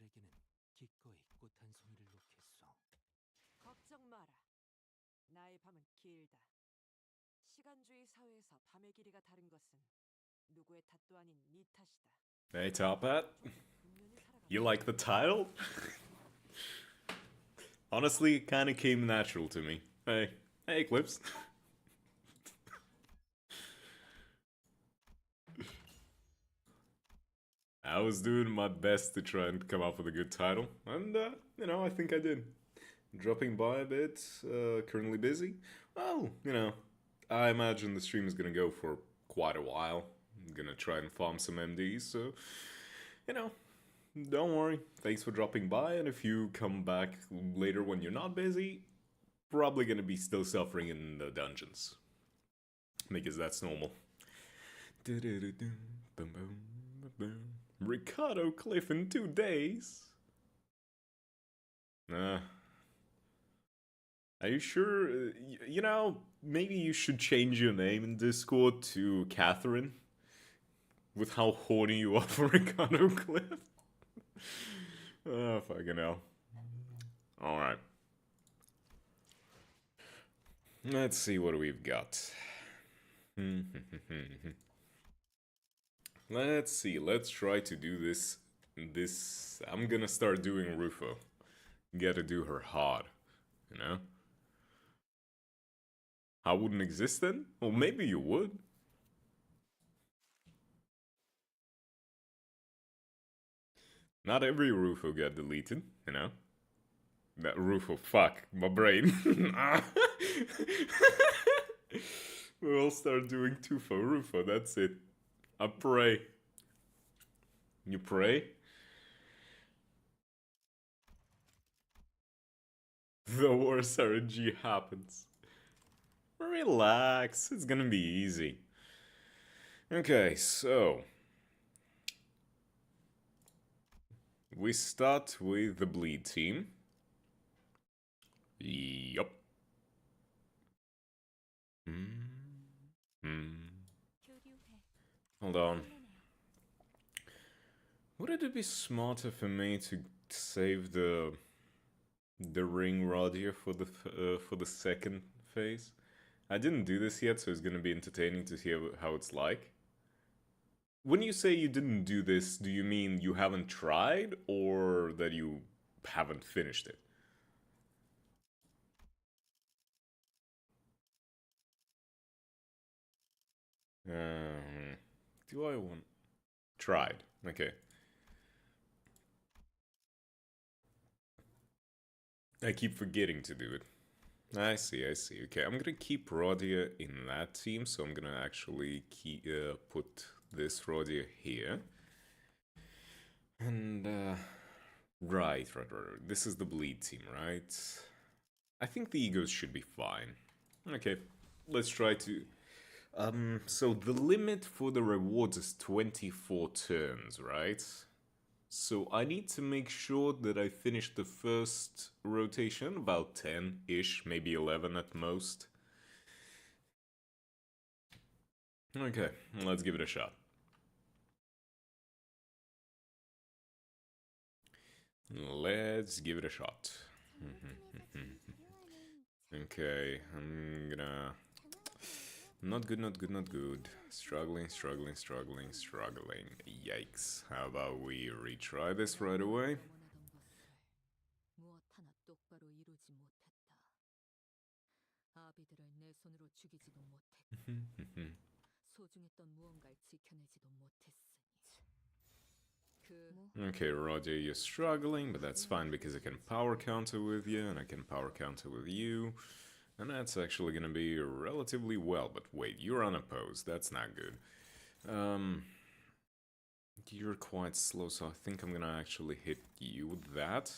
그들에게는 기꺼이 꽃 한 송이를 놓겠소. 걱정 마라. 나의 밤은 길다. 시간주의 사회에서 밤의 길이가 다른 것은 누구의 탓도 아닌 네 탓이다. Hey, Top Hat. 분명히 살아가고 You like the title? Honestly, it kind of came natural to me. Hey, Clips. I was doing my best to try and come up with a good title, and, I think I did. Dropping by a bit, currently busy. Well, I imagine the stream is gonna go for quite a while. I'm gonna try and farm some MDs, so, don't worry. Thanks for dropping by, and if you come back later when you're not busy, probably gonna be still suffering in the dungeons. Because that's normal. Ricardo Cliff in 2 days? Are you sure? Maybe you should change your name in Discord to Catherine? With how horny you are for Ricardo Cliff? Oh, fucking hell. Alright. Let's see what we've got. Let's see, let's try to do this. I'm gonna start doing Rufo. Gotta do her hard, I wouldn't exist then? Well, maybe you would. Not every Rufo got deleted, That Rufo, fuck, my brain. We'll start doing Tufo Rufo, that's it. I pray. You pray? The worst RNG happens. Relax, it's gonna be easy. Okay, so... we start with the bleed team. Yup. Hold on. Would it be smarter for me to save the ring rod here for the second phase? I didn't do this yet, so it's gonna be entertaining to hear how it's like. When you say you didn't do this, do you mean you haven't tried, or that you haven't finished it? Do I want... tried, okay. I keep forgetting to do it. I see. Okay, I'm gonna keep Rodia in that team, so I'm gonna actually put this Rodia here. And, right. This is the bleed team, right? I think the egos should be fine. Okay, let's try to... so the limit for the rewards is 24 turns, right? So I need to make sure that I finish the first rotation, about 10-ish, maybe 11 at most. Okay, let's give it a shot. Let's give it a shot. Okay, I'm gonna... Not good. Struggling. Yikes. How about we retry this right away? Okay, Roger, you're struggling, but that's fine because I can power counter with you, and I can power counter with you. And that's actually gonna be relatively well, but wait, you're unopposed, that's not good. You're quite slow, so I think I'm gonna actually hit you with that.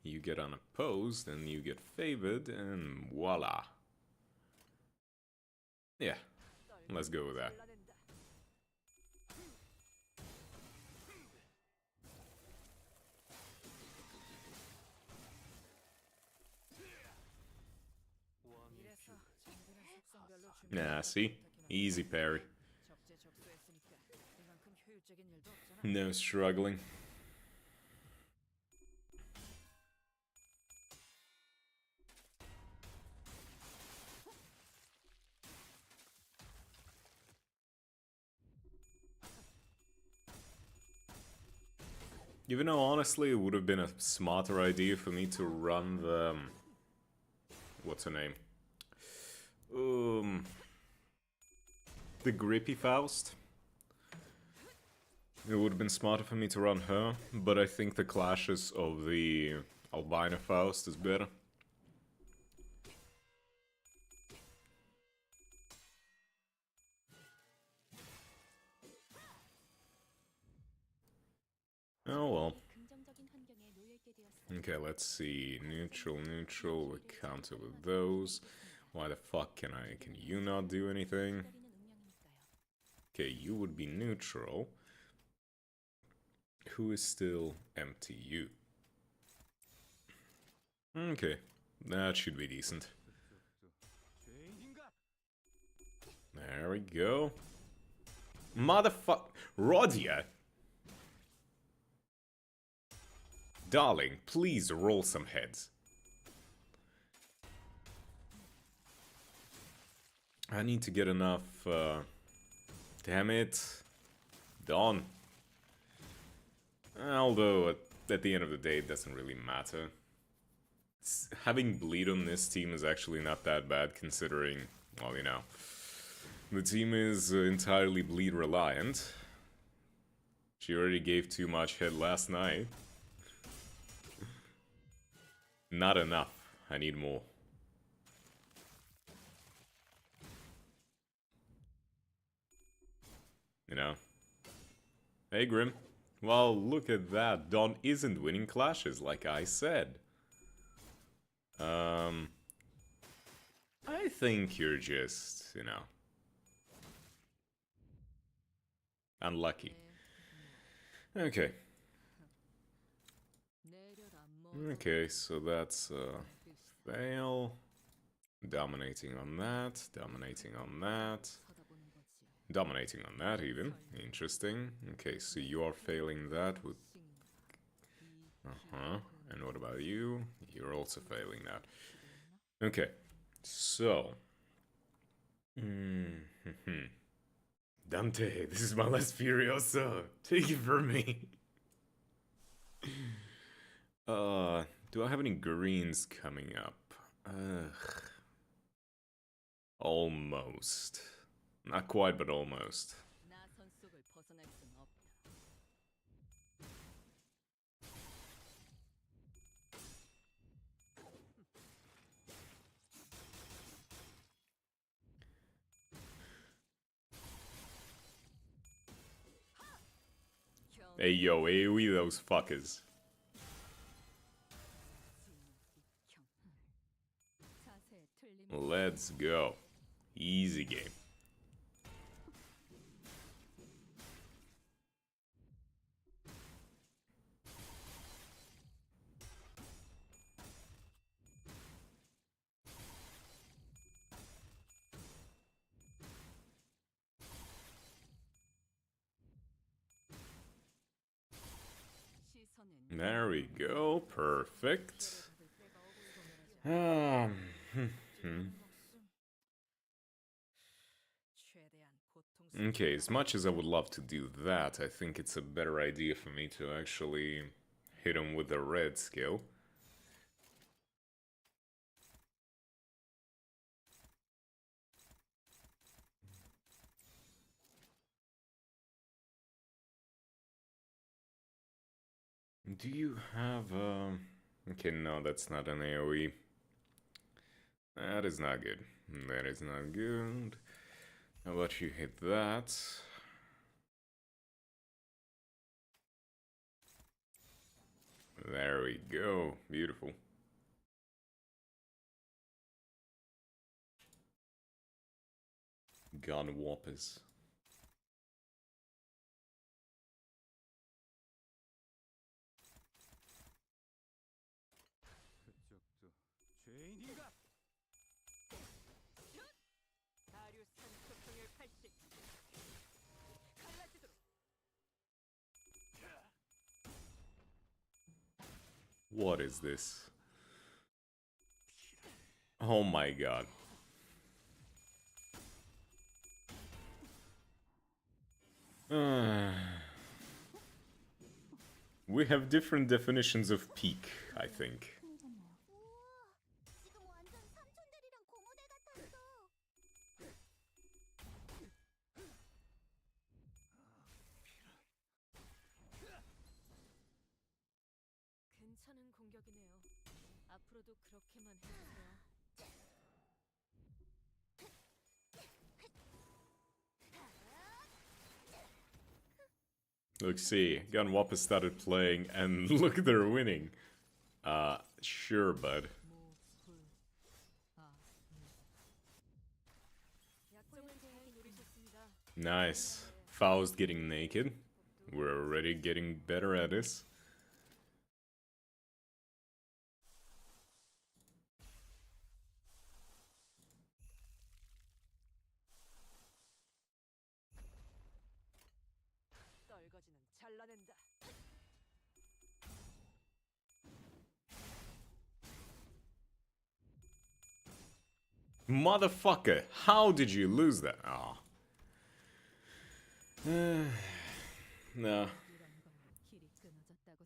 You get unopposed, and you get favored, and voila. Yeah, let's go with that. Nah, see? Easy parry. No struggling. Even though, honestly, it would have been a smarter idea for me to run the... what's her name? The Grippy Faust. It would have been smarter for me to run her, but I think the clashes of the Albino Faust is better. Oh well. Okay, let's see. Neutral, neutral. We counter with those. Why the fuck can you not do anything? Okay, you would be neutral. Who is still MTU? Okay, that should be decent. There we go. Motherfuck... Rodia! Darling, please roll some heads. I need to get enough... damn it. Done. Although, at the end of the day, it doesn't really matter. Having bleed on this team is actually not that bad, considering, well, you know, the team is entirely bleed reliant. She already gave too much head last night. Not enough. I need more. You know? Hey, Grim. Well, look at that. Dawn isn't winning clashes, like I said. I think you're just, you know, unlucky. Okay. Okay, so that's fail. Dominating on that, dominating on that. Dominating on that even. Interesting. Okay, so you are failing that with... And what about you? You're also failing that. Okay, so... Dante, this is my last Furioso. Take it from me. Do I have any greens coming up? Ugh. Almost. Not quite, but almost. Hey yo, AoE those fuckers. Let's go. Easy game. There we go. Perfect. Okay, as much as I would love to do that, I think it's a better idea for me to actually hit him with the red skill. Do you have okay, no, that's not an AoE. That is not good. That is not good. How about you hit that? There we go. Beautiful. Gun whoppers. What is this? Oh my god. We have different definitions of peak, I think. 지금 완전 삼촌들이랑 고무대 같았어. 괜찮은 공격이네요. 앞으로도 그렇게만 해주세요. Look, see, Gunwappa started playing, and look, they're winning. Sure, bud. 약점을 잘 노리셨습니다. Nice. Faust getting naked. We're already getting better at this. 떨거지는 잘라낸다. Motherfucker, how did you lose that? Ah. No.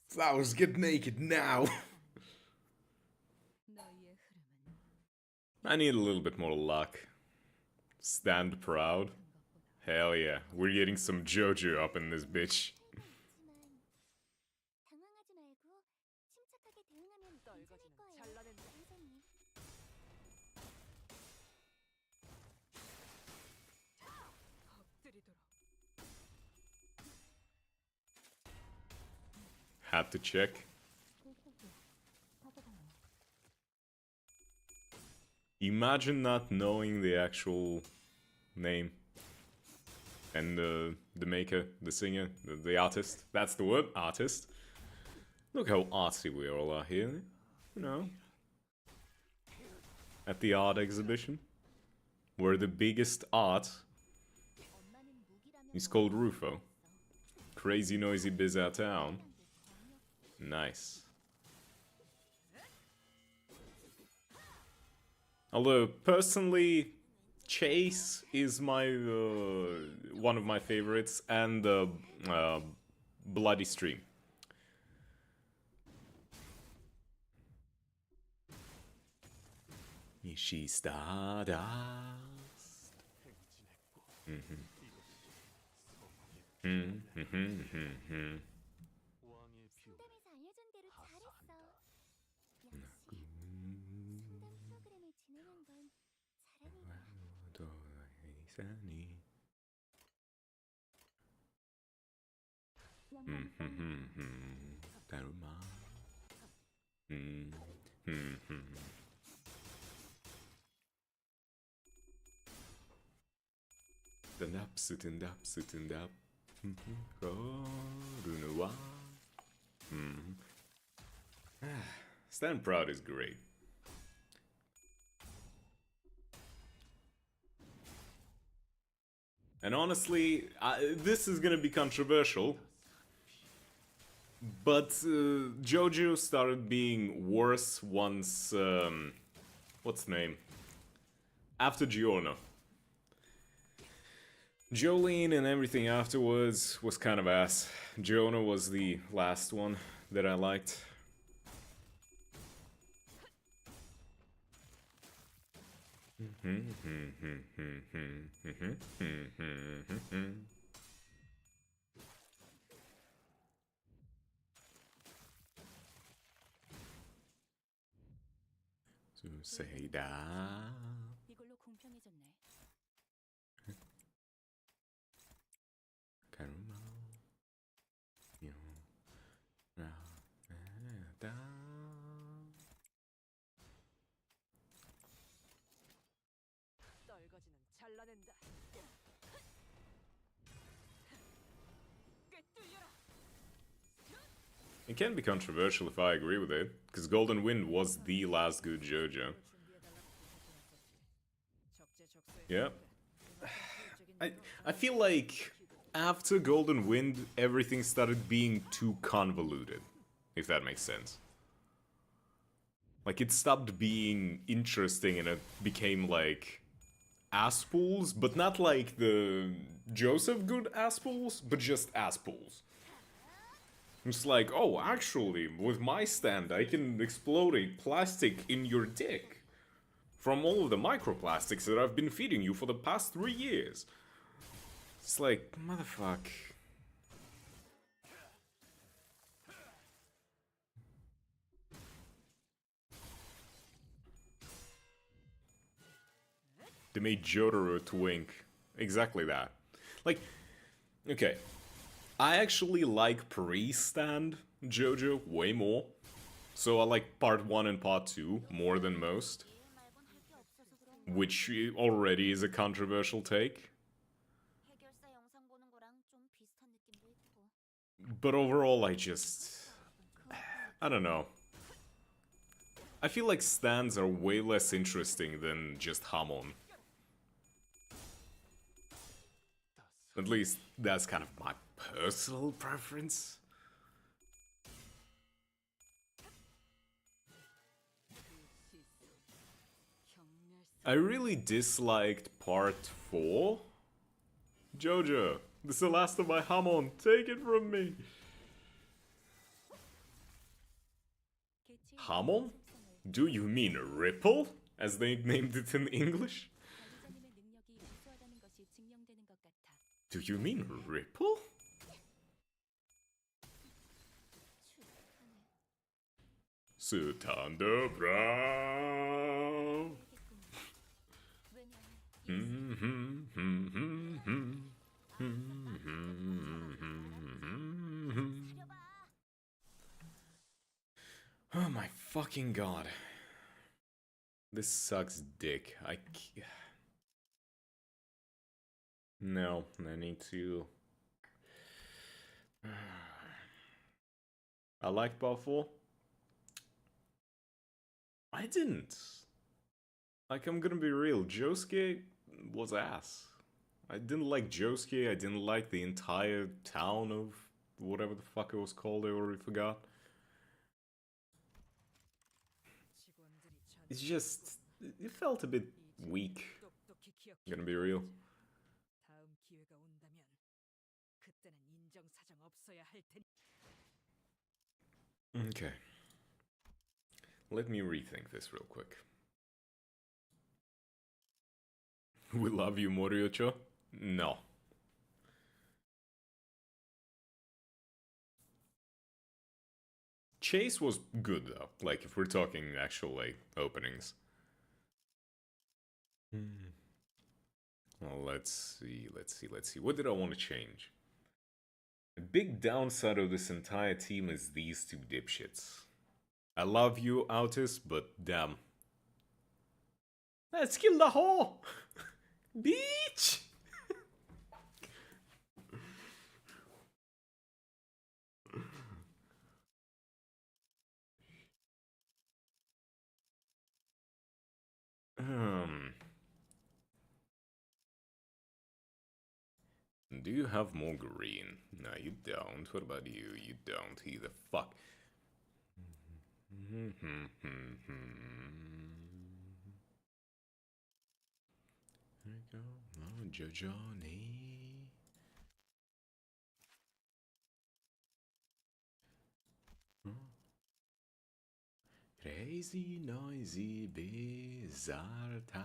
Faust, get naked now! I need a little bit more luck. Stand proud. Hell yeah, we're getting some JoJo up in this bitch. 당황하지 말고 침착하게 대응하면 괜찮을 떨거지는 거예요. 잘라낸다. 선생님. 엎드리도록. Had to check. Imagine not knowing the actual name. And the maker, the singer, the artist. That's the word, artist. Look how artsy we all are here. You know. At the art exhibition. Where the biggest art is called Rufo. Crazy noisy bizarre town. Nice. Although, personally, Chase is my one of my favorites, and Bloody Stream. Is she Stardust? 왕의 뷰 상담에서 알려준 대로 잘했어. 하사한다. 역시 상담 프로그램을 진행한 건 잘하니까. Stand up. Stand proud is great. And honestly, this is gonna be controversial, but JoJo started being worse once, what's the name? After Giorno. Jolene and everything afterwards was kind of ass. Giorno was the last one that I liked. So say that. 이걸로 공평해졌네. 떨거지는 잘라낸다. 꿰뚫려라. It can be controversial if I agree with it, because Golden Wind was the last good JoJo. Yeah. I feel like after Golden Wind, everything started being too convoluted, if that makes sense. Like, it stopped being interesting and it became like ass pools, but not like the Joseph Good ass pools, but just ass pools. It's like, oh, actually, with my stand, I can explode a plastic in your dick. From all of the microplastics that I've been feeding you for the past 3 years. It's like, motherfuck. They made Jotaro twink. Exactly that. Like, okay. I actually like pre-stand JoJo way more. So I like part 1 and part 2 more than most. Which already is a controversial take. 해결사 영상 보는 거랑 좀 비슷한 느낌도 있고. But overall, I don't know. I feel like stands are way less interesting than just Hamon. At least, that's kind of my personal preference. I really disliked part 4. Jojo, this is the last of my Hamon, take it from me! Hamon? Do you mean Ripple? As they named it in English? 관리자님의 능력이 우수하다는 것이 증명되는 것 같아. Do you mean Ripple? Sutanda Brown. Oh my fucking god. This sucks dick. No, I need to... I liked part 4. I didn't. Like, I'm gonna be real, Josuke was ass. I didn't like Josuke, I didn't like the entire town of whatever the fuck it was called, I already forgot. It's just... it felt a bit weak. I'm gonna be real. 다음 기회가 온다면 그때는 인정사정 없어야 할 테니. Okay. Let me rethink this real quick. We love you, Moriocho? No. Chase was good though, like if we're talking actual like openings. Well, let's see. What did I want to change? The big downside of this entire team is these two dipshits. I love you, Autis, but damn. Let's kill the whore! Bitch! Do you have more green? No, you don't. What about you? You don't either. Fuck. There you go. Oh, Johnny. Crazy, noisy, bizarre town.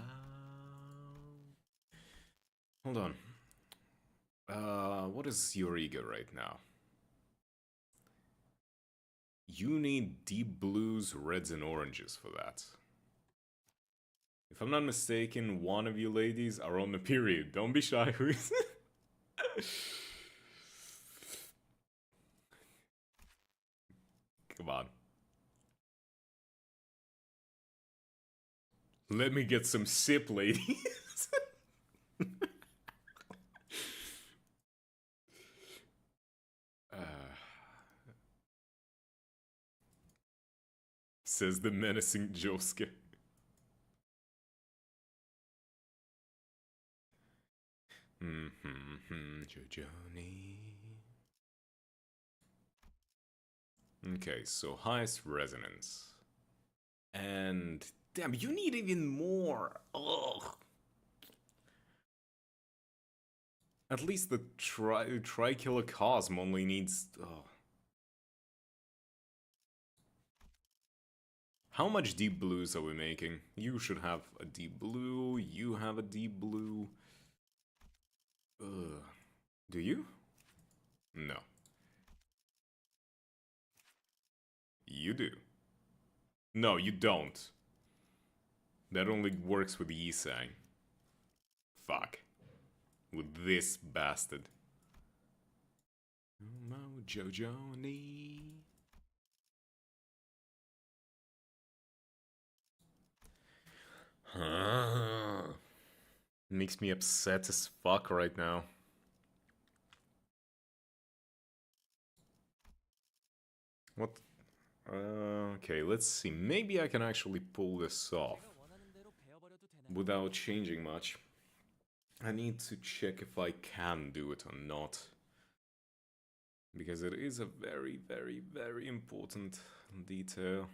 Hold on. What is your ego right now? You need deep blues, reds, and oranges for that. If I'm not mistaken, one of you ladies are on the period. Don't be shy. Come on. Let me get some sip, ladies. Says the menacing Josuke. Johnny. Okay, so highest resonance. And damn, you need even more. Ugh. At least the Trikiller Cosm only needs... Oh. How much deep blues are we making? You should have a deep blue, you have a deep blue. Do you? No. You do. No, you don't. That only works with Yisang. Fuck. With this bastard. Mojo Johnny. Makes me upset as fuck right now. What? Okay, let's see. Maybe I can actually pull this off without changing much. I need to check if I can do it or not. Because it is a very, very, very important detail.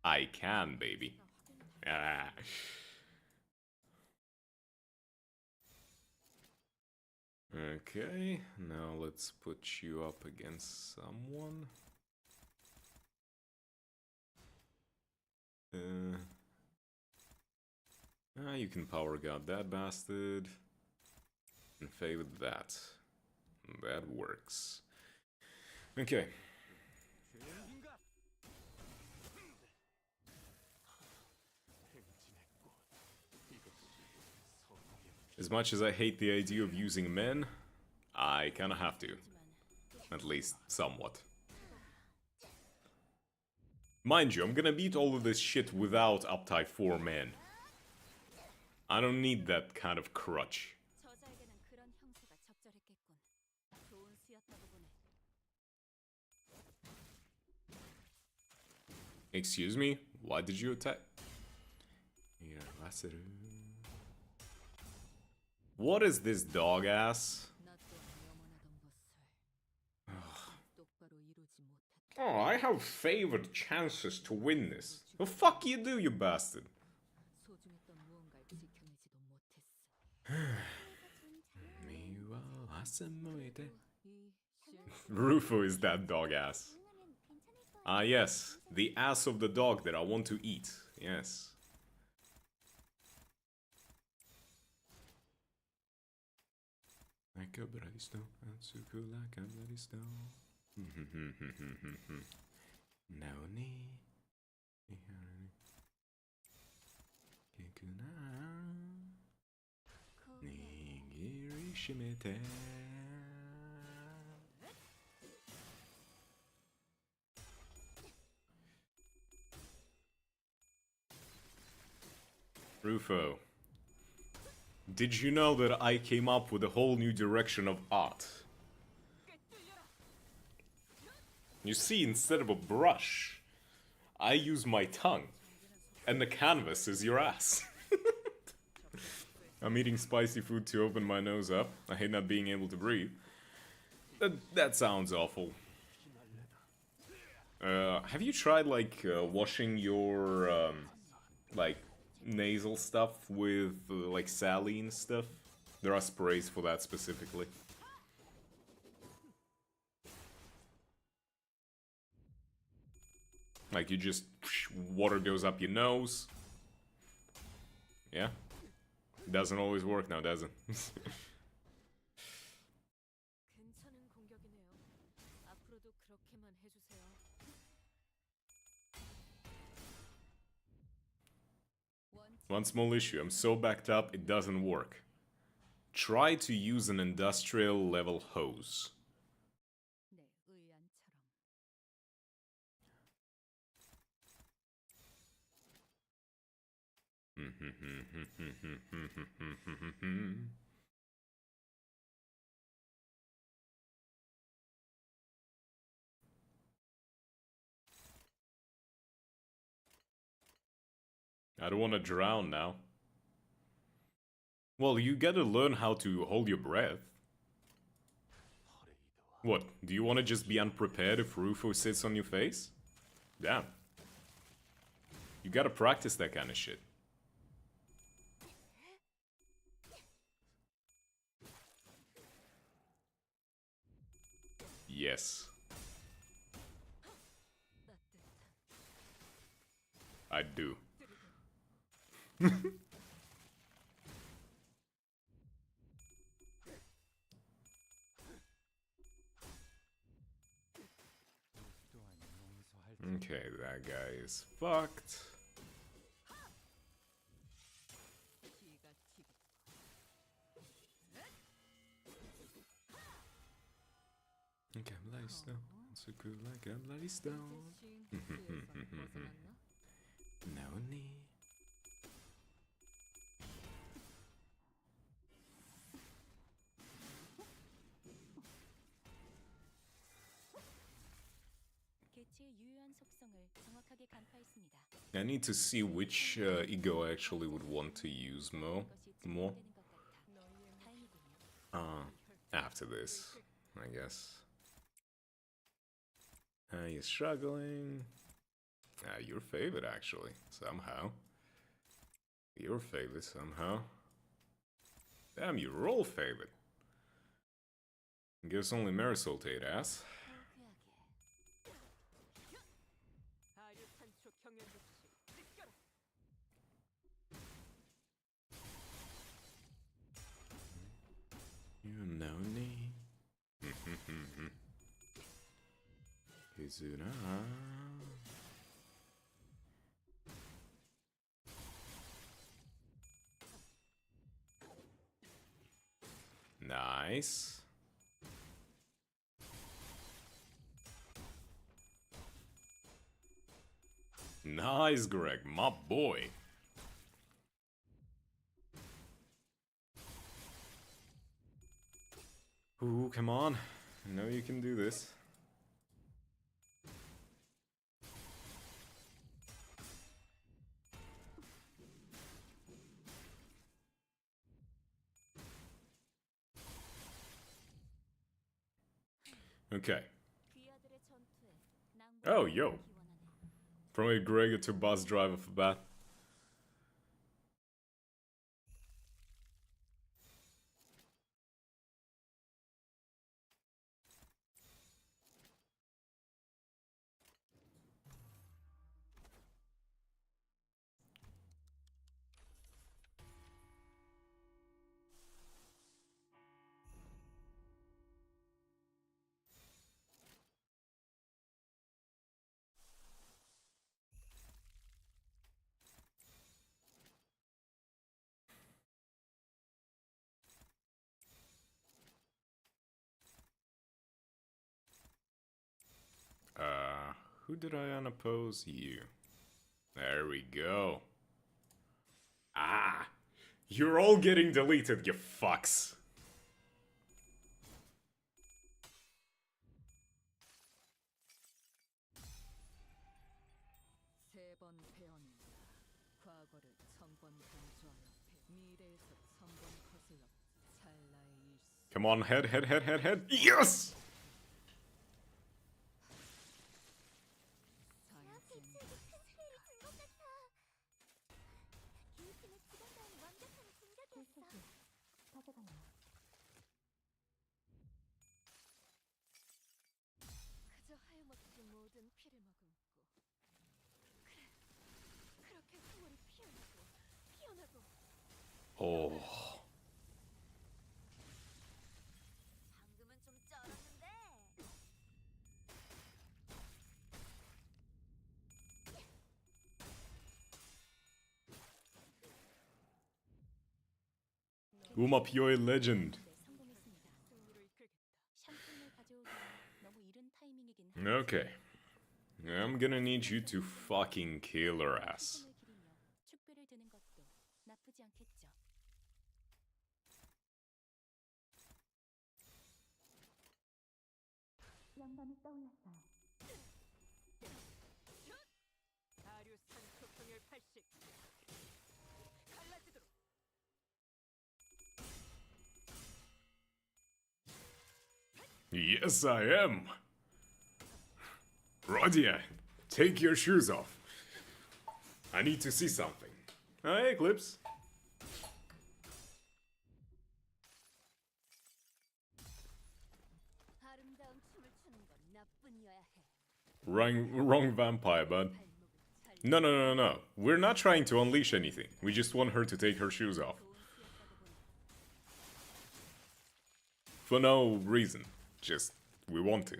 I can, baby. Ah. Okay, now let's put you up against someone. You can power guard that bastard. And favor that. That works. Okay. As much as I hate the idea of using men, I kinda have to. At least, somewhat. Mind you, I'm gonna beat all of this shit without uptype 4 men. I don't need that kind of crutch. Excuse me? Why did you attack? What is this dog ass? Oh, I have favored chances to win this. The fuck you do, you bastard? Rufo is that dog ass. Ah, yes. The ass of the dog that I want to eat. Yes. Like a bloody stone, Atsuku like a bloody stone. Naoni. Kikuna. Nigiri shimete. Rufo, did you know that I came up with a whole new direction of art? You see, instead of a brush, I use my tongue, and the canvas is your ass. I'm eating spicy food to open my nose up. I hate not being able to breathe. That sounds awful. Have you tried, like, washing your, like, nasal stuff with, like, saline stuff? There are sprays for that specifically. Like, you just... water goes up your nose. Yeah? Doesn't always work now, does it? One small issue, I'm so backed up it doesn't work. Try to use an industrial level hose. I don't want to drown now. Well, you gotta learn how to hold your breath. What, do you want to just be unprepared if Rufo sits on your face? Damn. You gotta practice that kind of shit. Yes. I do. Okay, that guy is fucked. Okay, bloody stone. So cool like a bloody stone. No need. I need to see which ego I actually would want to use more. After this, I guess. You're struggling. Your favorite, actually, somehow. Your favorite, somehow. Damn, you're all favorite. Guess only Marisol ate ass. You know me. Kizuna. Nice. Nice, Greg, my boy. Ooh, come on. I know you can do this. Okay. Oh, yo. From a Gregor to bus driver for bat. Who did I unoppose? You. There we go. Ah! You're all getting deleted, you fucks. Come on, head. Yes! Oh. Uma Pioy legend. Okay. I'm gonna need you to fucking kill her ass. Yes, I am. Rodia, take your shoes off. I need to see something. Hey, Eclipse. Wrong vampire, bud. No, no, no, no. We're not trying to unleash anything. We just want her to take her shoes off. For no reason. Just, we want to.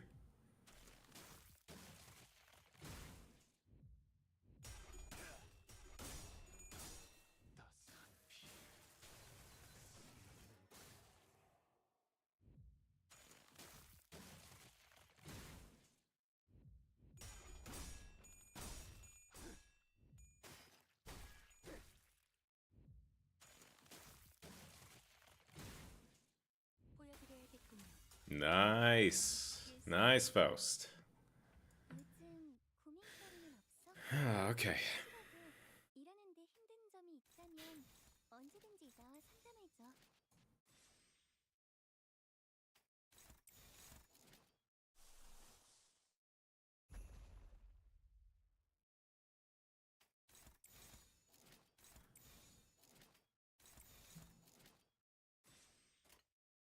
Nice. Nice, Faust. 요즘 고민거리는 없어? Okay. 일하는데 힘든 점이 있다면 언제든지 나와 상담해줘.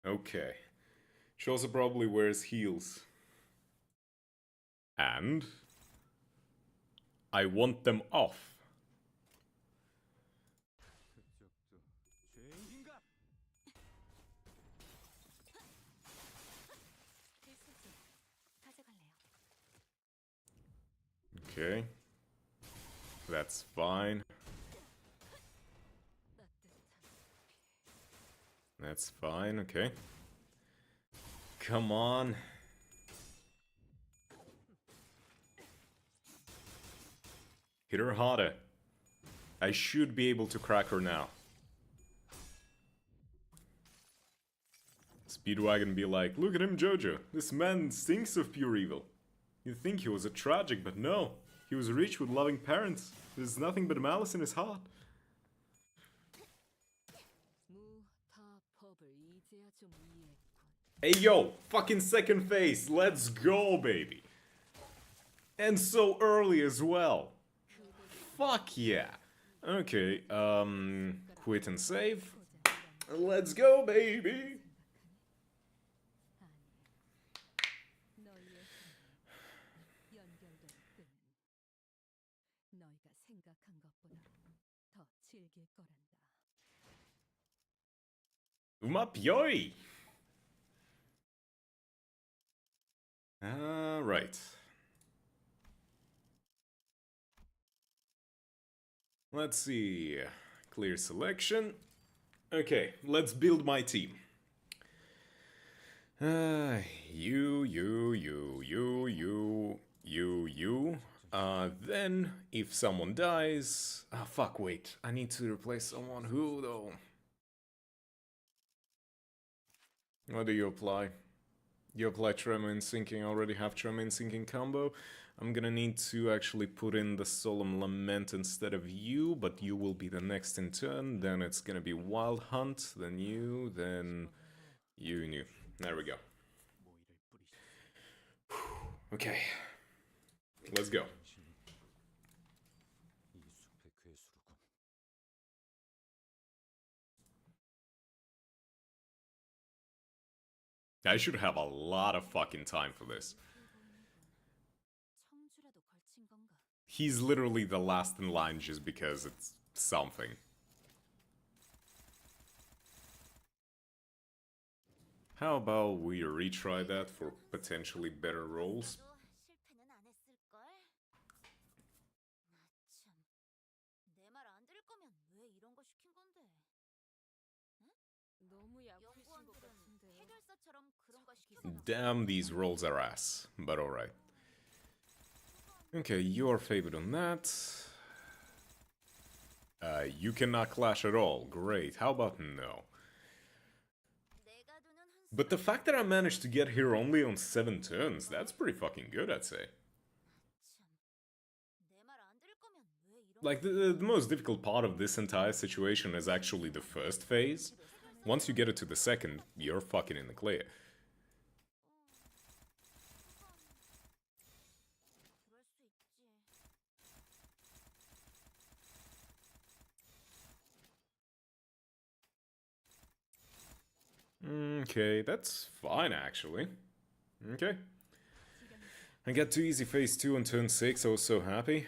Okay. She also probably wears heels. And I want them off. 그쪽도 죄인인가? 필수지. 가져갈래요. Okay. That's fine. That's fine, okay. Come on. Hit her harder. I should be able to crack her now. Speedwagon be like, look at him, Jojo. This man stinks of pure evil. You'd think he was a tragic, but no. He was rich with loving parents. There's nothing but malice in his heart. Hey yo, fucking second phase, let's go, baby. And so early as well. Fuck yeah. Okay, quit and save. Let's go, baby. Umapioi. Right. Let's see. Clear selection. Okay, let's build my team. You. Then, if someone dies... Ah, fuck, wait. I need to replace someone. Who, though? What do you apply? You apply Tremor and Sinking. I already have Tremor and Sinking combo. I'm gonna need to actually put in the Solemn Lament instead of you, but you will be the next in turn. Then it's gonna be Wild Hunt, then you, then you and you. There we go. Okay. Let's go. 이 숲의 괴수로군. I should have a lot of fucking time for this. 청주라도 걸친 건가? He's literally the last in line just because it's something. How about we retry that for potentially better roles? 나도 실패는 안 했을걸? 아참, 내 말 안 들을 거면 왜 이런 거 시킨 건데? 너무 약하신 것 연구원들은 같은데. 해결사처럼 그런 거 시키잖아. Damn, these rolls are ass, but alright. Okay, you are favored on that. You cannot clash at all. Great. How about no? 내가 두는 한 But the fact that I managed to get here only on 7 turns, that's pretty fucking good, I'd say. 내 말 안 들을 거면 왜 이런 Like, the most difficult part of this entire situation is actually the first phase. Once you get it to the second, you're fucking in the clear. 그럴 수 있지. Okay, that's fine, actually. Okay. I got 2 easy phase 2 on turn 6, I was so happy.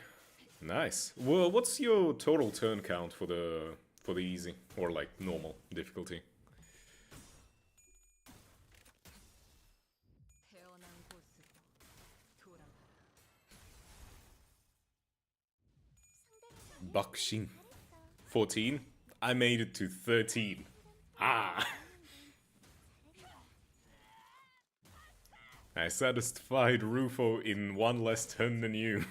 Nice. Well, what's your total turn count for the easy or like normal difficulty? 태어난 곳으로 돌아가라. Bakshin. 14? I made it to 13. Ah! I satisfied Rufo in one less turn than you.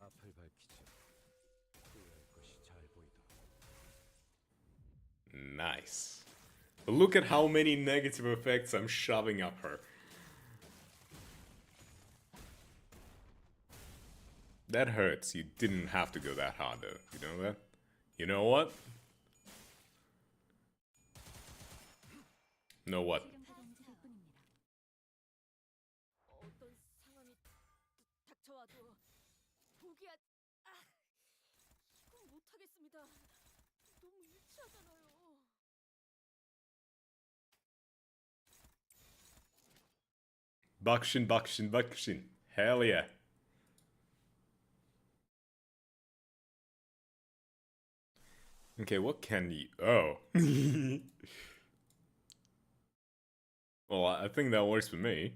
앞을 밝히자. 후회할 것이 잘 보이다. Nice. Look at how many negative effects I'm shoving up her. That hurts. You didn't have to go that hard though. You know that? You know what? Know what? 어떤 상황이 닥쳐와도 포기하... 아, 이건 못하겠습니다. 너무 유치하잖아요. Bakshin, Bakshin, Bakshin. Hell yeah. Okay, what can you... Oh. Well, I think that works for me.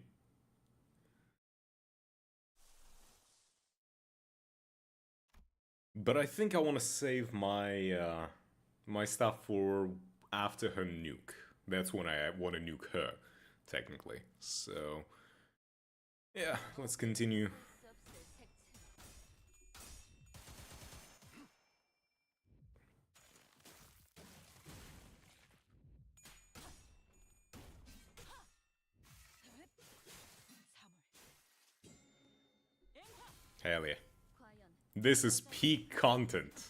But I think I want to save my my stuff for after her nuke. That's when I want to nuke her, technically. So, yeah, let's continue. Hell yeah. This is peak content.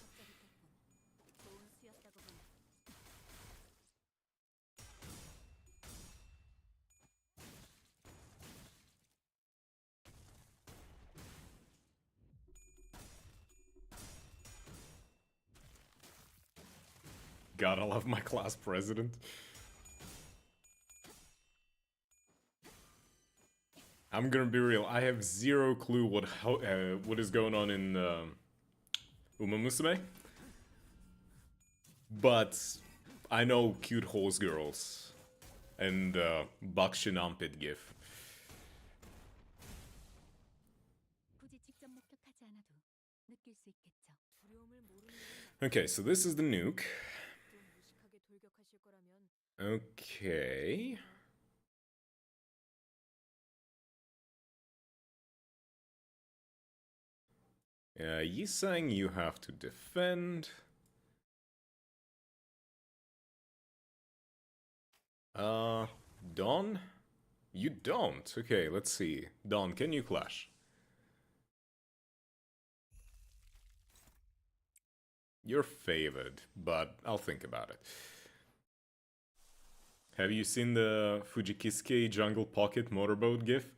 God, I love my class president. I'm gonna be real. I have zero clue what is going on in Uma Musume, but I know cute horse girls and Bakshin armpit gif. Okay, so this is the nuke. Okay. You saying you have to defend. Don? You don't. Okay, let's see. Don, can you clash? You're favored, but I'll think about it. Have you seen the Fujikisuke Jungle Pocket motorboat gif?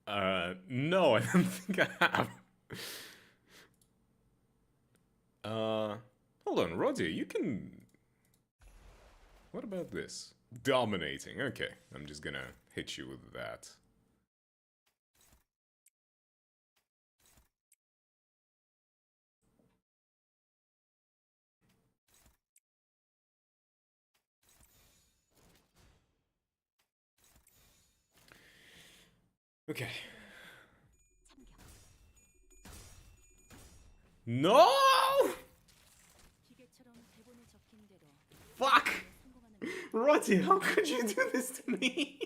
No, I don't think I have. Hold on, Roger, you can... What about this? Dominating, okay. I'm just gonna hit you with that. Okay. No! Fuck! Roddy, how could you do this to me?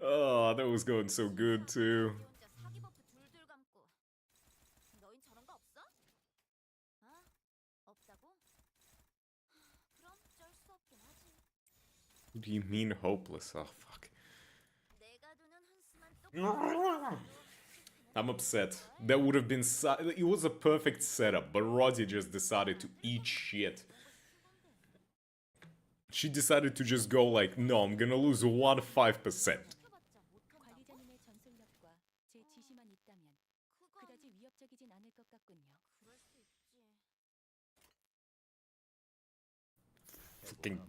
Oh, that was going so good too. What do you mean hopeless? Oh, fuck. I'm upset. That would have been... It was a perfect setup, but Roddy just decided to eat shit. She decided to just go like, no, I'm gonna lose 1-5%. fucking...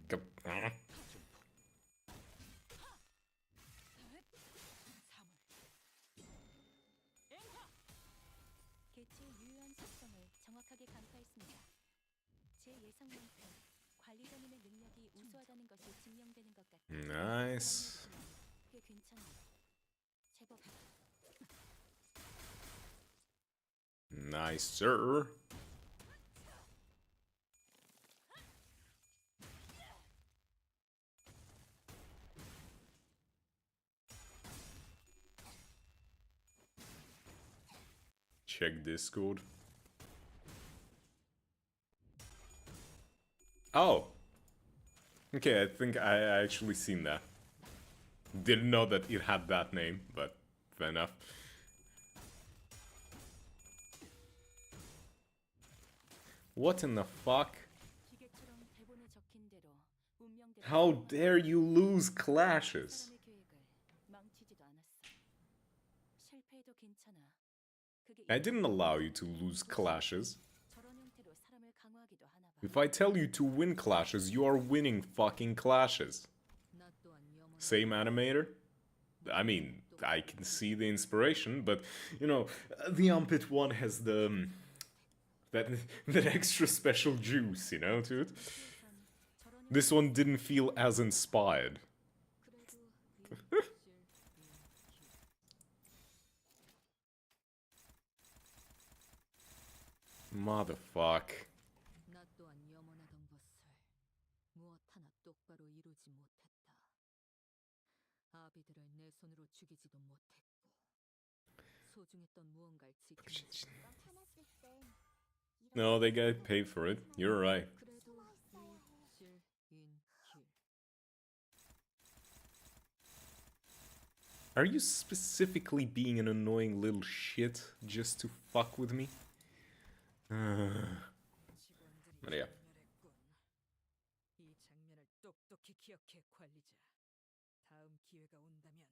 개체의 유효한 속성을 정확하게 간파했습니다. 제 예상만큼 관리자님의 능력이 우수하다는 것이 증명되는 것 같아요. Nice. 꽤 괜찮아요. 제법 Nice, sir. Check Discord. Oh. Okay, I think I actually seen that. Didn't know that it had that name, but fair enough. What in the fuck? 기계처럼 대본에 적힌 대로 운명대로 How dare you lose clashes? 사람의 계획을 망치지도 않았어. 실패해도 괜찮아. 그게 I didn't allow you to lose clashes. 저런 형태로 사람을 강화하기도 하나 봐. If I tell you to win clashes, you are winning fucking clashes. 나 또한 영원 Same animator? I mean, I can see the inspiration, but, you know, the armpit one has the... that extra special juice, you know, to it. 저런 This one didn't feel as inspired. 그래도 Motherfuck. 나 또한 염원하던 것을 무엇 하나 똑바로 이루지 못했다. 아비들을 내 손으로 죽이지도 못했고 소중했던 무언가를 지키지. No, they gotta pay for it. You're right. 그래도 일실인길. Are you specifically being an annoying little shit just to fuck with me? Maria. 장렬했군. 이 장면을 똑똑히 기억해, 관리자. 다음 기회가 온다면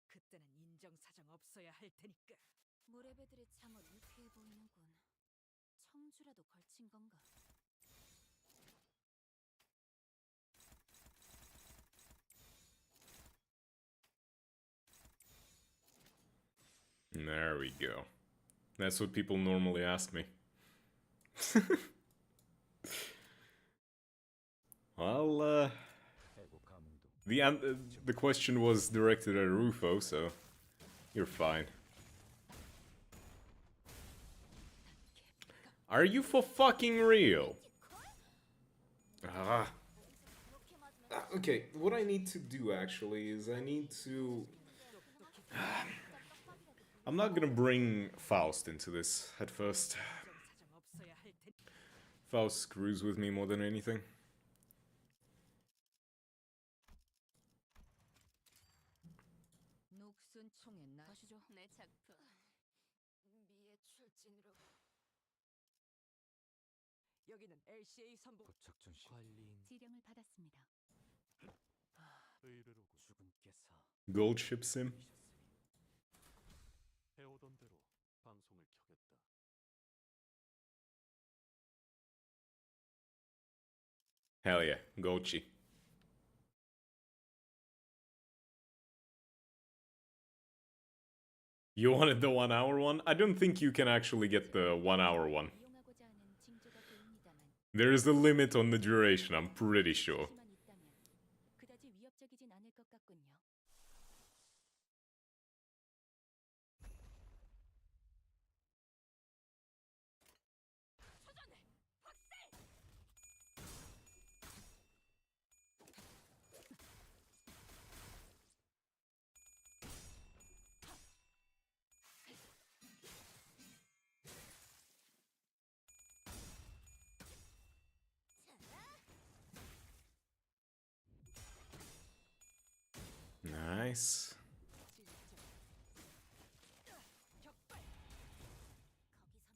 그때는 인정사정 없어야 할 테니까. 모래배들의 참을 유쾌해 보이는군. 청주라도 걸친 건가? There we go. That's what people normally ask me. Well, the question was directed at Rufo, so you're fine. Are you for fucking real? Ah. Okay, what I need to do actually is I need to... I'm not gonna bring Faust into this at first. 인정사정 없어야 할 테니까. Faust screws with me more than anything. 녹슨 총의 다시죠. 내 작품. 미의 출진으로. 여기는 LCA 선부. 도착전 시 관리인 지령을 받았습니다. 의뢰로 주군께서 Gold ship sim? 해오던 대로 방송을 켜겠다. Hell yeah, Gochi. You wanted the 1 hour one? I don't think you can actually get the 1 hour one. 이용하고자 하는 징조가 보입니다만 There is a limit on the duration, I'm pretty sure. 수만 있다면 그다지 위협적이진 않을 것 같군요. Nice.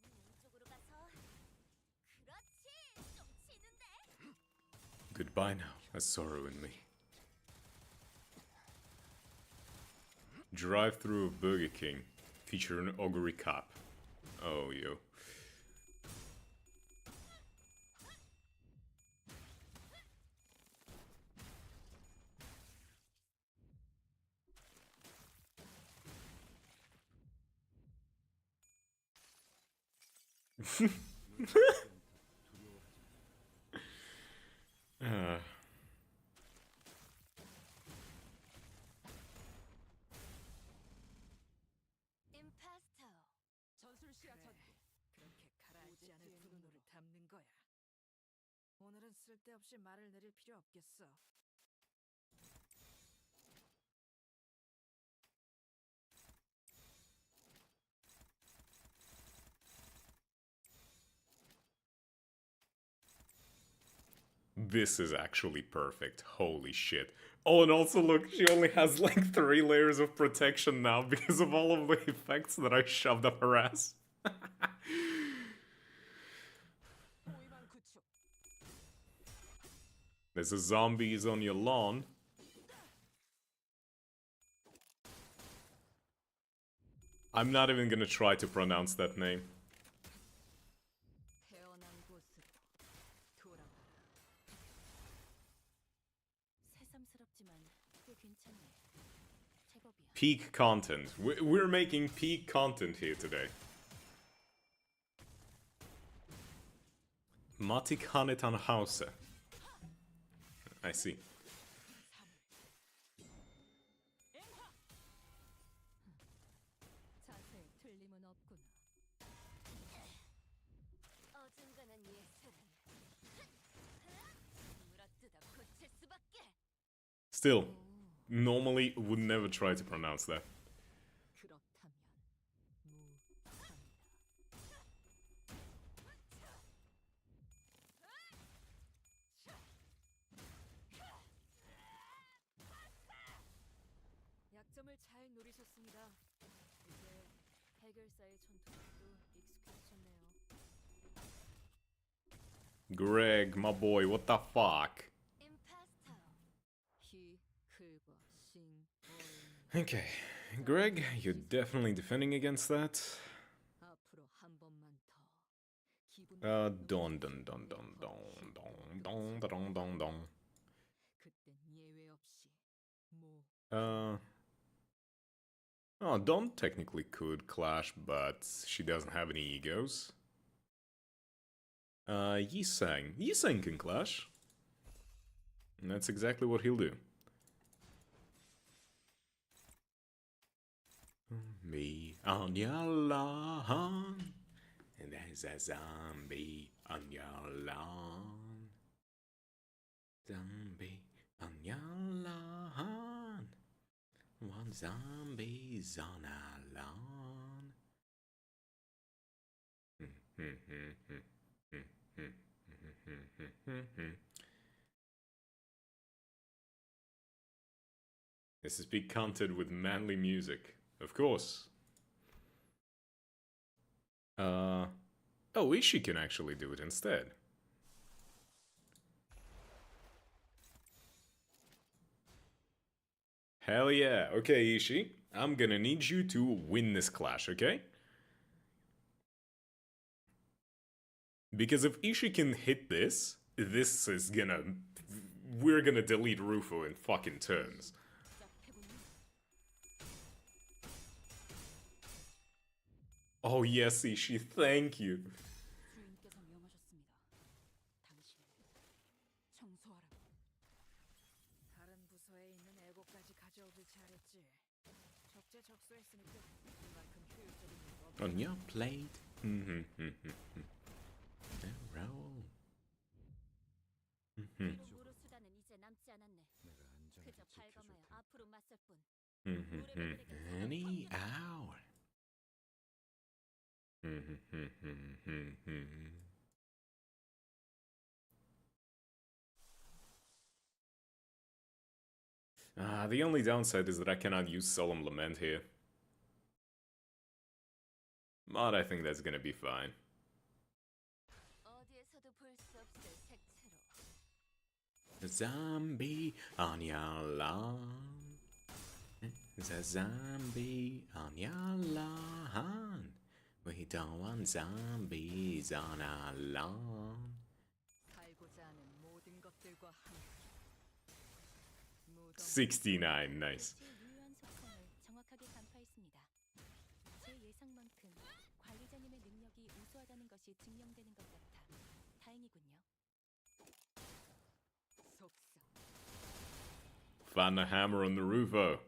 거기서는 왼쪽으로 가서 그렇지 좀 치는데 Goodbye now, a sorrow in me. Drive through of Burger King. Feature an augury cop. Oh, yo. Uh, 임파스터. 전술 시야 전개. 그렇게 가라앉지 않을 분노를 담는 거야. 오늘은 쓸데없이 말을 내릴 필요 없겠어. this is actually perfect. Holy shit. Oh, and also look, she only has like 3 layers of protection now because of all of the effects that I shoved up her ass. 호위망 구축. There's a zombies on your lawn. I'm not even gonna try to pronounce that name. 태어난 곳으로 돌아가라. 새삼스럽지만 꽤 괜찮네. 제법이야. Peak content. We're making peak content here today. Matik Hanetan Hause. I see. 자세에 틀림은 없구나. 어중간한 예술은 물어뜯어 고칠 수밖에. Still, normally would never try to pronounce that. 그렇다면 무상이다. 약점을 잘 노리셨습니다. 이제 해결사의 전투력도 익숙해지셨네요. Greg, my boy, what the fuck? 임파스터. 히 클과 싱 Okay, Greg, you're definitely defending against that. 앞으로 한 번만 더. 기분 Don don don don don don don don don don. 그땐 예외 없이 모 Oh, Don technically could clash, but she doesn't have any egos. Yisang. Yisang can clash. And that's exactly what he'll do. Me on your lawn. And there's a zombie on your lawn. Zombie on your lawn. One zombie's on our lawn. This is big content with manly music, of course. Oh, Ishi can actually do it instead. Hell yeah. Okay, Ishi. I'm gonna need you to win this clash, okay? Because if Ishi can hit this, this is gonna... We're gonna delete Rufo in fucking turns. Oh yes, Ishi, thank you. 주인께서 명하셨습니다. 당신을 청소하라고. 다른 부서에 있는 애고까지 가져오길 잘했지. 적재적소했으니까 그만큼 효율적인 건 없. On your plate. Roll. 뒤로 무르 수단은 이제 남지 않았네. 내가 안전하게 그저 지켜줄 발검하여 테니 앞으로 맞설 뿐. Any hour. The only downside is that I cannot use Solemn Lament here. But I think that's gonna be fine. 어디에서도 볼 수 없을 색채로. A zombie on your lawn. There's a zombie on your lawn. We don't want zombies on our lawn. 살고자 하는 모든 것들과 함께. 무덤 69, nice. 제 유효한 속성을 정확하게 간파했습니다. 제 예상만큼 관리자님의 능력이 우수하다는 것이 것이 증명되는 것 같아. 다행이군요. 속삭. Found a hammer on the Rufo.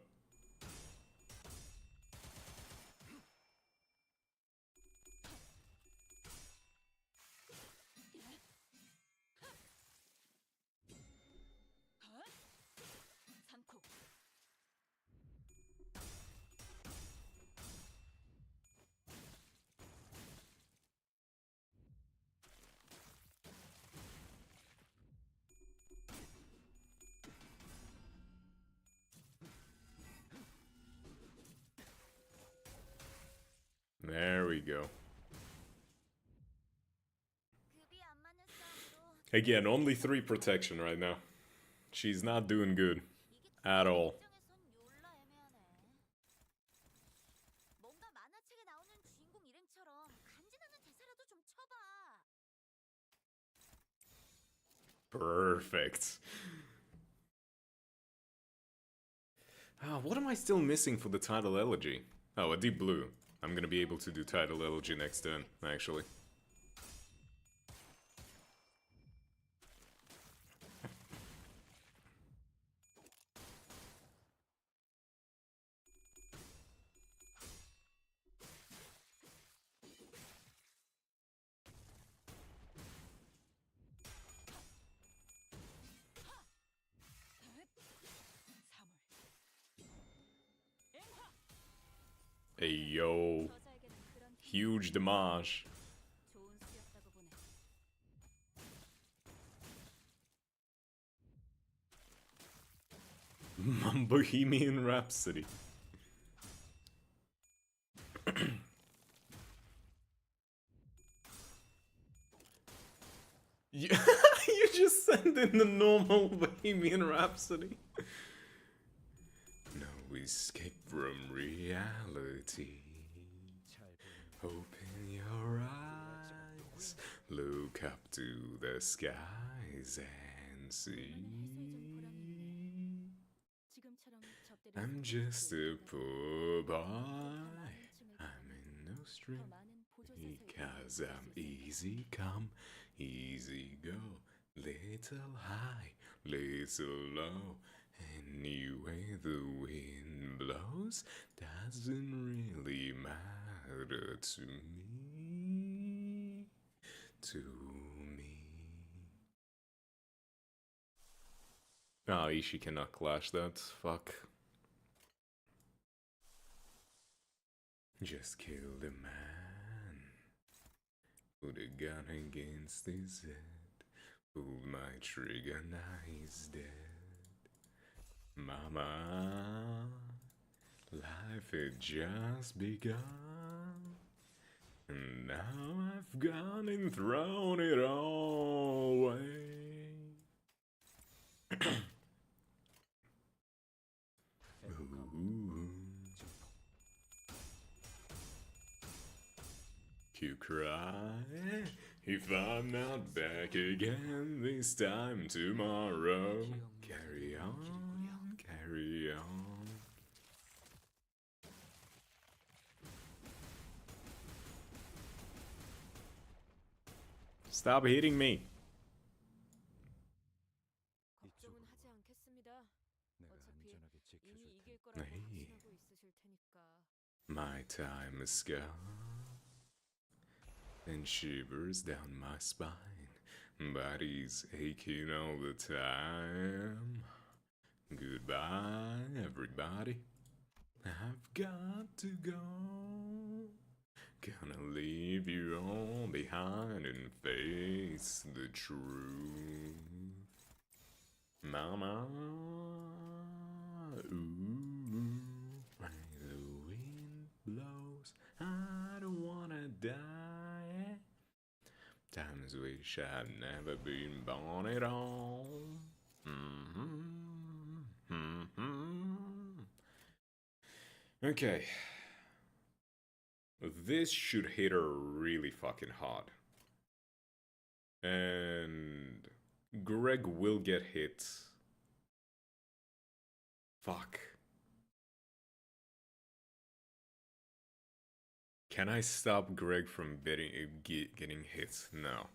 상코. There we go. 급이 안 맞는 싸움으로 Again, only 3 protection right now. She's not doing good at all. 입장에선 졸라 애매하네. 뭔가 만화책에 나오는 주인공 일행처럼 간지나는 대사라도 좀 쳐봐. Perfect. What am I still missing for the title elegy? Oh, a deep blue. I'm gonna be able to do title elegy next turn, actually. Hey yo, 저자에게는 그런 huge damage. 좋은 수였다고 보네. Bohemian Rhapsody. you, you just send in the normal Bohemian Rhapsody. No escape from reality. Open your eyes, look up to the skies and see. 지금처럼 접대를 I'm just a poor boy. I'm in no string because I'm easy come, easy go, little high, little low. Anyway, the wind blows doesn't really matter to me. To me. Ah, Ishii cannot clash that. Fuck. Just kill the man. Put a gun against his head. Pulled my trigger, now he's dead. Mama, life had just begun. And now I've gone and thrown it all away. Ooh. You cry if I'm not back again this time tomorrow. Carry on, carry on. Stop hitting me. 걱정은 하지 않겠습니다. 내가 어차피 안전하게 지켜줄 이미 이길 테니. 거라고 에이. 확신하고 있으실 테니까. My time is gone and shivers down my spine. Body's aching all the time. Goodbye, everybody. I've got to go. Gonna leave you all behind and face the truth. Mama, ooh, the wind blows. I don't wanna die. Times wish I'd never been born at all. Okay. This should hit her really fucking hard. And Greg will get hit. Fuck. Can I stop Greg from getting hit? No.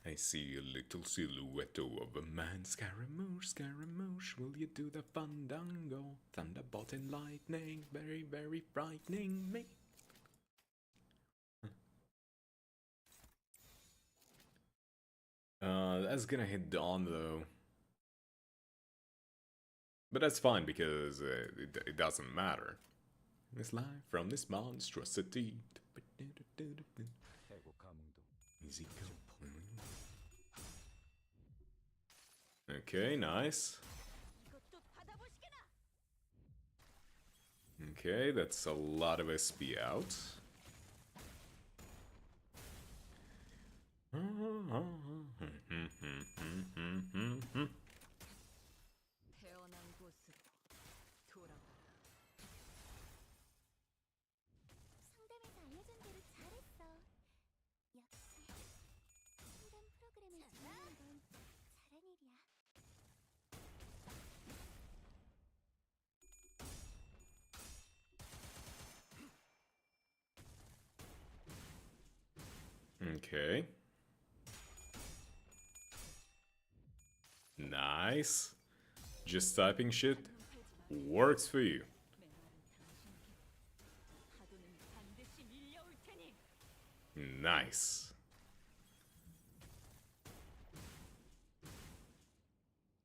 I see a little silhouette of a man. Scaramouche, Scaramouche, will you do the fandango? Thunderbolt and lightning, very, very frightening me. That's gonna hit Dawn though. But that's fine because it doesn't matter. This life from this monstrosity. 해고 감흥도 Easy go. Okay, nice. Okay, that's a lot of SP out. 태어난 곳으로 돌아가라. 상담에서 알려준 대로 잘했어. 역시 상담 프로그램을 진행하는 건 잘한 일이야. Okay. Nice. Just typing shit works for you. 파도는 반드시 밀려올 테니. Nice.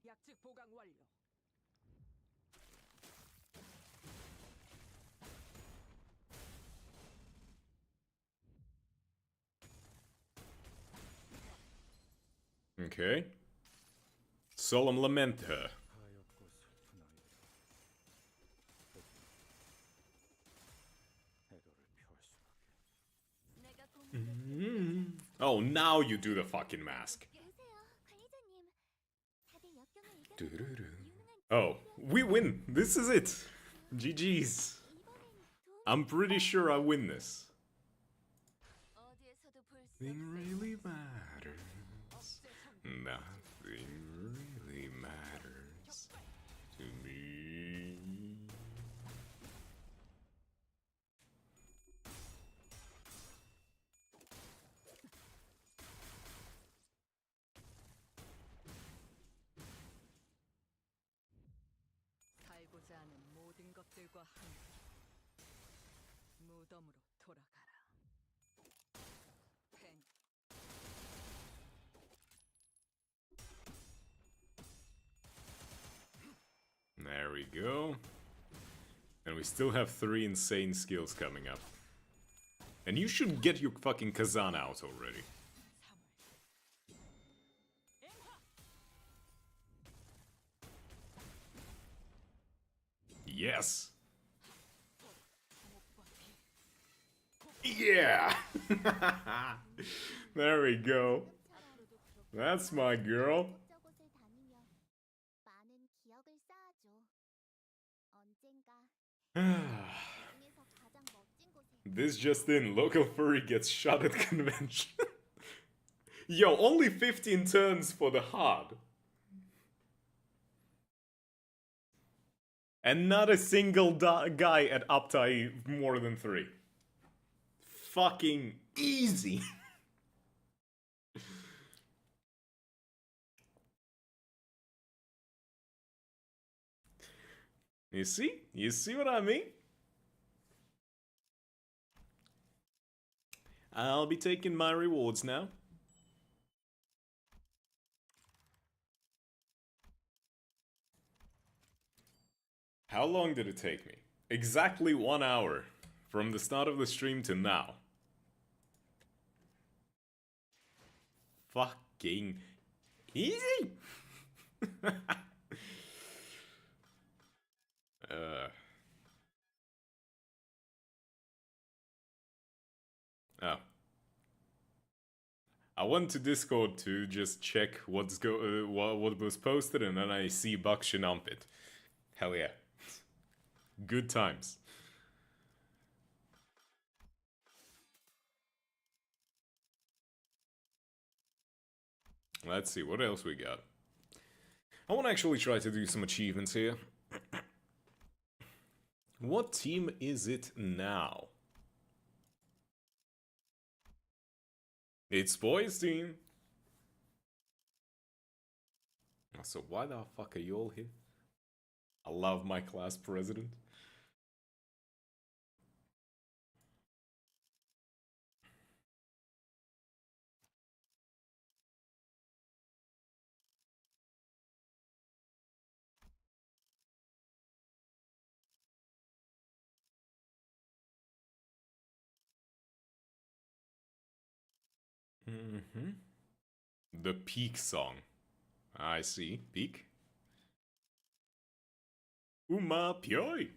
약직 보강 완료. Okay. Solemn lament her. 하얗고 슬픈 아이들 애도를 표할 수밖에. 내가 공부를 Oh, now you do the fucking mask. 보세요, 관리자님. 다들 역경을 이겨내고 유능한 Oh, we win. This is it. GG's. 이번엔 도움이 I'm pretty sure I win this. 어디에서도 볼 수 Nothing 없어. really matters. Nothing really matters to me. 살고자 하는 모든 것들과 함께 무덤으로 돌아가라. 펜. There we go. And we still have 3 insane skills coming up. And you should get your fucking Kazan out already. Yes! Yeah! There we go. That's my girl. 저곳을 다니며 많은 기억을 쌓아줘. 언젠가 중에서 가장 멋진 곳에 This just in, local furry gets shot at convention. Yo, only 15 turns for the hard. And not a single guy at uptie more than 3. Fucking easy. You see? You see what I mean? I'll be taking my rewards now. How long did it take me? Exactly 1 hour from the start of the stream to now. Fucking easy. Oh. I went to Discord to just check what was posted, and then I see Bakshin Umpit. Hell yeah. Good times. Let's see, what else we got? I want to actually try to do some achievements here. What team is it now? It's boys team. So why the fuck are you all here? I love my class president. Mm-hmm. The Peak song. I see. Peak. Uma Pioi.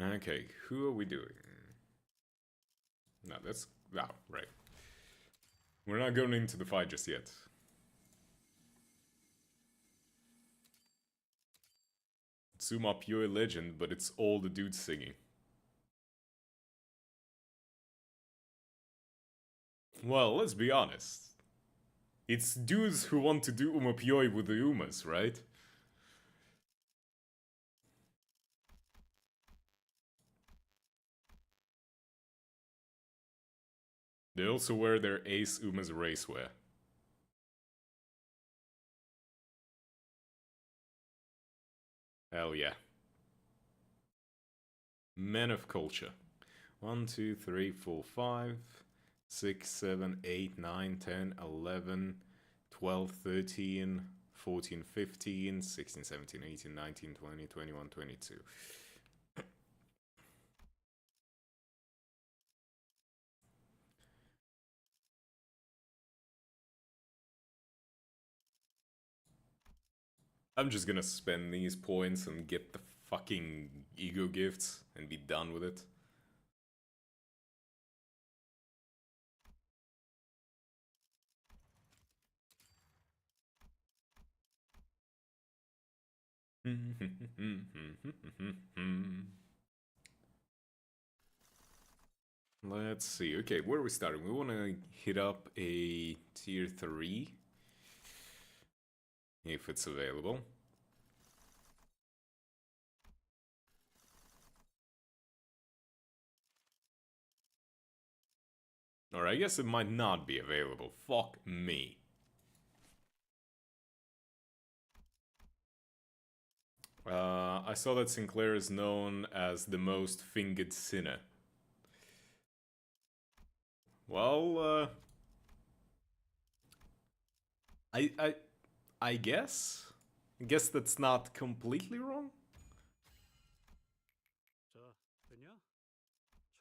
Okay, who are we doing? No, that's... Oh, right. We're not going into the fight just yet. It's Uma Pioi legend, but it's all the dudes singing. Well, let's be honest. It's dudes who want to do Uma Pioi with the Umas, right? They also wear their Ace Uma's racewear. Hell yeah. Men of culture. 1, 2, 3, 4, 5, 6, 7, 8, 9, 10, 11, 12, 13, 14, 15, 16, 17, 18, 19, 20, 21, 22. I'm just gonna spend these points and get the fucking ego gifts and be done with it. Let's see. Okay, where are we starting? We want to hit up a tier 3 if it's available. Or I guess it might not be available. Fuck me. I saw that Sinclair is known as the most fingered sinner. Well, I guess? I guess that's not completely wrong? 자, 됐냐?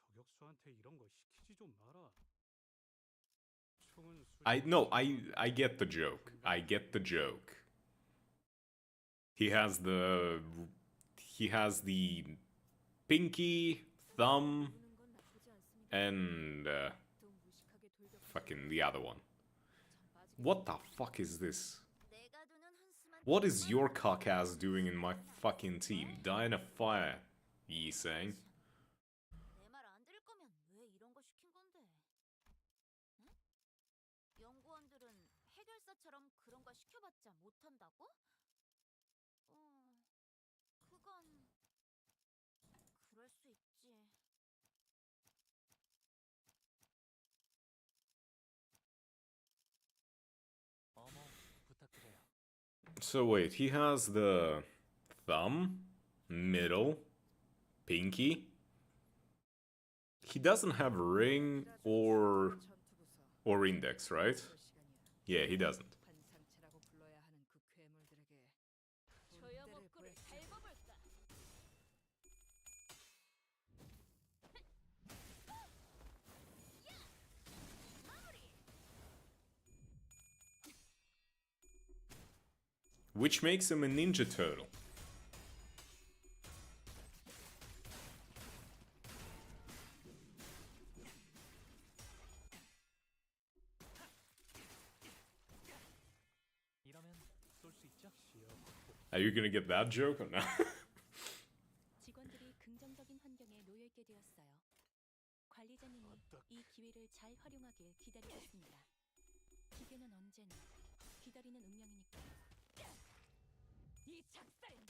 저격수한테 이런 거 시키지 좀 마라. 총은 I get the joke. I get the joke. He has the pinky, thumb, and fucking the other one. What the fuck is this? What is your cock ass doing in my fucking team? Die in a fire, Yi saying. 내 말 안 들을 거면 왜 이런 거 시킨 건데? 응? 연구원들은 해결사처럼 그런 거 시켜봤자 못한다고? 그건 그럴 수 있지. 어머, 부탁드려요. So wait, he has the thumb, middle, pinky. He doesn't have a ring or index, right? Yeah, he doesn't. 반상체라고 불러야 하는 그 괴물들에게 조여먹구를 밟아볼까? Which makes him a Ninja Turtle. 이러면 쏠 수 있죠? Are you gonna get that joke or not? 직원들이 긍정적인 환경에 놓여 있게 되었어요. 관리자님이 잘 활용하길 기다리겠습니다. 기계는 언제나 기다리는 운명이니까. 이 작사엔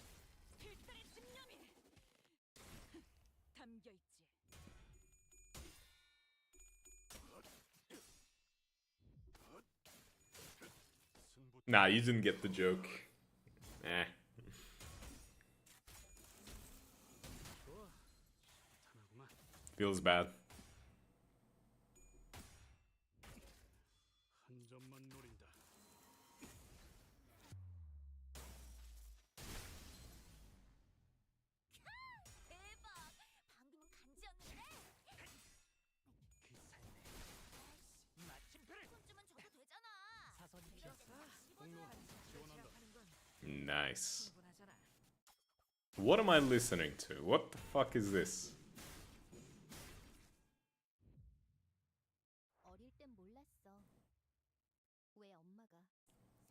필살의 집념이 담겨 있지. Nah, you didn't get the joke. Eh. 좋아. 탄하구만. Feels bad. 한 점만 노린다. 대박! 방금은 간지였는데? 손쯤은 줘도 되잖아. 공로 지원한다. Nice. 충분하잖아. What am I listening to? What the fuck is this? 어릴 땐 몰랐어. 왜 엄마가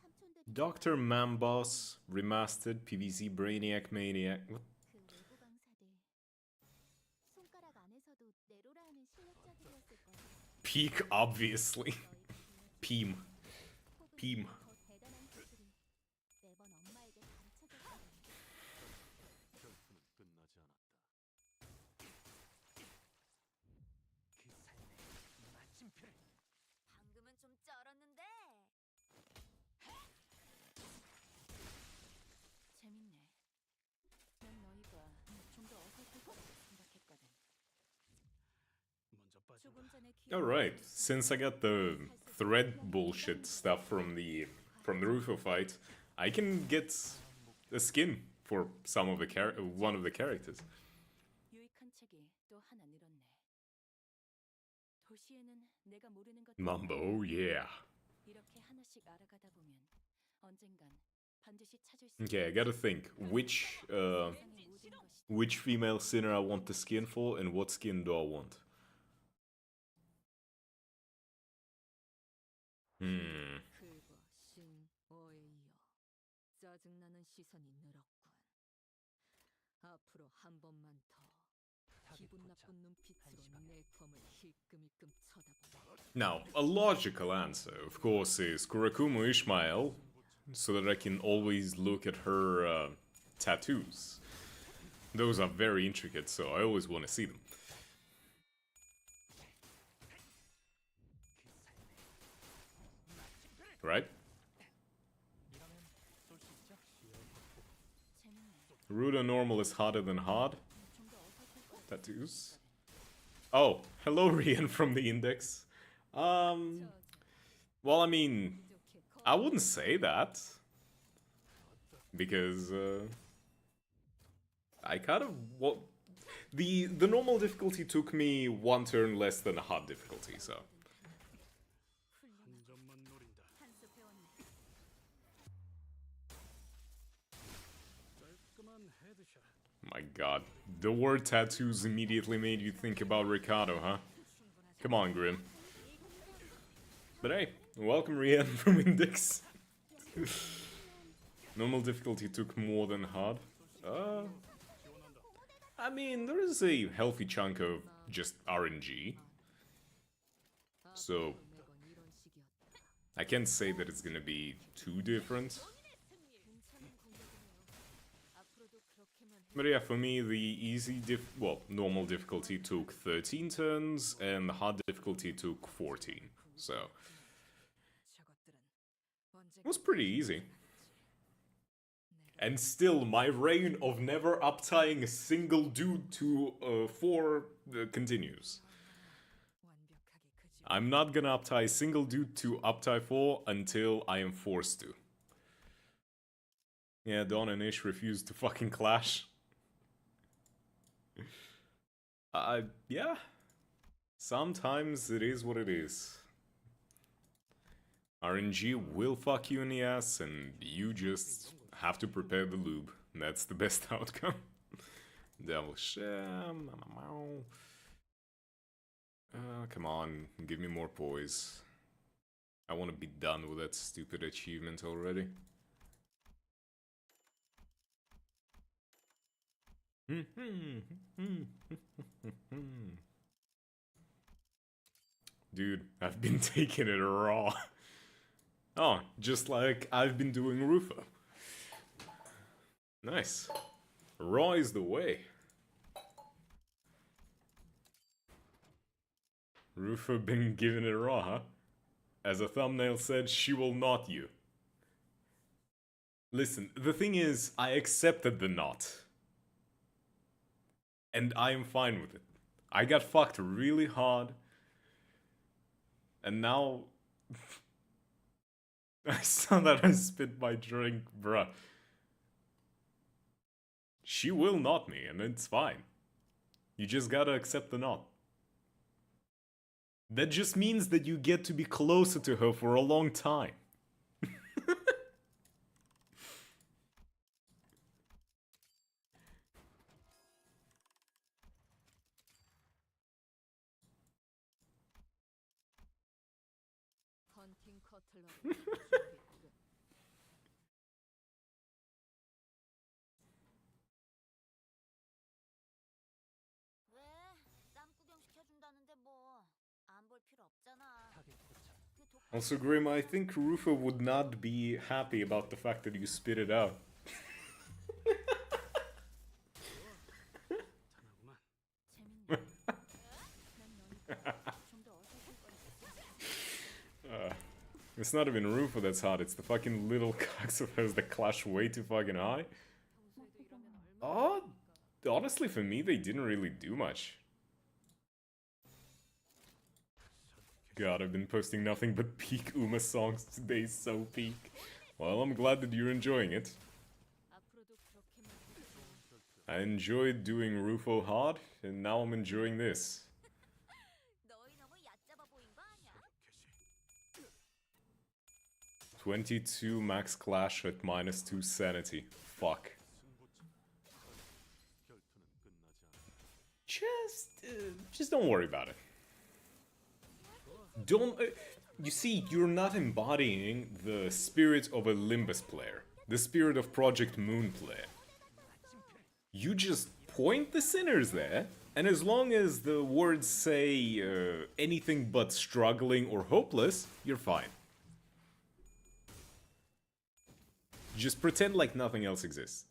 삼촌들 Dr. Mamboss Remastered PVC Brainiac Maniac. What? 그 외부 강사들 손가락 안에서도 내로라 하는 실력자들이었을 거야. Peak, obviously. Peem. 혹은 빔. 더 대단한 기술이 매번 엄마에게 가르쳐줬거든. 결투는 끝나지 않았다. 마침표를. 방금은 좀 쩔었는데. 재밌네. 난 너희가 좀 더 어설플 거라고 생각했거든. 먼저 빠진다. 조금 전에 Alright, since I got the thread bullshit stuff from the Rufo fight, I can get a skin for some of the one of the characters. 유익한 책이 또 하나 늘었네. 도시에는 내가 모르는 것들이 Mambo, 많아. oh yeah. 이렇게 하나씩 알아가다 보면 언젠간 반드시 찾을 수 Okay, I gotta think 세상의 모든 것이 which female sinner I want the skin for and what skin do I want. 클버 신 어에이어 짜증나는 시선이 늘었군. 앞으로 한 번만 더 기분 나쁜 눈빛으로 내 검을 힐끔힐끔 쳐다봐. Now, a logical answer, of course, is Kurakumo Ishmael, so that I can always look at her tattoos. Those are very intricate, so I always want to see them. Right? 재밌네. Rude and normal is harder than hard. 좀 더 어설플 거라고 Tattoos. Oh, hello Rian from the index. Well, I mean, I wouldn't say that. Because, I kind of, the normal difficulty took me one turn less than a hard difficulty, so. 한 점만 노린다. 한수 배웠네. 깔끔한 헤드샷. My god. The word tattoos immediately made you think about Ricardo, huh? Come on, Grim. But hey, welcome Rian from Index. Normal difficulty took more than hard. I mean, there is a healthy chunk of just RNG. So, 매번 이런 식이었다. I can't say that it's gonna be too different. 괜찮은 공격이네요. 앞으로도 그렇게만 해. But yeah, for me, the normal difficulty took 13 turns, and the hard difficulty took 14. So, 저것들은 언제 it was pretty easy. And still, my reign of never uptying a single dude to 4 continues. 완벽하게 그지. I'm not gonna uptie a single dude to uptie 4 until I am forced to. Yeah, Dawn and Ish refused to fucking clash. Yeah. Sometimes it is what it is. RNG will fuck you in the ass, and you just have to prepare the lube. That's the best outcome. Devil Sham. Come on, give me more poise. I want to be done with that stupid achievement already. Dude, I've been taking it raw. Oh, just like I've been doing Rufo. Nice. Raw is the way. Rufo been giving it raw, huh? As a thumbnail said, she will not you. Listen, the thing is, I accepted the knot. And I am fine with it. I got fucked really hard. And now... I saw that I spit my drink, bruh. She will knot me, and it's fine. You just gotta accept the knot. That just means that you get to be closer to her for a long time. 헌팅 커틀러. 왜? 땀 구경 시켜준다는데 뭐 안 볼 필요 없잖아. 그 Also, Grim, I think Rufo would not be happy about the fact that you spit it out. 편하구만. 재밌네. 난 너니까 좀더 어설플 거니까. It's not even Rufo that's hot, it's the fucking little cocksuckers that clash way too fucking high. Oh, honestly, for me, they didn't really do much. God, I've been posting nothing but peak Uma songs today, so peak. Well, I'm glad that you're enjoying it. 앞으로도 그렇게만 해줘. I enjoyed doing Rufo Hard, and now I'm enjoying this. 너희 너무 얕잡아 보인 거 아니야? 22 max clash at -2 sanity. Fuck. Just don't worry about it. Don't. You see, you're not embodying the spirit of a Limbus player, the spirit of Project Moon player. You just point the sinners there, and as long as the words say anything but struggling or hopeless, you're fine. Just pretend like nothing else exists.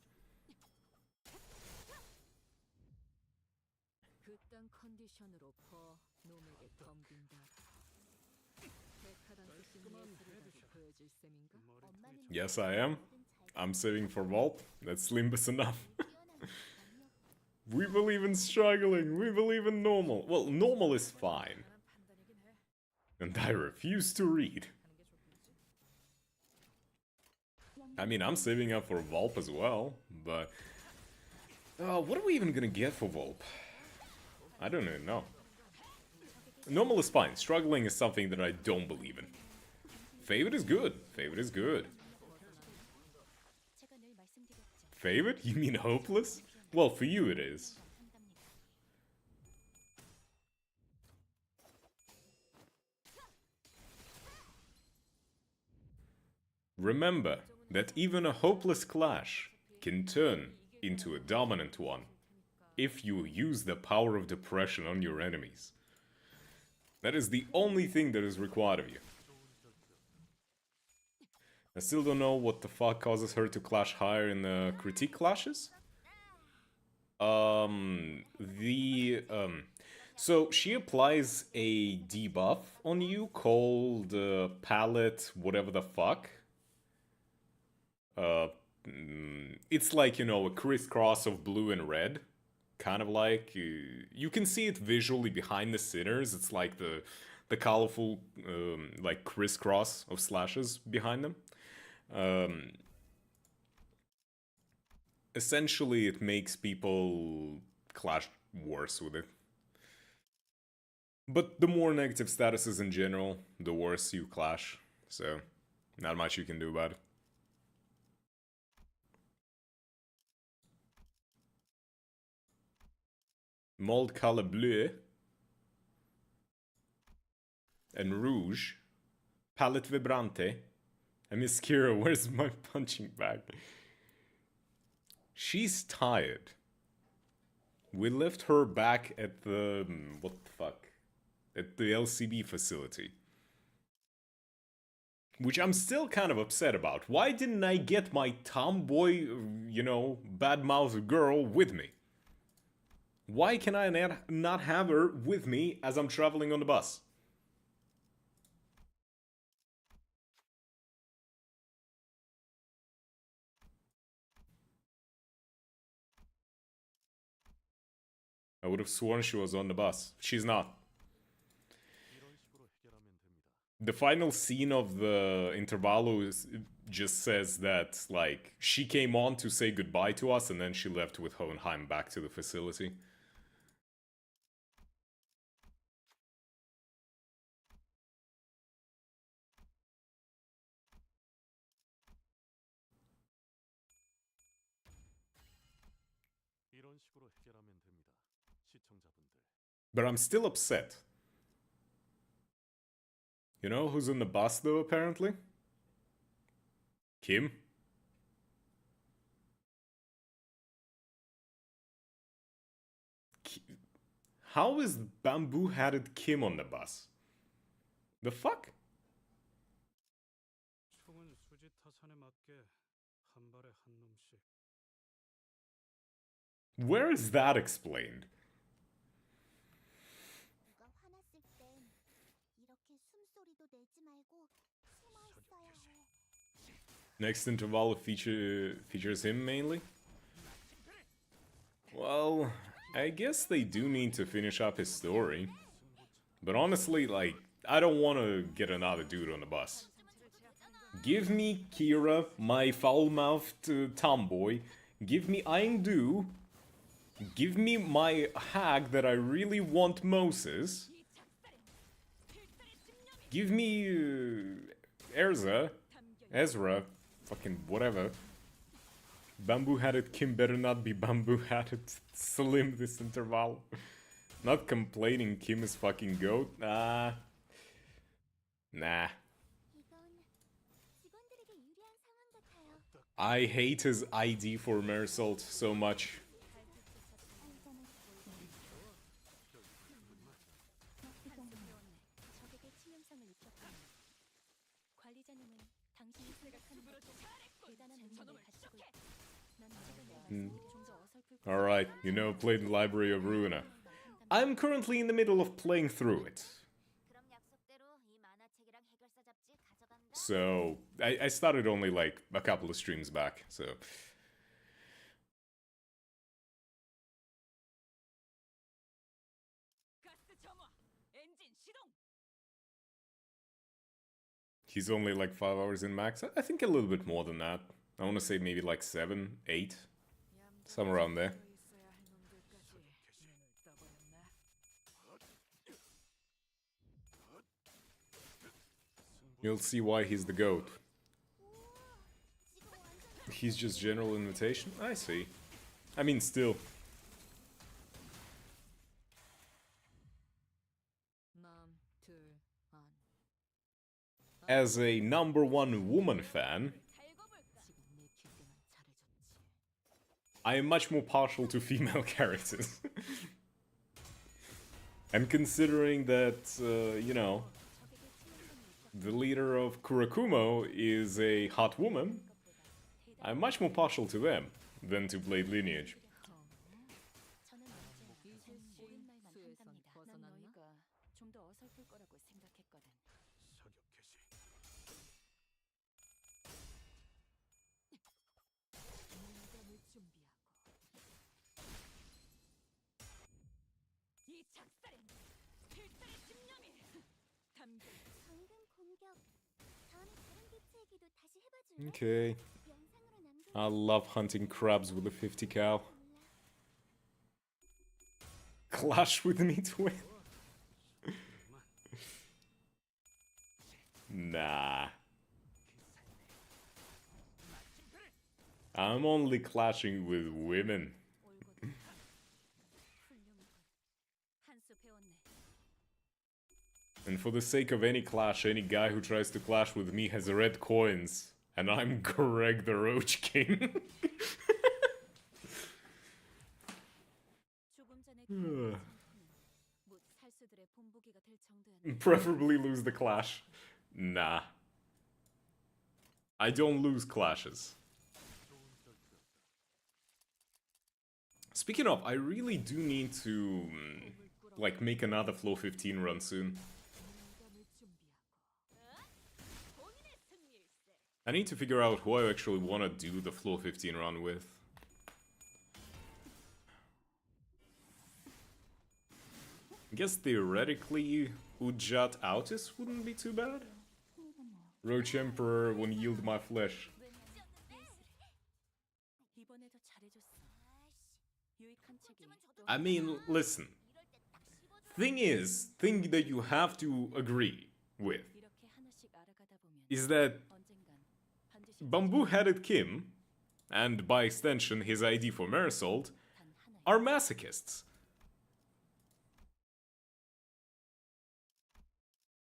그딴 컨디션으로 퍼 놈에게 덤빈다. 백화단 쓰신 예술이라도 보여줄 셈인가? 엄마는 Yes, I am. I'm saving for Vault. That's Limbus enough. We believe in struggling. We believe in normal. Well, normal is fine. And I refuse to read. I mean, I'm saving up for Volp as well, but... what are we even gonna get for Volp? I don't even know. Normal is fine. Struggling is something that I don't believe in. Favorite is good. Favorite is good. 제가 늘 말씀드렸죠. Favorite? You mean hopeless? Well, for you it is. Remember that even a hopeless clash can turn into a dominant one if you use the power of depression on your enemies. That is the only thing that is required of you. I still don't know what the fuck causes her to clash higher in the critique clashes. So she applies a debuff on you called palette whatever the fuck. It's like, you know, a crisscross of blue and red. Kind of like, you can see it visually behind the sinners. It's like the colorful, like, crisscross of slashes behind them. Essentially, it makes people clash worse with it. But the more negative statuses in general, the worse you clash. So, not much you can do about it. Mold color bleu and rouge, palette vibrante, and Miss Kira, where's my punching bag? She's tired. We left her back at the what the fuck? at the LCB facility. Which I'm still kind of upset about. Why didn't I get my tomboy, you know, bad-mouthed girl with me? Why can I not have her with me as I'm traveling on the bus? I would have sworn she was on the bus. She's not. The final scene of the intervallo just says that, like, she came on to say goodbye to us and then she left with Hohenheim back to the facility. But I'm still upset. You know who's on the bus though, apparently? Kim? How is bamboo-hatted Kim on the bus? The fuck? 총은 수지 타산에 맞게 한 발에 한 놈씩. Where is that explained? 네가 화났을 땐 이렇게 숨소리도 내지 말고 숨어 있어야 해. Next interval features him mainly? Well, I guess they do need to finish up his story. But honestly, like, I don't want to get another dude on the bus. Give me Kira, my foul-mouthed tomboy. Give me Aindu. Give me my hag that I really want Moses. Give me Ezra, fucking whatever. Bamboo-hatted Kim better not be bamboo-hatted Slim this interval. Not complaining Kim is fucking goat. Nah. 이건 직원들에게 유리한 상황 같아요. I hate his ID for Marisol so much. 적에게 치명상을 입혔다. 관리자님은 당신이 생각하는 것보다 대단한 능력을 가지고 있다. 난 지금 좀더 어설플 것 Alright, you know, played the Library of Ruina. I'm currently in the middle of playing through it. 그럼 약속대로 이 만화책이랑 해결사 잡지 가져간다. So, I started only like a couple of streams back, so... He's only like 5 hours in max. I think a little bit more than that. I want to say maybe like 7, 8. Somewhere around there. 있어야 할 놈들까지 눈을 떠버렸네. You'll see why he's the GOAT. He's just general invitation? I see. I mean, still. 맘, 둘, 안. As a #1 woman fan, 지금 내 길 때만 잘해줬지. I am much more partial to female characters. And considering that, you know, the leader of Kurakumo is a hot woman, I'm much more partial to them than to Blade Lineage. 저는 언제나 옳은 말만 한답니다. 난 너희가 좀 더 어설플 거라고 생각했거든. 사격 개시. 물건을 준비하고. 이 작살엔 필살의 집념이 담겨 방금 공격. 다음에 다른 대체기도 다시 해봐줄래? Okay. 영상으로 남겨. I love hunting crabs with a 50 cal. Clash with me twin. Nah. I'm only clashing with women. 올곧다. 훌륭하군. 한 수 배웠네. And for the sake of any clash, any guy who tries to clash with me has red coins. And I'm Greg the Roach King. 조금 전에 그 상태는 못 살수들의 본분 정보기가 될 정도였네. Preferably lose the clash. Nah. I don't lose clashes. Speaking of, I really do need to, like, make another Flow 15 run soon. I need to figure out who I actually want to do the Flow 15 run with. I guess theoretically, Ujat Autis wouldn't be too bad. Roach Emperor when yield my flesh. 이번에도 잘해줬어. 유익한 책이 I mean, listen. Thing that you have to agree with 이렇게 하나씩 알아가다 보면 is that 언젠간 반드시 Bamboo-headed Kim, and by extension his ID for Marisol, 단 하나의 are masochists.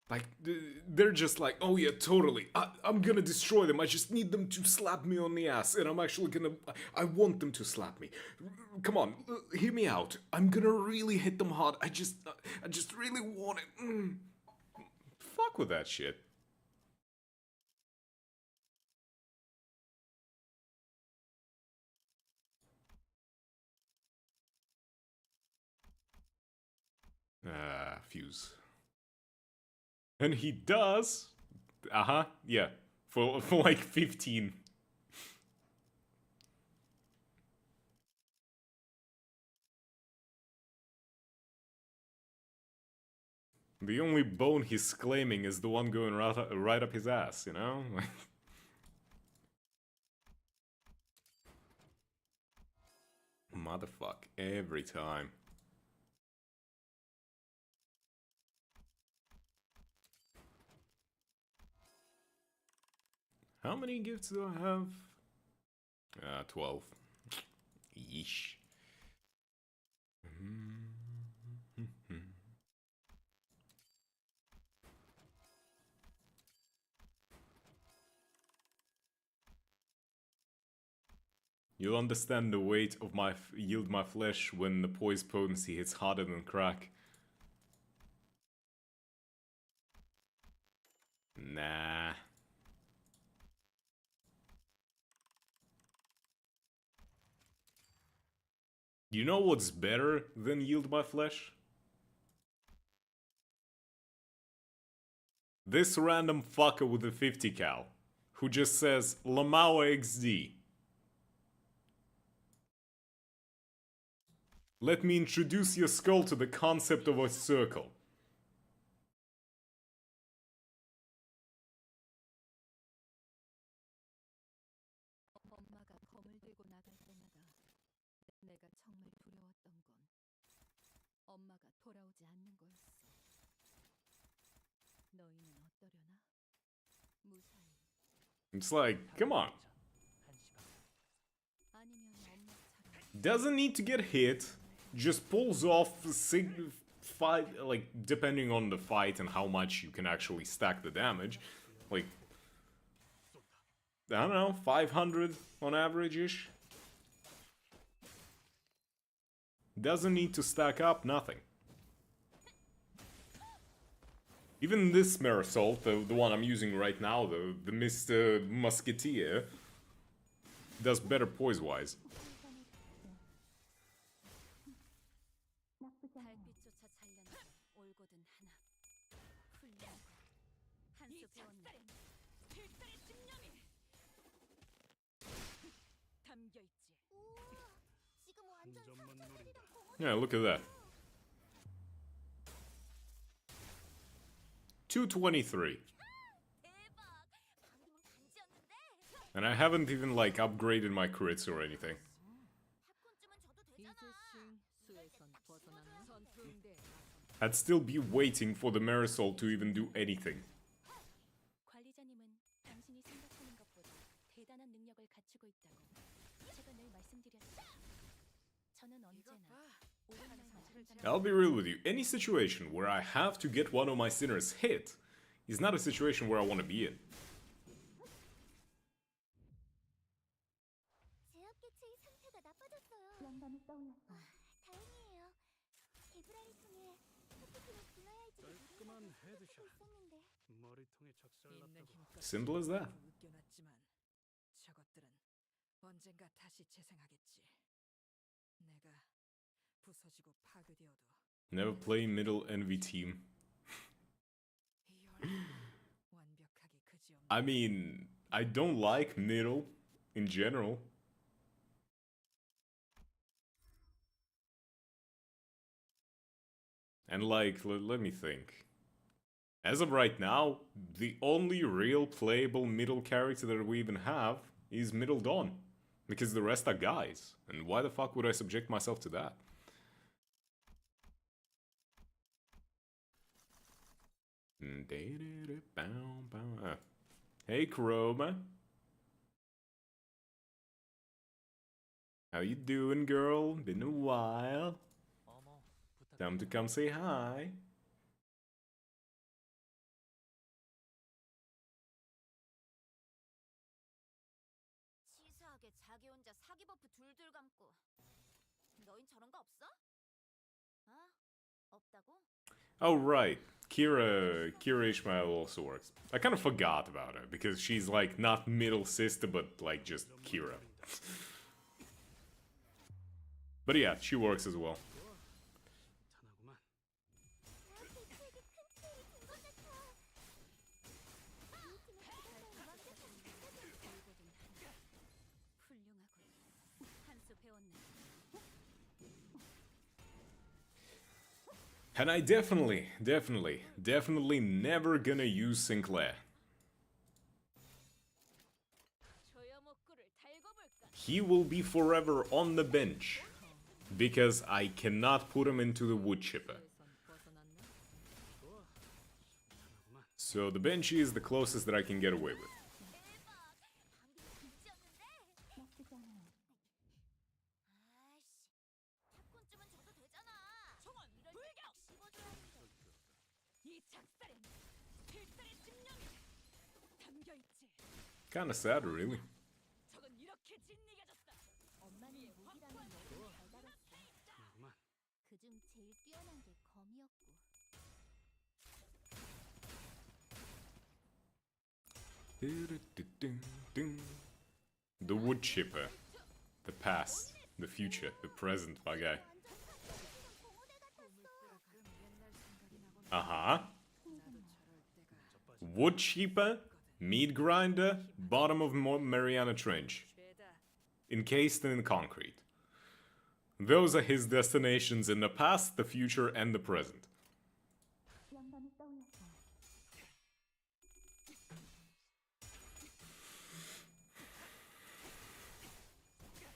Like, they're just like, oh yeah, totally, I'm gonna destroy them, I just need them to slap me on the ass, and I'm actually gonna, I want them to slap me. Come on, hear me out, I'm gonna really hit them hard, I just really want it. Fuck with that shit. Fuse. And he does. Yeah. For like 15. The only bone he's claiming is the one going right up his ass, you know? Motherfuck, every time. How many gifts do I have? 12. Yeesh. You'll understand the weight of my yield my flesh when the poise potency hits harder than crack. Nah. You know what's better than yield my flesh? This random fucker with a 50 cal, who just says Lamau XD. Let me introduce your skull to the concept of a circle. 엄마가 검을 들고 나갈 때마다 내가 정말 두려웠던 건 엄마가 돌아오지 않는 거였어. 너희는 어떠려나? 무사히 It's like, come on. 아니면 엄마처럼 Doesn't need to get hit. Just pulls off fight, like, depending on the fight and how much you can actually stack the damage. Like, I don't know, 500 on average-ish. Doesn't need to stack up, nothing. Even this Marisol, the one I'm using right now, the Mr. Musketeer, does better poise-wise. 달빛조차 잘나는 올고든 하나 훌륭한 한수 배웠네. 필살의 집념이 담겨있지. 우와, 지금 완전 점만 노린다. Yeah, look at that. 223. 대박. 방금은 간지였는데. And I haven't even, like, upgraded my crits or anything. 팝콘쯤은 줘도 되잖아. 수에선 벗어나는 선풍대. I'd still be waiting for the Marisol to even do anything. 관리자님은 당신이 생각하는 것보다 대단한 능력을 갖추고 있다고 제가 늘 말씀드렸죠. 저는 언제나 옳은 말만 한다는 I'll be real with you. Any situation where I have to get one of my sinners hit is not a situation where I want to be in. 제압기체의 상태가 나빠졌어요. 영감이 떠올랐어. 다행이에요. 개브라를 통해 토끼팀을 불러야 할지도 훌륭한 헤드샷. 있었는데. 머리통에 있는 작살났다고. 힘껏 Simple as that. 으깨놨지만 저것들은 언젠가 다시 재생하겠지. 내가 부서지고 파괴되어도 Never play middle envy team. 이 얼굴은 완벽하게 그지없는 I mean, I don't like middle in general. And like, let me think. As of right now, the only real playable middle character that we even have is Middle Dawn. Because the rest are guys. And why the fuck would I subject myself to that? Hey, Chroma. How you doing, girl? Been a while. Time to come say hi. 치사하게 자기 혼자 사기 버프 둘둘 감고. 너흰 저런 거 없어? 아? 없다고? Oh, right. Kira Ishmael also works. I kind of forgot about her, because she's like not middle sister, but like just Kira. But yeah, she works as well. 탄하구만. 훌륭하군. 한 수 배웠네. And I definitely never gonna use Sinclair. 조여목구를 달고 볼까? He will be forever on the bench. Because I cannot put him into the wood chipper. 탄하구만. So the bench is the closest that I can get away with. 아이씨, 탑콘쯤은 줘도 되잖아. 총원 불격! 씹어줘야 하는데. 이 작살엔 필살의 집념이 담겨 있지. Kinda sad, really. 저건 이렇게 진리해졌다. 엄마는 무기라는 뭐를 잘 다뤘어. 탄하구만. 그중 제일 뛰어난 게 검이었고. The wood chipper. The past. The future. The present, my guy. Uh-huh. Wood chipper, meat grinder, bottom of Mariana Trench. Encased in concrete. Those are his destinations in the past, the future, and the present.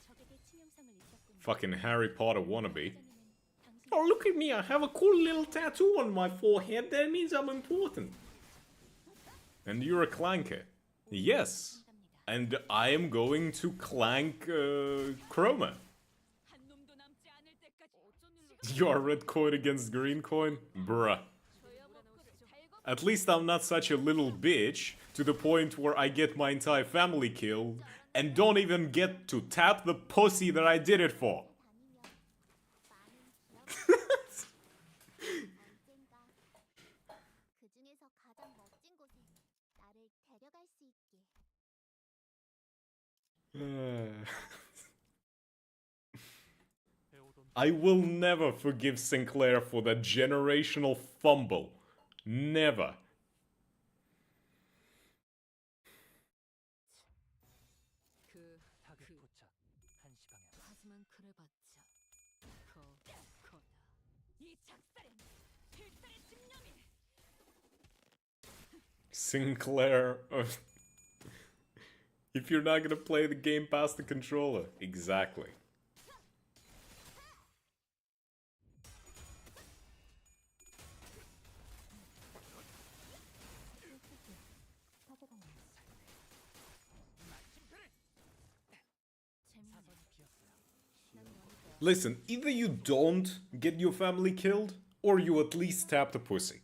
적에게 치명상을 입혔군. Fucking Harry Potter wannabe. 당신은 Oh, look at me, I have a cool little tattoo on my forehead. That means I'm important. And you're a clanker. Yes. And I am going to clank Chroma. 한 놈도 남지 않을 때까지 You are red coin against green coin? Bruh. 조여목구를 달고 At least I'm not such a little bitch to the point where I get my entire family killed and don't even get to tap the pussy that I did it for. 언젠가 그 중에서 가장 멋진 곳에 나를 데려갈 수 있게. I will never forgive Sinclair for that generational fumble. Never. 타겟 포착 1시 방향. 하지만 그래봤자 거다. 이 작살엔 필살의 집념이 Sinclair. If you're not gonna play the game past the controller. Exactly. Listen, either you don't get your family killed, or you at least tap the pussy.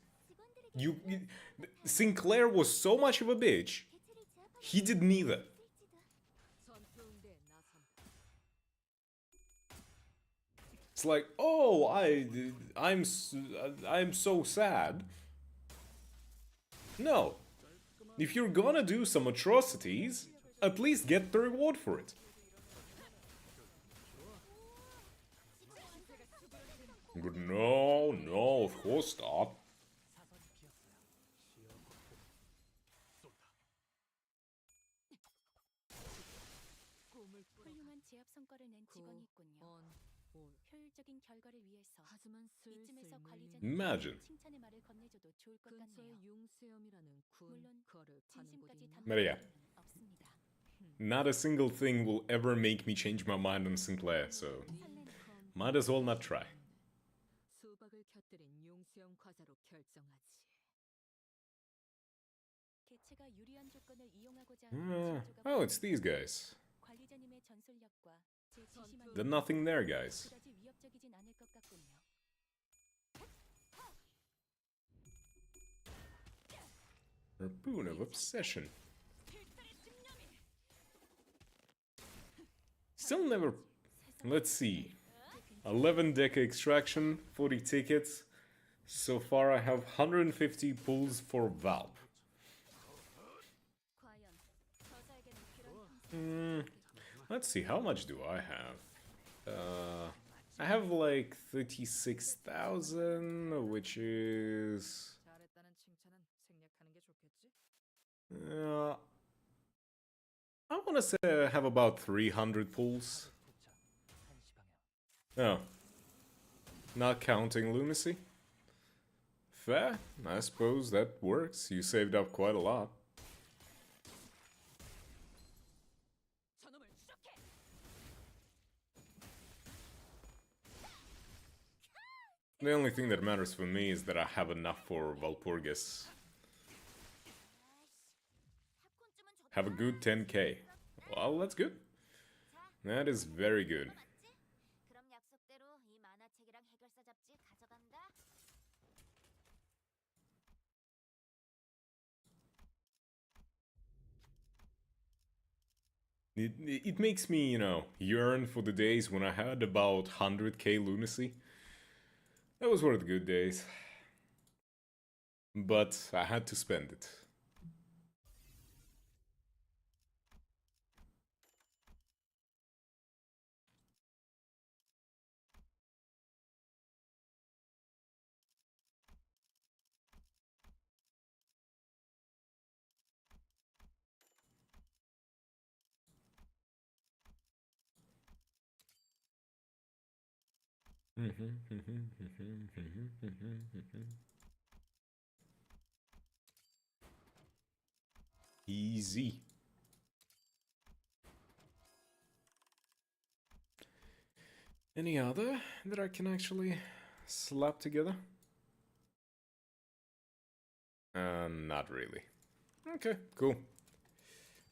Sinclair was so much of a bitch, he did neither. 전투응대에 나선다. It's like, oh, I'm so sad. No. If you're gonna do some atrocities, at least get the reward for it. But no, no, of course not. 훌륭한 제압 성과를 낸 직원이 있군요. 효율적인 결과를 위해서 하지만 이쯤에서 슬슬 관리자님 Imagine. 칭찬의 말을 건네줘도 좋을 것 같네요. 근처에 융수염이라는 군 물론 거를 파는 곳이 진심까지 있나? But yeah. 담는 없습니다. Not a single thing will ever make me change my mind on Sinclair, so might as well not try. 수박을 곁들인 융수염 과자로 결정하지. 개체가 유리한 조건을 이용하고자 하는 징조가 Oh, it's these guys. 관리자님의 전술력과 제 지시만 They're nothing there, guys. 그다지 위협적이진 않을 것 같군요. Harpoon of Obsession. Still never... Let's see. 11 deca extraction, 40 tickets. So far I have 150 pulls for Valve. 과연 저자에게는 그런 Let's see, how much do I have? I have like 36,000, which is... 잘했다는 칭찬은 생략하는 게 좋겠지? I want to say I have about 300 pulls. Oh. Not counting lunacy. Fair, I suppose that works. You saved up quite a lot. The only thing that matters for me is that I have enough for Valpurgis. Have a good 10k. Well, that's good. That is very good. 그럼 약속대로 이 만화책이랑 해결사 잡지 가져간다. It makes me, you know, yearn for the days when I had about 100k lunacy. Those were the good days. But I had to spend it. Easy. Any other that I can actually slap together? Not really. Okay, cool.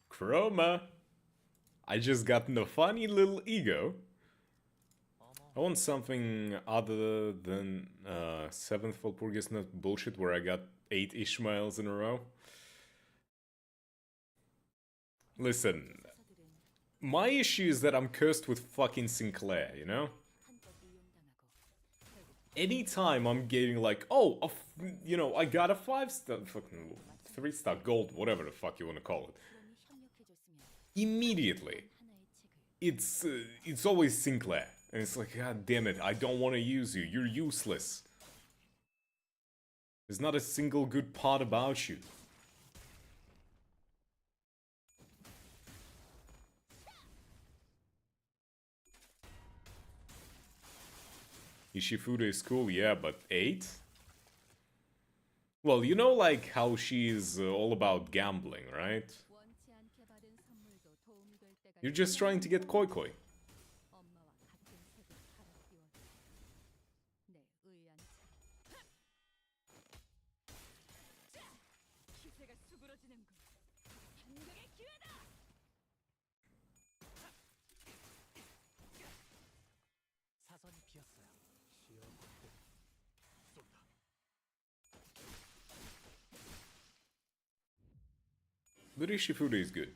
Chroma! I just got a funny little ego. I want something other than 7th Valpurgis not bullshit where I got 8 Ishmaels in a row. Listen, my issue is that I'm cursed with fucking Sinclair, you know? Anytime I'm getting like, oh, you know, I got a 5-star, fucking 3-star gold, whatever the fuck you want to call it. Immediately, it's always Sinclair. And it's like, god damn it, I don't want to use you, you're useless. There's not a single good part about you. Ishifuda is cool, yeah, but 8? Well, you know like how she's all about gambling, right? You're just trying to get Koi Koi. But Ishifuda is good.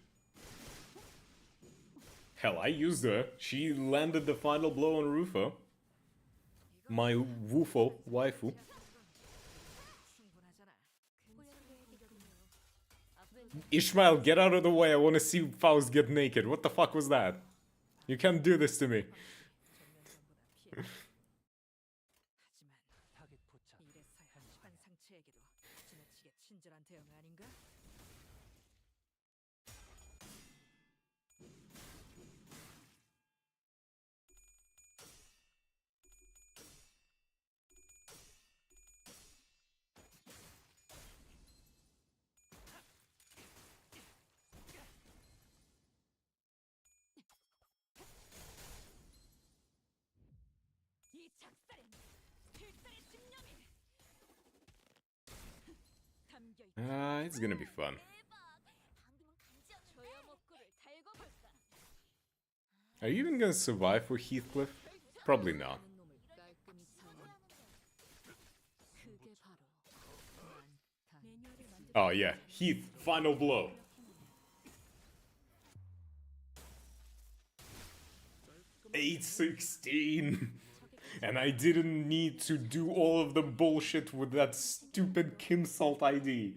Hell, I used her. She landed the final blow on Rufo. My Rufo waifu. 충분하잖아. Ishmael, get out of the way. I want to see Faust get naked. What the fuck was that? You can't do this to me. 전면전보다 피해. 하지만 타깃 포착. 이래서야 환상체에게도 지나치게 친절한 대응 아닌가? 이 작살엔 필살의 집념이 담겨 있. It's gonna be fun. 방금은 간지 않는데? 소야목구를 달고 볼까? Are you even gonna survive for Heathcliff? Probably not. 놈을 깔끔히 사용. 그게 바로 난 매뉴얼을 만들. Oh yeah, Heath, final blow. 816. And I didn't need to do all of the bullshit with that stupid Kim Salt ID.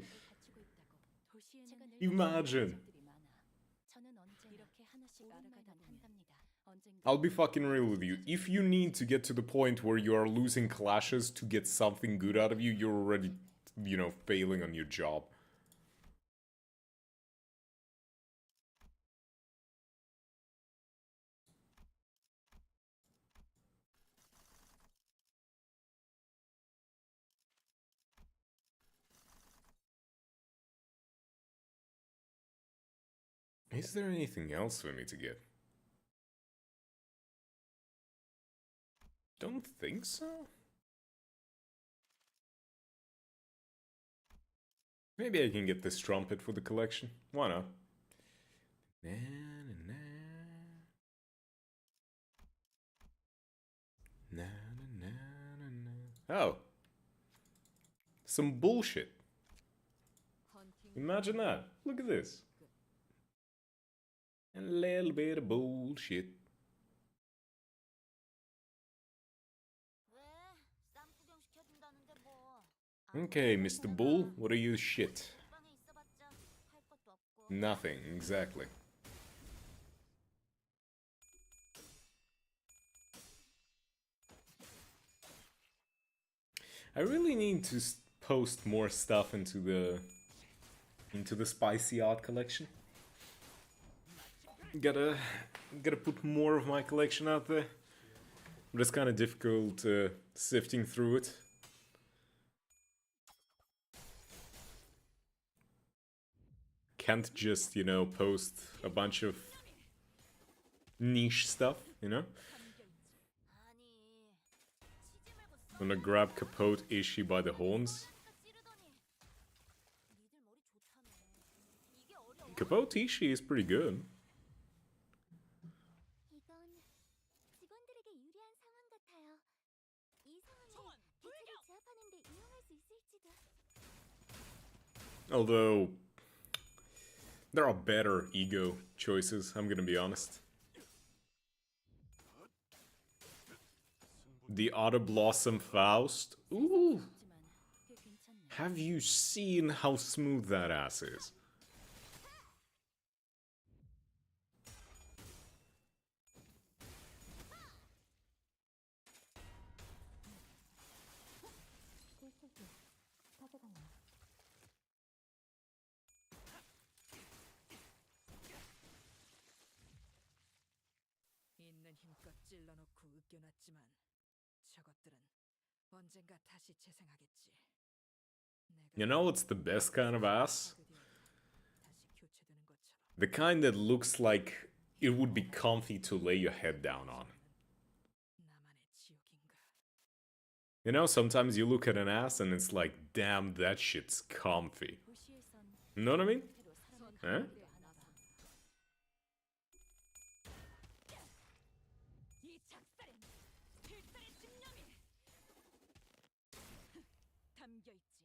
Imagine. I'll be fucking real with you. If you need to get to the point where you are losing clashes to get something good out of you, you're already, you know, failing on your job. Is there anything else for me to get? Don't think so. Maybe I can get this trumpet for the collection. Why not? Na, na, na. Na, na, na, na, na. Oh. Some bullshit. Imagine that. Look at this. A little bit of bullshit. 왜? 쌈 구경 시켜준다는데 뭐. Okay, Mr. Bull, what are you shit? 방에 있어봤자 할 것도 없고. Nothing, exactly. I really need to post more stuff into the spicy art collection. Gotta put more of my collection out there. But it's kind of difficult sifting through it. Can't just, you know, post a bunch of niche stuff, you know? 아니. 치지 말고 I'm gonna grab Capote Ishii by the horns. 찌르더니. 니들 머리 좋다며. 이게 어려워? Capote Ishii is pretty good. 이건 직원들에게 유리한 상황 같아요. 이 상황을 기체를 제압하는 데 이용할 수 있을지도. Although, there are better ego choices, I'm gonna be honest. The Otter Blossom Faust. Ooh! Have you seen how smooth that ass is? 있는 힘껏 찔러놓고 으깨놨지만 저것들은 언젠가 다시 재생하겠지. You know what's the best kind of ass? 다시 교체되는 것처럼. The kind that looks like it would be comfy to lay your head down on. 나만의 지옥인가? You know, sometimes you look at an ass and it's like, damn, that shit's comfy. You know what I mean? Huh? 이 작살엔 필살의 집념이 담겨 있지.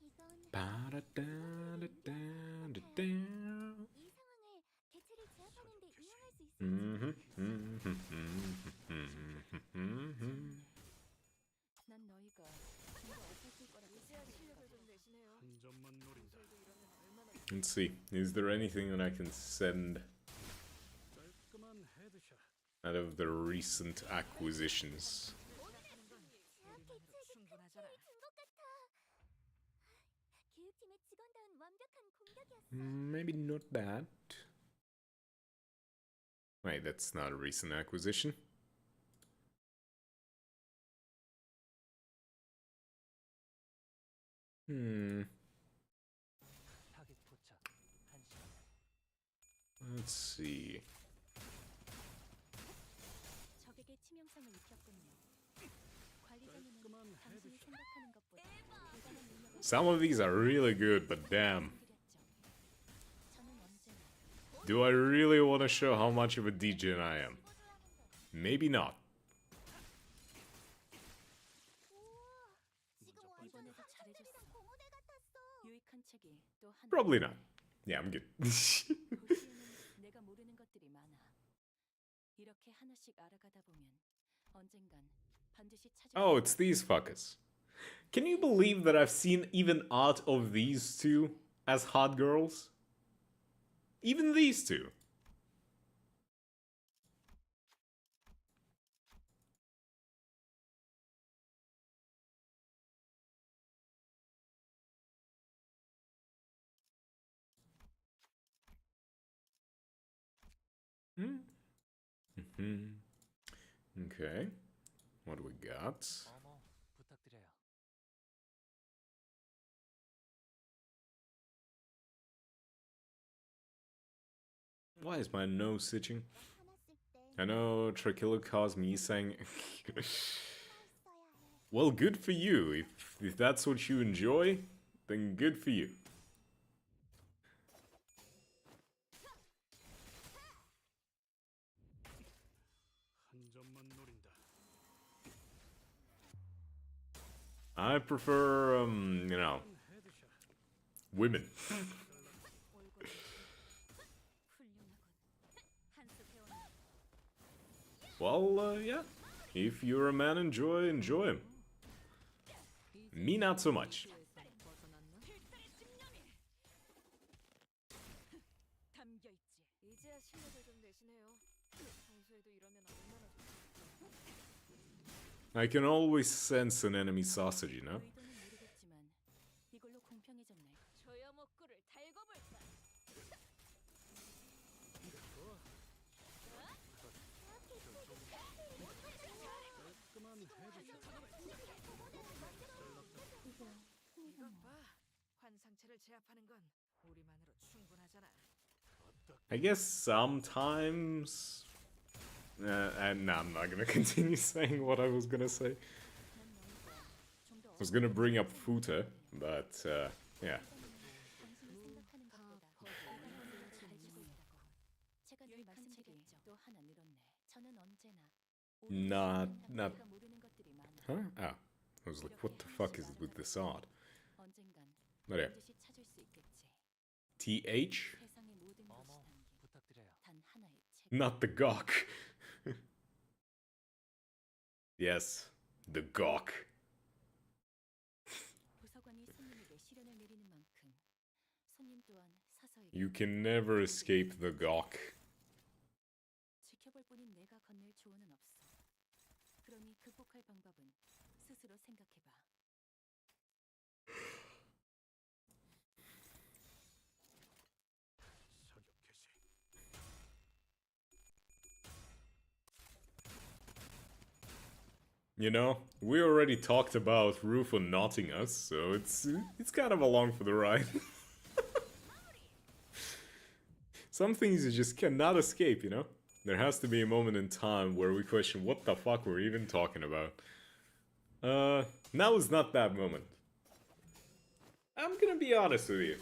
이건 수 있을지. 난 너희가 좀더 없어질 거라고 이제야 실력을 좀 내시네요. 한 점만 노린다. 평소에도 이러면 얼마나 Let's see. Is there anything that I can send 깔끔한 헤드샷. out of the recent acquisitions? 제압기 책이 큰 충분하잖아. 힘을 준것 같아. 교육팀의 직원다운 완벽한 공격이었어. Maybe not that. Wait, that's not a recent acquisition. Let's see. 적에게 치명성을 입혔군요. 관리자님은 당신이 생각하는 것보다 대단한 능력을 Some of these are really good, but damn. 말씀드렸죠. 저는 언제나 Do I really want to show how much of a DJ I am? Maybe not. 이번에도 잘해줬어. 유익한 책이 또 하나. Probably not. Yeah, I'm good. 도시에는 내가 모르는 것들이 많아. 이렇게 하나씩 알아가다 보면 언젠간 반드시 찾을 Oh, 수 it's these fuckers. Can you believe that I've seen even art of these two as hot girls? Even these two. Okay. What do we got? 어머, 부탁드려요. Why is my nose itching? I know Trachilla caused me saying... Well, good for you. If that's what you enjoy, then good for you. 한 점만 노린다. I prefer, you know, 헤드샷. women. Well, yeah. If you're a man, enjoy him. Me, not so much. 담겨 있지. 이제야 실력을 좀 내시네요. 평소에도 이러면 얼마나 좋겠어. I can always sense an enemy sausage, you know? 의도는 모르겠지만 이걸로 공평해졌네. 조여 먹구를 달고 볼까. 깔끔한 헤드샷. 이것 봐. 환상체를 제압하는 건 우리만으로 충분하잖아. I guess sometimes... and no, I'm not gonna continue saying what I was gonna say. 난 너희가 좀더 I was gonna bring up Futa, but, yeah. 당신이 생각하는 것보다 대단한 능력을 가지고 있다고. 제가 늘 말씀드렸죠. 또 하나 늘었네. 저는 언제나 Not... 내가 모르는 것들이 많아. Huh? Ah. I was like, what the fuck is with this art? 언젠간 But yeah. 반드시 찾을 수 있겠지. TH? 세상의 모든 것이 어머, 담긴 부탁드려요. 단 하나의 책. Not the gawk. Yes, the gawk. 부서관이 손님에게 시련을 내리는 만큼 손님 또한 사서에게 You can never escape the gawk. 지켜볼 뿐인 내가 건넬 조언은 없어. 그러니 극복할 방법은 스스로 생각해봐. 사격 개시. You know, we already talked about Rufo knotting us, so it's kind of along for the ride. Some things you just cannot escape, you know? There has to be a moment in time where we question what the fuck we're even talking about. Now is not that moment. I'm gonna be honest with you.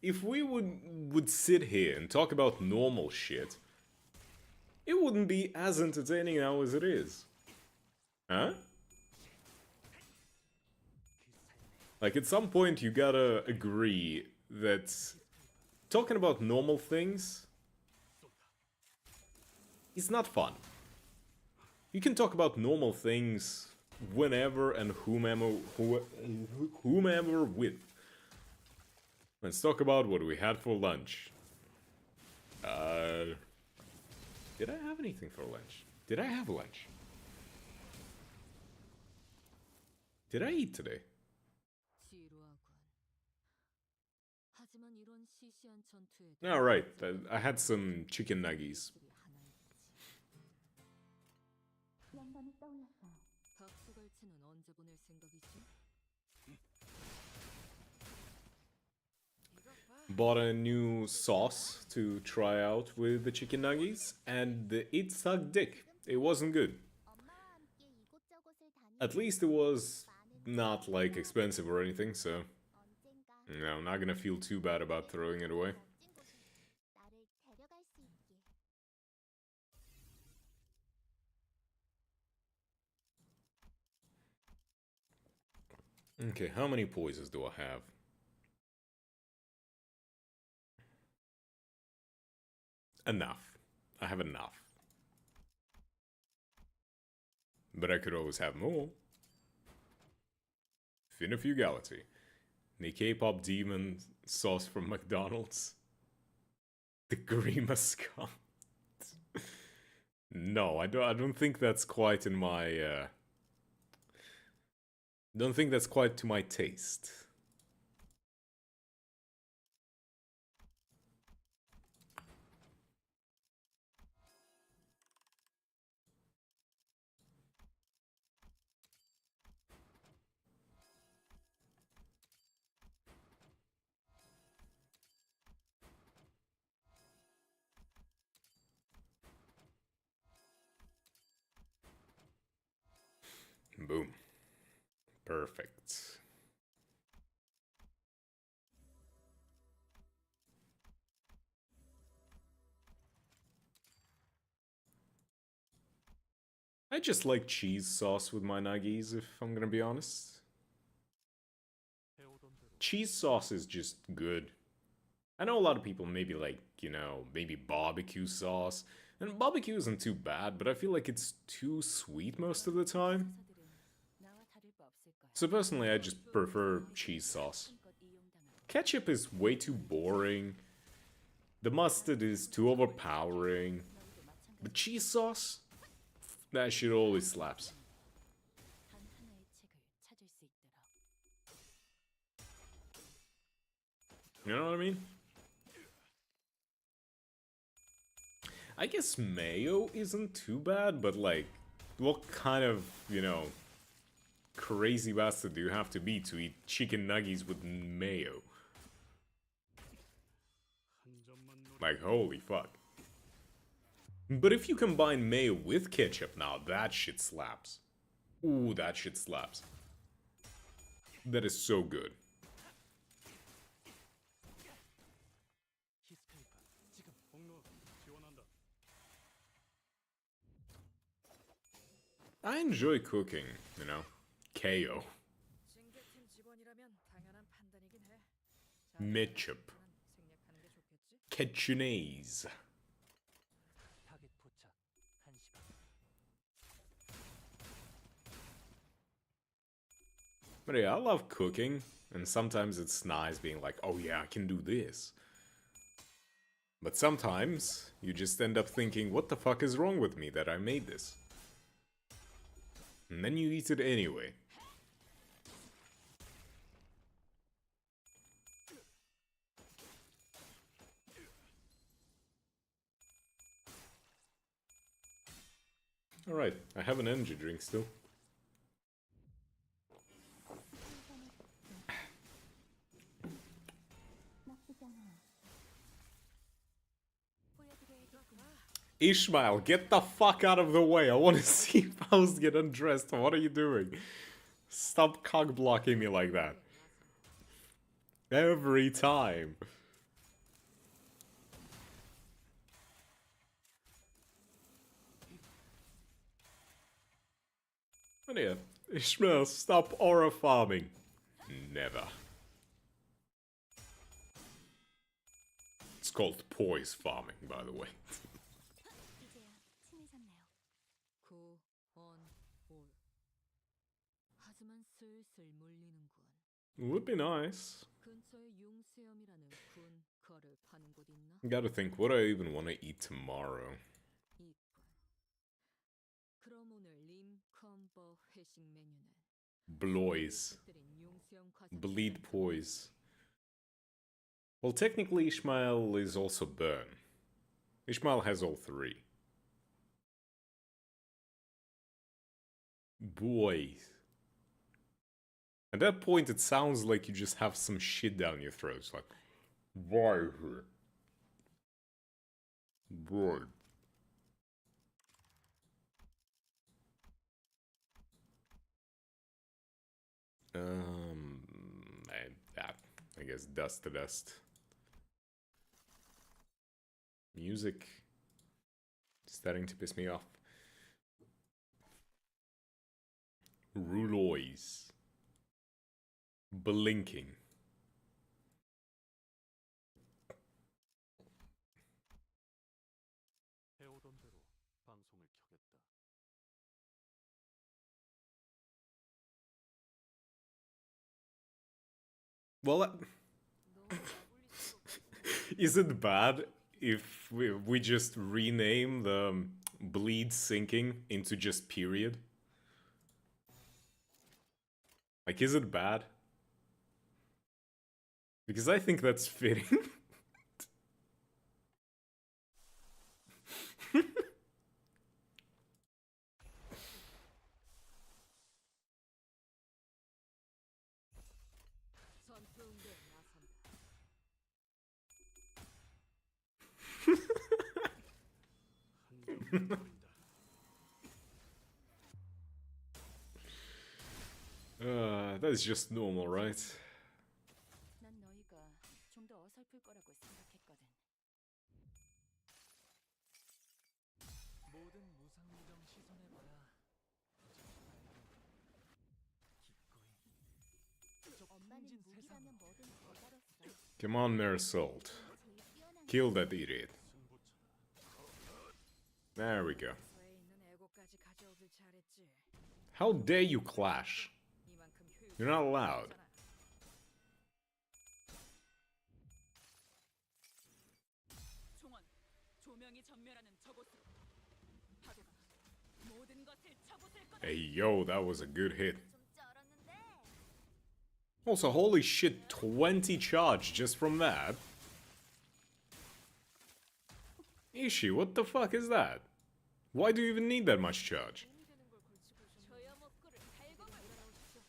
If we would sit here and talk about normal shit, it wouldn't be as entertaining now as it is. Huh? Like, at some point you gotta agree that talking about normal things is not fun. You can talk about normal things whenever and whomever with. Let's talk about what we had for lunch. Did I have anything for lunch? Did I have lunch? Did I eat today? Alright, I had some chicken nuggies. 영감이 떠올랐어요. 박수갈치는 언제 보낼 생각이지? Bought a new sauce to try out with the chicken nuggies, and it sucked dick. It wasn't good. 엄마와 함께 이곳저곳을 At least it was not like expensive or anything, so 언젠가 no, I'm not gonna feel too bad about throwing it away. 멋진 곳에 나를 데려갈 수 있게. Okay, how many poisons do I have? Enough. I have enough. But I could always have more. Fugality. The K-pop demon sauce from McDonald's. The Grimace Scott. No, I don't think that's quite in my don't think that's quite to my taste. Boom. Perfect. I just like cheese sauce with my nuggies, if I'm gonna be honest. Cheese sauce is just good. I know a lot of people maybe like, you know, maybe barbecue sauce. And barbecue isn't too bad, but I feel like it's too sweet most of the time. So personally, I just prefer cheese sauce. Ketchup is way too boring. The mustard is too overpowering. But cheese sauce? That shit always slaps. You know what I mean? I guess mayo isn't too bad, but like, what kind of, you know, crazy bastard do you have to be to eat chicken nuggies with mayo? Like, holy fuck. But if you combine mayo with ketchup now, that shit slaps. Ooh, that shit slaps. That is so good. I enjoy cooking, you know. KO. 징계팀 직원이라면 당연한 판단이긴 해. Ketchup. 생략하는 게 좋겠지? Ketchunaise. 타겟 포착 1시간. But yeah, I love cooking, and sometimes it's nice being like, oh yeah, I can do this. But sometimes, you just end up thinking, what the fuck is wrong with me that I made this? And then you eat it anyway. Alright, I have an energy drink still. 나쁘지 않아요. Ishmael, get the fuck out of the way. I want to see Faust get undressed. What are you doing? Stop cock blocking me like that. Every time. But yeah, Ishmael, stop aura farming. Never. It's called poise farming, by the way. 이제야 구, 원, 올. 하지만 슬슬 물리는군. Would be nice. 근처에 융수염이라는 군 거를 파는 곳 있나? Gotta think what I even want to eat tomorrow. 이빨. 그럼 오늘 림컴버 회식 메뉴는 Blois. 들인 융수염 과자 Bleed poise. Well, technically Ishmael is also burn. Ishmael has all three. Boy. At that point, it sounds like you just have some shit down your throat. It's like, why? Boy. I guess dust to dust. Music starting to piss me off. Roulois. Blinking. 해오던 대로 방송을 켜겠다. Well, is it bad if we just rename the bleed sinking into just period? Like, is it bad? Because I think that's fitting. 선수운동에 나선다. That's just normal, right? 난 너희가 좀 더 어설플 거라고 생각했거든. 모든 무상무경 시선해봐야 기꺼이 저 엄마는 풍진 세상 무기라면 뭐든 더 다뤘어. Come on, Marisol. 제일 뛰어난 Kill that idiot. There we go. 서에 있는 애고까지 가져오길 잘했지. How dare you clash? 이만큼 효율. You're not allowed. 총원, 조명이 전멸하는 저곳으로. 파도가 모든 것을 쳐부술 거다. Hey, yo, that was a good hit. 좀 쩔었는데. Also, holy shit, 20 charge just from that. Ishi, what the fuck is that? Why do you even need that much charge? 저야 먹구를 달고 말아오십시오.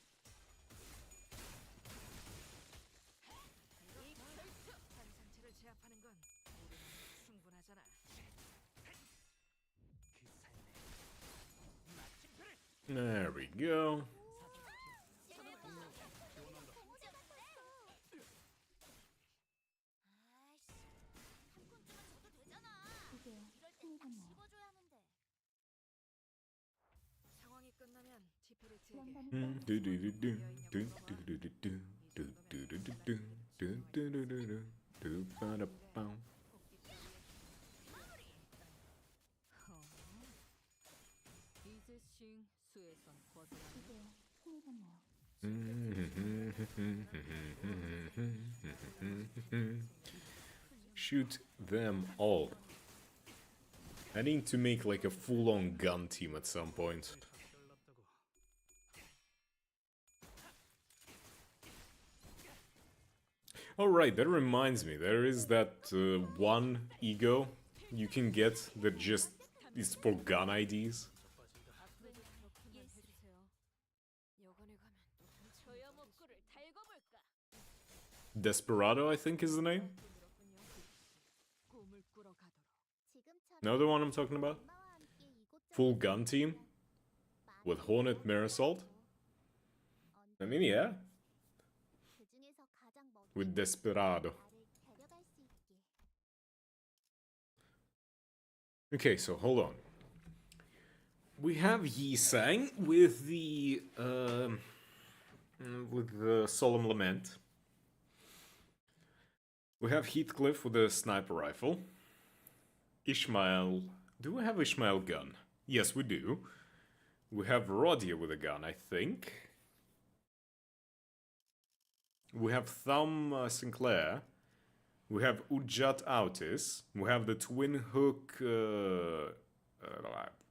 이 결투! 한 상체를 제압하는 건 우리는 충분하잖아. There we go. 아이씨, 한 콘쯤은 줘도 되잖아. 그게 이럴 땐 딱 생각나요. 씹어줘야 하는데. 상황이 끝나면 티페리트에게 그런다면 이제 싱 수에선 벗어나는 그게 흥미가 나요. Shoot them all. I need to make like a full-on gun team at some point. Alright, that reminds me, there is that one ego you can get that just is for gun IDs. 여관에 가면 저야 먹구를 달고 볼까? Desperado, I think is the name. 꿈을 꾸러 가도록. 지금처럼 Know the one I'm talking about? 엄마와 함께 이곳저곳 Full gun team with Hornet Marisol. I mean, yeah, 그중에서 가장 멋진 with Desperado. 나를 데려갈 수 있게. Okay, so hold on. We have Yi Sang with the Solemn Lament. We have Heathcliff with the sniper rifle. Ishmael. Do we have Ishmael gun? Yes, we do. We have Rodia with a gun, I think. We have Thumb Sinclair. We have Ujat Autis. We have the Twin Hook...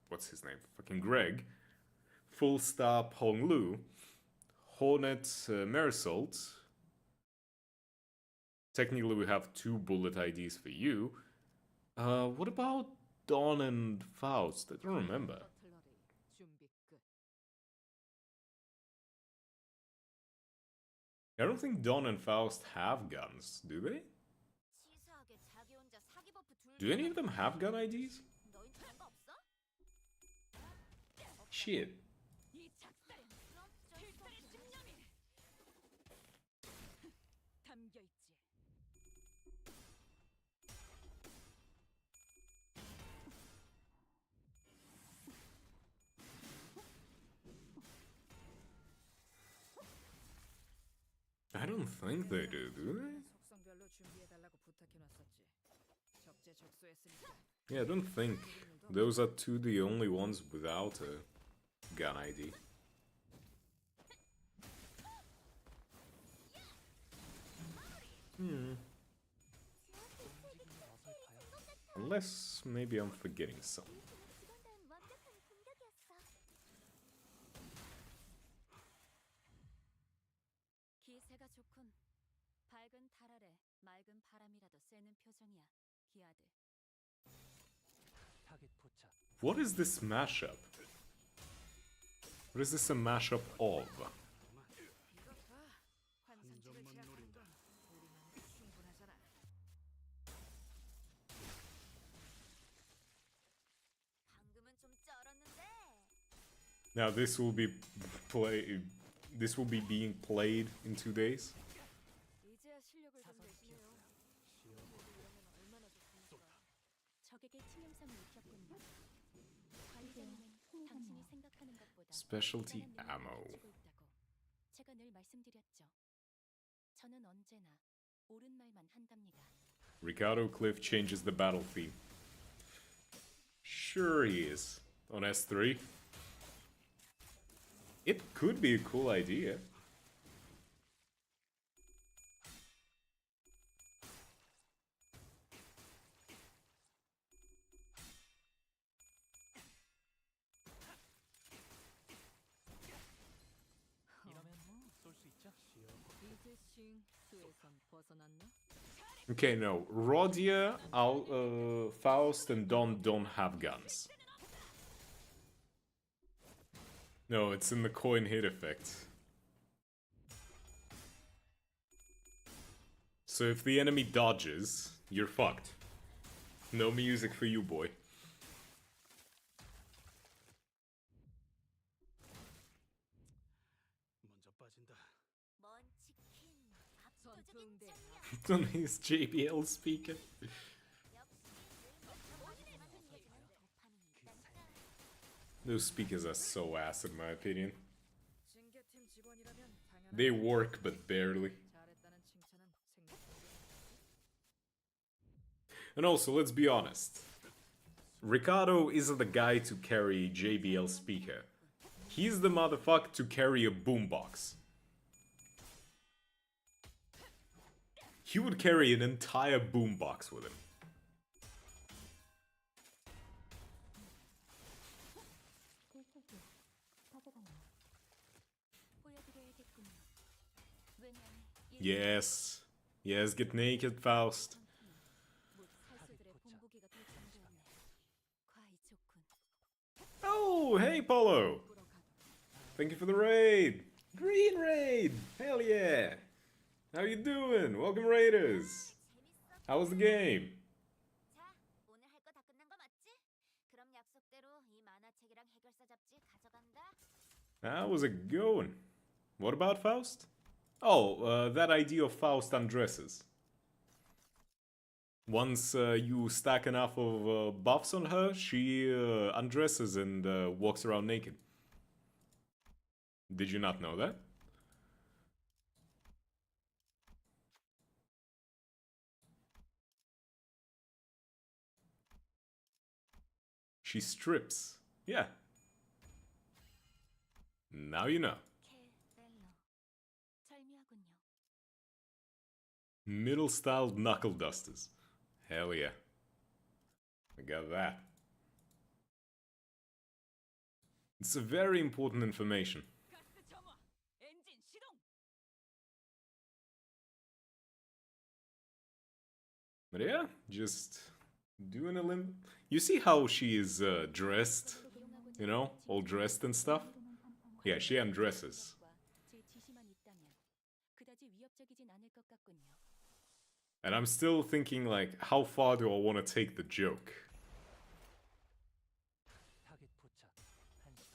what's his name? Fucking Greg. Full Stop Hong Lu. Hornet Marisol. Technically we have 2 bullet IDs for you. What about Dawn and Faust? I don't remember. 버틀러리 준비 끝. I don't think Dawn and Faust have guns, do they? 치사하게 자기 혼자 사기 버프 둘. Do any of them have gun IDs? 너희 그런 거 없어? Shit. 이 작살 그럼 필살의 집념이 담겨 있지. I don't think they do they? 속성별로 준비해달라고 부탁해놨었지. 적재적소했으니까. Yeah, I don't think those are 2 the only ones without a gun ID. Unless maybe I'm forgetting something. 직원다운 완벽한 공격이었어. 기세가 좋군. 밝은 달 아래 맑은 바람이라도 쐬는 표정이야, 기아드. 타겟 포착. What is this mashup? What is this a mashup of? 이것 봐. 환상체를 제압하는 건 우리만으로 충분하잖아. 방금은 좀 쩔었는데. Now this will be being played in 2 days. 이제야 실력을 좀 내시네요. 적에게 치명성을 입혔군요. 관리자님은 당신이 생각하는 것보다 Specialty 대단한 능력을 ammo. 가지고 있다고. 제가 늘 말씀드렸죠. 저는 언제나 옳은 말만 한답니다. Ricardo Cliff changes the battle theme. Sure he is. On S3. It could be a cool idea. 이러면 쏠 수 있죠? 이제 싱수에선 벗어났나? Okay, no. Rodia, Faust, and Don don't have guns. No, it's in the coin hit effect. So if the enemy dodges, you're fucked. No music for you, boy. 먼저 빠진다. 먼 치킨 압도적인 전투응대 짱이야. On his JBL speaker. 역시 늘 먹혀보기만 느껴지는 도파민이 있다니까. Those speakers are so ass in my opinion. 징계팀 직원이라면 당연한. They work, but barely. 잘했다는 칭찬은 생략. And also, let's be honest. Ricardo isn't the guy to carry JBL speaker. He's the motherfucker to carry a boombox. He would carry an entire boombox with him. 보여드려야겠군요. 왜냐면 Yes. Yes, get naked, Faust. 살수들의 본보기가 될 정도였네. 과히 좋군. Oh, hey, Polo. Thank you for the raid. Green raid. Hell yeah. How you doing? Welcome, Raiders. 재밌어. How was the game? 자, 오늘 할 거 다 끝난 거 맞지? 그럼 약속대로 이 만화책이랑 해결사 잡지 가져간다. How was it going? What about Faust? Oh, that idea of Faust undresses. Once you stack enough of buffs on her, she undresses and walks around naked. Did you not know that? She strips Yeah. Now you know. 캐렐러. 절묘하군요. Middle style knuckle dusters. Hell yeah. I got that. It's a very important information. 가스 점화. 엔진 시동. But yeah, just doing a limb. You see how she is dressed? You know, all dressed and stuff? Yeah, she undresses. 제 지시만 있다면 그다지 위협적이진 않을 것 같군요. And I'm still thinking, like, how far do I want to take the joke? 타겟 포착 1시 방향.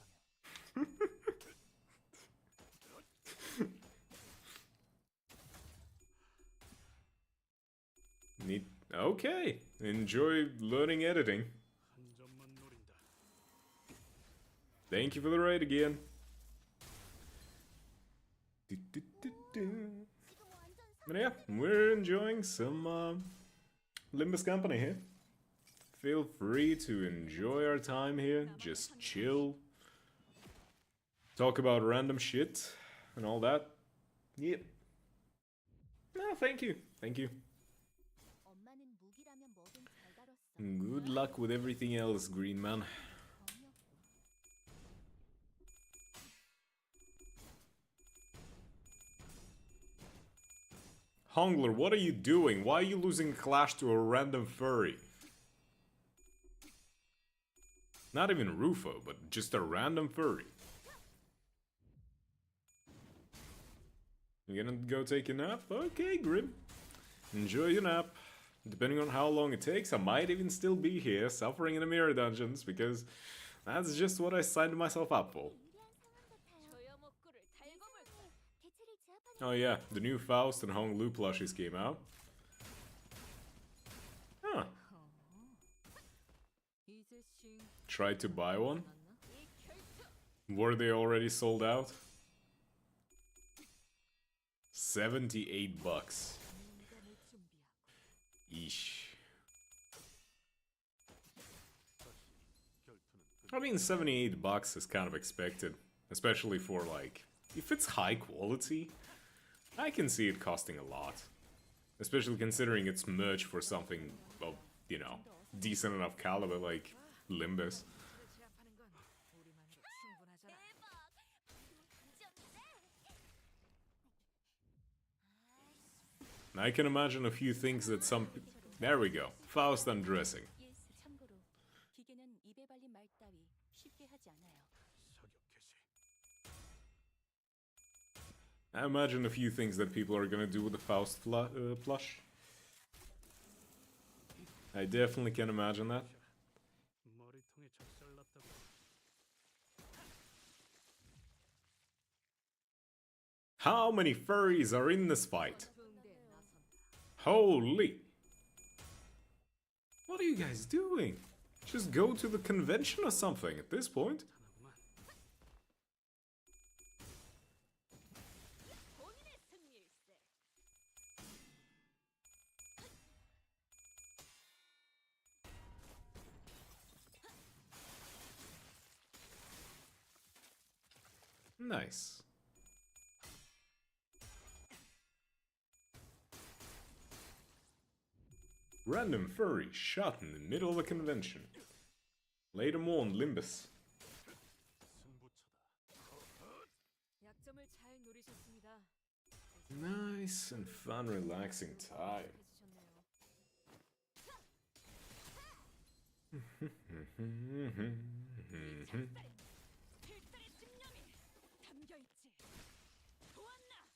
Okay, enjoy learning editing. 한 점만 노린다. Thank you for the raid again. But yeah, we're enjoying some Limbus Company here. Feel free to enjoy our time here, just chill, talk about random shit and all that. Yep. No, thank you. Thank you. 엄마는 무기라면 뭐든 잘 다뤘어. Good luck with everything else, Green Man. Hongler, what are you doing? Why are you losing Clash to a random furry? Not even Rufo, but just a random furry. You gonna go take a nap? Okay, Grim. Enjoy your nap. Depending on how long it takes, I might even still be here, suffering in the mirror dungeons, because that's just what I signed myself up for. 소여목구를 달고 볼까? 개체를 제압하는 Oh yeah, the new Faust and Hong Lu plushies came out. Huh. 이제싱. Tried to buy one. Were they already sold out? 78 bucks. 인간을 준비하고. Eesh. I mean, 78 bucks is kind of expected. Especially for, like, if it's high quality, I can see it costing a lot. Especially considering it's merch for something of, you know, decent enough caliber like Limbus. 제압하는 건 우리만으로 충분하잖아. I can imagine a few things that some... There we go. Faust undressing. 예스. 참고로 기계는 입에 발린 말 따위 쉽게 하지 않아요. 사격 개시. I imagine a few things that people are gonna do with the Faust plush. I definitely can imagine that. 머리통에 적살났다고. How many furries are in this fight? 붕대에 나선다. Holy! What are you guys doing? Just go to the convention or something at this point. 하나구만. 본인의 승리일세. Nice. Random furry shot in the middle of a convention. Later on, Limbus. 승부처다. 약점을 잘 노리셨습니다. Nice and fun, relaxing time. 필살의 집념이 담겨 있지. 보았나?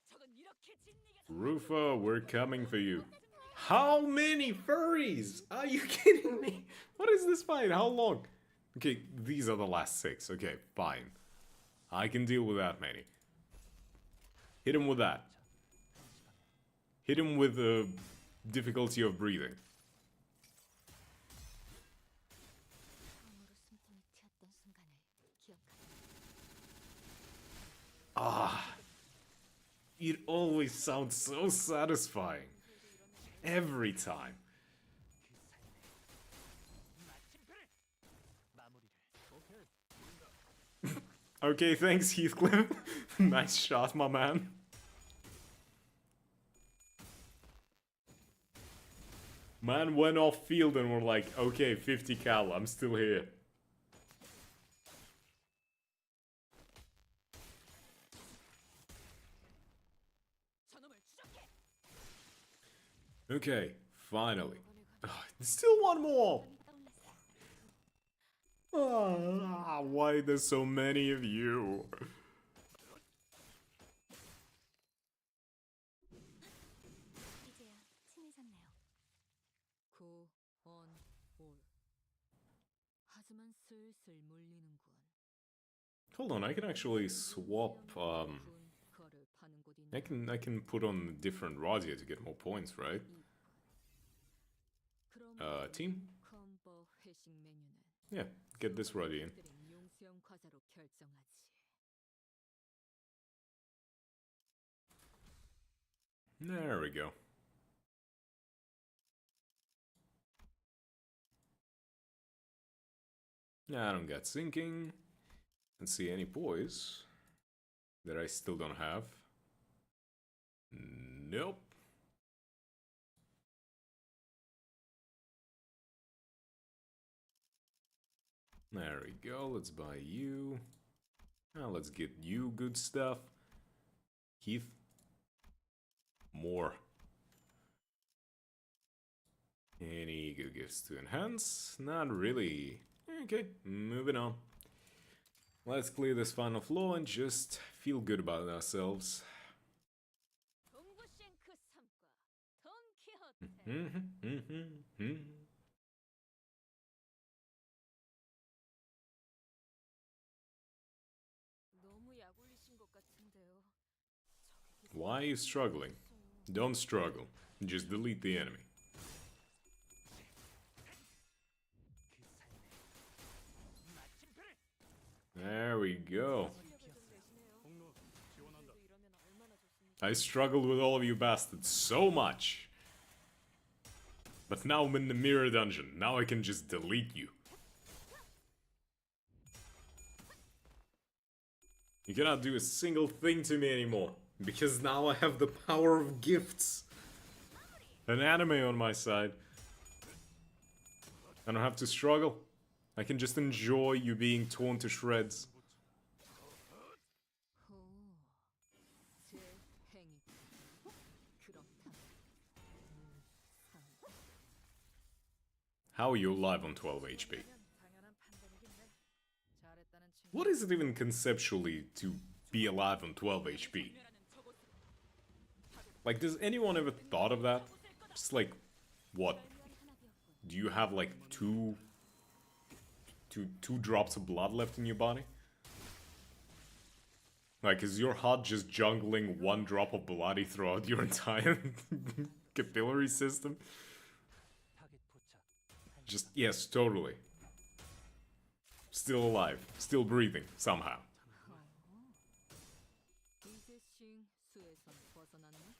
적은 이렇게 진리가 Rufo, we're coming for you. How many furries? Are you kidding me? What is this fight? How long? Okay, these are the last 6. Okay, fine. I can deal with that many. Hit him with that. Hit him with the difficulty of breathing. 처음으로 숨통이 튀었던 순간을 기억하고 Ah. It always sounds so satisfying. Every time. 마무리를. Okay, thanks, Heathcliff. Nice shot, my man. Man went off field and we're like, okay, 50 cal, I'm still here. Okay, finally. Still one more! Why there's so many of you? 이제야 친해졌네요. 올. 하지만 슬슬 물리는군. Hold on, I can actually swap, 거를 파는 곳 I can put on different rods here to get more points, right? Team? 컴버 회식 메뉴는 Yeah, get this rod in. 용수형 과자로 결정하지. There we go. I don't got sinking. Let's see any poise that I still don't have. Nope. There we go, let's buy you. Now let's get you good stuff. Heath. More. Any good gifts to enhance? Not really. Okay, moving on. Let's clear this final floor and just feel good about ourselves. 동부싱크 3과 돈키호테. 너무 약올리신 것 같은데요. Why are you struggling? Don't struggle. Just delete the enemy. There we go. 공로 지원한다. I struggled with all of you bastards so much. But now I'm in the mirror dungeon. Now I can just delete you. You cannot do a single thing to me anymore. Because now I have the power of gifts. An anime on my side. I don't have to struggle. I can just enjoy you being torn to shreds. How are you alive on 12 HP? 당연한 판단이긴 해. 잘했다는 친구. What is it even conceptually to be alive on 12 HP? Like, does anyone ever thought of that? Just like, what? Do you have like two drops of blood left in your body? Like, is your heart just jungling one drop of bloody throughout your entire capillary system? 타겟 포착. Just, yes, totally. Still alive, still breathing, somehow. 이제 싱 수에선 벗어났나?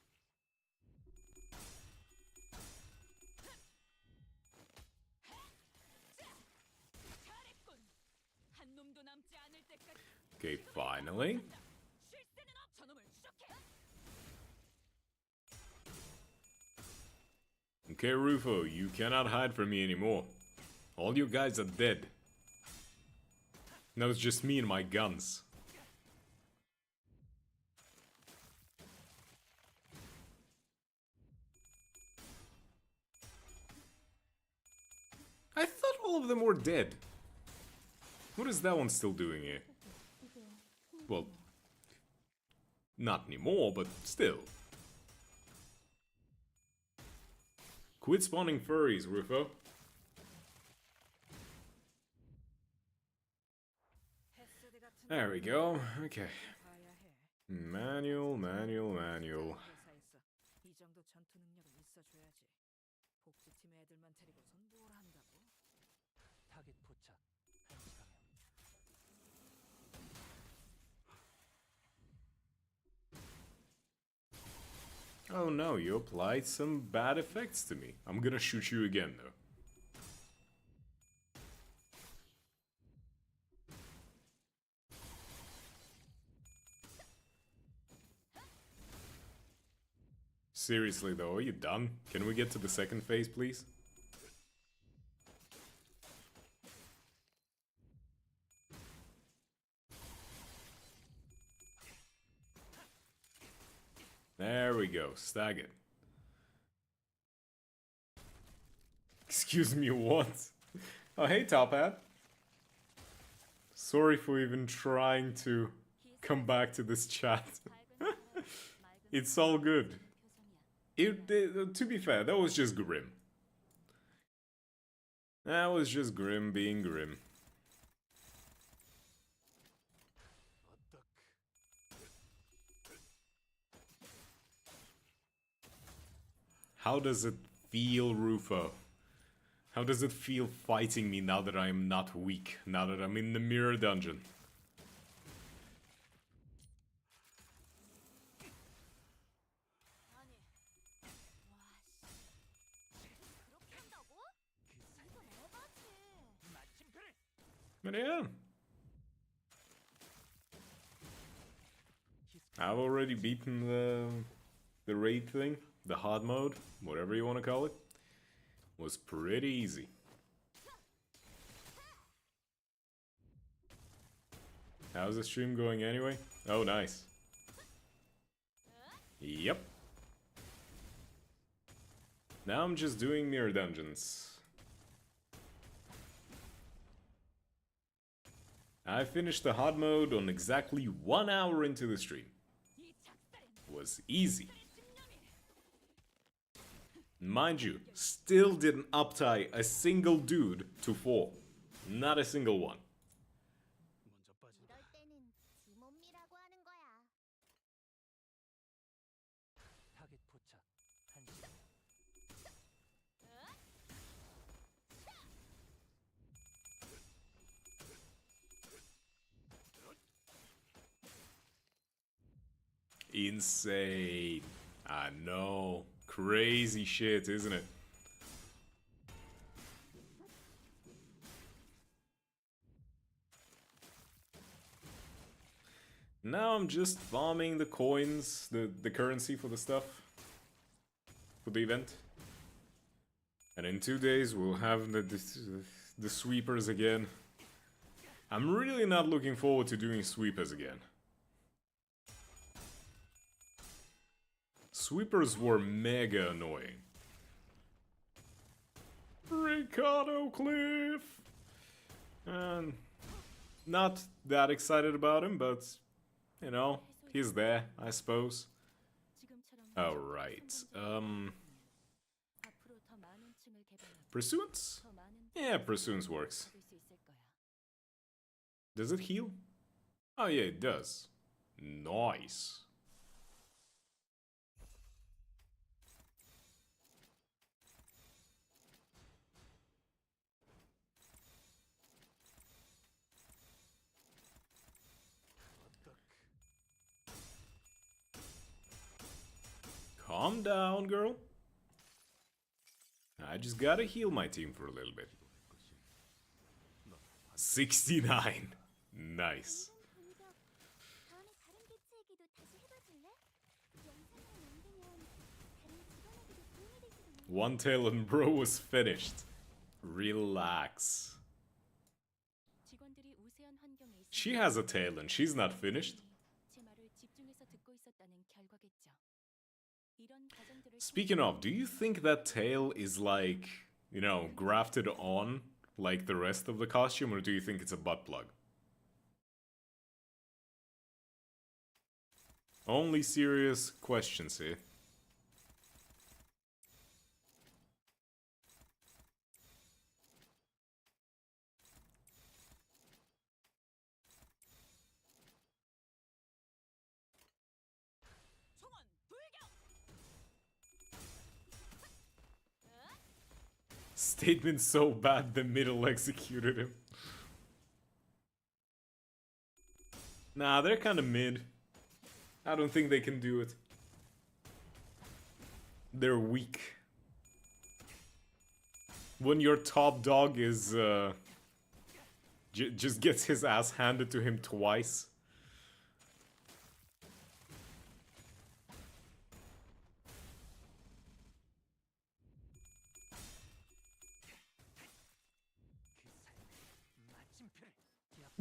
잘했군. 한 놈도 남지 않을 때까지 Okay, finally. 쉴 새는 없. 저놈을 추적해. Okay, Rufo, you cannot hide from me anymore. All you guys are dead. Now it's just me and my guns. I thought all of them were dead. What is that one still doing here? Well, not anymore, but still. Quit spawning furries, Rufo. 헤스드 같은 There we go. Okay. 봐야 해. Manual. 회사에서 이 정도 전투 능력은 있어줘야지. 복수팀 애들만 데리고선 뭘 한다고? 타겟 포착. 1시 방향. Oh no, you applied some bad effects to me. I'm gonna shoot you again though. Seriously though, are you done? Can we get to the second phase, please? There we go, staggered. Excuse me, what? Oh, hey, Top Hat. Sorry for even trying to come back to this chat. It's all good. To be fair, that was just Grim. That was just Grim being Grim. How does it feel, Rufo? How does it feel fighting me now that I am not weak? Now that I'm in the mirror dungeon? 아니, 그렇게 한다고? 이건 에바지. But yeah. I've already beaten the raid thing, the hard mode, whatever you want to call it. Was pretty easy. How's the stream going anyway? Oh, nice. Yep. Now I'm just doing mirror dungeons. I finished the hard mode on exactly 1 hour into the stream. Was easy. Mind you, still didn't uptie a single dude to 4. Not a single one. 먼저 빠진다. 이럴 때는 지 몸이라고 하는 거야. 타겟 포착 1시간. Insane. I know. Crazy shit, isn't it? Now I'm just farming the coins, the currency for the stuff. For the event. And in 2 days we'll have the sweepers again. I'm really not looking forward to doing sweepers again. Sweepers were mega annoying. Ricardo Cliff! And not that excited about him, but, you know, he's there, I suppose. Alright, 앞으로 더 많은 층을 개발하고 Pursuance? 더 많은 Yeah, Pursuance works. 받을 수 있을 거야. Does it heal? Oh yeah, it does. Nice. Calm down, girl. I just gotta heal my team for a little bit. 69. Nice. 이런 공격 다음에 다른 개체 얘기도 다시 해봐줄래? 영상을 만들면 다른 직원에게도 도움이 될 수도 있는 One tail and bro was finished. Relax. 직원들이 우세한 환경에 있어 She has a tail and she's not finished. 제 말을 집중해서 듣고 있었다는 결과겠죠. 이런 과정들을 Speaking of, do you think that tail is like, you know, grafted on like the rest of the costume, or do you think it's a butt plug? Only serious questions here. Statement so bad the middle executed him. Nah, they're kind of mid. I don't think they can do it. They're weak. When your top dog is just gets his ass handed to him twice. 자신만만하게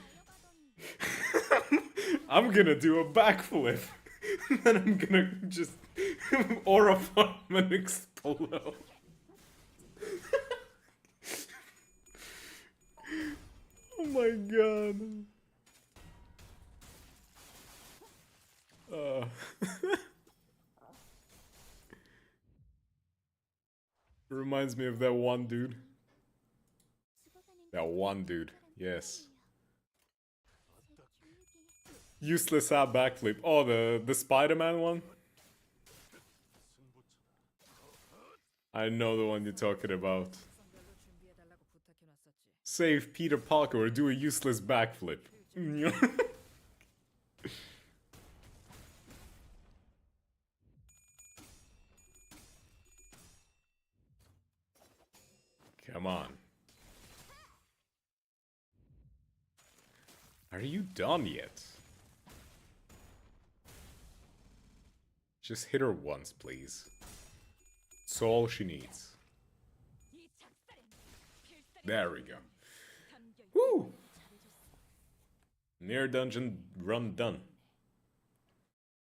달려가더니 I'm gonna do a backflip. Then I'm gonna just aura farm and explode. Oh my god. Reminds me of that one dude. 죽어가는 That one dude, yes. 제 교육에 Useless hat backflip. Oh, the Spider-Man one? I know the one you're talking about. 성별로 준비해달라고 부탁해놨었지. Save Peter Parker or do a useless backflip. Come on. Are you done yet? Just hit her once, please. That's all she needs. There we go. Woo! Near dungeon run done.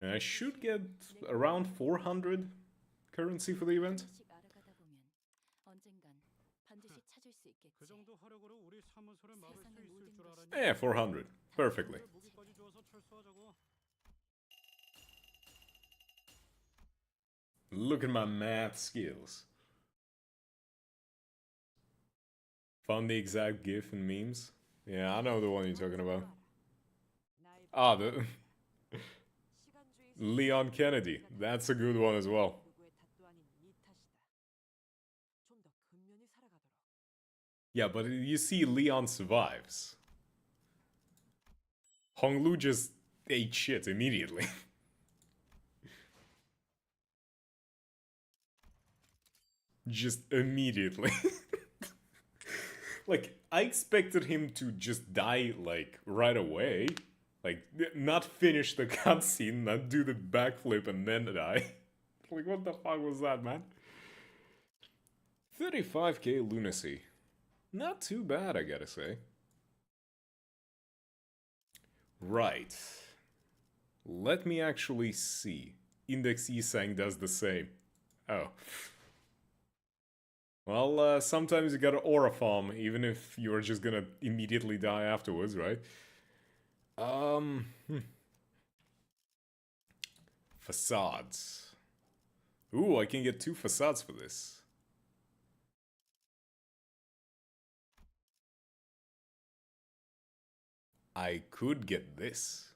And I should get around 400 currency for the event. 조금씩 알아가다 보면 언젠간 반드시 찾을 수 있겠지. 그 정도 화력으로 우리 사무소를 막을 수 세상의 있을 모든 줄 것이 알았냐? Yeah, 400. Perfectly. 무기까지 주어서 철수하자고. Look at my math skills. Found the exact GIF and memes. Yeah, I know the one you're talking about. 나의 Ah, the 시간주의 Leon Kennedy. That's a good one as well. 누구의 탓도 아닌 네 탓이다. 좀 더 근면히 살아가도록. Yeah, but you see Leon survives. Honglu just ate shit immediately. Just immediately. Like, I expected him to just die, like, right away. Like, not finish the cutscene, not do the backflip and then die. Like, what the fuck was that, man? 35k lunacy. Not too bad, I gotta say. Right. Let me actually see. Index Esang does the same. Oh. Well, sometimes you gotta aura farm, even if you're just gonna immediately die afterwards, right? Facades. Ooh, I can get 2 facades for this. I could get this.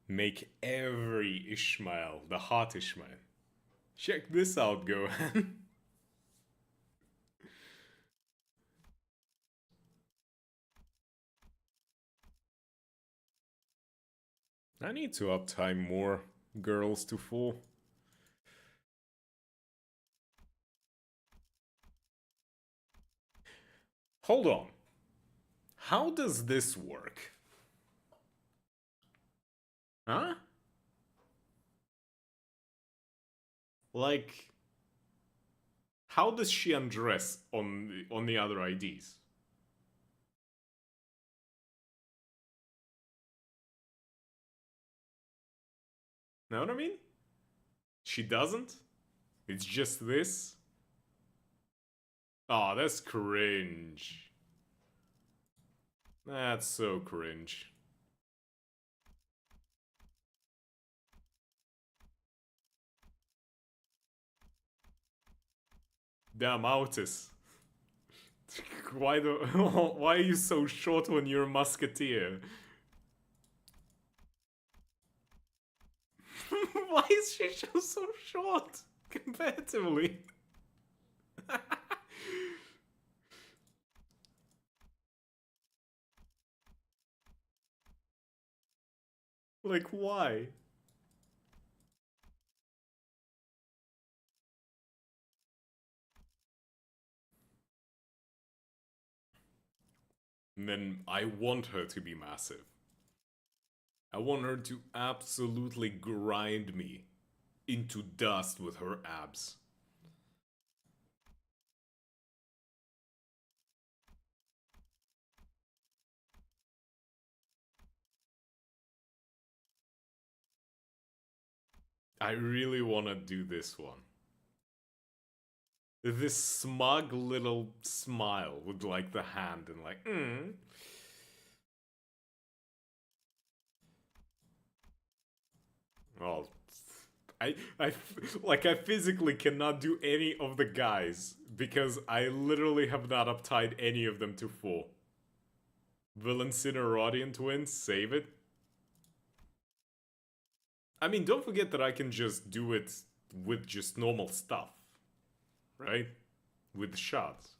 Make every Ishmael the hot Ishmael. Check this out, Gohan. I need to uptime more girls to 4. Hold on. How does this work? Huh? Like, how does she undress on the other IDs? Know what I mean? She doesn't? It's just this? Aw, that's cringe. That's so cringe. Damn, Autis. Why why are you so short when you're a musketeer? Why is she so short comparatively? Like, why? And then I want her to be massive. I I want her to absolutely grind me into dust with her abs. I really want to do this one. This smug little smile with like the hand and like, Well, I physically cannot do any of the guys because I literally have not uptied any of them to 4. Villain Cinerodian twins, save it. I mean, don't forget that I can just do it with just normal stuff, right? With shots.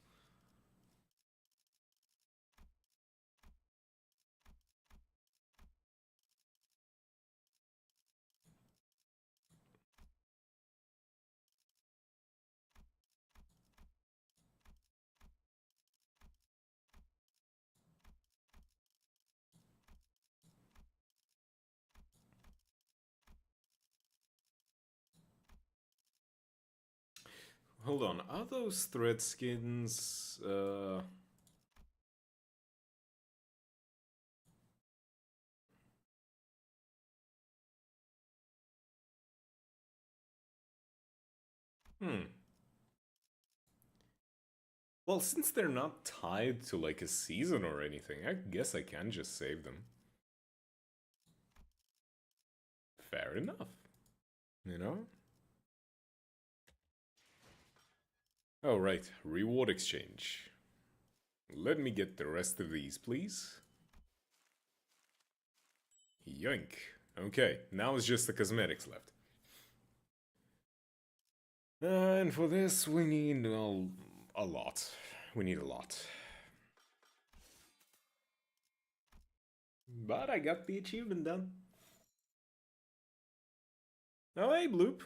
Hold on, are those thread skins, Well, since they're not tied to like a season or anything, I guess I can just save them. Fair enough. You know? Oh, right. Reward exchange. Let me get the rest of these, please. Yoink. Okay, now it's just the cosmetics left. And for this, we need a lot. We need a lot. But I got the achievement done. Oh, hey, Bloop.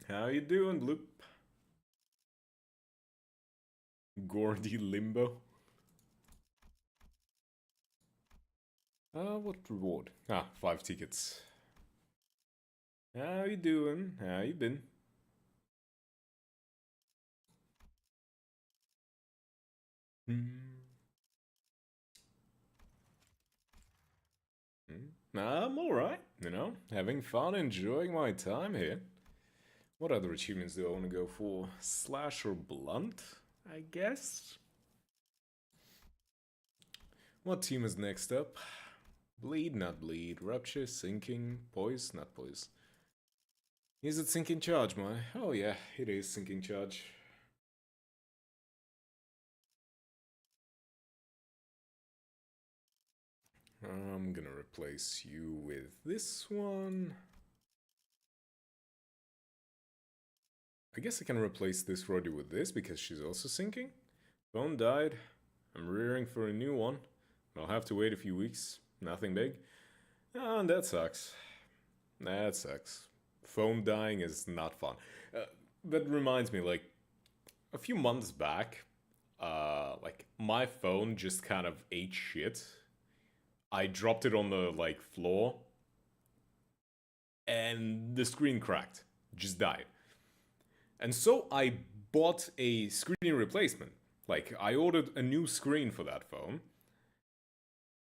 How you doing, Bloop? Gordy Limbo. What reward? Ah, 5 tickets. How you doing? How you been? I'm alright, you know, having fun, enjoying my time here. What other achievements do I want to go for? Slash or Blunt, I guess? What team is next up? Bleed, not bleed. Rupture, sinking, poise, not poise. Is it sinking charge, my? Oh yeah, it is sinking charge. I'm gonna replace you with this one. I guess I can replace this Roddy with this because she's also sinking. Phone died. I'm rearing for a new one. I'll have to wait a few weeks. Nothing big. And that sucks. That sucks. Phone dying is not fun. That reminds me, like, a few months back, like, my phone just kind of ate shit. I dropped it on the, like, floor. And the screen cracked. Just died. And so I bought a screen replacement. Like, I ordered a new screen for that phone.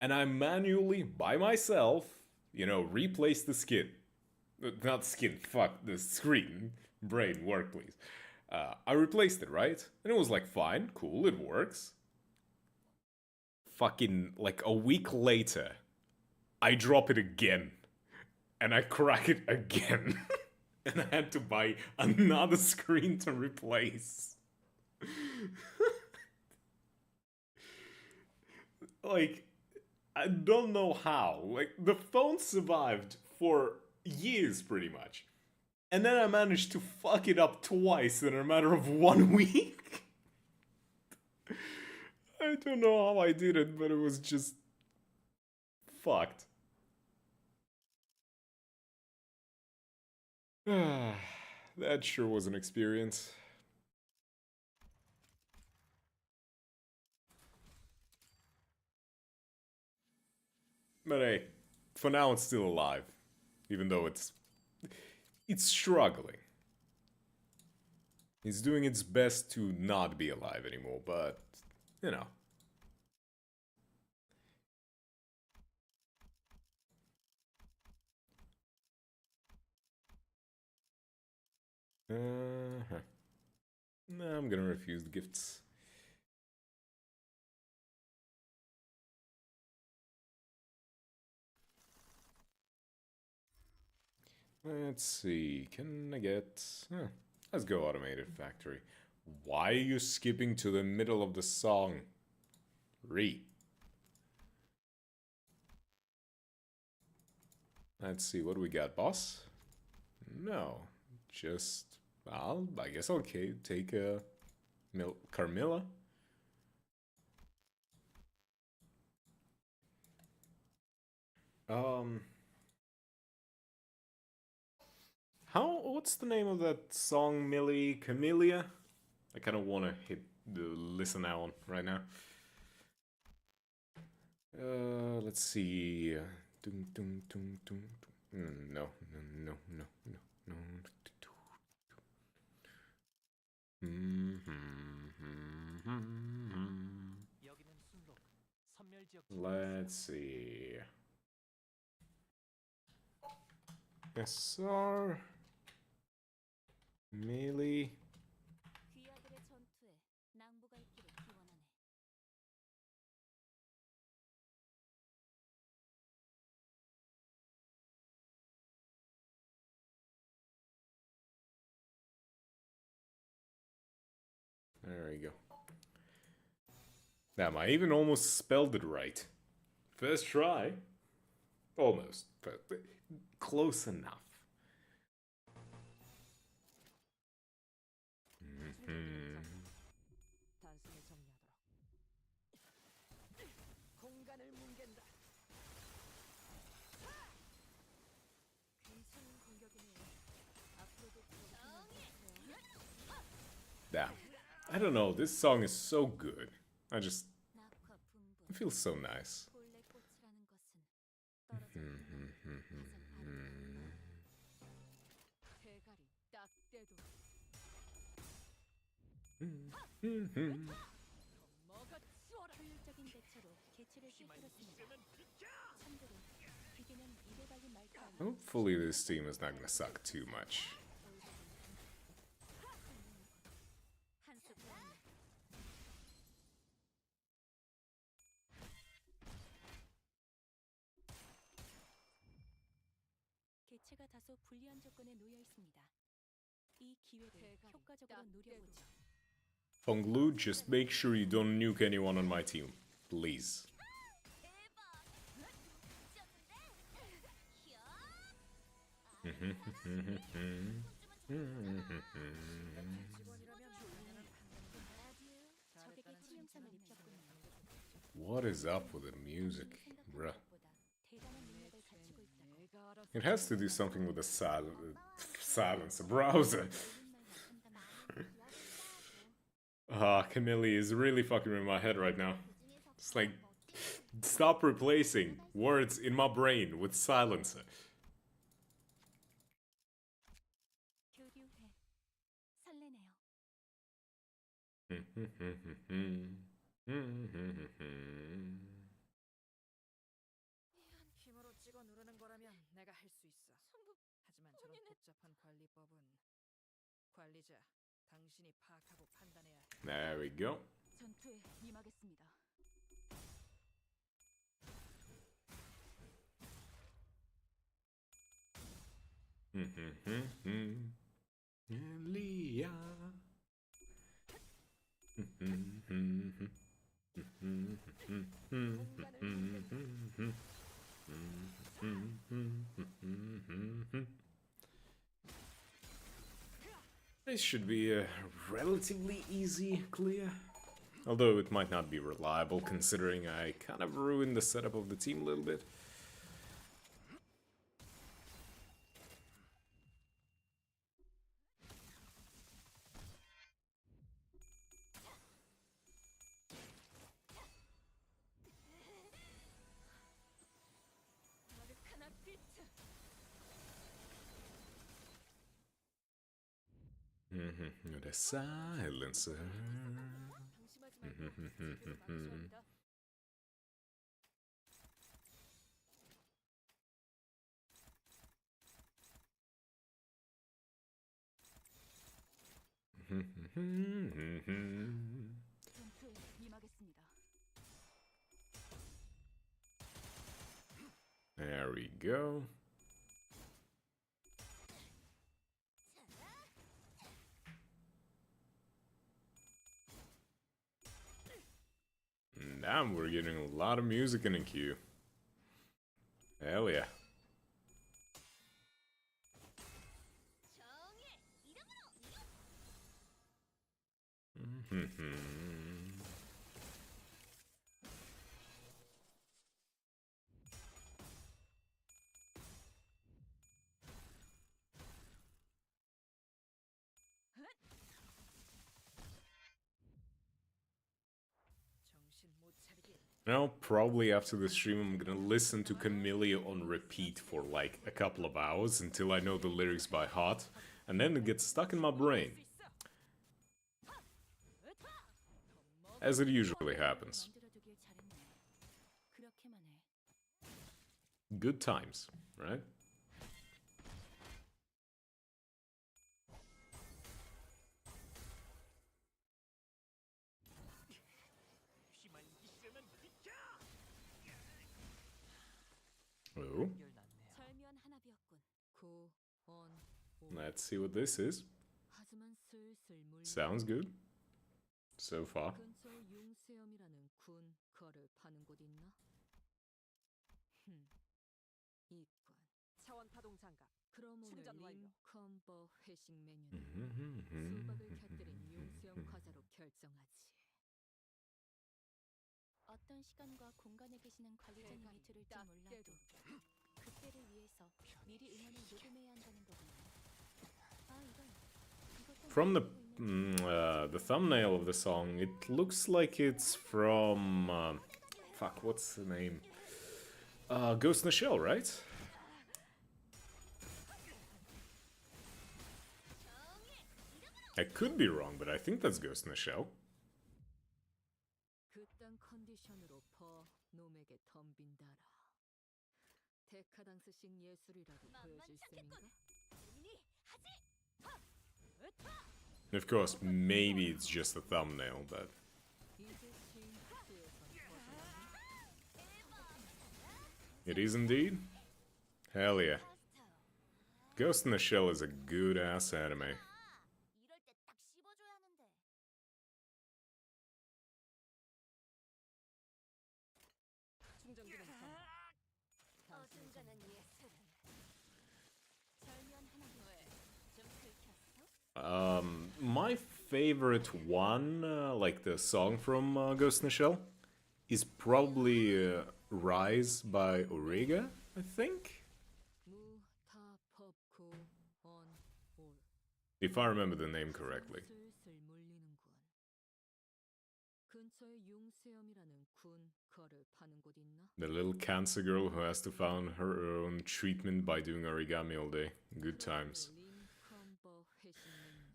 And I manually, by myself, you know, replaced the skin. Not skin, fuck, the screen. Brain, work, please. I replaced it, right? And it was like, fine, cool, it works. Fucking, like, a week later, I drop it again. And I crack it again. And I had to buy another screen to replace. Like, I don't know how. Like, the phone survived for years, pretty much. And then I managed to fuck it up twice in a matter of 1 week. I don't know how I did it, but it was just fucked. That sure was an experience. But hey, for now it's still alive. Even though it's struggling. It's doing its best to not be alive anymore, but, you know. No, I'm gonna refuse the gifts. Let's see, can I get... let's go automated factory. Why are you skipping to the middle of the song? Read. Let's see, what do we got, boss? No, just... I guess I'll take a... Carmilla? What's the name of that song, Millie? Camellia? I kind of want to hit the listen now on right now. Let's see. No. 여기는 순록, 선멸지역 Let's see. SR Melee. 귀하들의 전투에 낭보갈 길을 기원하네. There we go. Damn, I even almost spelled it right. First try. Almost, but close enough. 단숨에 정리하도록. 공간을 뭉갠다. 괜찮은 공격이네요. 앞으로도 Damn. I don't know, this song is so good. I it feels so nice. 본래 꽃이라는 것은 떨어져 대가리 딱 떼도 뭐가 치워라. 효율적인 대처로 개체를 깨뜨렸습니다. 참고로 기계는 입에 발린 말투 아니고 Hopefully this team is not gonna suck too much. 한수 배웠네. 개체가 다소 불리한 조건에 놓여 있습니다. 이 기회를 효과적으로 노려보죠. Fonglu, just make sure you don't nuke anyone on my team. Please. 적에게 치명상을 입혔군요. What is up with the music, bruh? 생각보다 대단한 능력을 가지고 있다고. It has to do something with the silence browser. Camille is really fucking with my head right now. It's like, stop replacing words in my brain with silencer. 교류해. 설레네요. 힘으로 찍어 누르는 거라면 내가 할 수 있어. 하지만 저런 복잡한 관리법은 관리자, 당신이 파악하고 판단해야 해. There we go. 전투에 임하겠습니다. Elia. This should be a relatively easy clear. Although it might not be reliable considering I kind of ruined the setup of the team a little bit. The silencer. 방심하지 말고 제대로 맞춰합니다. 전투에 임하겠습니다. There we go. Now we're getting a lot of music in the queue. Hell yeah. 정신 못 차리게. Now, probably after the stream, I'm gonna listen to Camellia on repeat for like a couple of hours until I know the lyrics by heart, and then it gets stuck in my brain. As it usually happens. 만들어두길 잘했네. 그렇게만 해. Good times, right? Oh, 절묘한 한압이었군. let's see what this is. 하지만 슬슬 물. Sounds good. So far. 근처에 융수염이라는 군 거를 파는 곳 있나? 이건. 차원 파동 장갑. 그럼 오늘 충전 완료. 림컴버 회식 메뉴는 수박을 곁들인 융수염 과자로 결정하지. 어떤 시간과 공간에 계시는 관리자님이 들을지 몰라도 그때를 위해서 미리 음원을 녹음해야 한다는 거군요. 아, 이것도 From the thumbnail of the song, it looks like it's from fuck, what's the name? Ghost in the Shell, right? I could be wrong, but I think that's Ghost in the Shell. 그딴 컨디션으로 놈에게 덤빈다라. 데카당스식 예술이라도 보여줄 셈인가? Of course, maybe it's just a thumbnail, but 이제 싱크스에선 it is indeed. Hell yeah. Ghost in the Shell is a good ass anime. 이럴 때 딱 씹어줘야 하는데. 충전기는 전. 어중간한 예술은 절묘한 한압이었군. 좀 긁혔어? My favorite one, like the song from Ghost in the Shell, is probably Rise by Orega, I think? 무타법쿠 온올. If I remember the name correctly. 슬슬 물리는군. 근처에 융수염이라는 군 거를 파는 곳 있나? The little cancer girl who has to find her own treatment by doing origami all day. Good times. 림컴버 회식 메뉴는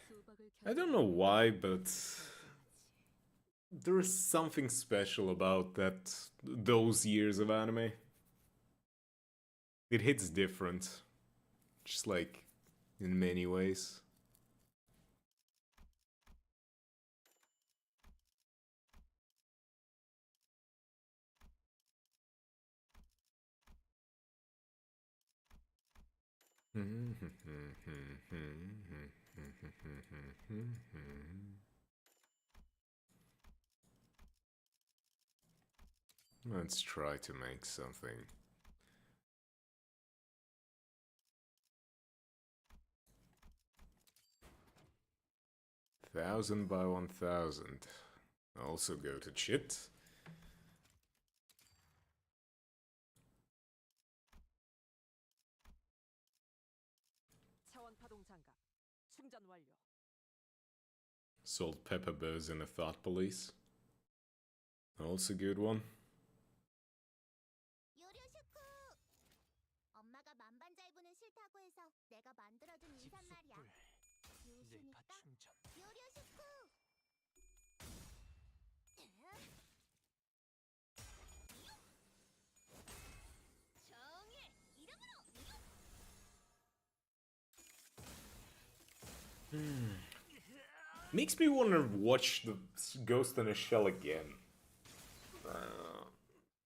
수박을 I don't know why, but there is something special about those years of anime. It hits different, just like in many ways. Let's try to make something. Thousand by 1000. Also go to chit. 차원 파동 장갑. 충전 완료. Salt, pepper, burrs, and a thought police. Also good one. 요료슈쿠! 엄마가 만반잘부는 싫다고 해서 내가 만들어준 인사말이야. 뇌파 충전. 요리하셨고. 정의 이름으로. Makes me want to watch the Ghost in a Shell again.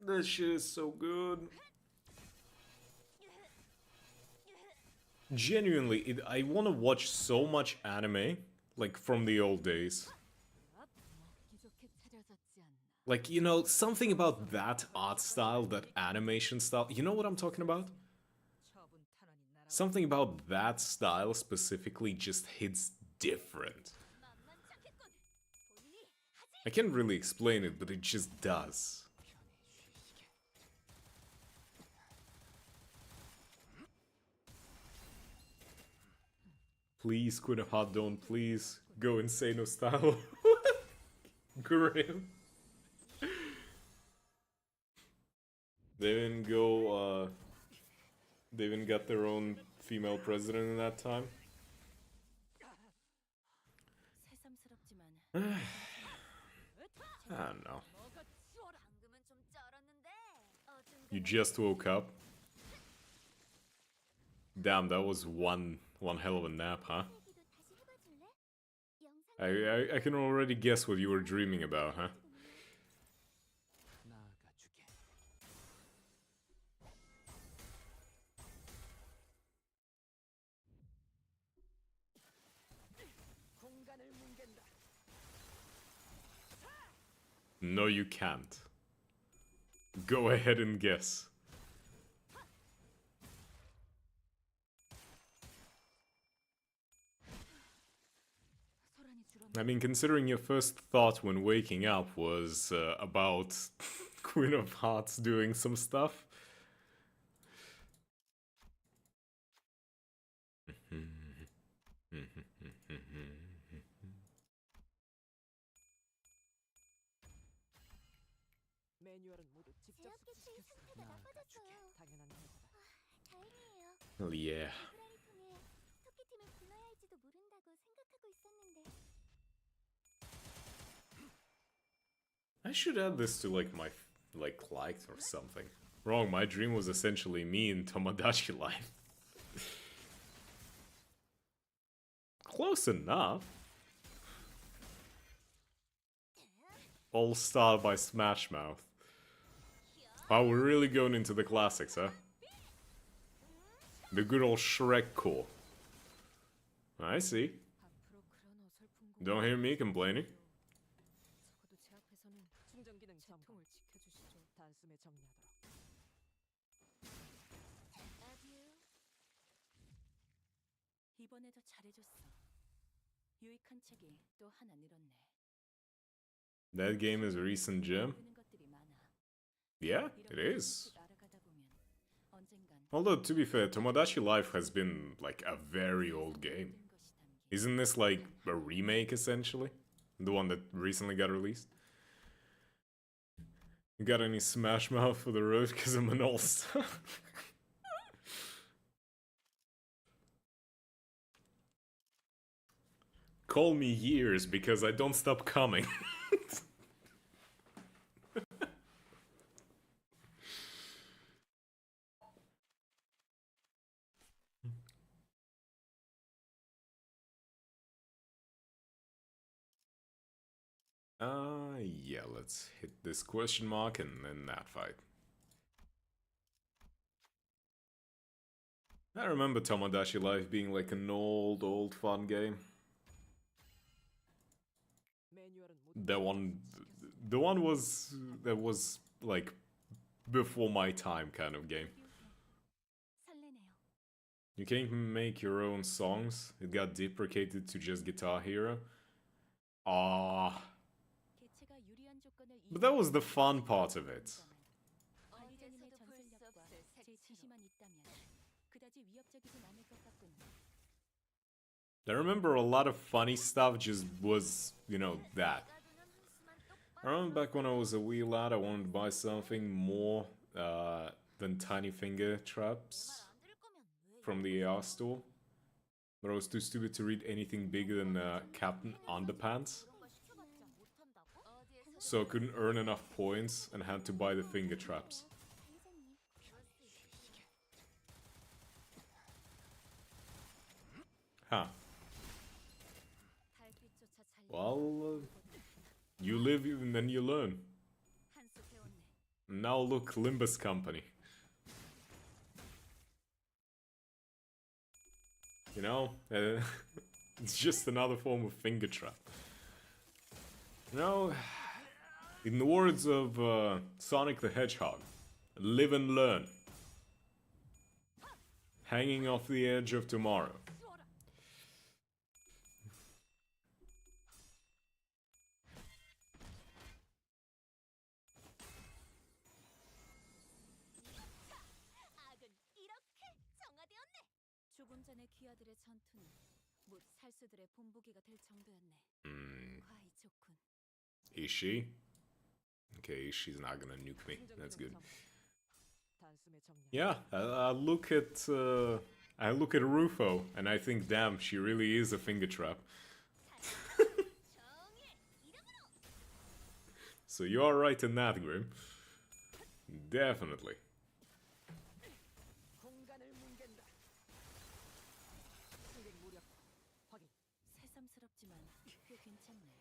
That shit is so good. Genuinely, I want to watch so much anime, like from the old days. 기좋게 차려졌지 않나. Like, you know, something about that art style, that animation style. You know what I'm talking about? 처분 탄원이 날아와. Something about that style specifically just hits different. 만만찮겠군. 본인이 하지. I can't really explain it, but it just does. Please, Queen of Heart, don't please go Insano style. Grim. They didn't go, they even got their own female president in that time. 새삼스럽지만 I don't know. 방금은 좀 쩔었는데. You just woke up. Damn, that was one hell of a nap, huh? 얘기도 다시 해봐줄래? 영상 I can already guess what you were dreaming about, huh? 나아가주게. 공간을 뭉갠다. No, you can't. Go ahead and guess. 소란이 줄었. I mean, considering your first thought when waking up was about Queen of Hearts doing some stuff. 매뉴얼은 모두 직접 제압 개체의 습득시켰어. 상태가 나빠졌어요. 당연한 결과다. 다행이에요. Hell yeah. 브라를 통해 토끼팀을 불러야 할지도 모른다고 생각하고 있었는데. I should add this to like my liked or something. Wrong, my dream was essentially me in Tomodachi Life. Close enough. All Star by Smash Mouth. Wow, we're really going into the classics, huh? The good old Shrek core. I see. 앞으로 그런 어설픈 Don't hear me complaining. 적어도 제 앞에서는 충전 기능 점검을 지켜주시죠. 단숨에 정리하도록. 이번에도 잘해줬어. 유익한 책이 또 하나 늘었네. That game is a recent gem. 배우는 것들이 많아. Yeah, it 이렇게 is. 하나씩 알아가다 보면 언젠간 Although, to be fair, Tomodachi Life has been like a very old game. 모든 것이 담긴 Isn't this like a remake essentially? The one that recently got released? You got any Smash Mouth for the road because I'm an all-star? Call me years because I don't stop coming. Yeah, let's hit this question mark and then that fight. I remember Tomodachi Life being like an old fun game. 매뉴얼은 모두 That one, the one that was like before my time kind of game. 설레네요. You can't make your own songs. It got deprecated to just Guitar Hero. Ah, 개체가 유리한 조건을 but that was the fun part of it. 관리자님의 전술력과 제 지시만 있다면 그다지 위협적이진 않을 것 같군. I remember a lot of funny stuff just was, you know, that. I remember back when I was a wee lad, I wanted to buy something more than tiny finger traps from the AR store. but I was too stupid to read anything bigger than Captain Underpants. So I couldn't earn enough points and had to buy the finger traps. Huh. Well, you live and then you learn. Now look, Limbus Company. You know, it's just another form of finger trap. You know, in the words of Sonic the Hedgehog, live and learn. Hanging off the edge of tomorrow. 죽음 전의 귀하들의 전투는 못 살수들의 본보기가 될 정도였네. 과히 좋군. Is she? Okay, she's not gonna nuke me. That's good. 단숨에 정리. Yeah, I look at Rufo and I think, damn, she really is a finger trap. So you are right in that, Grim. Definitely. 공간을 뭉갠다. 승객 무력 확인. 새삼스럽지만 꽤 괜찮네.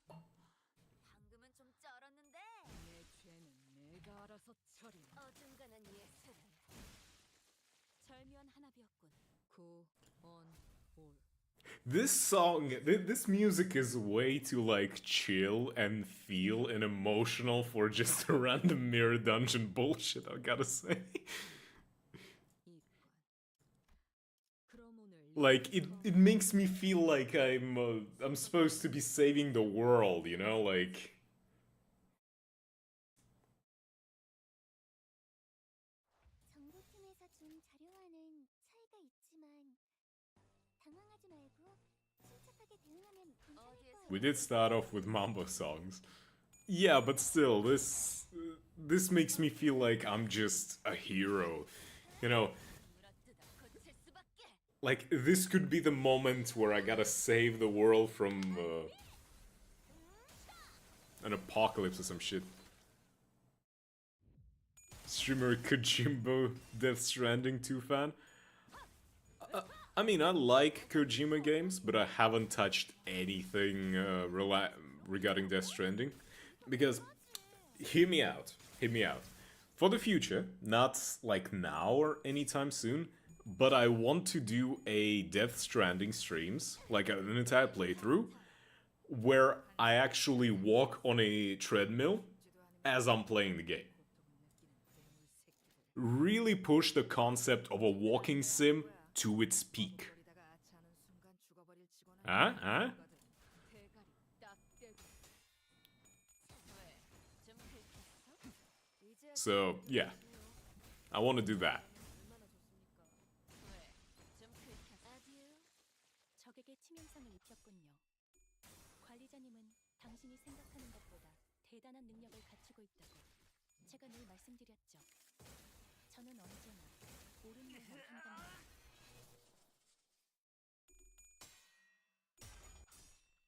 방금은 좀 쩔었는데 내 죄는 내가 알아서 처리. 어중간한 예술을. 절묘한 한압이었군. 구원올. This song, this music is way too, like, chill and feel and emotional for just a random mirror dungeon bullshit, I gotta say. 그럼 오늘 Like, it makes me feel like I'm supposed to be saving the world, you know, like... 정보팀에서 준 자료와는 차이가 있지만 당황하지 말고 침착하게 대응하면 괜찮을 거예요. We did start off with Mambo songs. Yeah, but still, this makes me feel like I'm just a hero. You know, like, this could be the moment where I gotta save the world from an apocalypse or some shit. Streamer Kojimbo Death Stranding 2 fan. I mean, I like Kojima games, but I haven't touched anything regarding Death Stranding. Because, hear me out. For the future, not like now or anytime soon, but I want to do a Death Stranding streams, like an entire playthrough, where I actually walk on a treadmill as I'm playing the game. Really push the concept of a walking sim to its peak. Huh? So, yeah. I want to do that. 적에게 치명상을 입혔군요. 관리자님은 당신이 생각하는 것보다 대단한 능력을 갖추고 있다고 제가 늘 말씀드렸죠. 저는 언제나 옳은 일만 판단합니다.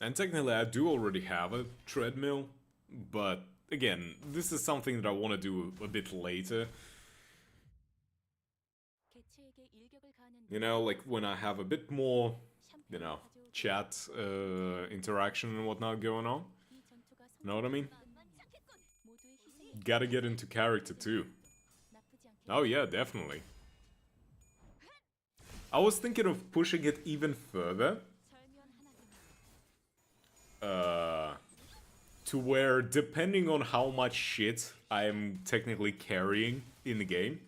And technically I do already have a treadmill, but again, this is something that I want to do a bit later. 개체에게 일격을 가하는 You know, like when I have a bit more, you know, chat interaction and whatnot going on. 이 전투가 Know what I mean? 모두의 희생이 Gotta get into character too. 나쁘지 않게 Oh yeah, definitely. I was thinking of pushing it even further. 절묘한 하나님은 To where, depending on how much shit I'm technically carrying in the game,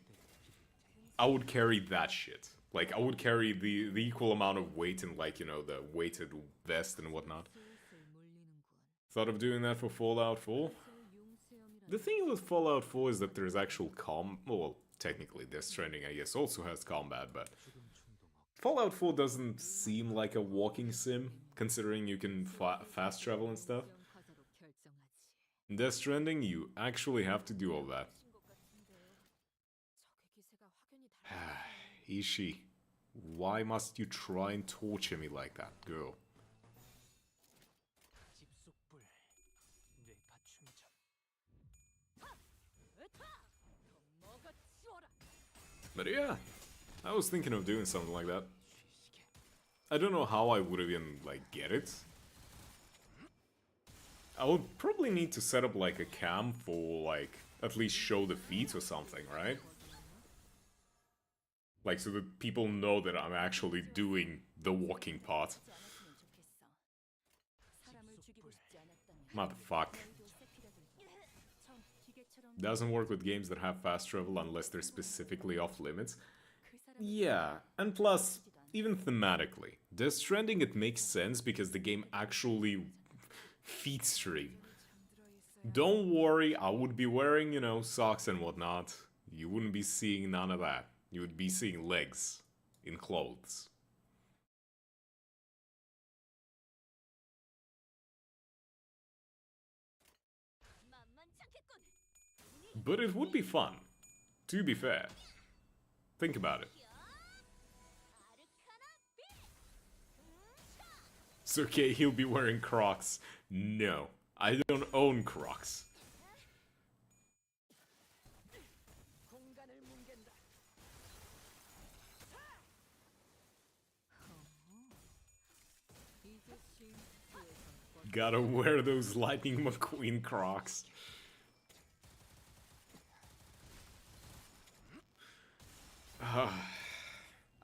I would carry that shit. Like, I would carry the equal amount of weight in, like, you know, the weighted vest and whatnot. Thought of doing that for Fallout 4? The thing with Fallout 4 is that there's actual well, technically, Death Stranding, I guess, also has combat, but Fallout 4 doesn't seem like a walking sim, considering you can fast travel and stuff. In Death Stranding, you actually have to do all that. 적의 기세가 확연히 Ishi, why must you try and torture me like that, girl? 집속불 뇌파 충전. But yeah, I was thinking of doing something like that. I don't know how I would even, like, get it. I would probably need to set up, like, a cam for, like, at least show the feet or something, right? Like, so that people know that I'm actually doing the walking part. Motherfuck. Doesn't work with games that have fast travel unless they're specifically off limits. Yeah, and plus, even thematically, Death Stranding, it makes sense because the game actually feet stream. Don't worry, I would be wearing, you know, socks and whatnot. You wouldn't be seeing none of that. You would be seeing legs in clothes. But it would be fun, to be fair. Think about it. It's okay, he'll be wearing Crocs. No, I don't own Crocs. Gotta wear those Lightning McQueen Crocs.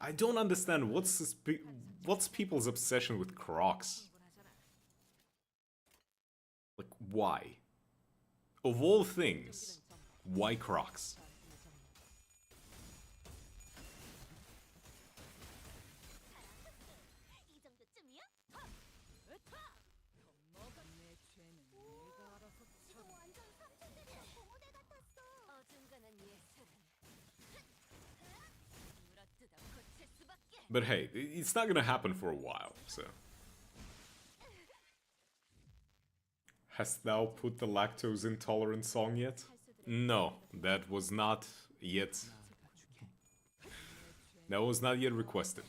I don't understand what's people's obsession with Crocs. Like, why? Of all things, why Crocs? But hey, it's not gonna happen for a while, so... Hast thou put the lactose intolerant song yet? No, that was not yet... That was not yet requested.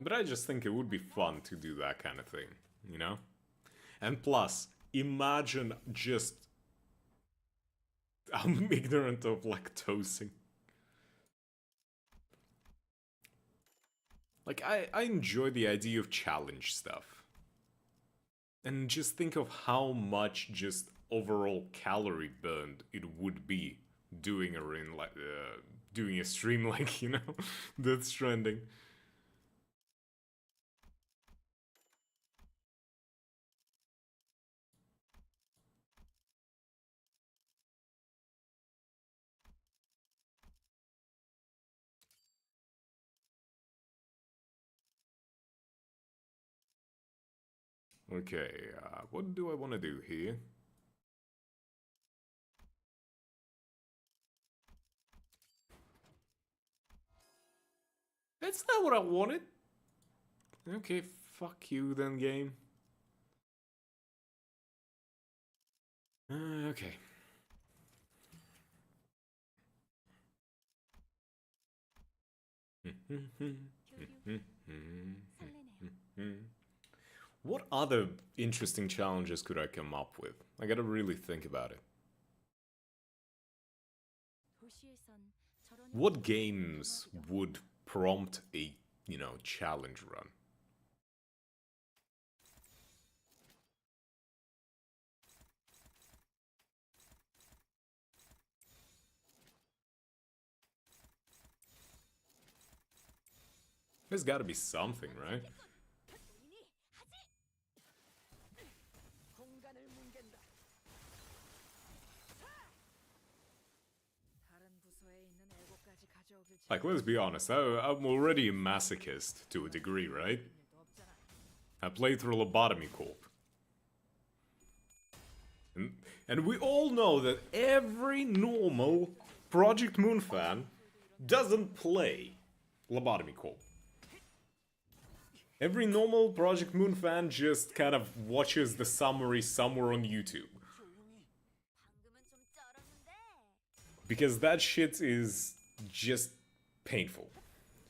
But I just think it would be fun to do that kind of thing, you know? And plus, imagine just... I'm ignorant of lactosing. Like, I enjoy the idea of challenge stuff. And just think of how much just overall calorie burned it would be doing doing a stream like, you know, Death Stranding. Okay, what do I want to do here? That's not what I wanted. Okay, fuck you then, game. Okay. What other interesting challenges could I come up with? I gotta really think about it. What games would prompt a, you know, challenge run? There's gotta be something, right? Like, let's be honest, I'm already a masochist to a degree, right? I played through Lobotomy Corp. And we all know that every normal Project Moon fan doesn't play Lobotomy Corp. Every normal Project Moon fan just kind of watches the summary somewhere on YouTube. 방금은 좀 쩔었는데. Because that shit is just painful.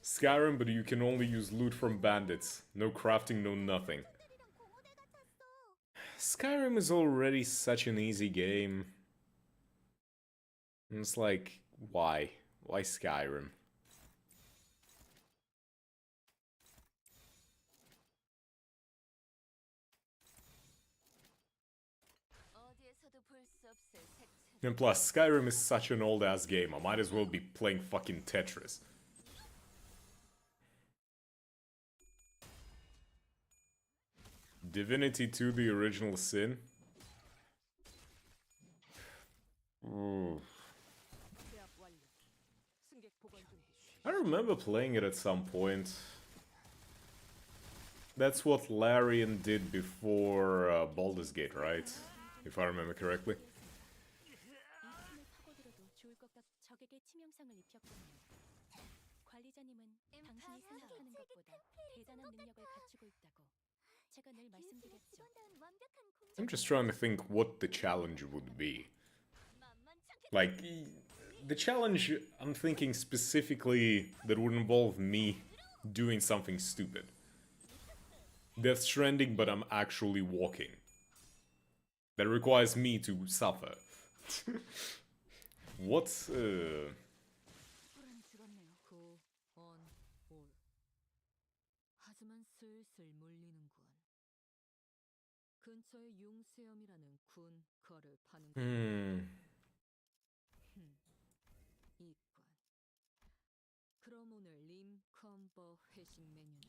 Skyrim, but you can only use loot from bandits. No crafting, no nothing. Skyrim is already such an easy game. And it's like, why? Why Skyrim? 어디에서도 볼 수 없을 색채. And plus, Skyrim is such an old-ass game, I might as well be playing fucking Tetris. Divinity 2, the original sin? Ooh. 제압 완료. 승객 보건 중. I remember playing it at some point. That's what Larian did before Baldur's Gate, right? If I remember correctly. 이 틈을 파고들어도 좋을 것 같. 적에게 치명상을 입혔군요. 관리자님은 당신이 생각하는 것보다 대단한 능력을 갖추고 있다고 제가 늘 말씀드렸죠. 직원다운 완벽한 공정. I'm just trying to think what the challenge would be. Like, the challenge I'm thinking specifically that would involve me doing something stupid. Death Stranding, but I'm actually walking. That requires me to suffer. What, 불안이 줄었네요. 구, 온, 올. 하지만 슬슬 물리는군. 근처에 융수염이라는 군 거를 파는 이관. 그럼 오늘 림컴버 회식 메뉴는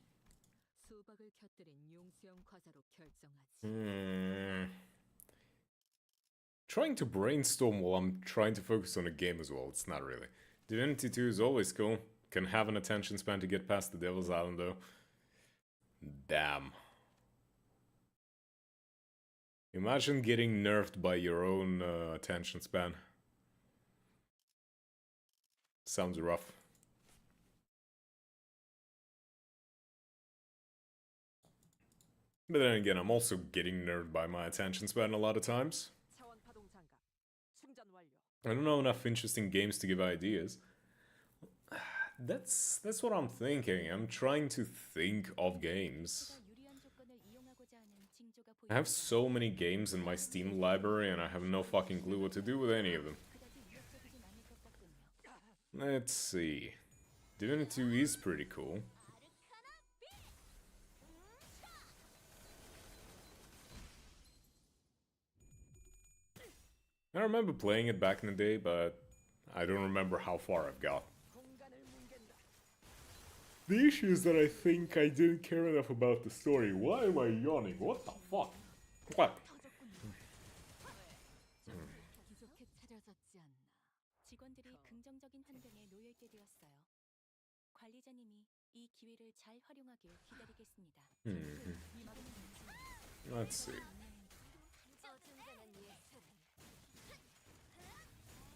수박을 곁들인 융수염 과자로 결정하지. Trying to brainstorm while I'm trying to focus on a game as well, it's not really. Divinity 2 is always cool. Can have an attention span to get past the Devil's Island though. Damn. Imagine getting nerfed by your own attention span. Sounds rough. But then again, I'm also getting nerfed by my attention span a lot of times. 차원 파동 장갑. 충전 완료. I don't know enough interesting games to give ideas. That's what I'm thinking. I'm trying to think of games. 제가 유리한 조건을 이용하고자 하는 징조가 I have 보입니다. so many games in my Steam library and I have no fucking clue what to do with any of them. 그다지 위협적이진 않을 것 같군요. Let's see. Divinity 2 is pretty cool. I remember playing it back in the day, but I don't remember how far I've got. 공간을 뭉갠다. The issue is that I think I didn't care enough about the story. Why am I yawning? What the fuck? What? 기적해 차려졌지 않나. 직원들이 긍정적인 환경에 놓여있게 되었어요. 관리자님이 이 기회를 잘 활용하길 기다리겠습니다. Let's see. 어중간한 예술은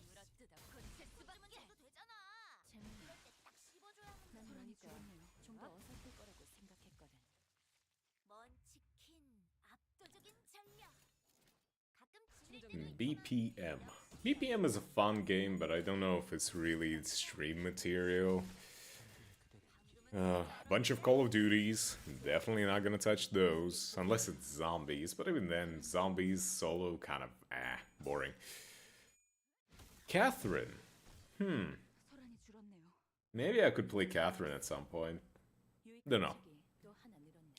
물어뜯어 콘체 수박만 해도 되잖아. 재민이, 그럴 때 딱 씹어줘야 하는 난 불안이 줄었네요. 좀 더 어설플 거라고 생각했거든. 먼치킨 압도적인 전력. 가끔 질릴 때는 BPM. BPM is a fun game, but I don't know if it's really stream material. A bunch of Call of Duties. Definitely not gonna touch those. Unless it's zombies. But even then, zombies solo kind of boring. Catherine. 소란이 줄었네요. Maybe I could play Catherine at some point. dunno. 유익한 지식이 또 하나 늘었네.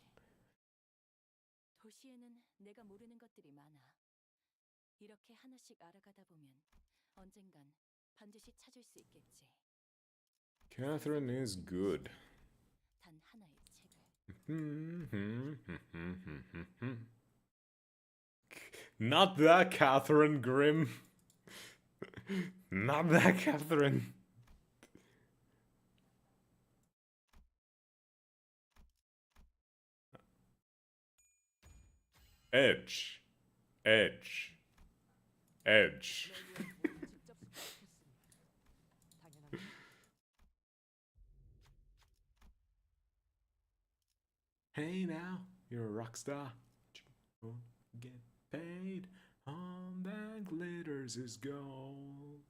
도시에는 내가 모르는 것들이 많아. 이렇게 하나씩 알아가다 보면 언젠간 반드시 찾을 수 있겠지. Catherine is good. 단 하나의 책을. Not that Catherine Grimm. Not that Catherine. Edge. Edge. Edge. 내 위해 뭐든 직접 습득했으니 당연한 일. Hey now, you're a rock star. You won't get paid. All that glitters is gold.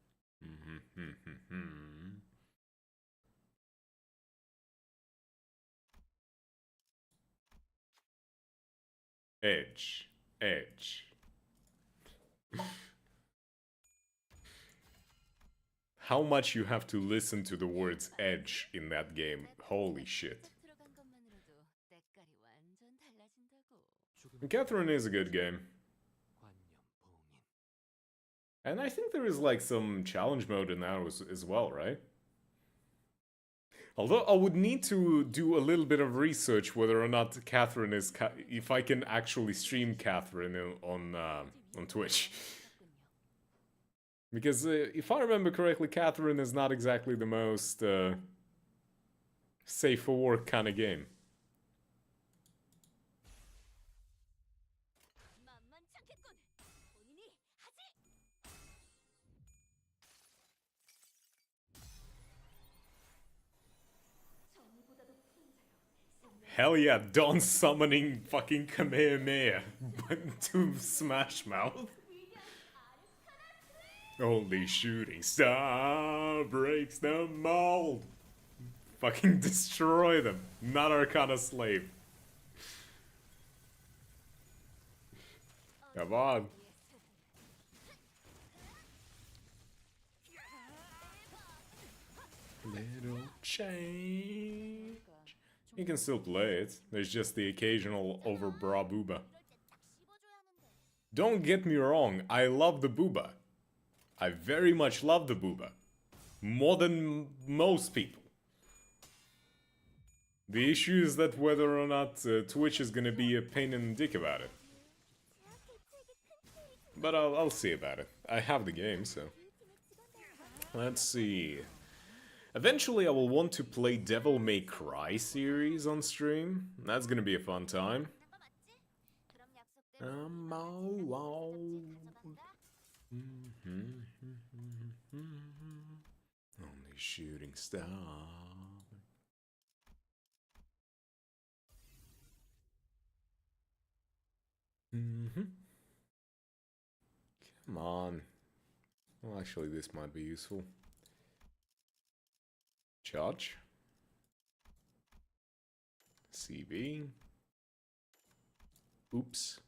Edge. Edge. How much you have to listen to the words edge in that game. Holy shit. 들어간 것만으로도 때깔이 완전 달라진다고. Catherine is a good game. And I think there is like some challenge mode in that as well, right? Although I would need to do a little bit of research whether or not Catherine is... if I can actually stream Catherine on Twitch. Because if I remember correctly, Catherine is not exactly the most safe for work kind of game. 만만찮겠군. 본인이 하지. Hell yeah, Dawn summoning fucking Kamehameha to Smash Mouth. Only shooting star breaks the mold. Fucking destroy them. Not Arcana Slave. Come on. Little change. You can still play it. There's just the occasional over bra booba. Don't get me wrong, I love the booba. I very much love the booba. More than most people. The issue is that whether or not Twitch is gonna be a pain in the dick about it. But I'll see about it. I have the game, so... Let's see... Eventually I will want to play Devil May Cry series on stream. That's gonna be a fun time. I'm all only shooting star. Come on. Well, actually, this might be useful. Charge. CB. Oops.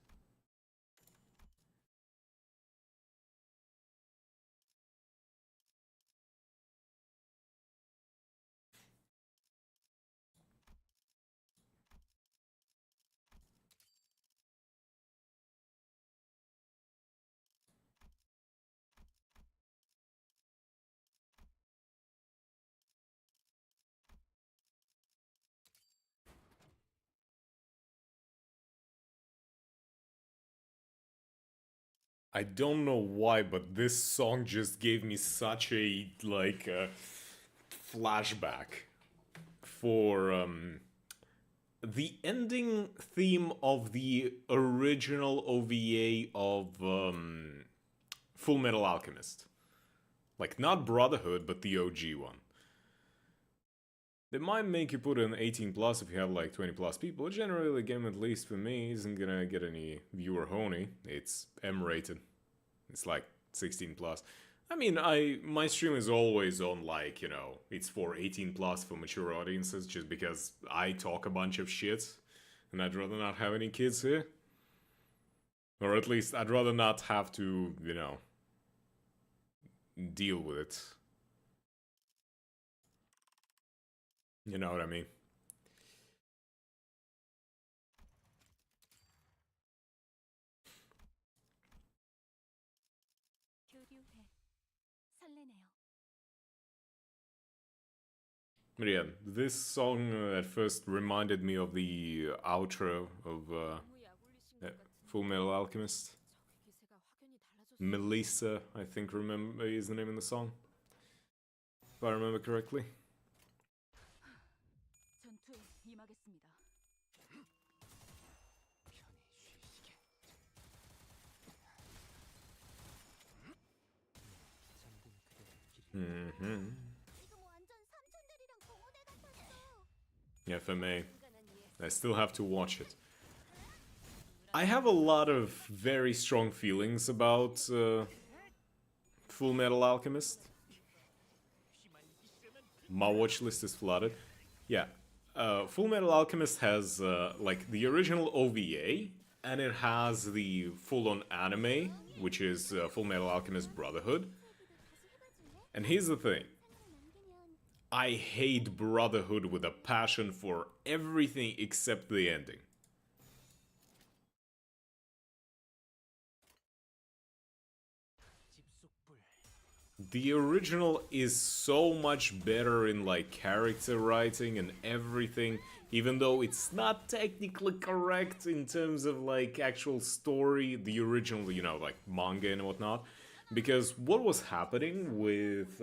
I don't know why, but this song just gave me such a, like, flashback for, the ending theme of the original OVA of, Full Metal Alchemist. Like, not Brotherhood, but the OG one. They might make you put an 18 plus if you have like 20 plus people. Generally, the game, at least for me, isn't gonna get any viewer honey. It's M rated. It's like 16 plus. I mean, my stream is always on like, you know, it's for 18 plus for mature audiences just because I talk a bunch of shit and I'd rather not have any kids here. Or at least I'd rather not have to, you know, deal with it. You know what I mean? 교류해. 설레네요. But yeah, this song at first reminded me of the outro of Full Metal Alchemist. Melissa, I think is the name of the song. If I remember correctly. 전투에 임하겠습니다. 편히 쉬시게. 지금 완전 삼촌들이랑 동호대 같았어. FMA. I still have to watch it. I have a lot of very strong feelings about Full Metal Alchemist. My watch list is flooded. Yeah, Full Metal Alchemist has like the original OVA, and it has the full-on anime, which is Full Metal Alchemist Brotherhood. And here's the thing. I hate Brotherhood with a passion for everything except the ending. The original is so much better in like character writing and everything, even though it's not technically correct in terms of like actual story, the original, you know, like manga and whatnot. Because what was happening with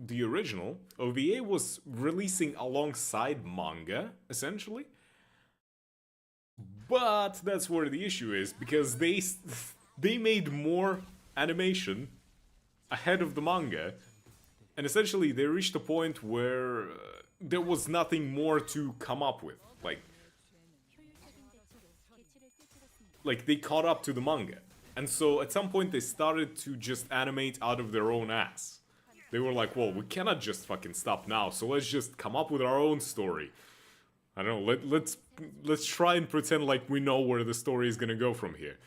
the original, OVA was releasing alongside manga, essentially. But that's where the issue is, because they made more animation ahead of the manga, and essentially they reached a point where there was nothing more to come up with. Like they caught up to the manga. And so at some point they started to just animate out of their own ass. They were like, well, we cannot just fucking stop now, so let's just come up with our own story. I don't know, let's try and pretend like we know where the story is gonna go from here.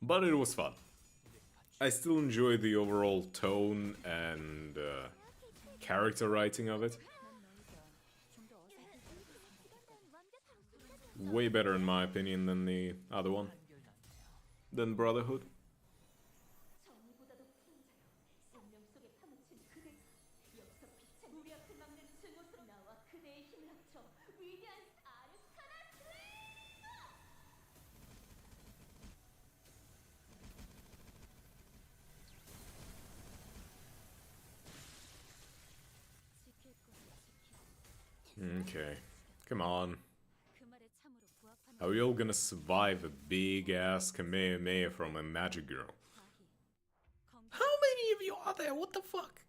But it was fun. I still enjoy the overall tone and character writing of it. Way better in my opinion than the other one. Than Brotherhood. Okay, come on. How are you all gonna survive a big-ass Kamehameha from a magic girl? How many of you are there? What the fuck?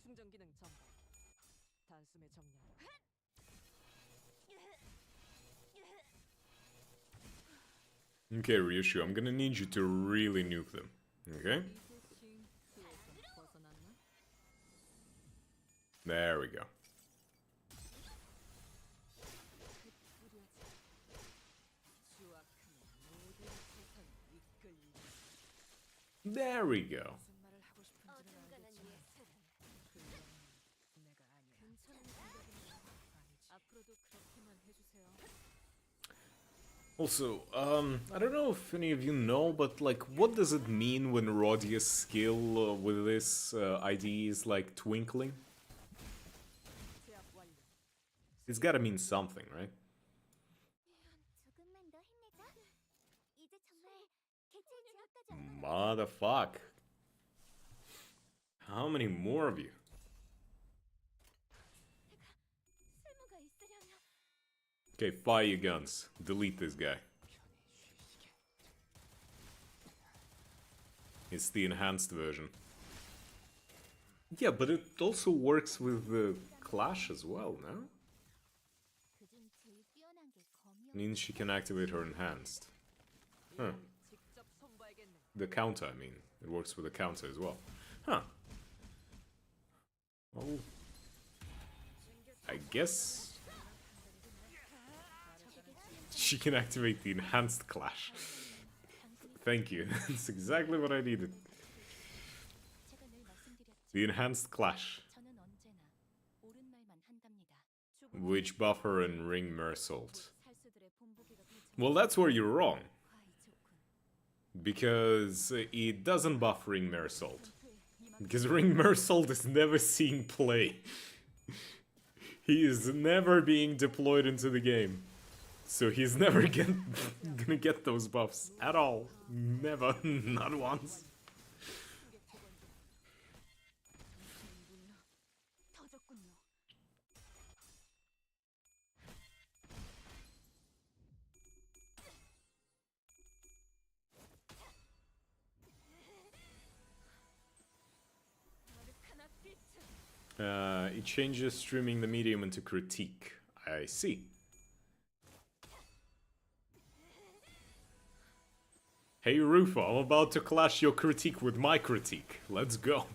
충전 기능 점검. 단숨에 정렬. Okay, Ryushu, I'm gonna need you to really nuke them. Okay? There we go. There we go. Also, I don't know if any of you know, but like, what does it mean when Rodia's skill with this ID is like twinkling? It's gotta mean something, right? Motherfuck. How many more of you? Okay, fire your guns. Delete this guy. It's the enhanced version. Yeah, but it also works with the Clash as well, no? Means she can activate her enhanced. Huh. The counter, I mean. It works with the counter as well. Huh. Well, I guess she can activate the enhanced Clash. Thank you. That's exactly what I needed. The enhanced Clash. Which buff her and ring Mersault. Well, that's where you're wrong. Because it doesn't buff ring Mersault. Because ring Mersault is never seen play. He is never being deployed into the game. So he's never gonna get those buffs at all. Never. Not once. It changes streaming the medium into critique. I see. Hey Rufo, I'm about to clash your critique with my critique. Let's go.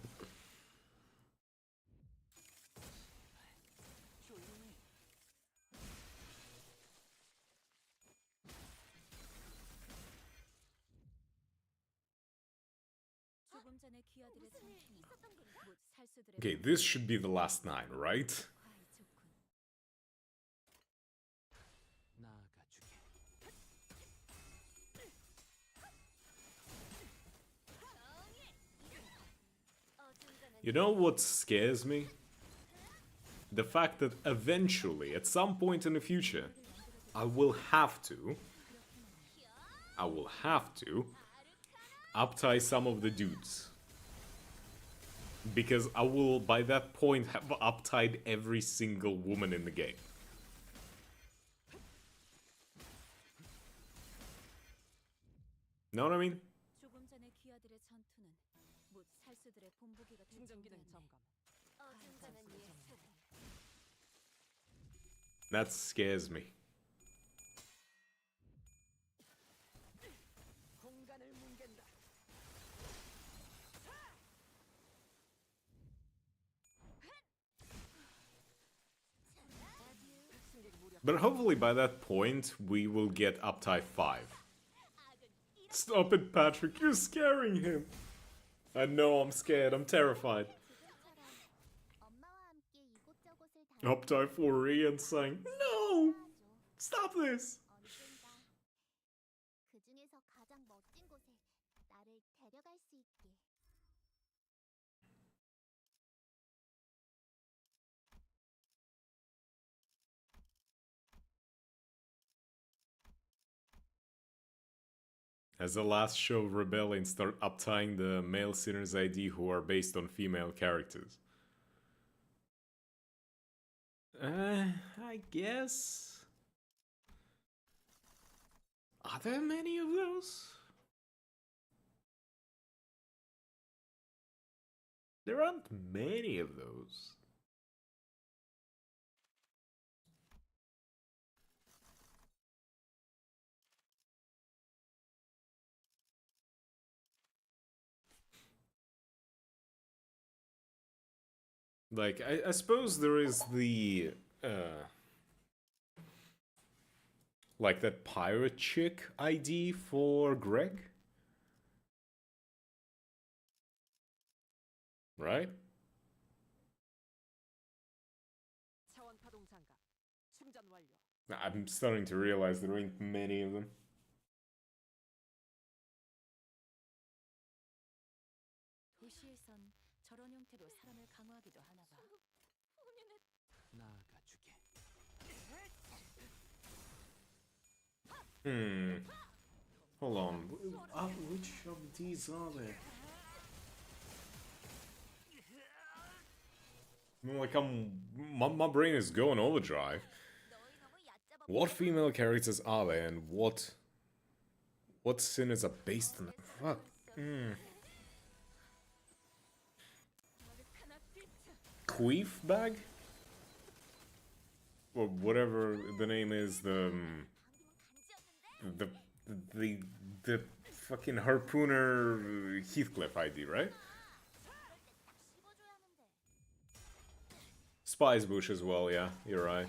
조금 전에 귀아들의 전투는 못 살수들의 Okay, this should be the last 9, right? 과히 좋군. 나아가주게. You know what scares me? The fact that eventually, at some point in the future, I will have to uptie some of the dudes. Because I will, by that point, have uptied every single woman in the game. Know what I mean? 조금 전에 귀아들의 전투는 못 살수들의 본보기가 될 충전 기능 정도였네. 점검. That scares me. 공간을 뭉갠다. But hopefully by that point, we will get uptie 5. Stop it, Patrick, you're scaring him. I know, I'm scared, I'm terrified. 엄마와 함께 이곳저곳을 다니며 Uptie 4 and saying, no! Stop this! 언젠가 그 중에서 가장 멋진 곳에 나를 데려갈 수 있게. As the last show of Rebellion, start uptying the male sinners ID who are based on female characters. I guess. Are there many of those? There aren't many of those. Like, I suppose there is the, like that pirate chick ID for Greg? Right? 차원 파동 장갑. 충전 완료. I'm starting to realize there ain't many of them. 도시에선 저런 형태로 사람을 강화하기도 하나 봐. 나아가주게. Hold on. Which of these are there? I mean, like, my brain is going overdrive. What female characters are there, and what sinners are based on? Fuck. Queef bag, or whatever the name is. The fucking harpooner Heathcliff ID, right? Spice Bush as well, yeah, you're right.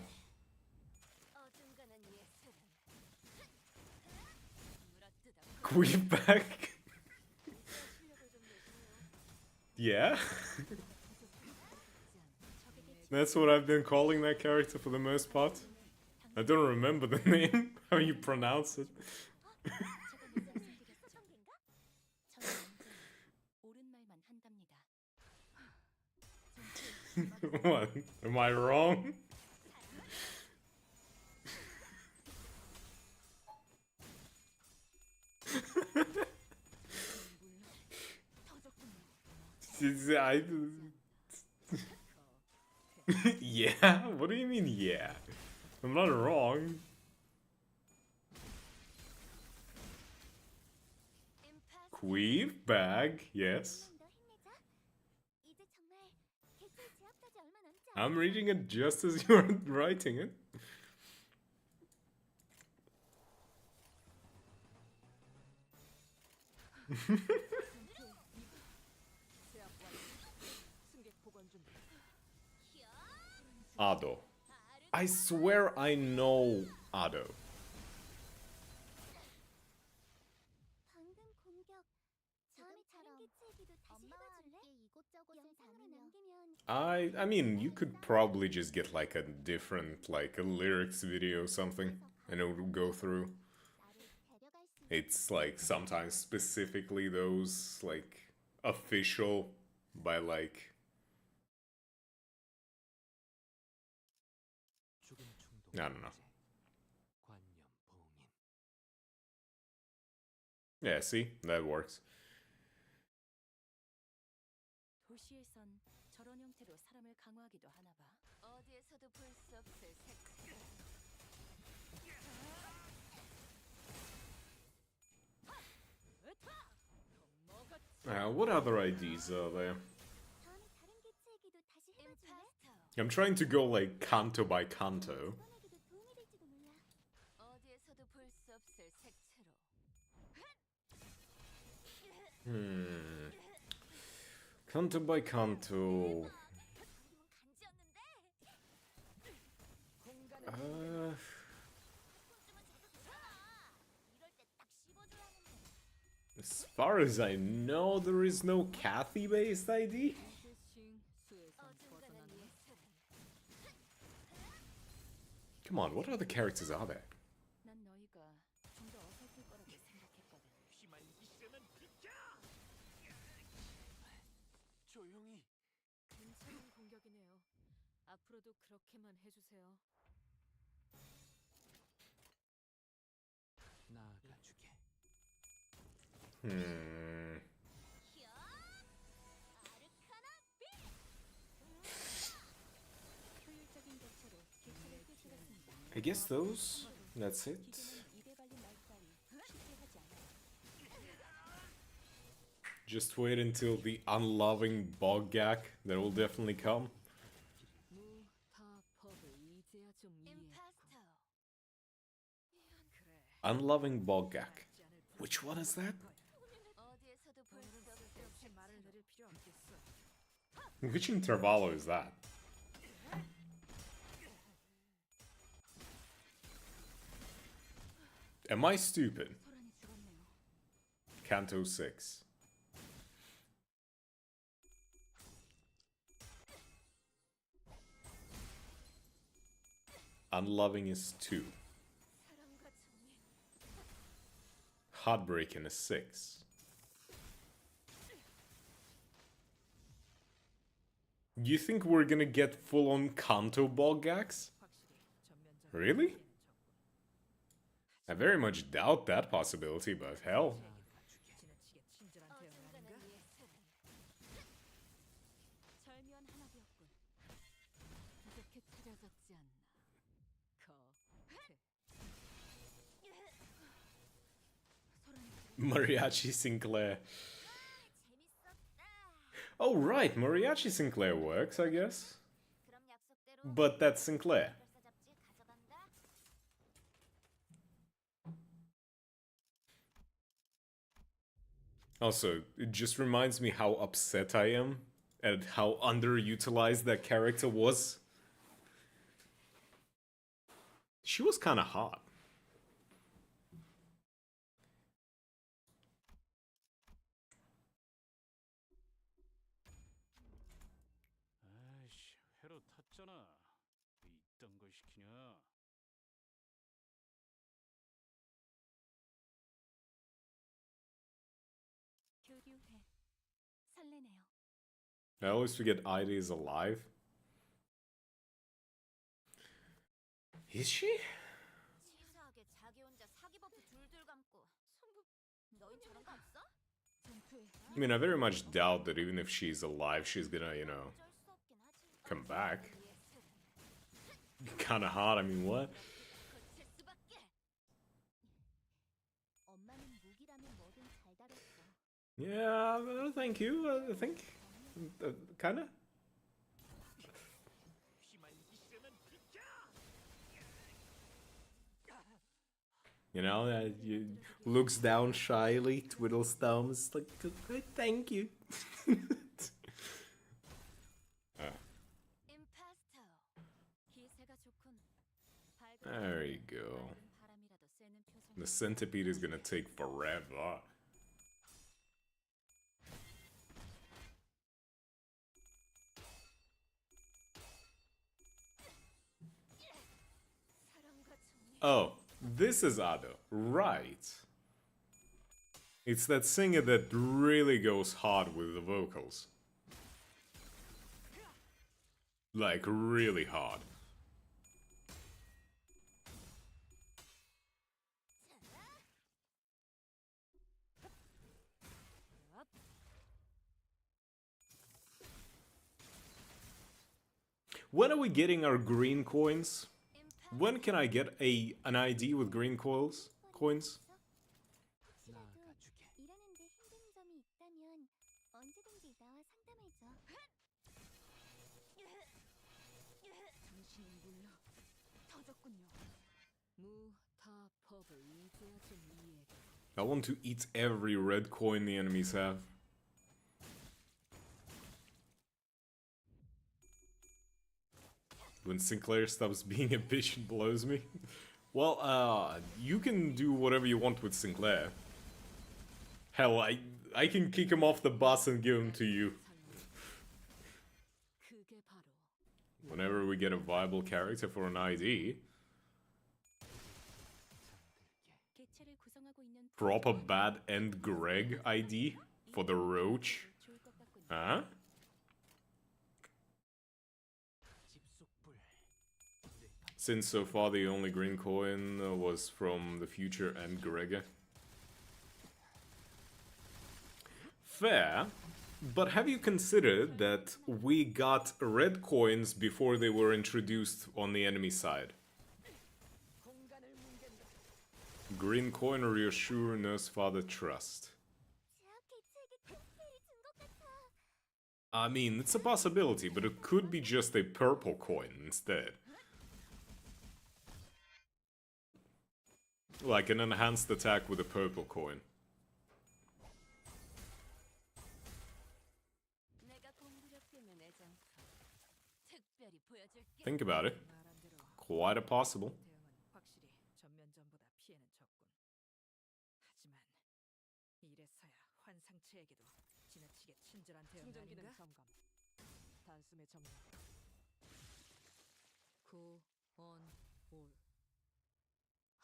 Queef bag. Yeah. That's what I've been calling that character for the most part. I don't remember the name, how you pronounce it. What? Am I wrong? Yeah? What do you mean, yeah? I'm not wrong. Queef bag, yes. 더 힘내자. 이제 정말 개체 제압까지 얼마 I'm reading it just as you're writing it. Ado. I swear I know Ado. 방금 공격 다음에 다른 개체에게도 다시 해봐줄래? 영상으로 남기면 I mean, you could probably just get like a different, like a lyrics video or something, and it would go through. 나를 데려갈 수 It's like sometimes specifically those like official by like 죽음 충동. I don't know. 관념 봉인. Yeah, see, that works. 도시에선 저런 형태로 사람을 강화하기도 하나 봐. 어디에서도 볼 수 없을 색채로. What other IDs are there? 다음에 다른 개체에게도 다시 해봐줄래? 임파스터. I'm trying to go like canto by canto. 이번에게도 도움이 될지도 몰라. 어디에서도 볼 수 없을 색채로. Canto by canto. 방금은 간지였는데. 이럴 때 딱 씹어줘야 하는데. As far as I know, there is no Kathy-based ID. 어중간한 예술은 Come on, what other characters are there? 난 너희가 좀 더 어설플 거라고 생각했거든. 조용히. 괜찮은 공격이네요. 앞으로도 그렇게만 해주세요. 나아가주게. 효율적인 격차로 개체를 꿰뚫었습니다. I guess those. That's it. 기계는 입에 발린 말 따위 쉽게 하지 않아요. Just wait until the unloving Boggak. That will definitely come. 무타법을 이제야 좀 이해했고. 임파스터. 그래. Unloving Boggak. Which one is that? 어디에서도 볼 수 없을 그렇게 말을 내릴 필요 없겠어. Which intervalo is that? Am I stupid? 소란이 죽었네요. Canto 6. Unloving is 2. 사랑과 정리. Heartbreaking is 6. You think we're gonna get full-on Kanto Boggaks? 확실히 전면전. Really? I very much doubt that possibility, but hell. 지나치게 친절한 대응을 어중간한 하는가? 예술은 절묘한 하나비였군. 이렇게 차려졌지 않나. Mariachi Sinclair. 재밌었다. Oh, right, Mariachi Sinclair works, I guess. 그럼 약속대로 But that's Sinclair. 별사 잡지 가져간다. Also, it just reminds me how upset I am at how underutilized that character was. She was kind of hot. 아이씨, 회로 탔잖아. 왜 이딴 걸 시키냐? 교류해. 설레네요. I always forget Ida is alive. Is she? 치사하게 자기 혼자 사기 버프 둘둘 감고. 성부, 너희 저런 거 없어? 전투에 I mean, I very much doubt that even if she's alive, she's gonna, you know, 어쩔 수 없긴 하지. come back. 예술은 Kinda hot, I mean, what? 거칠 수밖에. 엄마는 무기라면 뭐든 잘 다뤘어. Yeah, thank you, I think. Kinda? You know, looks down shyly, twiddles thumbs, like, thank you. There you go. The centipede is gonna take forever. Oh, this is Ado, right. It's that singer that really goes hard with the vocals. Like, really hard. When are we getting our green coins? When can I get an ID with green coins? 혹시라도 일하는데 힘든 점이 있다면 언제든지 나와 상담해줘. 당신은 몰라. 터졌군요. 무타법을 이제야 좀 이해해. I want to eat every red coin the enemies have. When Sinclair stops being a bitch and blows me. Well, you can do whatever you want with Sinclair. Hell, I can kick him off the bus and give him to you. 그게 바로 Whenever we get a viable character for an ID. 개체를 구성하고 있는 Proper bad end Greg ID for the roach. 좋을 것 같군요. Huh? 집속불. Since so far the only green coin was from the future and Gregor. Fair, but have you considered that we got red coins before they were introduced on the enemy side? Green coin reassure nurse father trust. 제약 개체에게 큰 피해를 준 것 같아. I mean, it's a possibility, but it could be just a purple coin instead. Like an enhanced attack with a purple coin. 내가 공부력되면 애장품 특별히 보여줄게. Think about it. 말한 대로 Quite a possible. 대응은 확실히 전면전보다 피해는 적군. 하지만 이래서야 환상체에게도 지나치게 친절한 대응 충전기는 아닌가? 점검. 단숨에 정리. 구원올.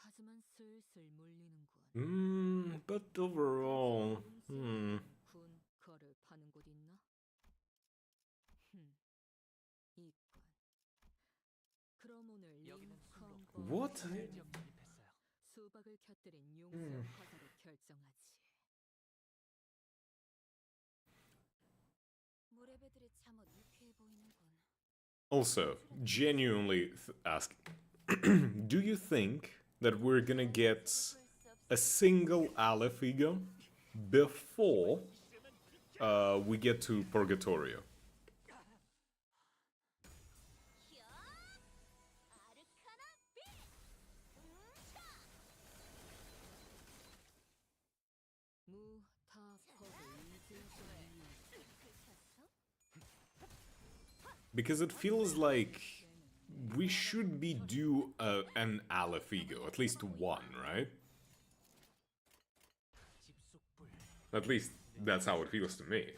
하지만 슬슬 물리는군. But overall, 군 거를 파는 곳 있나? 이건. 그럼 오늘 여기는 링컨 What? 지역 진입했어요. 수박을 곁들인 용서 과자로 결정하지. 모래배들이 참으 유쾌해 보이는군. Also, genuinely ask, do you think that we're gonna get a single Alefigo before we get to Purgatorio? 무타법을 이제야 좀 Because it feels like we should be due an Alefigo, at least one, right? 집속불. At least that's how it feels to me.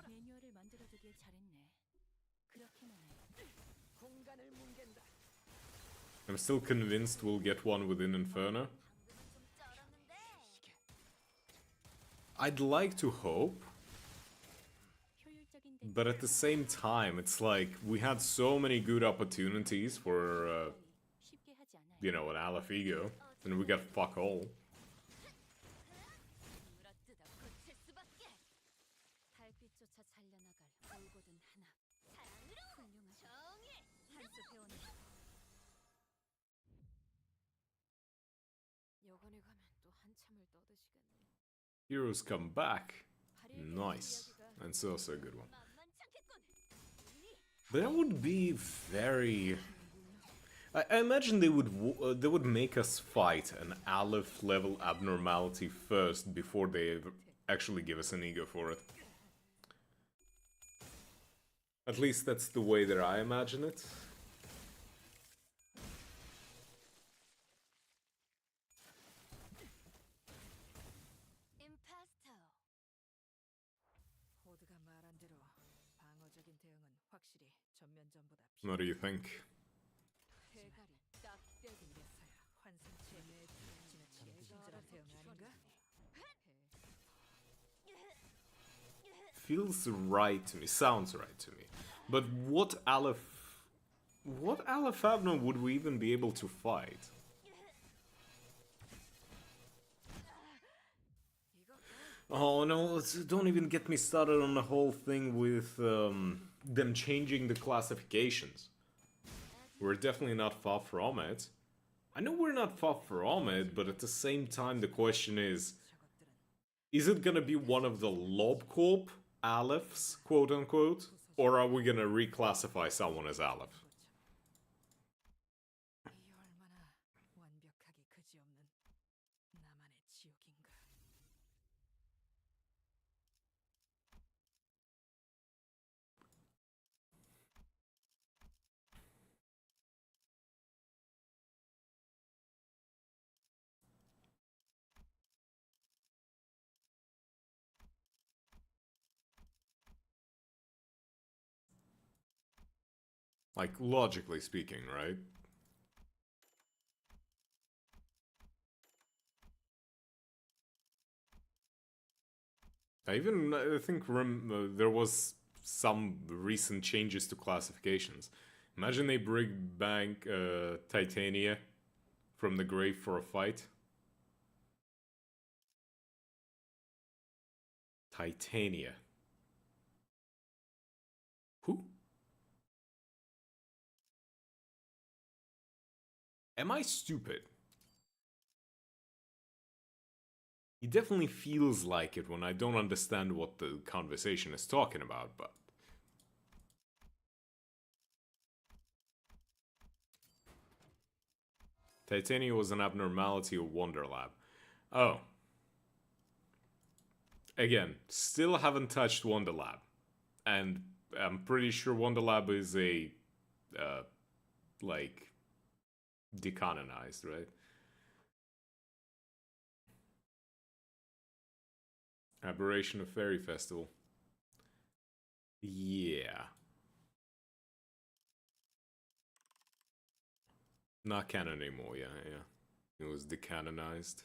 매뉴얼을 만들어두길 잘했네. 그렇게만 해. 공간을 뭉갠다. I'm still convinced we'll get one within Inferno. I'd like to hope, 효율적인 but at the same time, it's like we had so many good opportunities for, 쉽게 하지 않아요. you know, an Alefigo, and we got fuck all. 물어뜯어 고칠 수밖에. 달빛조차 잘려나갈 돌고든 하나. 사랑으로 정의 한수 배웠네. 여관에 가면 또 한참을 떠드시겠네. Heroes come back. Nice. That's also a good one. 만만찮겠군. That would be very... I imagine they would make us fight an Aleph level abnormality first before they actually give us an ego for it. At least that's the way that I imagine it. 임파스터. 호드가 말한 대로 방어적인 대응은 확실히 전면전보다 What do you think? 대가리 딱 떼고 이래서야 환상체에 지나치게 친절한 대응 아닌가? Feels right to me, sounds right to me. But what Aleph Abner would we even be able to fight? Oh no, don't even get me started on the whole thing with them changing the classifications. We're definitely not far from it. I know we're not far from it, but at the same time the question is it gonna be one of the Lobcorp Alephs, quote unquote, or are we gonna reclassify someone as Aleph? 이 얼마나 완벽하게 그지없는 나만의 지옥인가? Like, logically speaking, right? I think there was some recent changes to classifications. Imagine they bring back Titania from the grave for a fight. Titania. Who? Am I stupid? It definitely feels like it when I don't understand what the conversation is talking about, but... Titania was an abnormality of Wonderlab. Oh. Again, still haven't touched Wonderlab. And I'm pretty sure Wonderlab is a... like... decanonized, right? Aberration of Fairy Festival. Yeah. Not canon anymore, yeah. It was decanonized.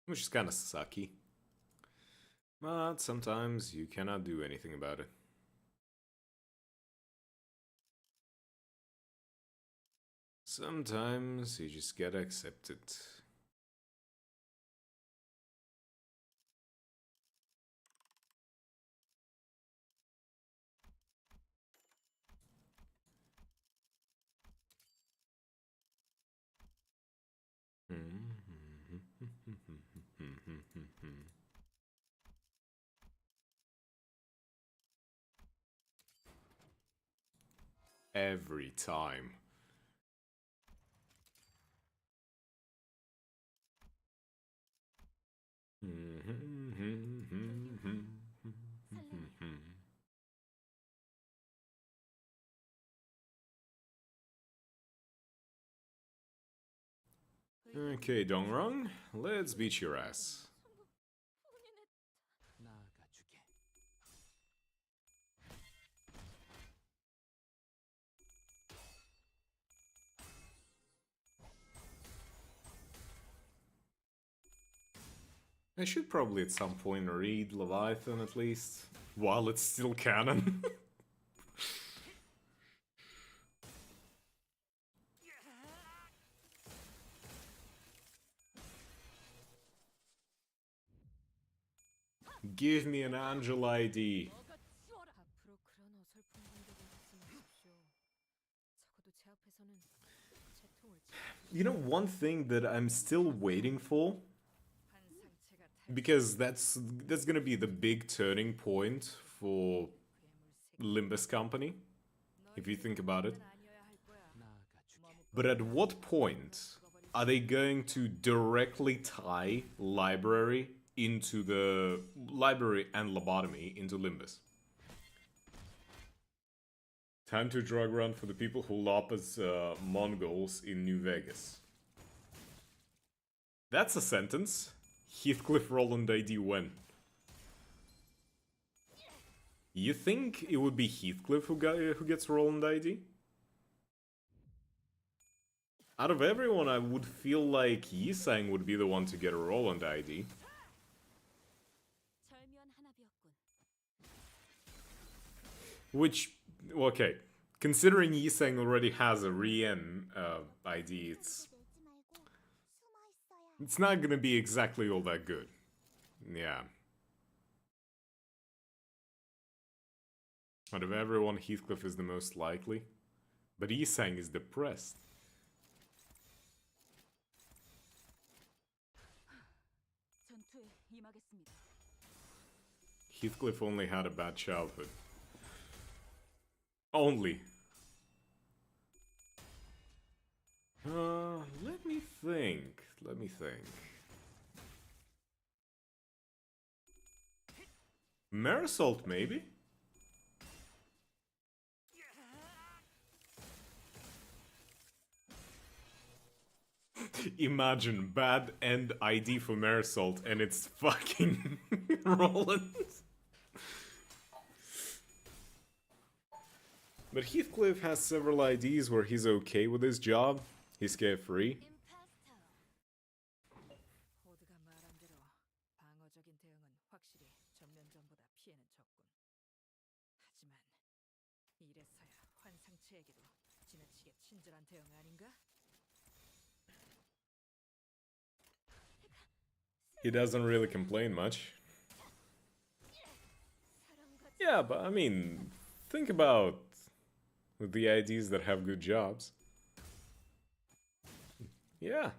Which is kinda sucky. But sometimes you cannot do anything about it. Sometimes you just gotta accept it. Every time. Okay, Dongrong, let's beat your ass. 나아가주게. I should probably at some point read Leviathan at least, while it's still canon. Give me an Angel ID. 앞으로 그런 어설픈 공격을 하지 마십시오. 적어도 제 앞에서는 채통을 You know, one thing that I'm still waiting for? 환상체가 because that's gonna be the big turning point for Limbus Company, if you think about it. 나아가 주겠다. But at what point are they going to directly tie library into the library and lobotomy into Limbus? Time to drug run for the people who lop as Mongols in New Vegas. That's a sentence. Heathcliff Roland ID when? You think it would be Heathcliff who gets Roland ID? Out of everyone, I would feel like Yisang would be the one to get a Roland ID. 절묘한 한압이었군. Which, okay, considering Yisang already has a Rien ID, 내지 말고 숨어 있어야 it's not gonna be exactly all that good. Yeah. Out of everyone, Heathcliff is the most likely. But Yisang is depressed. 전투에 임하겠습니다. Heathcliff only had a bad childhood. Only. Let me think. Let me think. Marisol, maybe? Imagine bad end ID for Marisol and it's fucking Roland. But Heathcliff has several IDs where he's okay with his job. He's carefree. 임파스터. 호드가 말한 대로 방어적인 대응은 확실히 전면전보다 피해는 적군. 하지만 이래서야 환상체에게도 지나치게 친절한 대응 아닌가? He doesn't really complain much. Yeah, but I mean, think about the IDs that have good jobs. Yeah.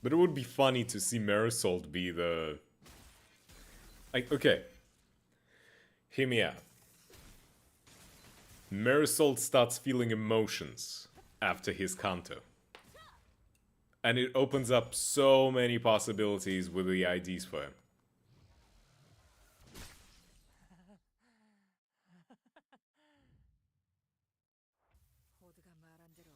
But it would be funny to see Marisol be the... Like, okay. Hear me out. Marisol starts feeling emotions after his canto. And it opens up so many possibilities with the IDs for him. 호드가 말한 대로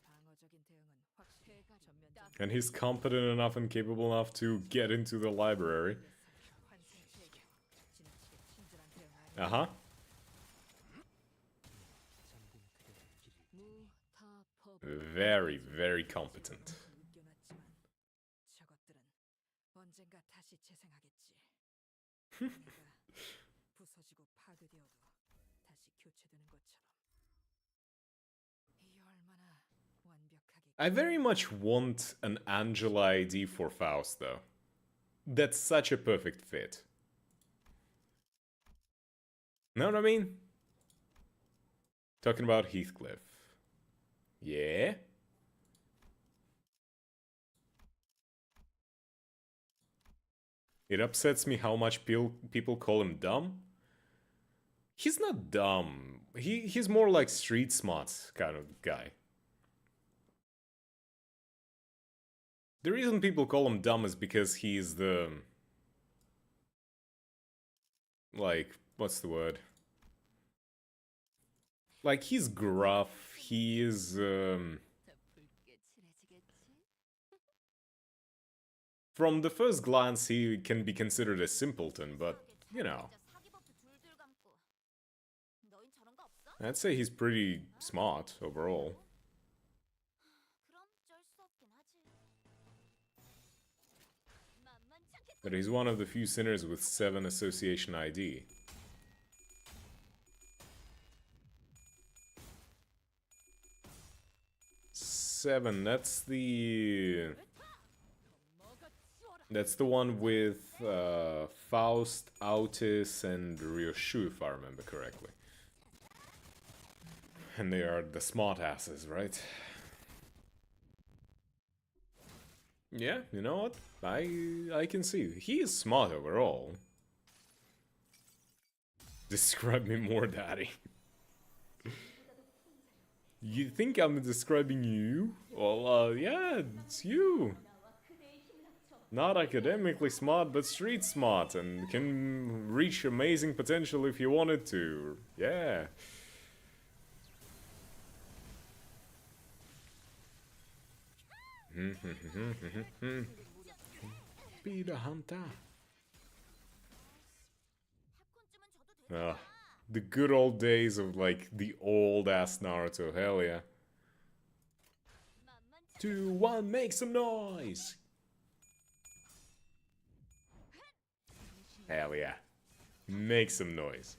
방어적인 대응은 확실히 전면전. And he's competent enough and capable enough to get into the library. 환상체에게 지나치게 친절한 대응 아닌가? Uh-huh. 잠든 그대의 길을 무타법. Very, very competent. 웃겨놨지만 저것들은 언젠가 다시 재생하겠지. 내가 부서지고 파괴되어도 다시 교체되는 것처럼. 이 얼마나 완벽하게. I very much want an Angela ID for Faust, though. That's such a perfect fit. Know what I mean? Talking about Heathcliff. Yeah? It upsets me how much people call him dumb. He's not dumb. He's more like street smart kind of guy. The reason people call him dumb is because he's the... Like, what's the word? Like, he's gruff, he is... 붉게 칠해지겠지? From the first glance, he can be considered a simpleton, but, you know, 사기법도 둘둘 감고. 너흰 저런 거 없어? I'd say he's pretty smart overall. 그럼 쩔 수 없긴 하지. 만만치 않게 But he's one of the few sinners with 7 association ID. Seven, that's the one with Faust, Autis, and Ryoshu, if I remember correctly. And they are the smart asses, right? Yeah, you know what? I can see. He is smart overall. Describe me more, daddy. You think I'm describing you? Well, yeah, it's you. Not academically smart, but street smart, and can reach amazing potential if you wanted to. Yeah. Be the hunter. Ah, the good old days of, like, the old-ass Naruto, hell yeah. 2, 1, make some noise! Hell yeah. Make some noise.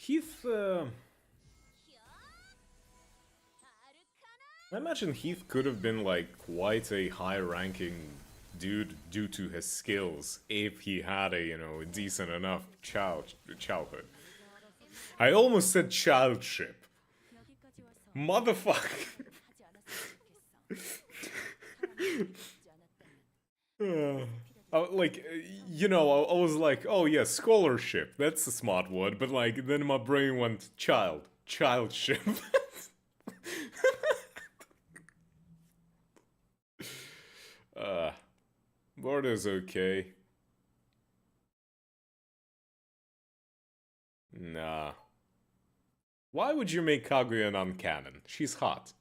Heath, I imagine Heath could have been, like, quite a high-ranking dude due to his skills if he had a, you know, decent enough childhood. I almost said childship. Motherfucker. Like, you know, I was like, oh yeah, scholarship, that's a smart word, but like, then my brain went childship. Word is okay. Nah. Why would you make Kaguya non-canon? She's hot.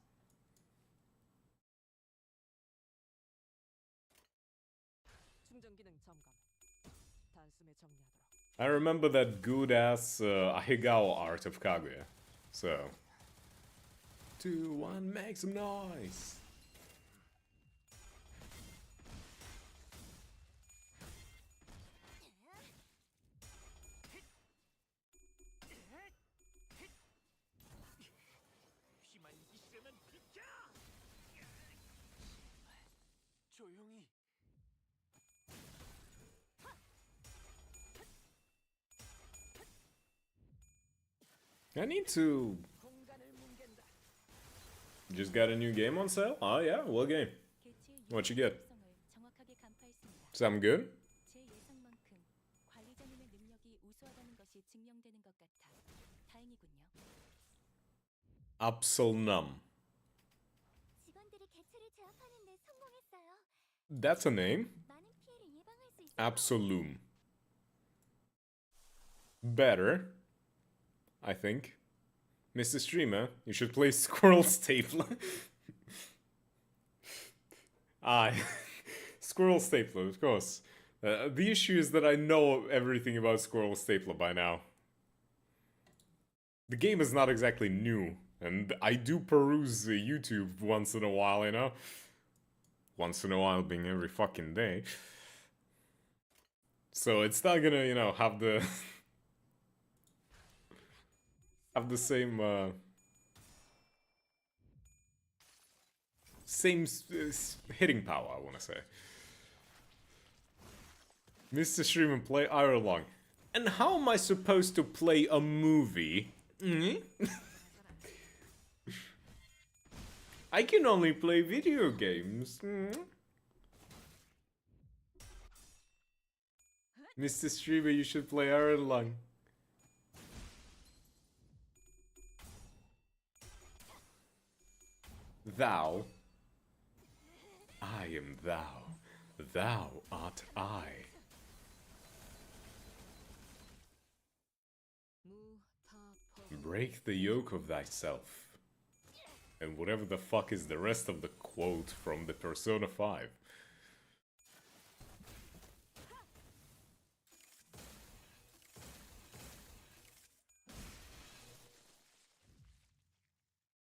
I remember that good-ass Ahigawa art of Kaguya. So... 2, 1, make some noise! I need to... Just got a new game on sale? Oh yeah, what game? What you get? Something good? 제 예상만큼 관리자님의 능력이 우수하다는 것이 증명되는 것 같아 다행이군요. Absolnum. 직원들이 개체를 제압하는 데 성공했어요. That's a name. 많은 피해를 예방할 수 있어요. Absolum. Better. I think. Mr. Streamer, you should play Squirrel Stapler. Squirrel Stapler, of course. The issue is that I know everything about Squirrel Stapler by now. The game is not exactly new, and I do peruse YouTube once in a while, you know? Once in a while being every fucking day. So it's not gonna, you know, have the... have the same, hitting power, I wanna say. Mr. Streamer, play Irelong. And how am I supposed to play a movie? I can only play video games. Mr. Streamer, you should play Irelong. Thou. I am thou. Thou art I. Break the yoke of thyself. And whatever the fuck is the rest of the quote from the Persona 5.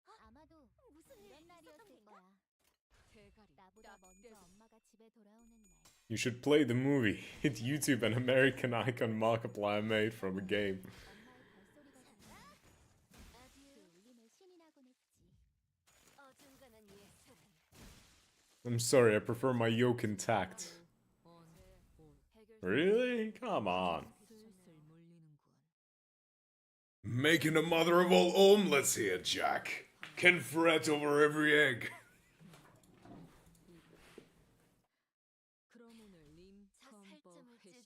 아마도 무슨 이런 날이었을 거야. 나보다 먼저 엄마가 집에 돌아오는 날. You should play the movie. Hit YouTube an American Icon Markiplier made from a game. 엄마의 발소리가 들려. 그 울림을 신이 나곤 했어. I'm sorry, I prefer my yolk intact. Really? Come on. Making a mother of all omelets here, Jack. Can fret over every egg. 그럼 오늘 림컴버 회식은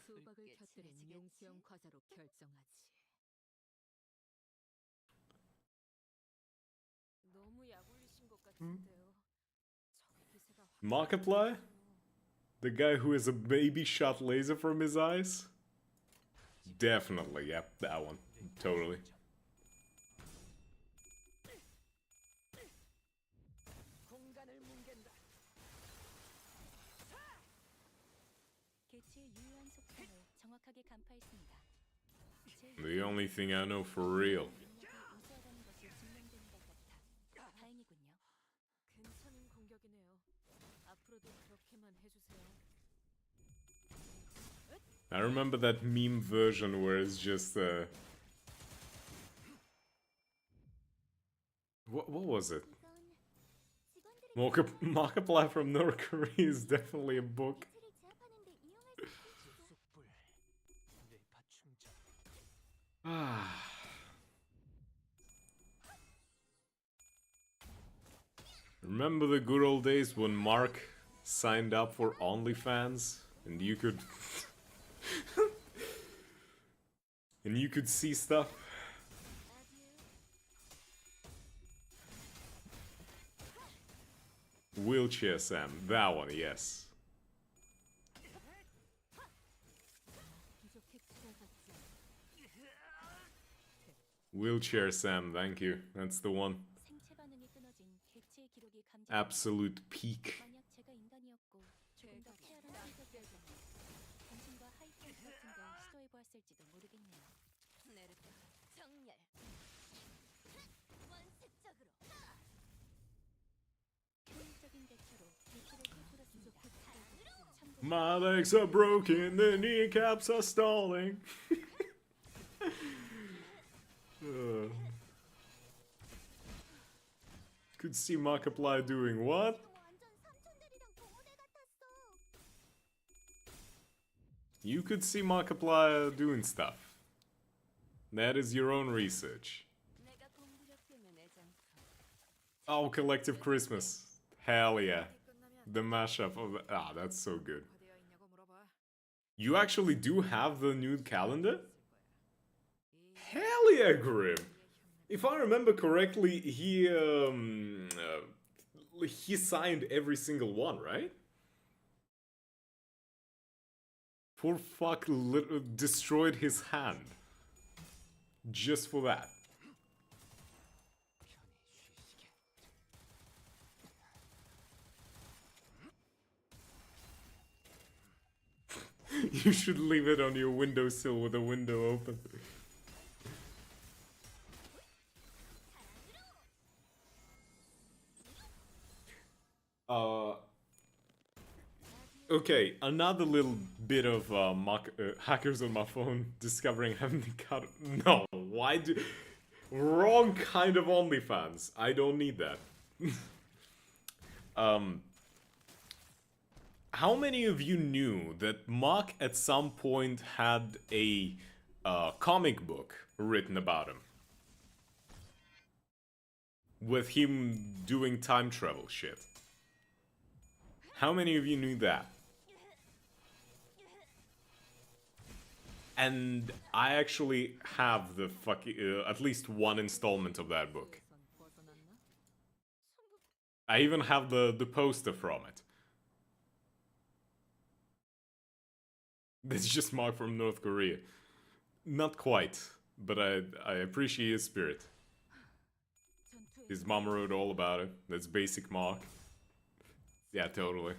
수박을 곁들인 용수형 과자로 결정하지. 너무 약올리신 것 같은데요. 저기 기세가 Markiplier? The guy who has a baby shot laser from his eyes? Definitely, yep, that one. Totally. 공간을 뭉갠다. 개체의 유효한 속성을 정확하게 간파했습니다. The only thing I know for real. 능력이 우수하다는 것이 증명되는 것 같아. 다행이군요. 괜찮은 공격이네요. 앞으로도 그렇게만 해주세요. I remember that meme version where it's just what was it? 이건 직원들에게 Markiplier from North Korea is definitely a book. 개체를 제압하는 데 이용할 수 있을지도. 쑥불 뇌파 충전. Remember the good old days when Mark signed up for OnlyFans and you could and you could see stuff? Wheelchair Sam, that one, yes. Wheelchair Sam, thank you. That's the one. 생체 반응이 끊어진 개체의 기록이 감지. Absolute peak. 만약 제가 인간이었고 조금 더 쾌활한 성격이었다면 당신과 하이테크 같은 걸 시도해 보았을지도 모르겠네요. 내르다 정렬. 원색적으로. 효율적인 대처로 개체를 꿰뚫었습니다. 참고로 My legs are broken, the kneecaps are stalling. Could see Markiplier doing what? 완전 삼촌들이랑 동호대 같았어. You could see Markiplier doing stuff. That is your own research. 내가 공부력되면 애장터. Oh, Collective Christmas. Hell yeah. The mashup of... Ah, that's so good. 되어 있냐고 물어봐. You actually do have the nude calendar? Hell yeah, Grim! If I remember correctly, he signed every single one, right? Poor fuck destroyed his hand. Just for that. You should leave it on your windowsill with the window open. Okay, another little bit of hackers on my phone discovering having cut. No, why do. Wrong kind of OnlyFans. I don't need that. How many of you knew that Mark at some point had a comic book written about him? With him doing time travel shit. How many of you knew that? And I actually have the fucking at least one installment of that book. I even have the poster from it. That's just Mark from North Korea. Not quite, but I appreciate his spirit. His mom wrote all about it. That's basic Mark. Yeah, totally.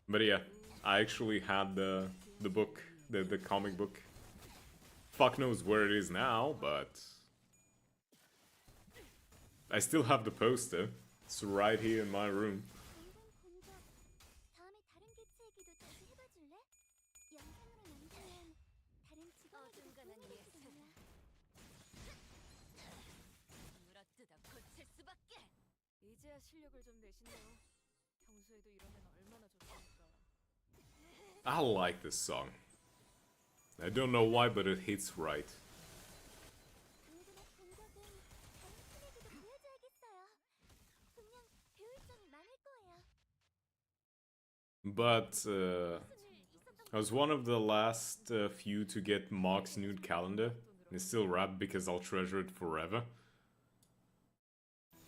But yeah, I actually had the book, the comic book. Fuck knows where it is now, but I still have the poster. It's right here in my room. 다음에 다른 개체 얘기도 다시 해봐줄래? 영상으로 남기면 다른 직원들도 보여주고 싶잖아. 물어뜯어 고칠 수밖에. 이제야 실력을 좀 내시네요. 평소에도 이러면 얼마나 좋습니까? I like this song. I don't know why, but it hits right. 은근한 공격은 다른 팀에게도 보여줘야겠어요. 분명 배울 점이 많을 거예요. But I was one of the last few to get Mark's nude calendar. It's still wrapped because I'll treasure it forever.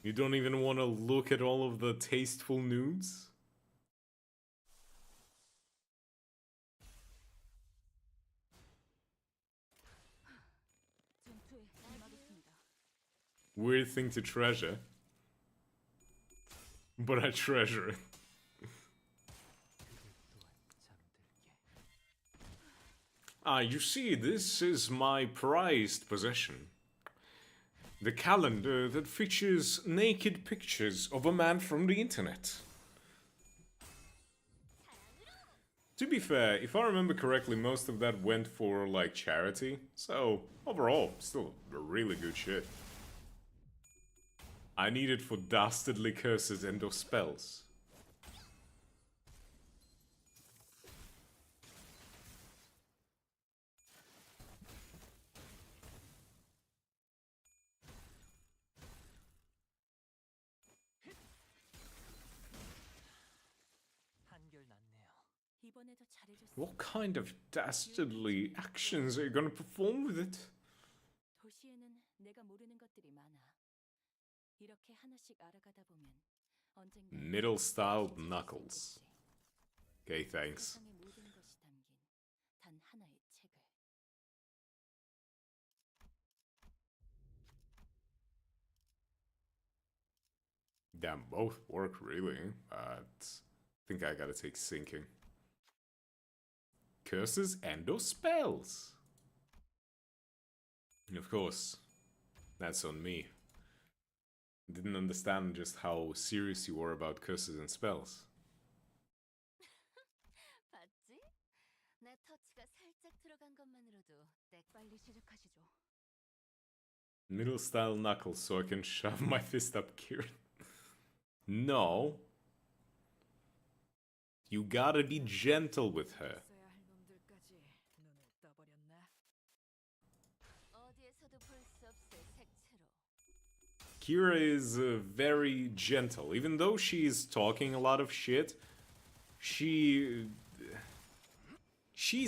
You don't even want to look at all of the tasteful nudes? 전투에 임하겠습니다. Weird thing to treasure. But I treasure it. Ah, you see, this is my prized possession. The calendar that features naked pictures of a man from the internet. To be fair, if I remember correctly, most of that went for, like, charity. So, overall, still a really good shit. I need it for dastardly curses and or spells. 한결났네요. 이번에도 잘해줬어. What kind of dastardly actions are you gonna perform with it? 도시에는 내가 모르는 것들이 많아. 이렇게 하나씩 알아가다 보면 언젠가 Middle-styled knuckles. Okay, thanks. 세상의 모든 것이 담긴 단 하나의 책을. Damn, both work really, but I think I gotta take sinking. Curses and or spells. And of course, that's on me. Didn't understand just how serious you were about curses and spells. 봤지? 내 터치가 살짝 들어간 것만으로도 빨리 시작하시죠. Middle style knuckles so I can shove my fist up Kieran. No. You gotta be gentle with her. 써야 할 놈들까지 눈을 떠버렸나? 어디에서도 볼 수 없을 색채로. Kira is very gentle. Even though she's talking a lot of shit, she's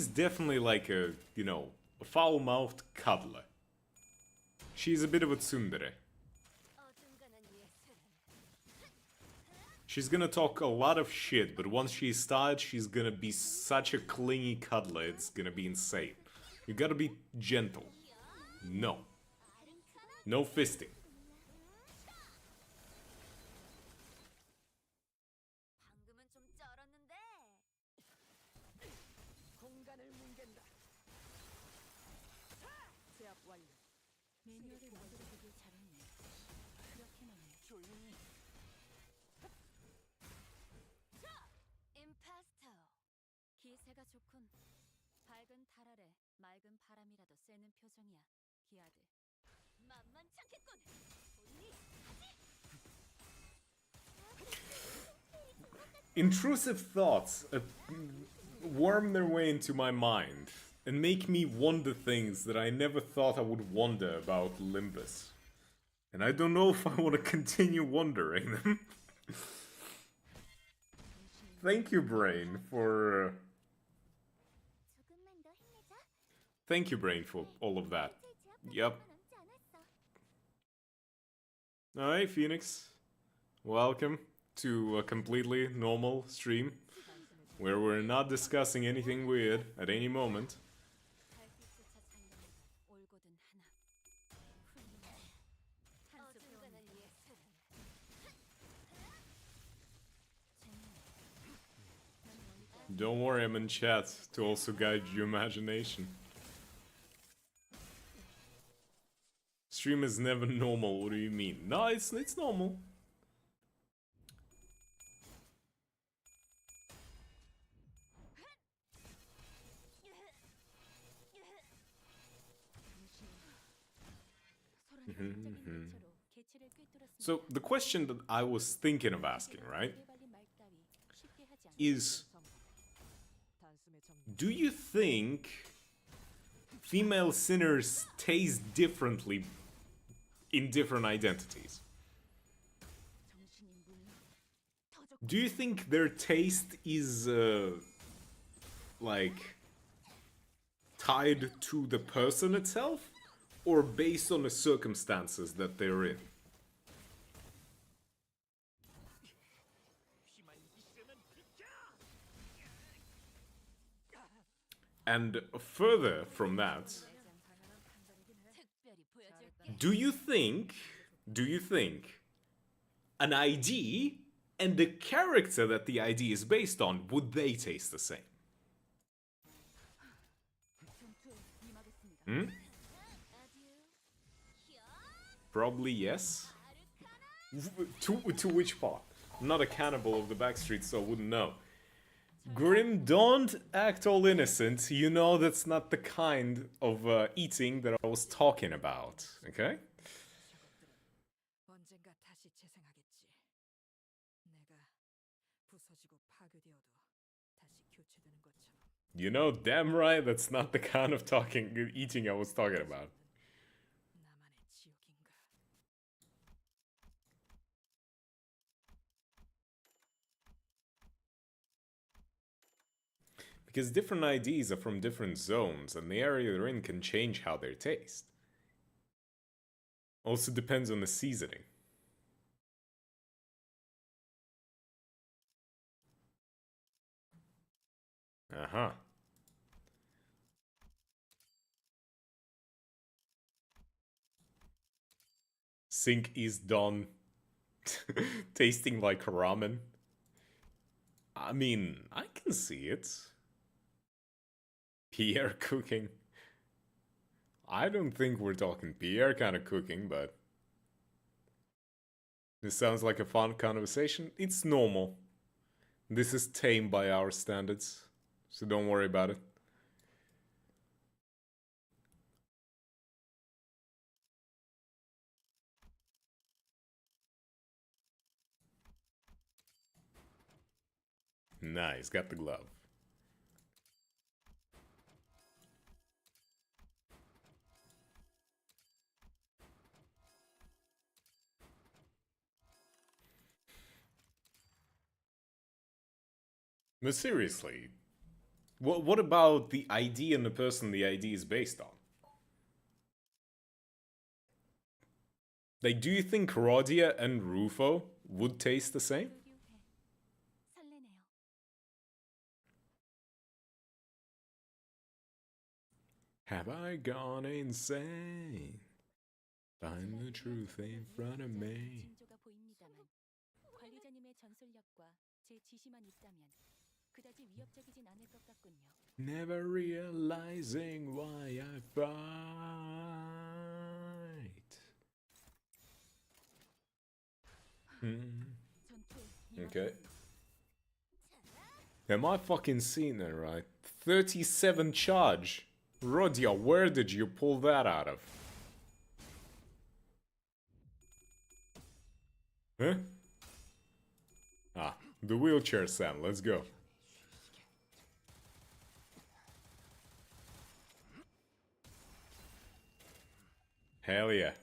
definitely like a, you know, a foul-mouthed cuddler. She's a bit of a tsundere. 어중간한 예술은 She's gonna talk a lot of shit, but once she starts, she's gonna be such a clingy cuddler, it's gonna be insane. You gotta be gentle. No. No fisting. 방금은 좀 쩔었는데. 공간을 뭉갠다. 제압 완료. 매뉴얼을 만들어보길 잘했네. 그렇게만 해. 조용히. 임파스터. 기세가 좋군. 밝은 달 아래 맑은 바람이라도 쐬는 표정이야. 기아드. 만만찮겠군. 본인이 Intrusive thoughts worm their way into my mind and make me wonder things that I never thought I would wonder about Limbus. And I don't know if I want to continue wondering them. Thank you, Brain, for... 조금만 더 힘내자. Thank you, Brain, for all of that. Yep. 남지 않았어. Alright, Phoenix. Welcome to a completely normal stream where we're not discussing anything weird at any moment. 달빛조차 살려내고 올곧은 하나. 어중간한 예술은 Don't worry, I'm in chat to also guide your imagination. Stream is never normal, what do you mean? No, it's normal. 소란의 극적인 물체로 골치를 꿰뚫었습니다. So the question that I was thinking of asking, right, 오래 걸린 말 따위 쉽게 하지 않아요. is 단숨에 정리. do you think female sinners taste differently in different identities? Do you think their taste is like tied to the person itself or based on the circumstances that they're in? And further from that, 특별히 보여줄게. do you think an ID and the character that the ID is based on, would they taste the same? Hmm? Probably yes. To which part? I'm not a cannibal of the backstreet, so I wouldn't know. Grim, don't act all innocent. You know that's not the kind of eating that I was talking about, okay? 언젠가 다시 재생하겠지. 내가 부서지고 파괴되어도 다시 교체되는 것처럼. You know damn right that's not the kind of eating I was talking about. 나만의 지옥인가? Because different IDs are from different zones, and the area they're in can change how they taste. Also depends on the seasoning. Uh-huh. Sink is done. Tasting like ramen. I mean, I can see it. Pierre cooking. I don't think we're talking Pierre kind of cooking, but this sounds like a fun conversation. It's normal. This is tame by our standards, so don't worry about it. Nice, got the glove. But seriously, what about the ID and the person the ID is based on? Like, do you think Rodia and Rufo would taste the same? 설레네요. Have I gone insane? Find the truth in front of me. 징조가 보입니다만 관리자님의 전술력과 제 지시만 있다면 그다지 위협적이진 않을 것 같군요. Never realizing why I fight. Okay. Am I fucking seeing it right? 37 charge. Rodia, where did you pull that out of? Huh? Ah, the wheelchair sound. Let's go. Hell yeah.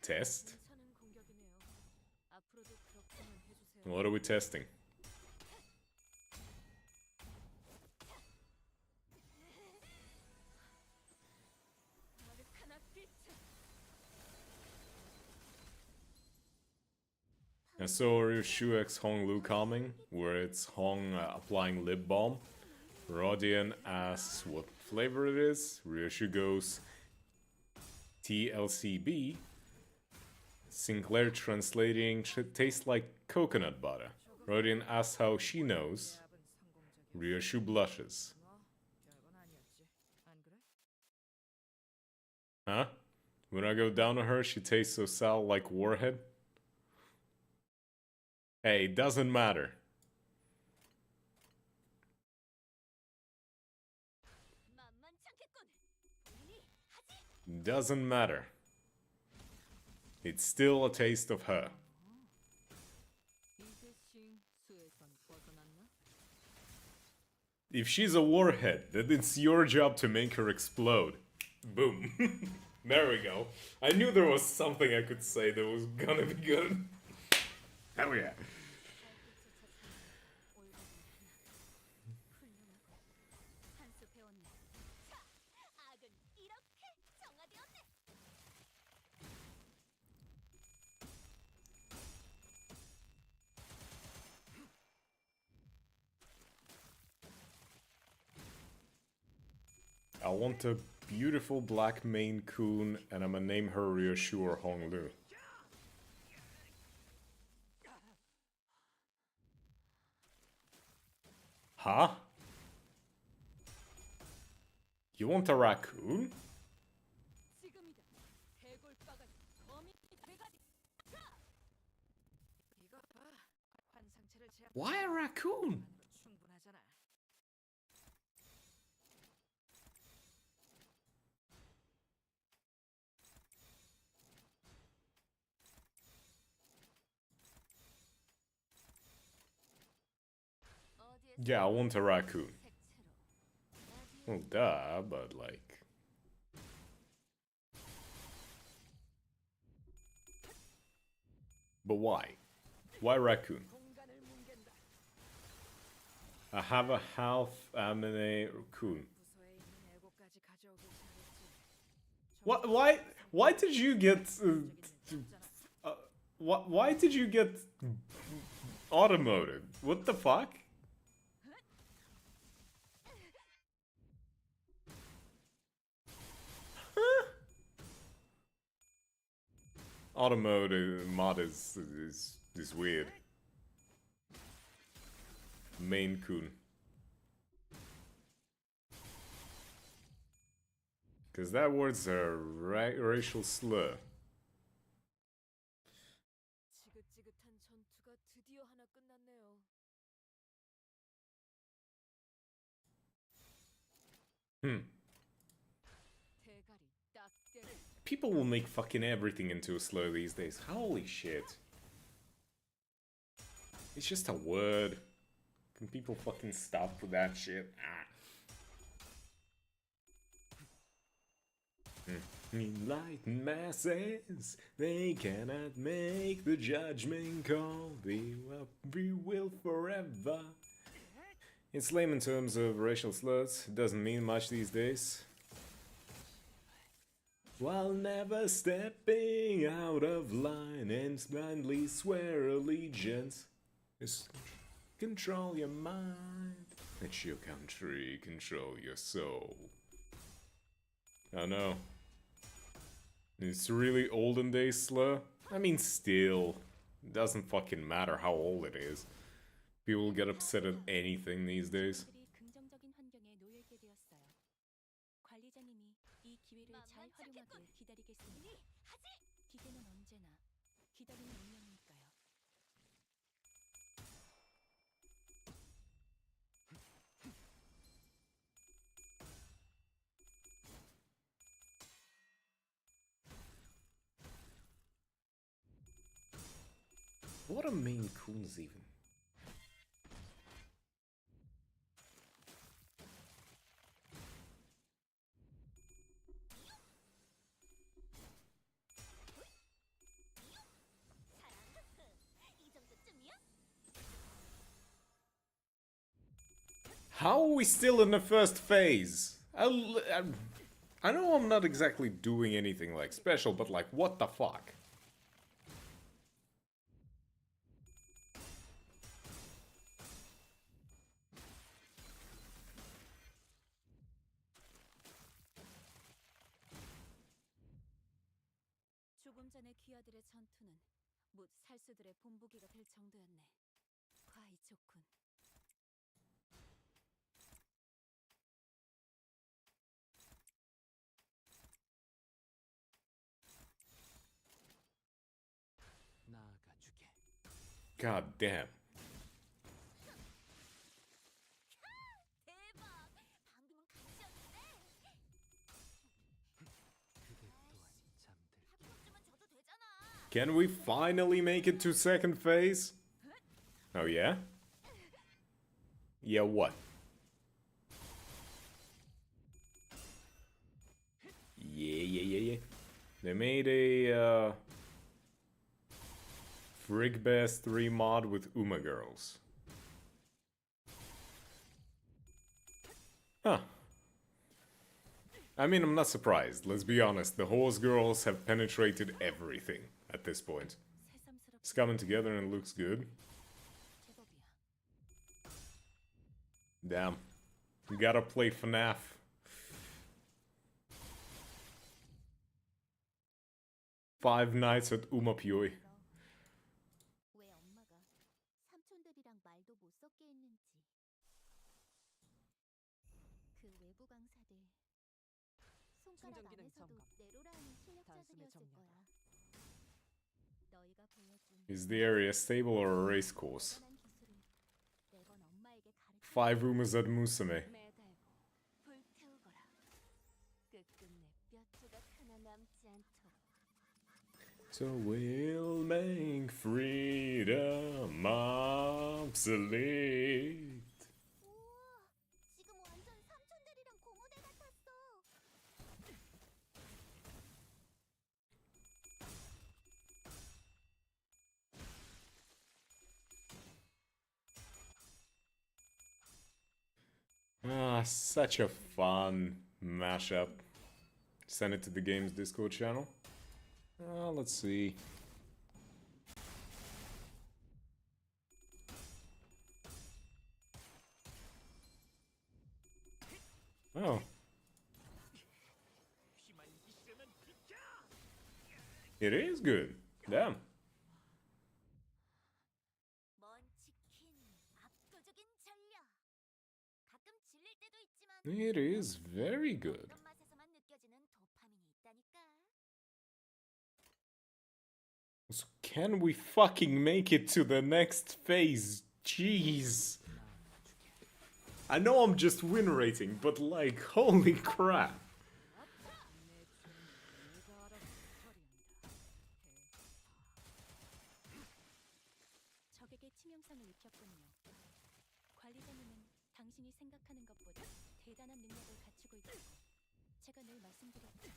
Test? 괜찮은 공격이네요. 앞으로도 그렇게만 해주세요. What are we testing? I saw Ryushu X Hong Lu coming, where it's Hong applying lip balm. Rodian asks what flavor it is. Ryushu goes TLCB. Sinclair translating tastes like coconut butter. Rodian asks how she knows. Ryushu blushes. 별건 아니었지. 안 그래? Huh? When I go down on her, she tastes so sour like Warhead? Hey, it doesn't matter. Doesn't matter. It's still a taste of her. 이재싱 수에선 벗어났나? If she's a warhead, then it's your job to make her explode. Boom. There we go. I knew there was something I could say that was gonna be good. Hell yeah. 한수 배웠네. 자, 악은 이렇게 정화되었네. I want a beautiful black Maine Coon, and I'm gonna name her Ryoshu or Honglu. Huh? You want a raccoon? 지금이다. 해골바가지 거미 대가리. 이거 봐. 환상체를 제압. Why a raccoon? 충분하잖아. Yeah, I want a raccoon. 색채로. Well, duh, but like... But why? Why raccoon? 공간을 뭉갠다. I have a half anime raccoon. 부서에 있는 애고까지 가져오길 잘했지. Why did you get... why did you get... automotive? What the fuck? Automotive mod is weird. Maine Coon. Because that word's a racial slur. 지긋지긋한 전투가 드디어 하나 끝났네요. 대가리 딱 때려. People will make fucking everything into a slur these days. Holy shit. It's just a word. Can people fucking stop with that shit? Enlightened masses, they cannot make the judgment call. We will forever. It's lame in terms of racial slurs. It doesn't mean much these days. While never stepping out of line and blindly swear allegiance, just control your mind. Let your country control your soul. I know. It's really olden days slur. I mean, still, it doesn't fucking matter how old it is. People get upset at anything these days. 긍정적인 환경에 놓여있게 되었어요. 관리자님이 이 기회를 잘 활용하길 기다리겠습니다. 기계는 언제나 기다리는 운명이니까요. What are Maine Coons even? 이 정도쯤이야? How are we still in the first phase? I know I'm not exactly doing anything like special, but like, what the fuck? 조금 전의 귀하들의 전투는 못 살수들의 본보기가 될 정도였네. 과히 좋군. 나아가주게. God damn. 대박! 방금은 같이였는데. Can we finally make it to second phase? Oh yeah? Yeah, what? Yeah. They made a Frig Bass 3 mod with Uma girls. Huh. I mean, I'm not surprised. Let's be honest, the horse girls have penetrated everything at this point. It's coming together and looks good. Damn. We gotta play FNAF. Five Nights at Umapyoi. 왜 엄마가 삼촌들이랑 말도 못 섞게 했는지. 그 외부 강사들 손가락 충전기능 안에서도 점검. 내로라는 단숨에 실력자들이었을 정리하다. 거야. 너희가 보여준 Is the area stable or a race course? 대단한 기술을 매번 엄마에게 가르쳐. 5 rumors at Musame. 매달고 불태우거라. 끝끝내 뼈 조각 하나 남지 않도록. So we'll make freedom obsolete. 우와, 지금 완전 삼촌들이랑 고무대 같았어. Ah, such a fun mashup. Send it to the game's Discord channel. Let's see. Oh. It is good. Damn. 먼치킨 압도적인 전력. 가끔 질릴 때도 있지만 It is very good. 어떤 맛에서만 느껴지는 도파민이 있다니까. So can we fucking make it to the next phase? Jeez. I know I'm just win rating, but like, holy crap. 적에게 치명상을 입혔군요. 관리자님은 당신이 생각하는 것보다 대단한 능력을 갖추고 있다고 제가 늘 말씀드렸죠.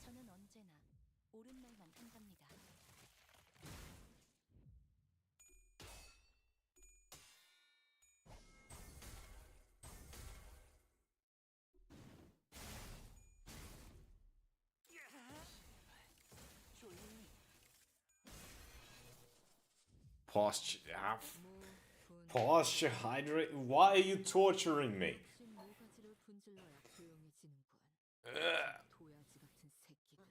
저는 언제나 옳은 말만 한답니다. Posture. Posture, hydrate. Why are you torturing me? 모가지를 분질러야 조용해지는군. Ugh. 도야지 같은 새끼들.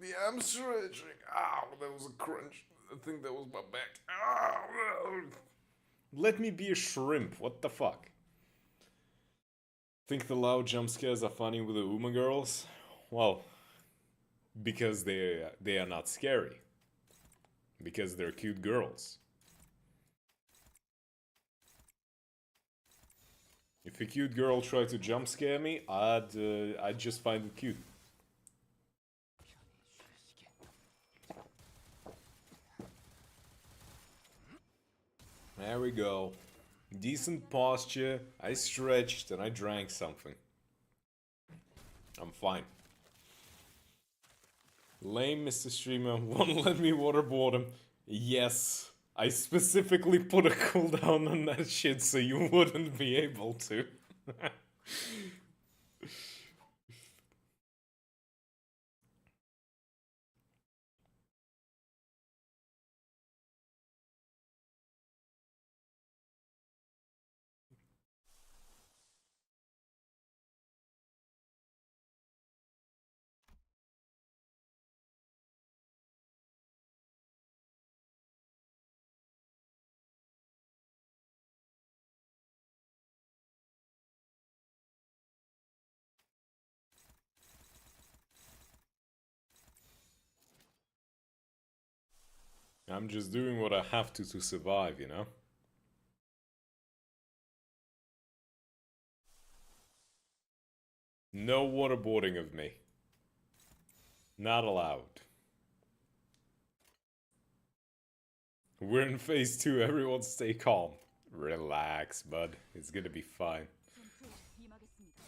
Yeah, I'm stretching. Ow, that was a crunch. I think that was my back. Ow. Let me be a shrimp. What the fuck? Think the loud jump scares are funny with the Uma girls? Well, because they are not scary. Because they're cute girls. If a cute girl tried to jump scare me, I'd just find it cute. There we go. Decent posture, I stretched and I drank something. I'm fine. Lame Mr. Streamer won't let me waterboard him. Yes, I specifically put a cooldown on that shit so you wouldn't be able to. I'm just doing what I have to survive, you know? No waterboarding of me. Not allowed. We're in phase 2, everyone stay calm. Relax, bud. It's gonna be fine. 전투에 임하겠습니다.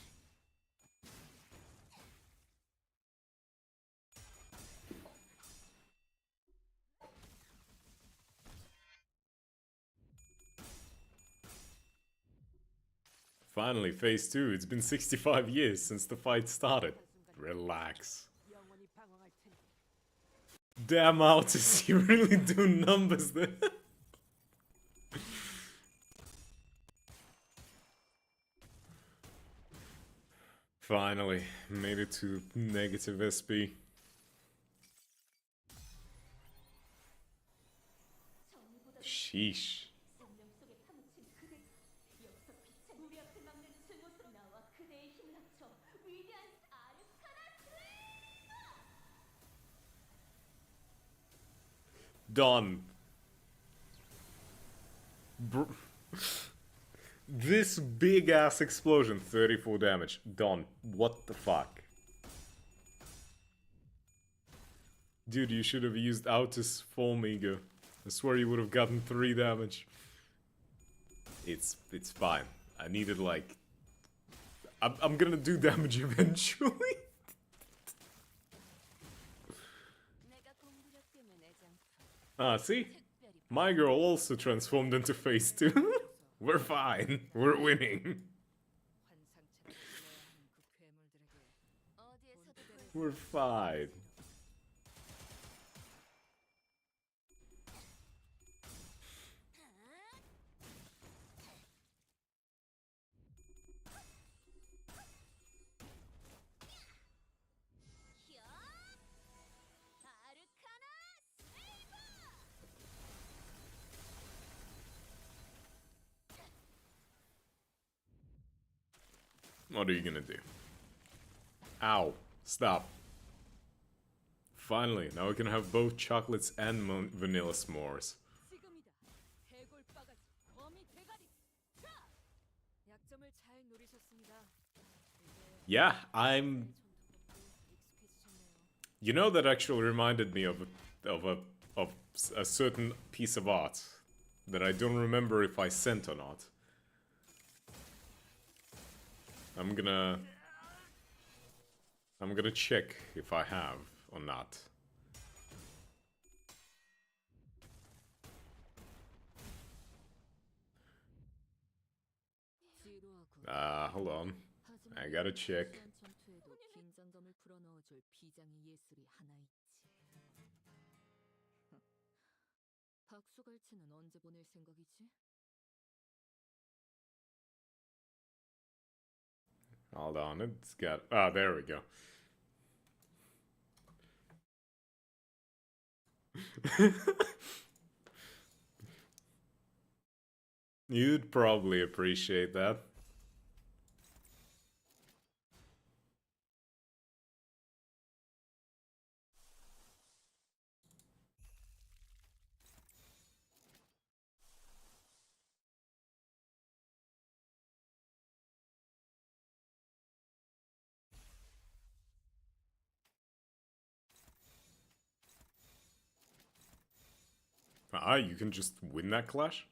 Finally, phase 2. It's been 65 years since the fight started. Relax. 영원히 방황할 테니. Damn, Altus, you really do numbers there. Finally, made it to negative SP. Sheesh. 생명 속에 파묻힌 그대, 여기서 빛의 우리 앞을 막는 증오스러운 나와 그대의 힘을 합쳐 위대한 Done. This big ass explosion, 34 damage. Done. What the fuck? Dude, you should have used Autus Foam Ego. I swear you would have gotten 3 damage. It's fine. I needed like... I'm gonna do damage eventually. Ah, see? My girl also transformed into phase 2. We're fine. We're winning. We're fine. What are you gonna do? Ow. Stop. Finally, now we can have both chocolates and vanilla s'mores. 지금이다. 해골 바가지, 거미 대가리. 자! 약점을 잘 노리셨습니다. Yeah, I'm... You know, that actually reminded me of a certain piece of art that I don't remember if I sent or not. I'm gonna check if I have or not. Hold on. I gotta check. 전투에도 긴장감을 불어넣어줄 비장의 예술이 하나 있지. 박수갈채는 언제 보낼 생각이지? Hold on, it's got... Ah, there we go. You'd probably appreciate that. Ah, you can just win that clash?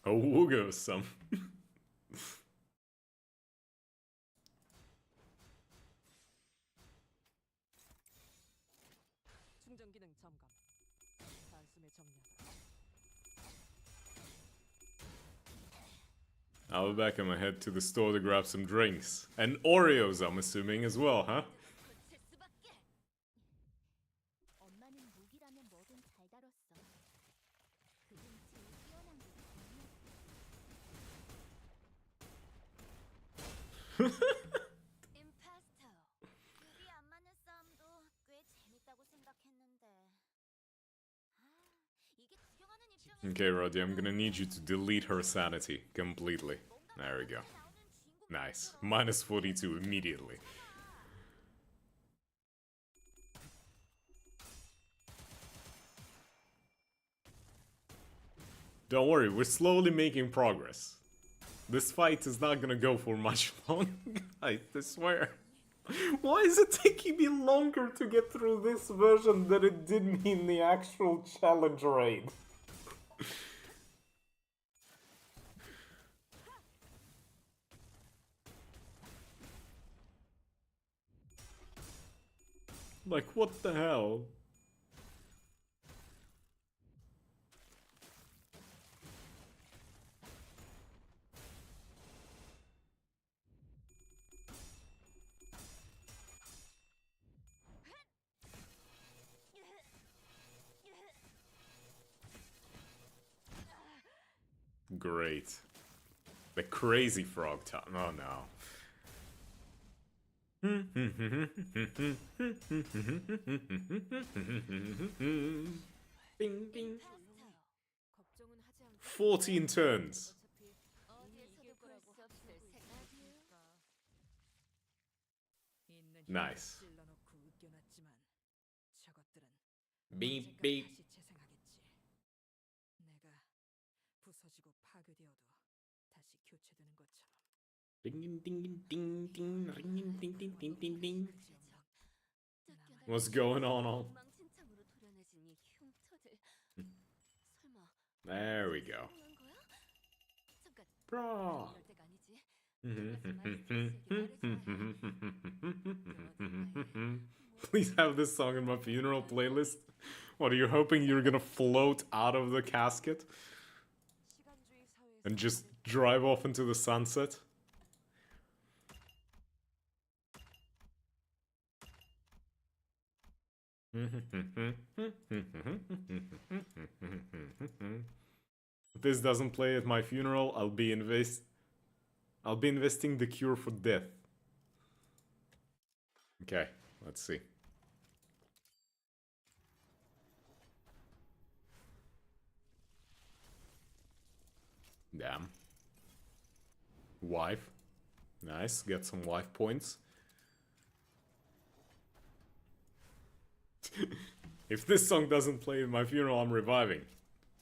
Oh, we'll go some. 충전 기능 점검. 단숨에 정렬. I'll be back and I head to the store to grab some drinks. And Oreos, I'm assuming, as well, huh? 엄마는 무기라면 뭐든 잘 다뤘어. 그중 제일 뛰어난 게 임파스터. 급이 안 맞는 싸움도 꽤 재밌다고 생각했는데. 이게 구경하는 입장에서 Okay, Roddy, I'm gonna need you to delete her sanity completely. There we go. Nice. Minus 42 immediately. Don't worry, we're slowly making progress. This fight is not gonna go for much long, I swear. Why is it taking me longer to get through this version than it did me in the actual challenge raid? Like, what the hell? Great. The crazy frog time. Oh no. Bing, bing. 걱정은 하지 않고 14 turns. 어차피 어디에서도 볼 수 없을 생각이요. 있는 Nice. 힘을 찔러놓고 으겨놨지만 저것들은 Beep, 언젠가 beep. 다시 재생하겠지. 내가 부서지고 파괴되어도 다시 교체되는 것처럼. Ding, ding, ding, ding, ring, ding, ding, ding, ding, ding. 쫓겨날 What's going on? 엉망진창으로 도려내진 이 흉터들. 설마 There we go. 성공한 거야? 잠깐, Bro. 이럴 때가 아니지. 들어가지 말고 Please have this song in my funeral playlist. What, are you hoping you're gonna float out of the casket 시간주의 사회에서 and just drive off into the sunset? If this doesn't play at my funeral, I'll be investing the cure for death. Okay, let's see. Damn. Wife. Nice, get some wife points. If this song doesn't play at my funeral, I'm reviving.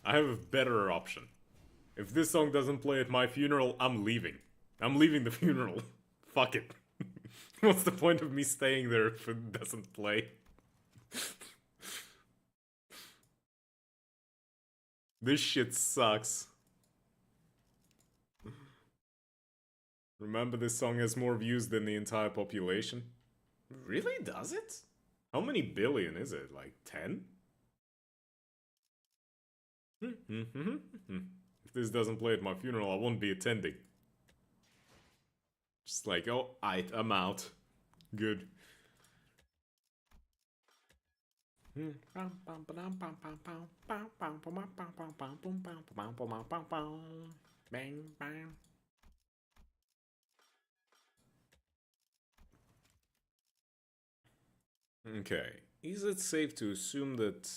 I have a better option. If this song doesn't play at my funeral, I'm leaving. I'm leaving the funeral. Fuck it. What's the point of me staying there if it doesn't play? This shit sucks. Remember, this song has more views than the entire population? Really? Does it? How many billion is it? Like 10? If this doesn't play at my funeral, I won't be attending. Just like, oh, I'm out. Good. Bang, bang. Okay, is it safe to assume that...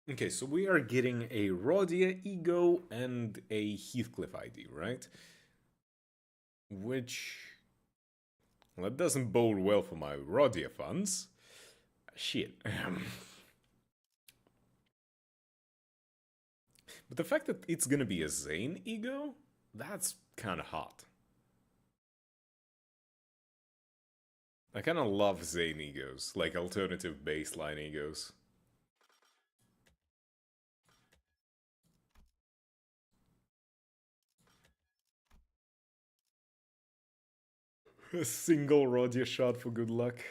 Okay, so we are getting a Rodia Ego and a Heathcliff ID, right? Which... Well, that doesn't bode well for my Rodia funds. Shit. But the fact that it's gonna be a Zane Ego, that's kinda hot. I kinda love Zane Egos, like alternative baseline Egos. A single Rodia shot for good luck.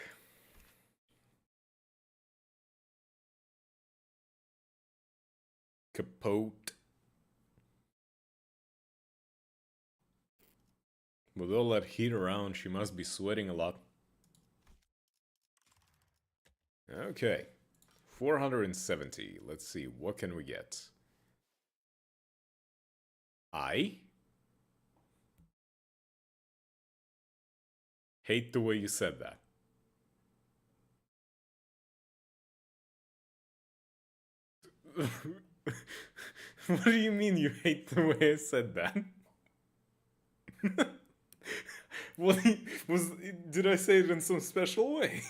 Capote. With all that heat around, she must be sweating a lot. Okay. 470. Let's see, what can we get? I hate the way you said that. What do you mean you hate the way I said that? What was? Did I say it in some special way?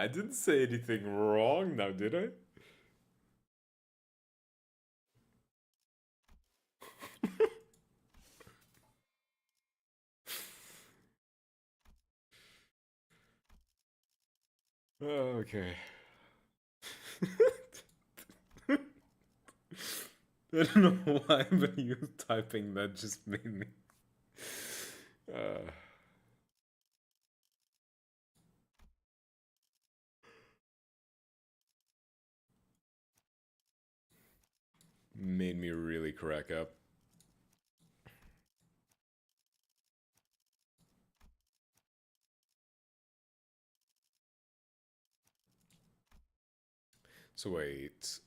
I didn't say anything wrong now, did I? Okay. I don't know why, but you typing that just made me... made me really crack up. So wait,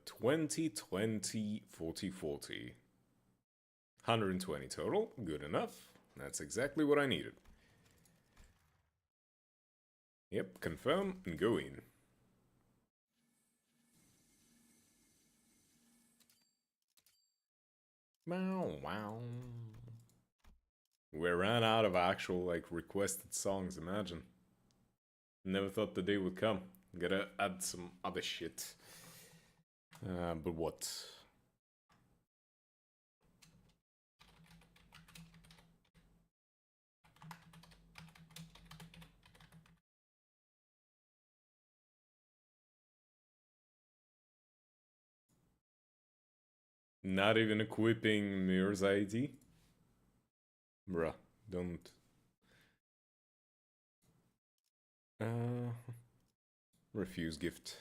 20, 20, 40, 40. 120 total, good enough. That's exactly what I needed. Yep, confirm and go in. Wow, wow. We ran out of actual, like, requested songs, imagine. Never thought the day would come. Gotta add some other shit. But what? Not even equipping Mirror's ID? Bruh, don't. Refuse gift.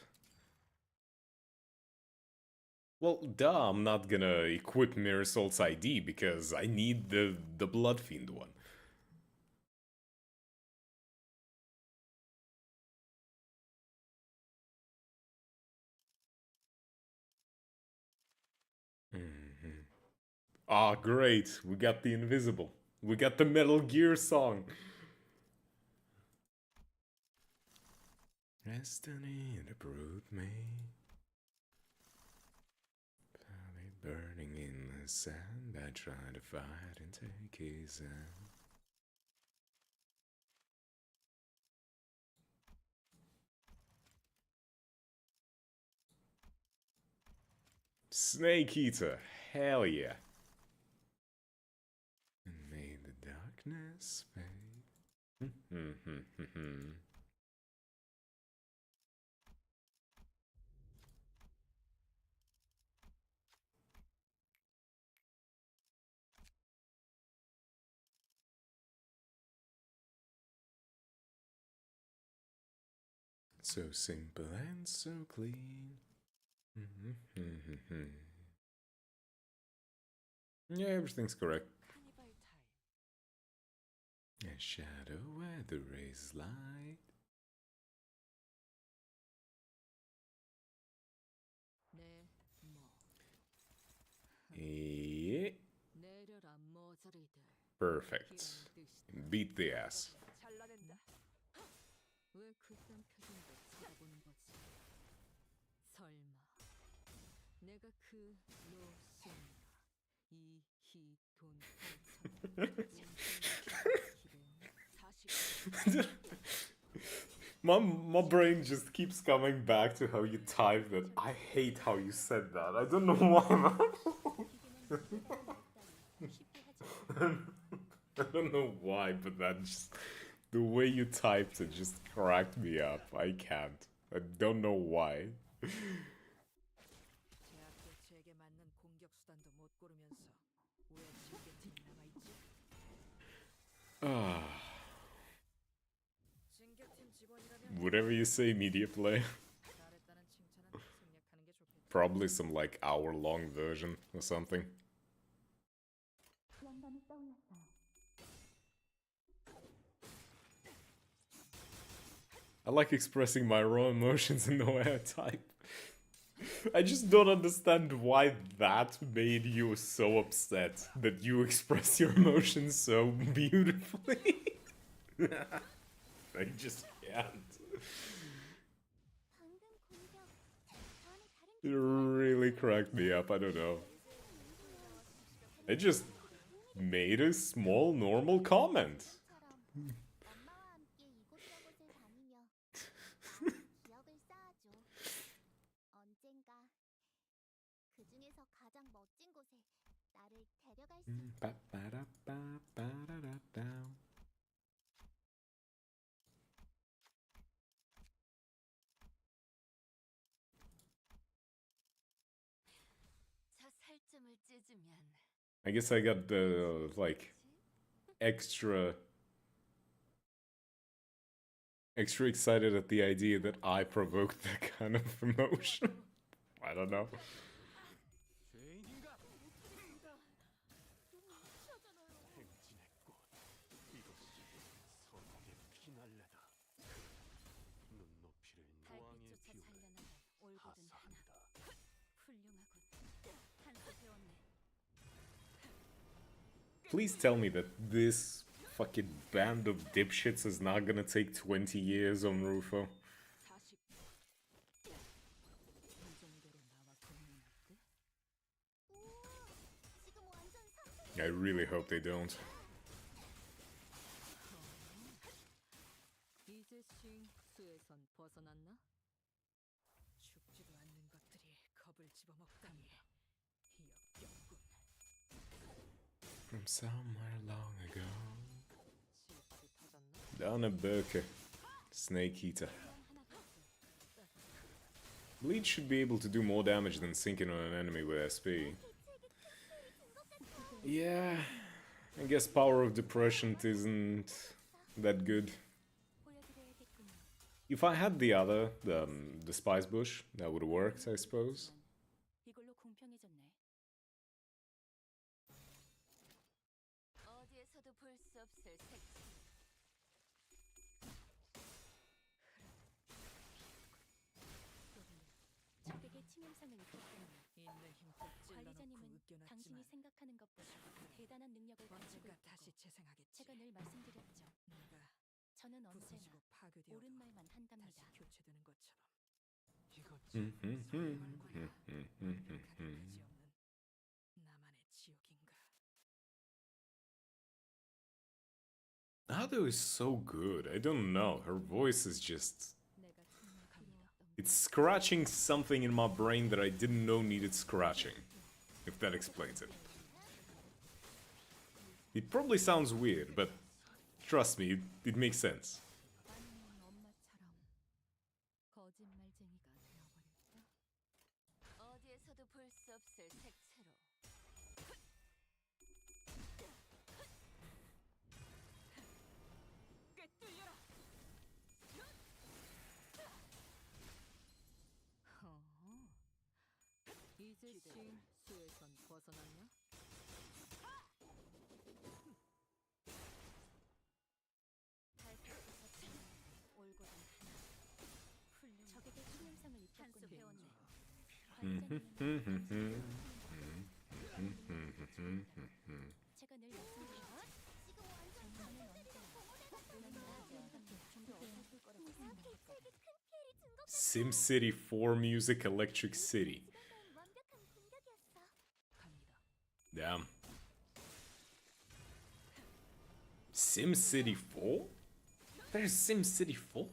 Well, duh, I'm not gonna equip Mirror Soul's ID because I need the Blood Fiend one. Ah, great, we got the Invisible. We got the Metal Gear song. Destiny to prove me. Valley burning in the sand. I try to fight and take his hand. Snake Eater, hell yeah. And may the darkness fade. So simple and so clean. Yeah, everything's correct. A shadow where the rays light. Yeah. Perfect. Beat the ass. 왜 그딴 표정으로 쳐다보는 거지? 설마 내가 그 노션가 My brain just keeps coming back to how you typed it. I hate how you said that. I don't know why, man. I don't know why, but that just... the way you typed it just cracked me up. I can't. I don't know why. 제압대 제게 맞는 공격 수단도 못 고르면서 왜 징계팀 남아 있지? 징계팀 직원이라면 Whatever you say, media play. 잘했다는 칭찬은 생략하는 게 좋겠다. Probably some like hour-long version or something. 영감이 떠올랐어요. I like expressing my raw emotions in the way I type. I just don't understand why that made you so upset that you express your emotions so beautifully. I just can't. 방금 공격 전에 다른 It really cracked me up, I don't know. I just made a small normal comment. 것처럼 엄마와 함께 이곳저곳을 다니며 I guess I got the like extra excited at the idea that I provoked that kind of emotion. I don't know. 죄인인가? 행진의 꽃, 이것이 서곡의 피날레다. 눈높이를 노왕에 비우는 하사한다. Please tell me that this fucking band of dipshits is not gonna take 20 years on Rufo. I really hope they don't. 죽지도 않는 것들이 겁을 집어먹다니. 역겹군. From somewhere long ago. Donna Burke. Snake Eater. Bleed should be able to do more damage than sinking on an enemy with SP. Yeah, I guess Power of Depression isn't that good. If I had the other, the Spice Bush, that would have worked, I suppose. 이걸로 공평해졌네. 어디에서도 볼 수 없을 색채. 적에게 치명상을 입혔군요. 있는 힘껏 찔러놓고 관리자님은 당신이 으깨놨지만 생각하는 것보다 대단한 능력을 가지고 언젠가 있다고 다시 재생하겠지. 제가 늘 말씀드렸죠. 내가 저는 언제나 부서지고 파괴되어도 옳은 말만 다시 한답니다. 교체되는 것처럼. 나만의 지옥인가? Ado is so good. I don't know. Her voice is just... 내가 정말 필요했던 It's scratching something in my brain that I didn't know needed scratching. If that explains it. It probably sounds weird, but trust me, it makes sense. 아니면 엄마처럼 거짓말쟁이가 되어버릴까? 어디에서도 볼 수 없을 색채로. 꿰뚫려라. 이제 수에선 벗어났냐? 올고든 하나. 적에게 치명상을 한수 입혔군요. 배웠네. 제가 늘 말씀드렸죠. 지금 완전 저는 언제나 좀더 어설플 거라고 생각했거든요. 큰 피해를 준 것 같아. SimCity 4 Music Electric City. 시간 완벽한 공격이었어. 갑니다. Damn. SimCity 4? There's SimCity 4?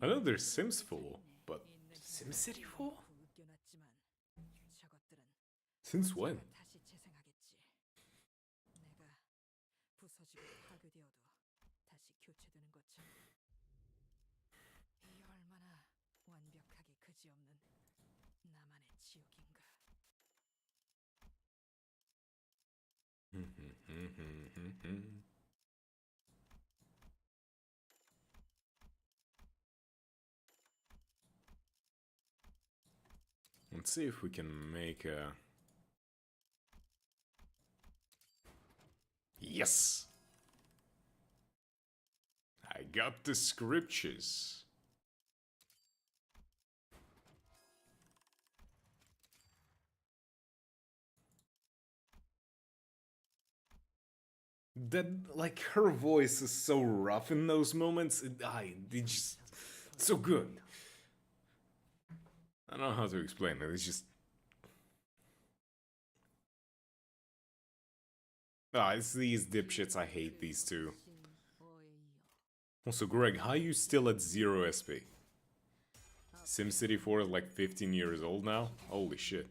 I know there's Sims 4, but SimCity 4? 으깨놨지만 저것들은 Since when? 다시 재생하겠지. 내가 부서지고 파괴되어도 다시 교체되는 것처럼. 이 얼마나 완벽하게 그지없는 나만의 지옥인가. Let's see if we can make a... Yes! I got the scriptures. That, like, her voice is so rough in those moments. It's just so good. I don't know how to explain it. It's just... it's these dipshits. I hate these two. Also, Greg, how are you still at 0 SP? SimCity 4 is like 15 years old now? Holy shit.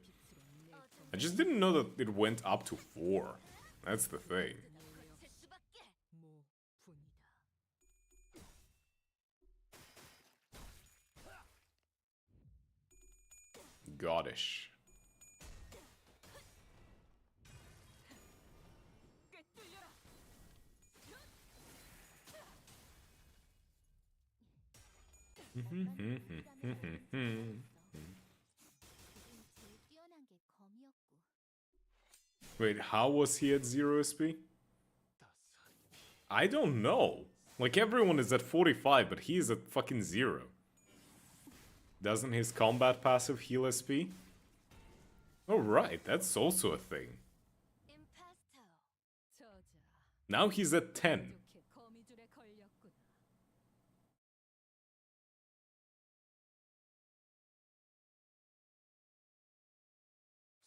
I just didn't know that it went up to 4. That's the thing. 칠 수밖에. 모분이다. Goddish. Wait, how was he at 0 SP? I don't know. Like, everyone is at 45, but he is at fucking 0. Doesn't his combat passive heal SP? Oh, right, that's also a thing. Now he's at 10. 거미줄에 걸렸구나.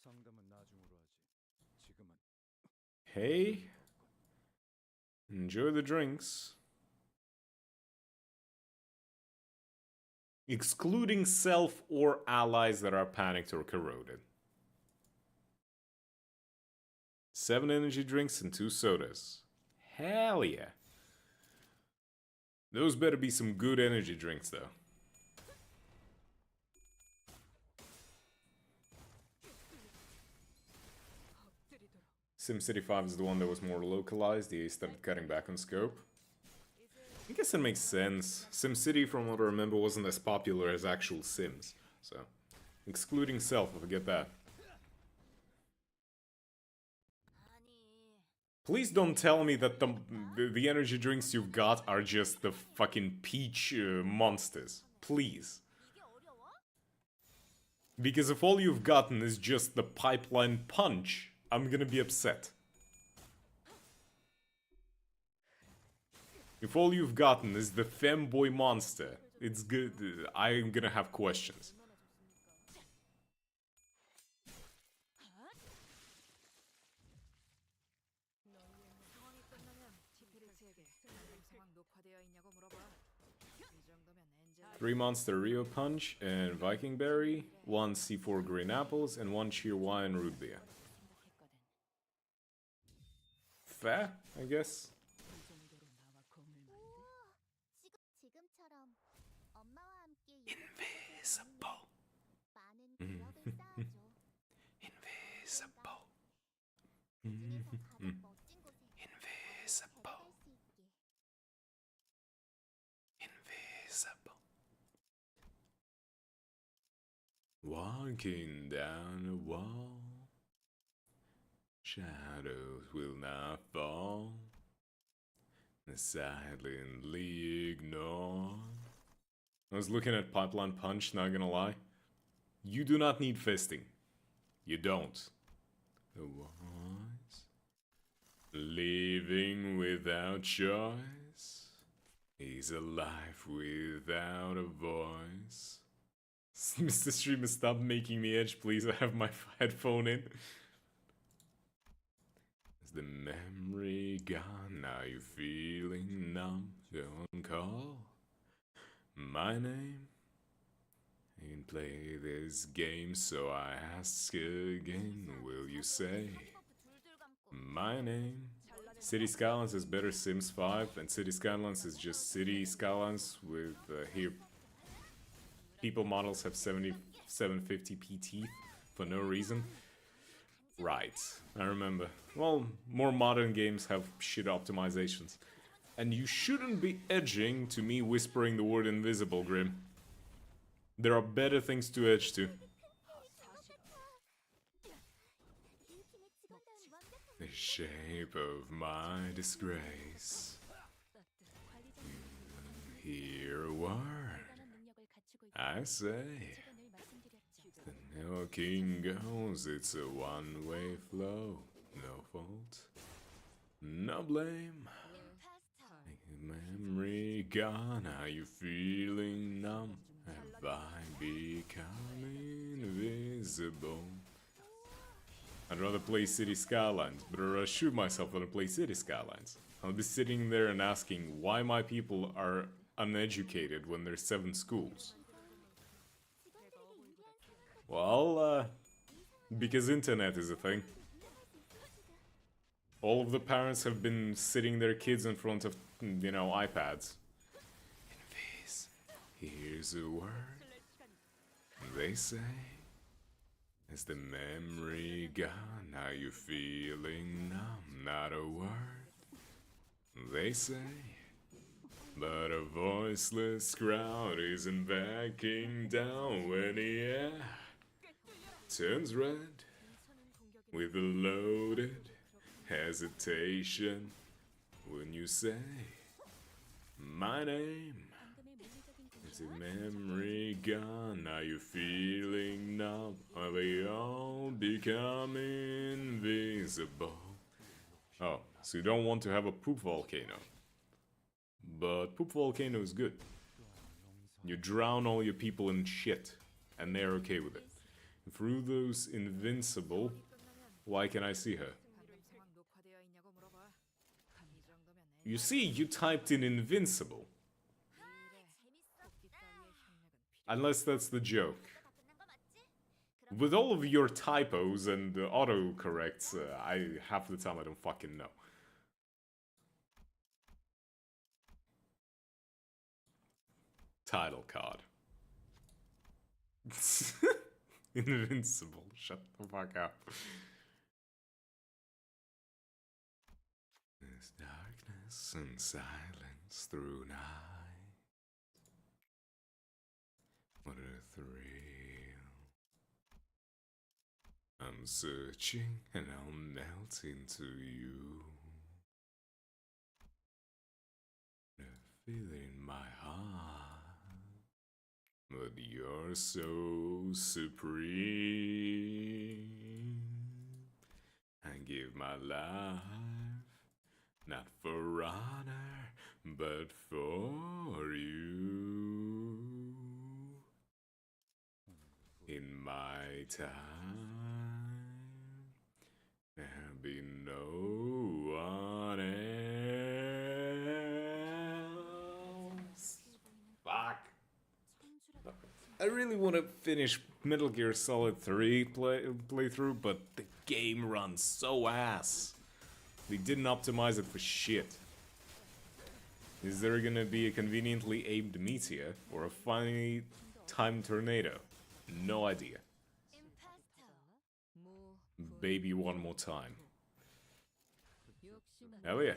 상담은 나중으로 하지. 지금은 Hey, enjoy the drinks. Excluding self or allies that are panicked or corroded. 7 energy drinks and 2 sodas. Hell yeah. Those better be some good energy drinks though. SimCity 5 is the one that was more localized. They started cutting back on scope. I guess it makes sense. SimCity, from what I remember, wasn't as popular as actual Sims. So, excluding self, I forget that. Please don't tell me that the energy drinks you've got are just the fucking peach monsters. Please. Because if all you've gotten is just the pipeline punch, I'm gonna be upset. If all you've gotten is the femboy monster, it's good. I'm gonna have questions. Three monster Rio Punch and Viking Berry, 1 C4 green apples, and 1 cheer wine root beer. Fair, I guess. 지금처럼 엄마와 함께 Invisible. 많은 기억을 쌓아줘. Invisible. 중에서 가장 멋진 곳에 Invisible. 데려갈 수 있게. Invisible. Walking down a wall, shadows will not fall, silently ignore. I was looking at Pipeline Punch, not gonna lie. You do not need fisting. You don't. The voice, living without choice, is a life without a voice. Mr. Streamer, stop making me edge, please. I have my headphone in. Is the memory gone? Are you feeling numb? Don't call my name. I can play this game, so I ask again. Will you say my name? City Skylines is better Sims 5, and City Skylines is just City Skylines with here. People models have 750p teeth for no reason. Right, I remember. Well, more modern games have shit optimizations. And you shouldn't be edging to me whispering the word invisible, Grim. There are better things to edge to. The shape of my disgrace. Hear a word. I say, the no king goes, it's a one-way flow. No fault, no blame. Memory gone, are you feeling numb? Have I become invisible? I'd rather play City Skylines, but I'd rather shoot myself than play City Skylines. I'll be sitting there and asking why my people are uneducated when there's 7 schools. Well, because internet is a thing. All of the parents have been sitting their kids in front of, you know, iPads. Here's a word. They say, is the memory gone? Are you feeling numb? Not a word. They say, But a voiceless crowd isn't backing down when the air turns red with a loaded hesitation when you say my name. 방금의 물리적인 Is the 공격은 memory gone? Are you feeling numb? Are they all become invisible? Oh, so you don't want to have a poop volcano. But poop volcano is good. You drown all your people in shit, and they're okay with it. If Rudo's invincible, why can I see her? 방금 상황 녹화되어 있냐고 물어봐. 이 정도면 You see, you typed in invincible. 토끼 따위의 협력은 Unless that's the joke. 다 끝난 거 맞지? With all of your typos and autocorrects, half the time I don't fucking know. Title card. Invincible. Shut the fuck up. There's darkness and silence through night. What a thrill. I'm searching and I'll melt into you. A feeling in my heart. But you're so supreme. I give my life, not for honor, but for you. In my time, there'll be no one else. Fuck. I really want to finish Metal Gear Solid 3 playthrough, but the game runs so ass. They didn't optimize it for shit. Is there gonna be a conveniently aimed meteor or a funny timed tornado? No idea. Baby one more time. Hell yeah.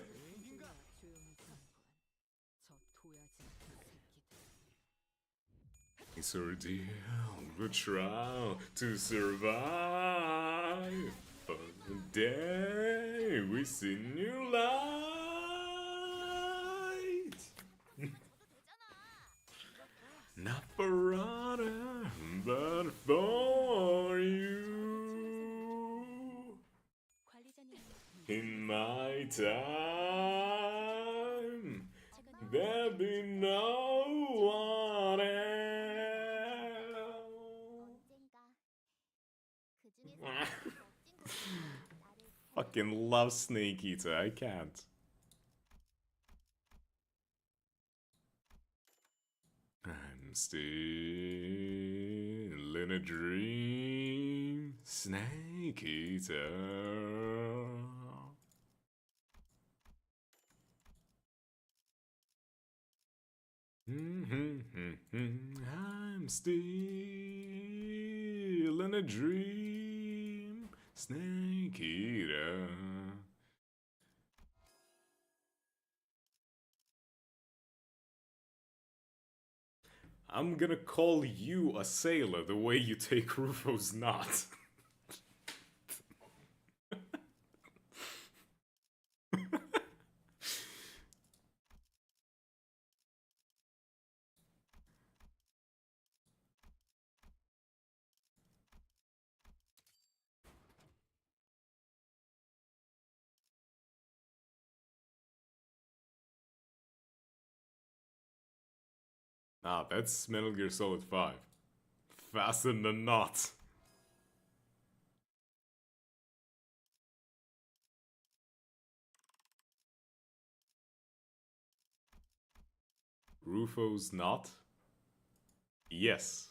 It's ordeal, the trial to survive. But the day we see new light. Not for honor, but for you. In my time, there'll be no one else. 언젠가 그 중에서 멋진 곳에서 나를 Fucking love Snake Eater, I can't. I'm still in a dream, Snake Eater. I'm still in a dream, Snake Eater. I'm gonna call you a sailor the way you take Rufo's knot. Ah, that's Metal Gear Solid 5. Fasten the knot. Rufo's knot? Yes.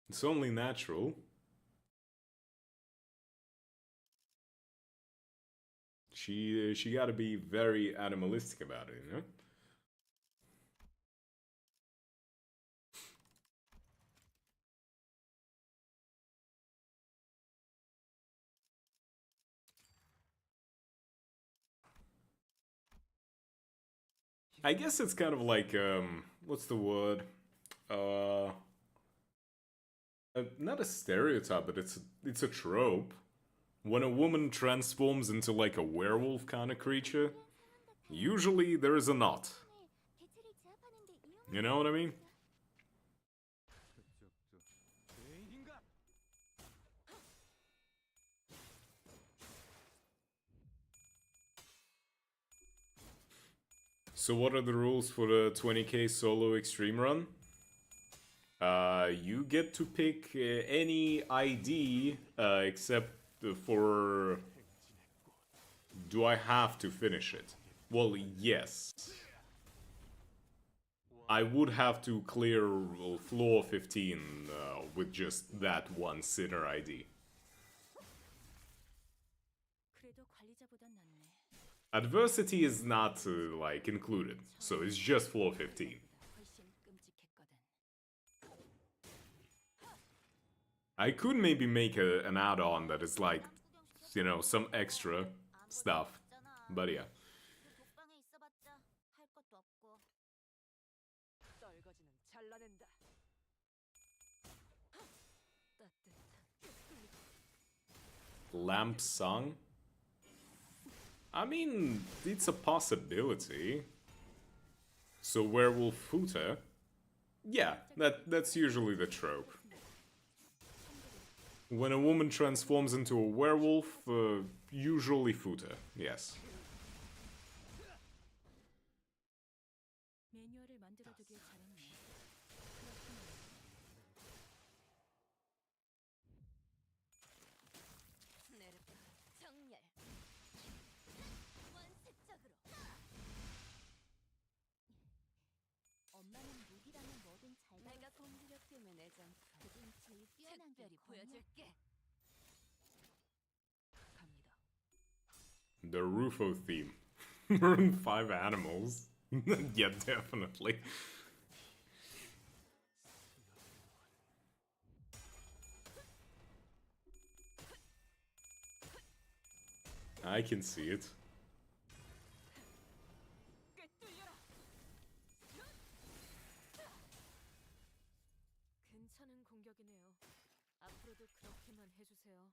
It's only natural. She gotta be very animalistic about it, you know? I guess it's kind of like, what's the word? Not a stereotype, but it's a trope. When a woman transforms into like a werewolf kind of creature, usually there is a knot. 개체를 제압하는 데 이용할 You know what I mean? So what are the rules for the 20k solo extreme run? You get to pick any ID except for... Do I have to finish it? Well, yes. I would have to clear floor 15 with just that one sinner ID. 그래도 관리자보단 낫네. Adversity is not like included, so it's just floor 15. 훨씬 끔찍했거든. I could maybe make an add-on that is like, you know, some extra stuff, but yeah. 독방에 있어봤자 할 것도 없고. 떨거지는 잘라낸다. 따뜻한 Lamp song? I mean, it's a possibility. So werewolf footer? Yeah, that's usually the trope. When a woman transforms into a werewolf, usually footer, yes. 매뉴얼을 만들어두길 잘했네. 내려가 정렬 원색적으로 엄마는 무기라면 뭐든 잘 내가 공기력 때문에 내장 그중 제일 뛰어난 게 보여줄게 갑니다. The Rufo theme. Maroon 5 animals. Yeah, definitely. I can see it. 꿰뚫려라. 괜찮은 공격이네요. 앞으로도 그렇게만 해주세요.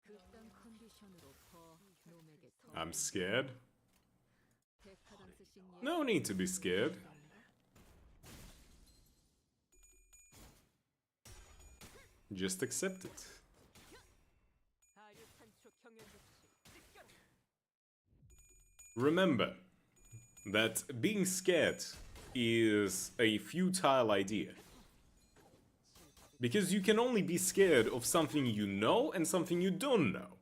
극단 컨디션으로 더 놈에게 더 I'm scared. 데카던스 신 No need to be scared. Just accept it. 아류탄초 경연접시. Remember that being scared is a futile idea. Because you can only be scared of something you know and something you don't know.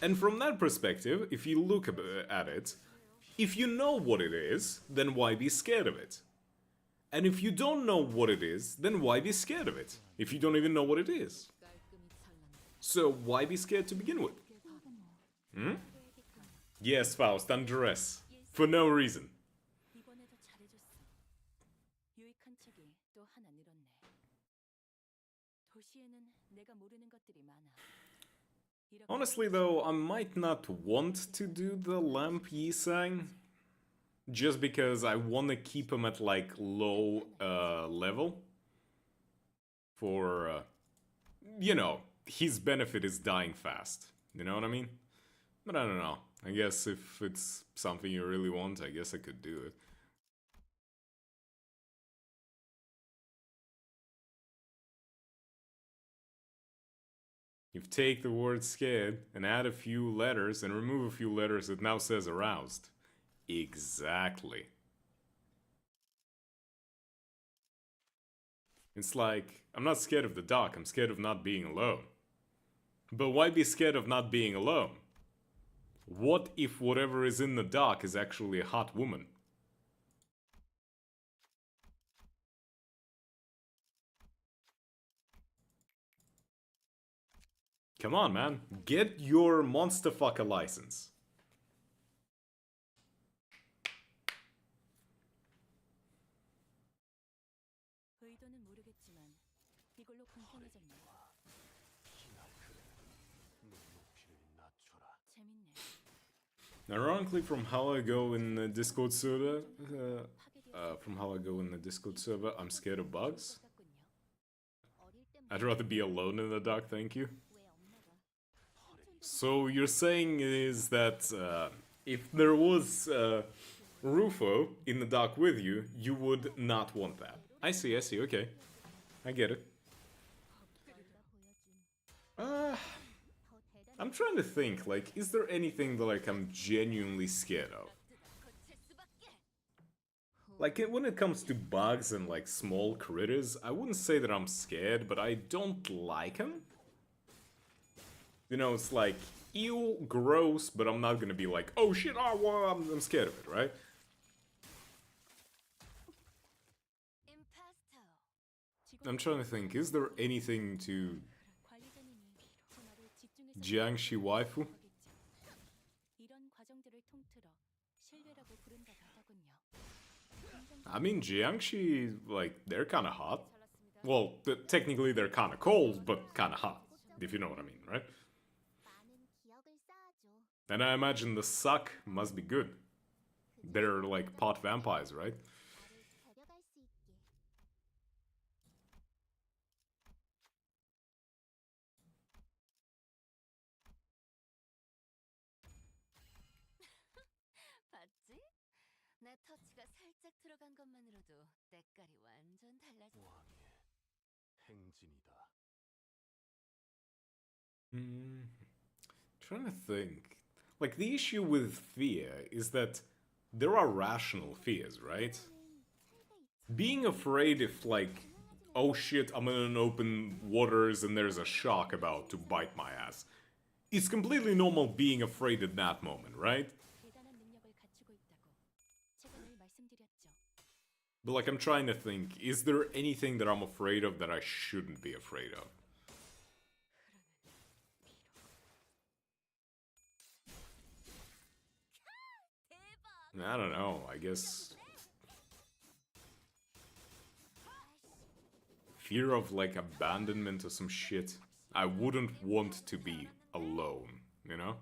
And from that perspective, if you look at it, if you know what it is, then why be scared of it? And if you don't know what it is, then why be scared of it? If you don't even know what it is. So why be scared to begin with? Hmm? Yes, Faust, undress. For no reason. 이번에도 잘해줬어. 유익한 책이 또 하나 늘었네. 도시에는 내가 모르는 것들이 많아. 이렇게 Honestly though, I might not want to do the lamp Yisang. Just because I want to keep him at like low level. For, you know, his benefit is dying fast. You know what I mean? But I don't know. I guess if it's something you really want, I guess I could do it. You take the word scared and add a few letters and remove a few letters, it now says aroused. Exactly. It's like, I'm not scared of the dark, I'm scared of not being alone. But why be scared of not being alone? What if whatever is in the dark is actually a hot woman? Come on, man. Get your monster fucker license. 의도는 모르겠지만 이걸로 공평해졌네. 재밌네. Ironically, from how I go in the Discord server, I'm scared of bugs. I'd rather be alone in the dark, thank you. So you're saying is that if there was Rufo in the dark with you, you would not want that. I see, okay. I get it. I'm trying to think, like, is there anything that, like, I'm genuinely scared of? Like, when it comes to bugs and, like, small critters, I wouldn't say that I'm scared, but I don't like them. You know, it's like, ew, gross, but I'm not gonna be like, oh shit, oh, well, I'm scared of it, right? I'm trying to think, is there anything to Jiangxi waifu? I mean, Jiangxi, like, they're kinda hot. Well, technically they're kinda cold, but kinda hot, if you know what I mean, right? And I imagine the suck must be good. They're like pot vampires, right? 봤지? 내 터치가 살짝 들어간 것만으로도 때깔이 완전 달라져. Trying to think. Like, the issue with fear is that there are rational fears, right? Being afraid if, like, oh shit, I'm in an open waters and there's a shark about to bite my ass. It's completely normal being afraid at that moment, right? But, like, I'm trying to think, is there anything that I'm afraid of that I shouldn't be afraid of? I don't know, I guess... fear of, like, abandonment or some shit. I wouldn't want to be alone, you know?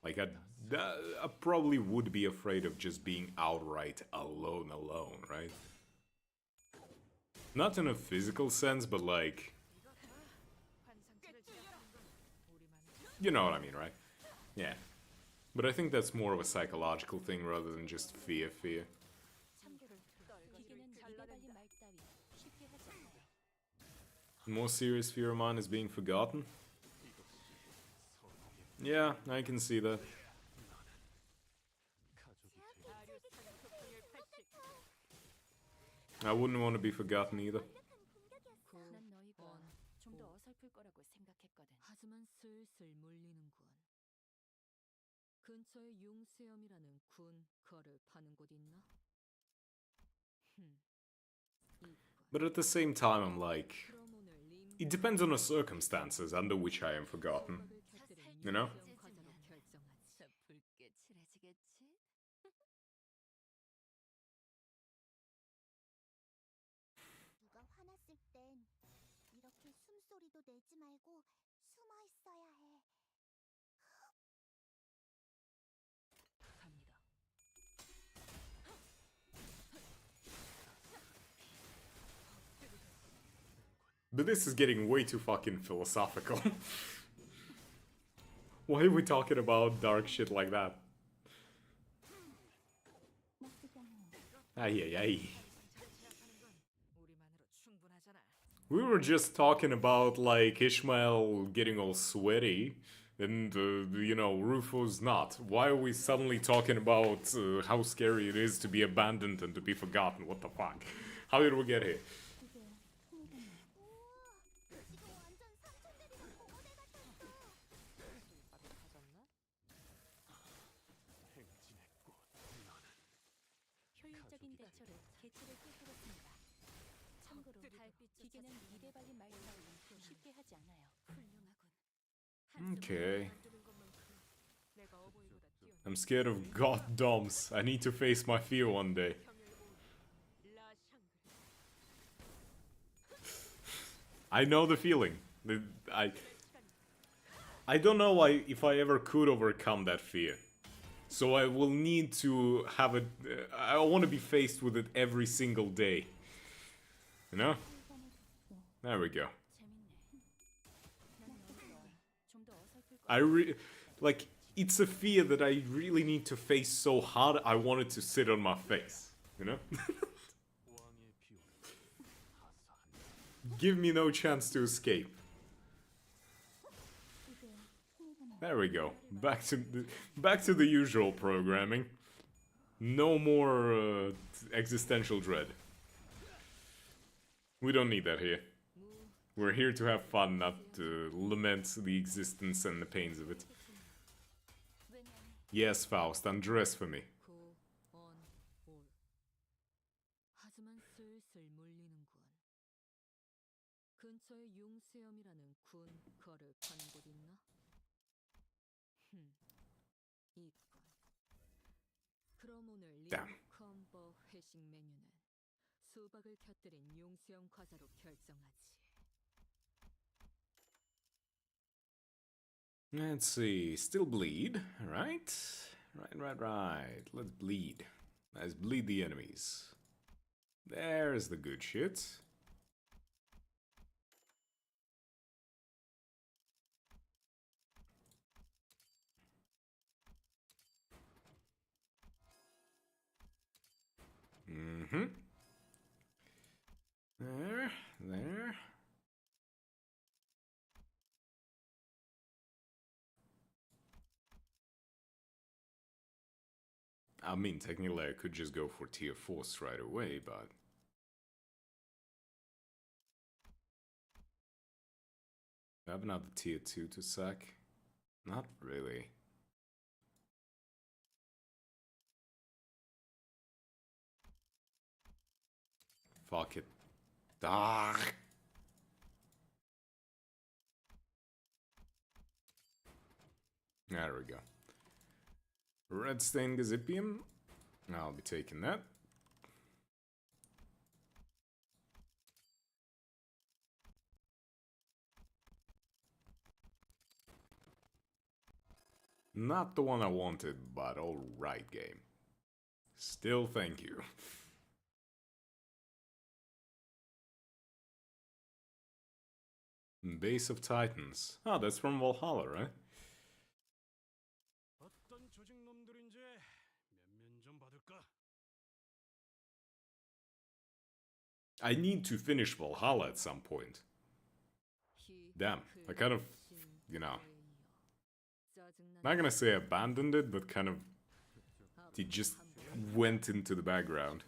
Like, I probably would be afraid of just being outright alone, right? Not in a physical sense, but like... you know what I mean, right? Yeah. But I think that's more of a psychological thing rather than just fear. More serious fear of mine is being forgotten. Yeah, I can see that. I wouldn't want to be forgotten either. 하지만 슬슬 물리는군. 근처에 융수염이라는 군 거를 파는 곳 있나? But at the same time, I'm like, it depends on the circumstances under which I am forgotten. You know? 누가 화났을 땐 이렇게 숨소리도 내지 말고 숨어 있어야 해. But this is getting way too fucking philosophical. Why are we talking about dark shit like that? Ay. We were just talking about, like, Ishmael getting all sweaty, and, you know, Rufo's not. Why are we suddenly talking about how scary it is to be abandoned and to be forgotten? What the fuck? How did we get here? 효율적인 대처로 개체를 꿰뚫었습니다. 참고로 기계는 입에 발린 말 사이는 쉽게 하지 않아요. Okay. I'm scared of god doms. I need to face my fear one day. I know the feeling. I don't know if I ever could overcome that fear. So I will need to have it. I want to be faced with it every single day. You know? There we go. Like, it's a fear that I really need to face so hard, I want it to sit on my face. You know? Give me no chance to escape. There we go. Back to the usual programming. No more existential dread. We don't need that here. We're here to have fun, not to lament the existence and the pains of it. Yes, Faust, undress for me. 하지만 슬슬 물리는군. 근처에 융수염이라는 군 거를 파는 곳 있나? 있군. 그럼 오늘 Damn. 컴버 회식 메뉴는 수박을 곁들인 융수염 과자로 결정하지. Let's see, still bleed, right? Right. Let's bleed. Let's bleed the enemies. There's the good shit. Mm-hmm. There. I mean, technically I could just go for tier 4 straight away, but... I have another tier 2 to sack? Not really. Fuck it. Ah! There we go. Red Stain Gazipium. I'll be taking that. Not the one I wanted, but alright, game. Still thank you. Base of Titans. Oh, that's from Valhalla, right? 어떤 조직 놈들인지 면면 좀 받을까? I need to finish Valhalla at some point. Damn, I kind of, you know, not gonna say abandoned it, but kind of, it just went into the background.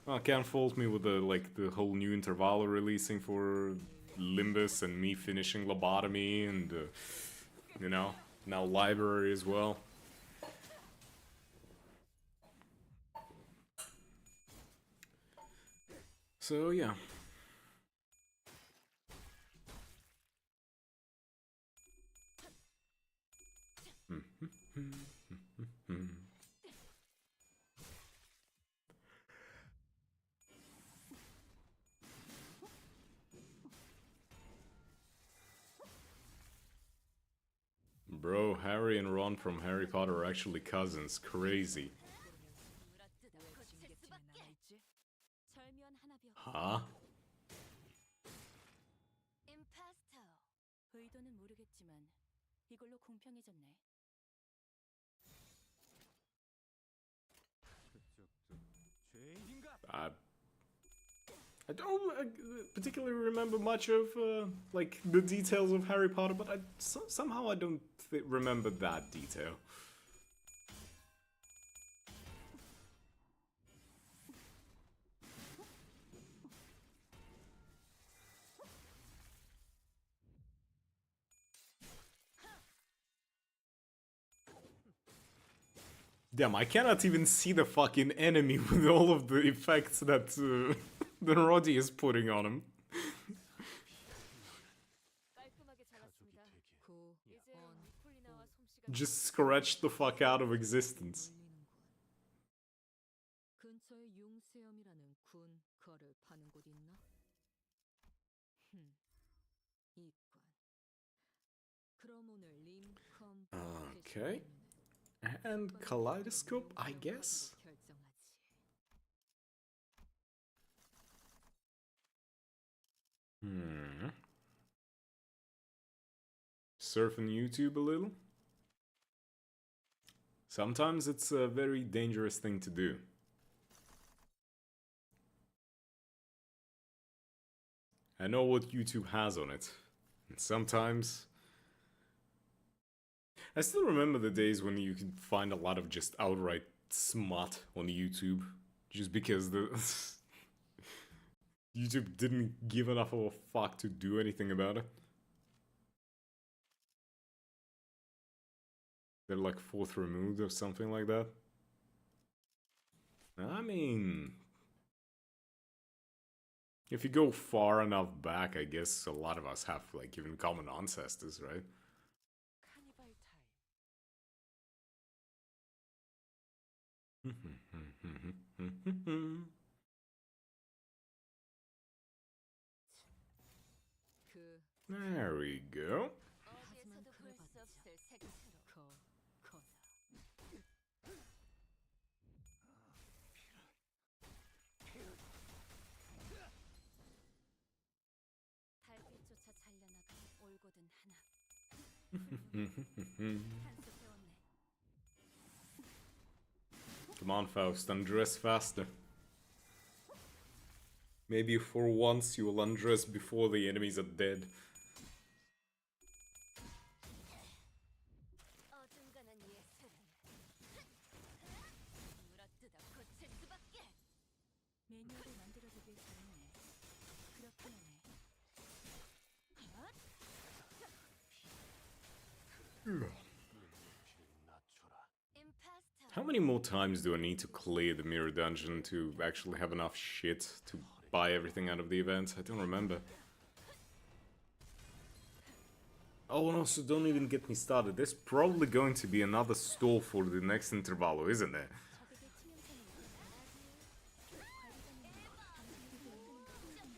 Well, can't fault me with the whole new intervallo releasing for Limbus and me finishing Lobotomy and, you know, now Library as well. So, yeah. Bro, Harry and Ron from Harry Potter are actually cousins. Crazy. Huh? 의도는 모르겠지만 이걸로 공평해졌네. I don't particularly remember much of like the details of Harry Potter, but somehow I don't remember that detail. Damn, I cannot even see the fucking enemy with all of the effects that that Roddy is putting on him. Just scratched the fuck out of existence. 근처에 융수염이라는 군 거를 파는 곳 있나? Okay. And kaleidoscope, I guess? Hmm. Surfing YouTube a little? Sometimes it's a very dangerous thing to do. I know what YouTube has on it. And sometimes... I still remember the days when you could find a lot of just outright smut on YouTube. Just because the... YouTube didn't give enough of a fuck to do anything about it. They're like fourth removed or something like that. I mean... if you go far enough back, I guess a lot of us have like even common ancestors, right? There we go. 어디에서도 볼 수 없을 색채로 달빛조차 잘려나가 올곧은 하나 한수 배웠네. Come on, Faust, undress faster. Maybe for once you will undress before the enemies are dead. 어중간한 예술을 물어뜯어 고칠 수밖에. 매뉴얼을 만들어두길 잘했네. 그렇긴 하네. How many more times do I need to clear the mirror dungeon to actually have enough shit to buy everything out of the event? I don't remember. Oh, and also don't even get me started. There's probably going to be another store for the next intervalo, isn't there?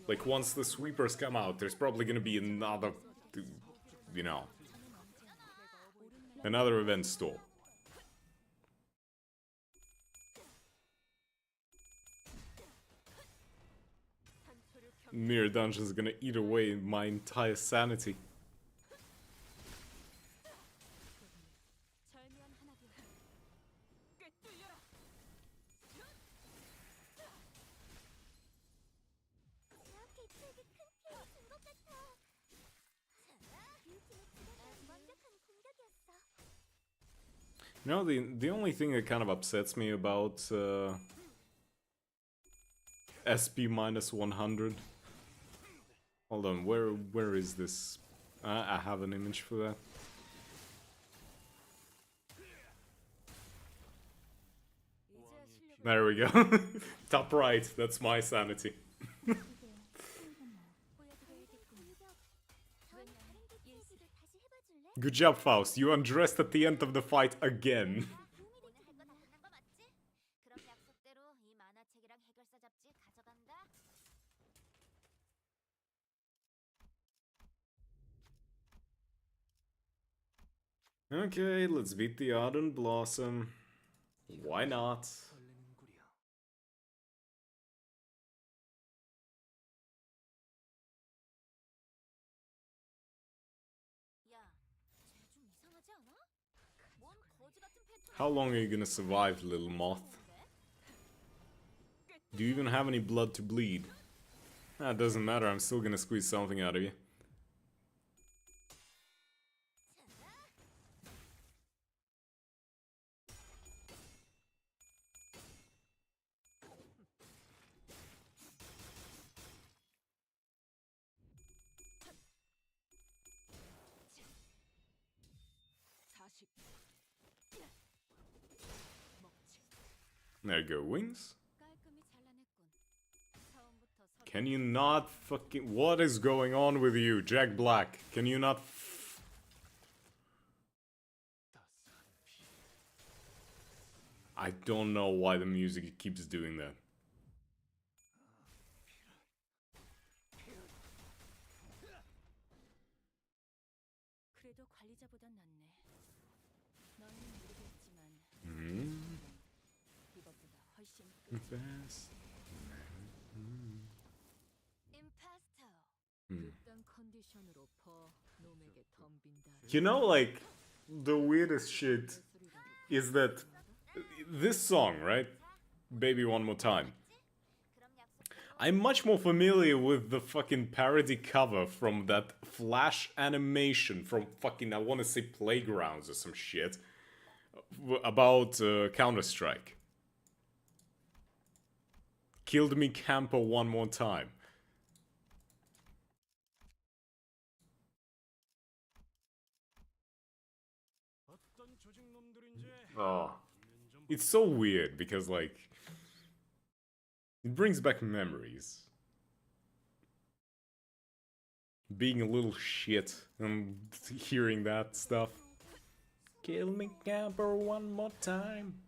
Like, once the sweepers come out, there's probably gonna be another, you know, another event store. Mirror Dungeon is gonna eat away my entire sanity. You know, the only thing that kind of upsets me about SP minus 100. Hold on, where is this? I have an image for that. There we go. Top right, that's my sanity. Good job, Faust. You undressed at the end of the fight again. 그럼 약속대로 이 만화책이랑 해결사 잡지 가져간다. Okay, let's beat the Ardent Blossom. Why not? 설레는구려. 야, 쟤 좀 이상하지 않아? 뭔 거지 같은 패턴. How long are you gonna survive, little moth? Do you even have any blood to bleed? Ah, it doesn't matter, I'm still gonna squeeze something out of you. There you go, wings. 깔끔히 잘라냈군. 처음부터 서로 Can you not fucking... What is going on with you, Jack Black? Can you not... I don't know why the music keeps doing that. 그래도 관리자보단 낫네. 넌 Fast. 임파스터. 극단 컨디션으로 퍼 놈에게 덤빈다. You know, like, the weirdest shit is that this song, right? Baby One More Time. 그럼 약속대로 I'm much more familiar with the fucking parody cover from that Flash animation from fucking, I wanna say Playgrounds or some shit, about Counter-Strike. Killed me camper one more time. 어떤 조직놈들인지 Oh. 면 좀 It's so weird because, like, it brings back memories. Being a little shit and hearing that stuff. Kill me camper one more time.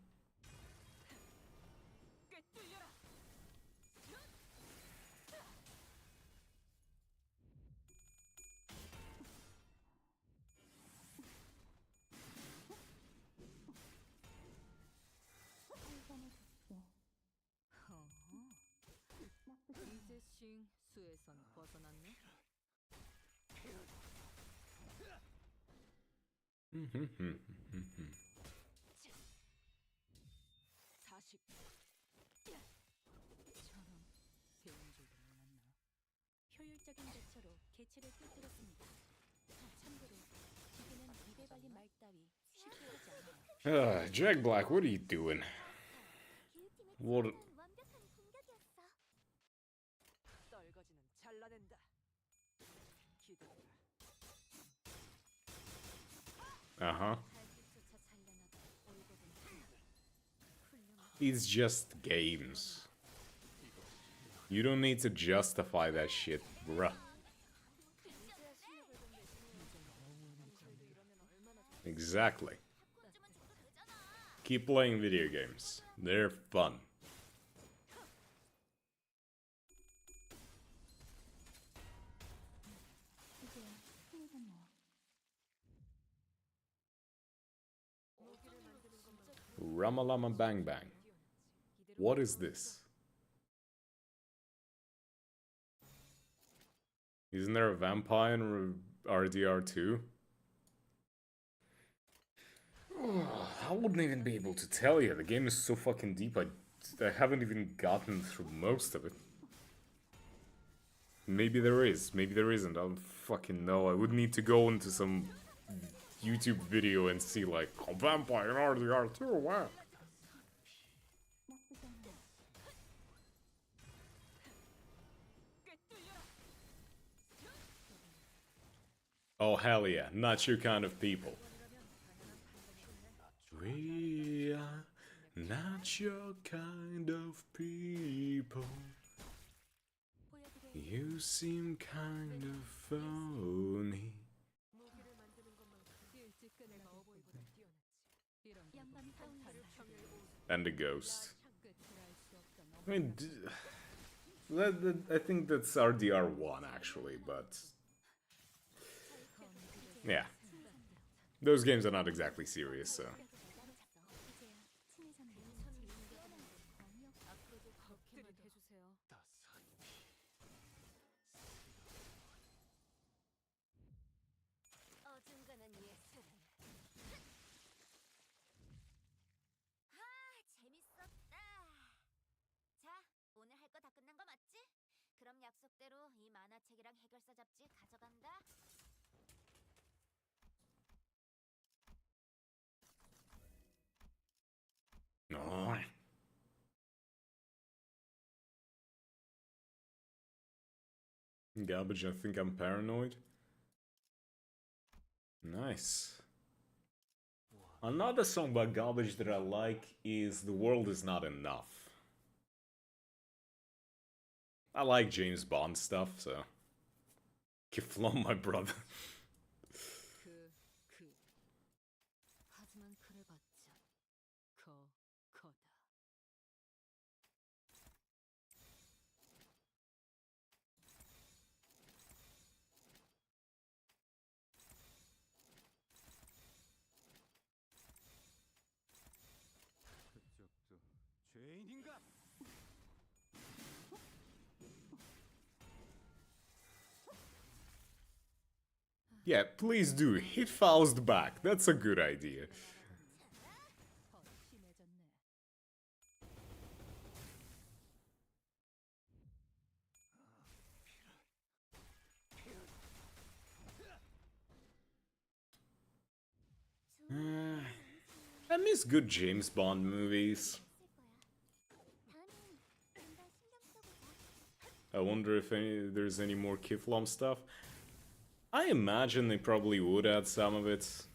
이제 싱 수에선 벗어났네. 사십. 처럼 배운 줄도 몰랐나. 효율적인 대처로 개체를 꿰뚫었습니다. 참고로 기계는 입에 발린 말 따위 쉽게 하지 않아요. Jack Black, what are you doing? 기우팀의 What? 치열한 완벽한 공격이었어. 떨거지는 잘라낸다. 기도해라. Uh-huh. 발빛조차 잘려나가 올거든. It's just games. You don't need to justify that shit, bruh. Exactly. Keep playing video games. They're fun. Ramalama Bang Bang. What is this? Isn't there a vampire in RDR2? I wouldn't even be able to tell you. The game is so fucking deep. I haven't even gotten through most of it. Maybe there is. Maybe there isn't. I don't fucking know. I would need to go into some YouTube video and see, like, oh, vampire in RDR2. Wow. Oh, hell yeah. Not your kind of people. We are not your kind of people. You seem kind of phony. 일찍 끝낸 어보이보다 뛰어났지. 이런 영감이 떠온다는 And a ghost. 끝을 알수 없던 I mean, I think that's RDR1 actually, but yeah, those games are not exactly serious, so. 걱정만 해주세요. 어중간한 예술. 재밌었다. 자, 오늘 할 거 다 끝난 거 맞지? 그럼 약속대로 이 만화책이랑 해결사 잡지 가져간다. Oh. Garbage, I think I'm paranoid. Nice. Another song by Garbage that I like is The World Is Not Enough. I like James Bond stuff, so. Kiflom, my brother. 하지만 그래봤자 거다. 그쪽도 죄인인가? Yeah, please do. Hit Faust back. That's a good idea. 더 심해졌네. I miss good James Bond movies. I wonder if there's any more Kiflom stuff. I imagine they probably would add some of it.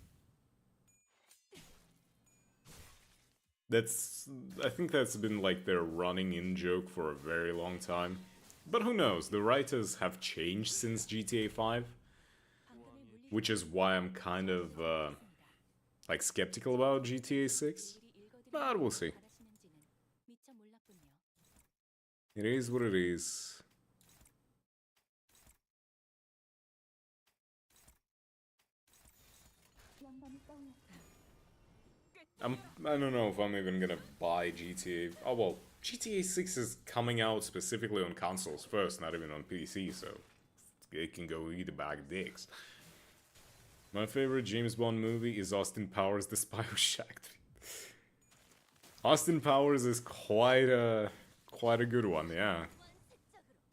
I think that's been like their running in joke for a very long time. But who knows, the writers have changed since GTA 5. Which is why I'm kind of, like, skeptical about GTA 6. But we'll see. 미처 몰랐군요. It is what it is. I don't know if I'm even gonna buy GTA. Oh well, GTA 6 is coming out specifically on consoles first, not even on PC, so it can go eat a bag of dicks. My favorite James Bond movie is Austin Powers: The Spy Who Shagged Me. Austin Powers is quite a good one, yeah.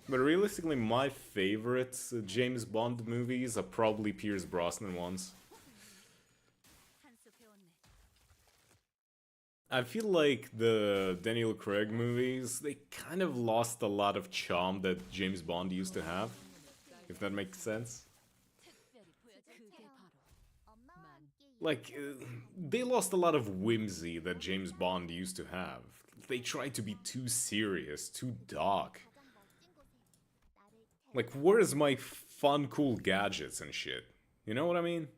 But realistically, my favorite James Bond movies are probably Pierce Brosnan ones. I feel like the Daniel Craig movies, they kind of lost a lot of charm that James Bond used to have, if that makes sense. Like, they lost a lot of whimsy that James Bond used to have. They tried to be too serious, too dark. Like, where's my fun, cool gadgets and shit? You know what I mean?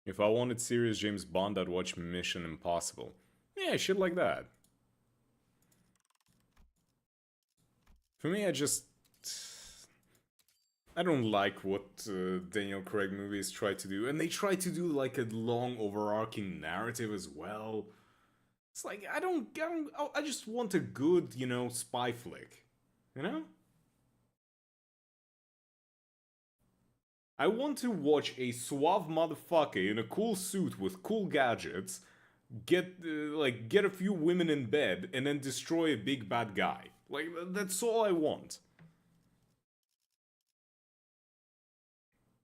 If I wanted serious James Bond, I'd watch Mission Impossible. Yeah, shit like that. For me, I don't like what Daniel Craig movies try to do. And they try to do like a long overarching narrative as well. It's like, I just want a good, you know, spy flick. You know? I want to watch a suave motherfucker in a cool suit with cool gadgets get a few women in bed and then destroy a big bad guy. Like, that's all I want.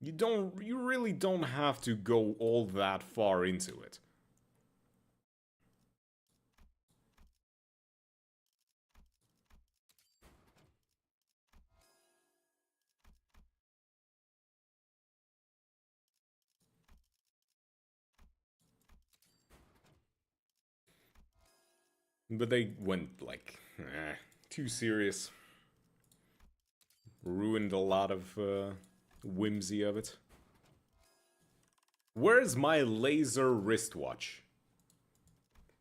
You really don't have to go all that far into it. But they went, like, too serious. Ruined a lot of whimsy of it. Where's my laser wristwatch?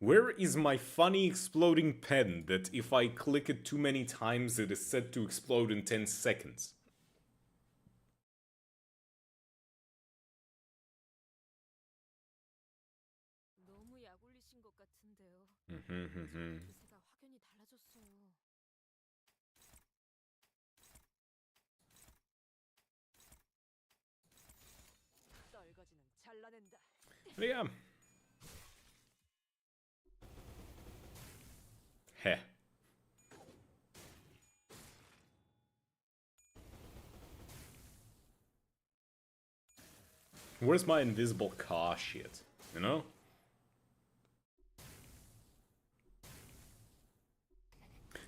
Where is my funny exploding pen that if I click it too many times it is set to explode in 10 seconds? 너무 약 올리신 것 같은데요. Mhm. 그새가 확연히 달라졌어요. 떨거지는 잘라낸다. Yeah. Heh. Where's my invisible car shit? You know?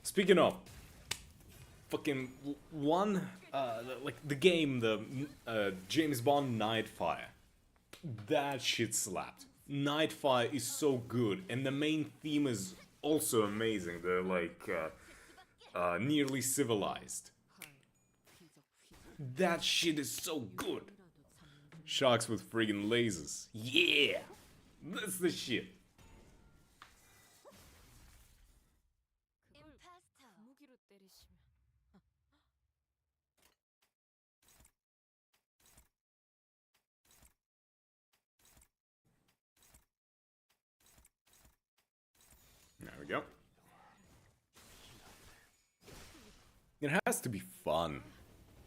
Speaking of, fucking like the game, the James Bond Nightfire. That shit slapped. Nightfire is so good, and the main theme is also amazing. The like nearly civilized. That shit is so good. Sharks with friggin' lasers. Yeah! That's the shit. 임파스터. 무기로 때리시면 There we go. It has to be fun.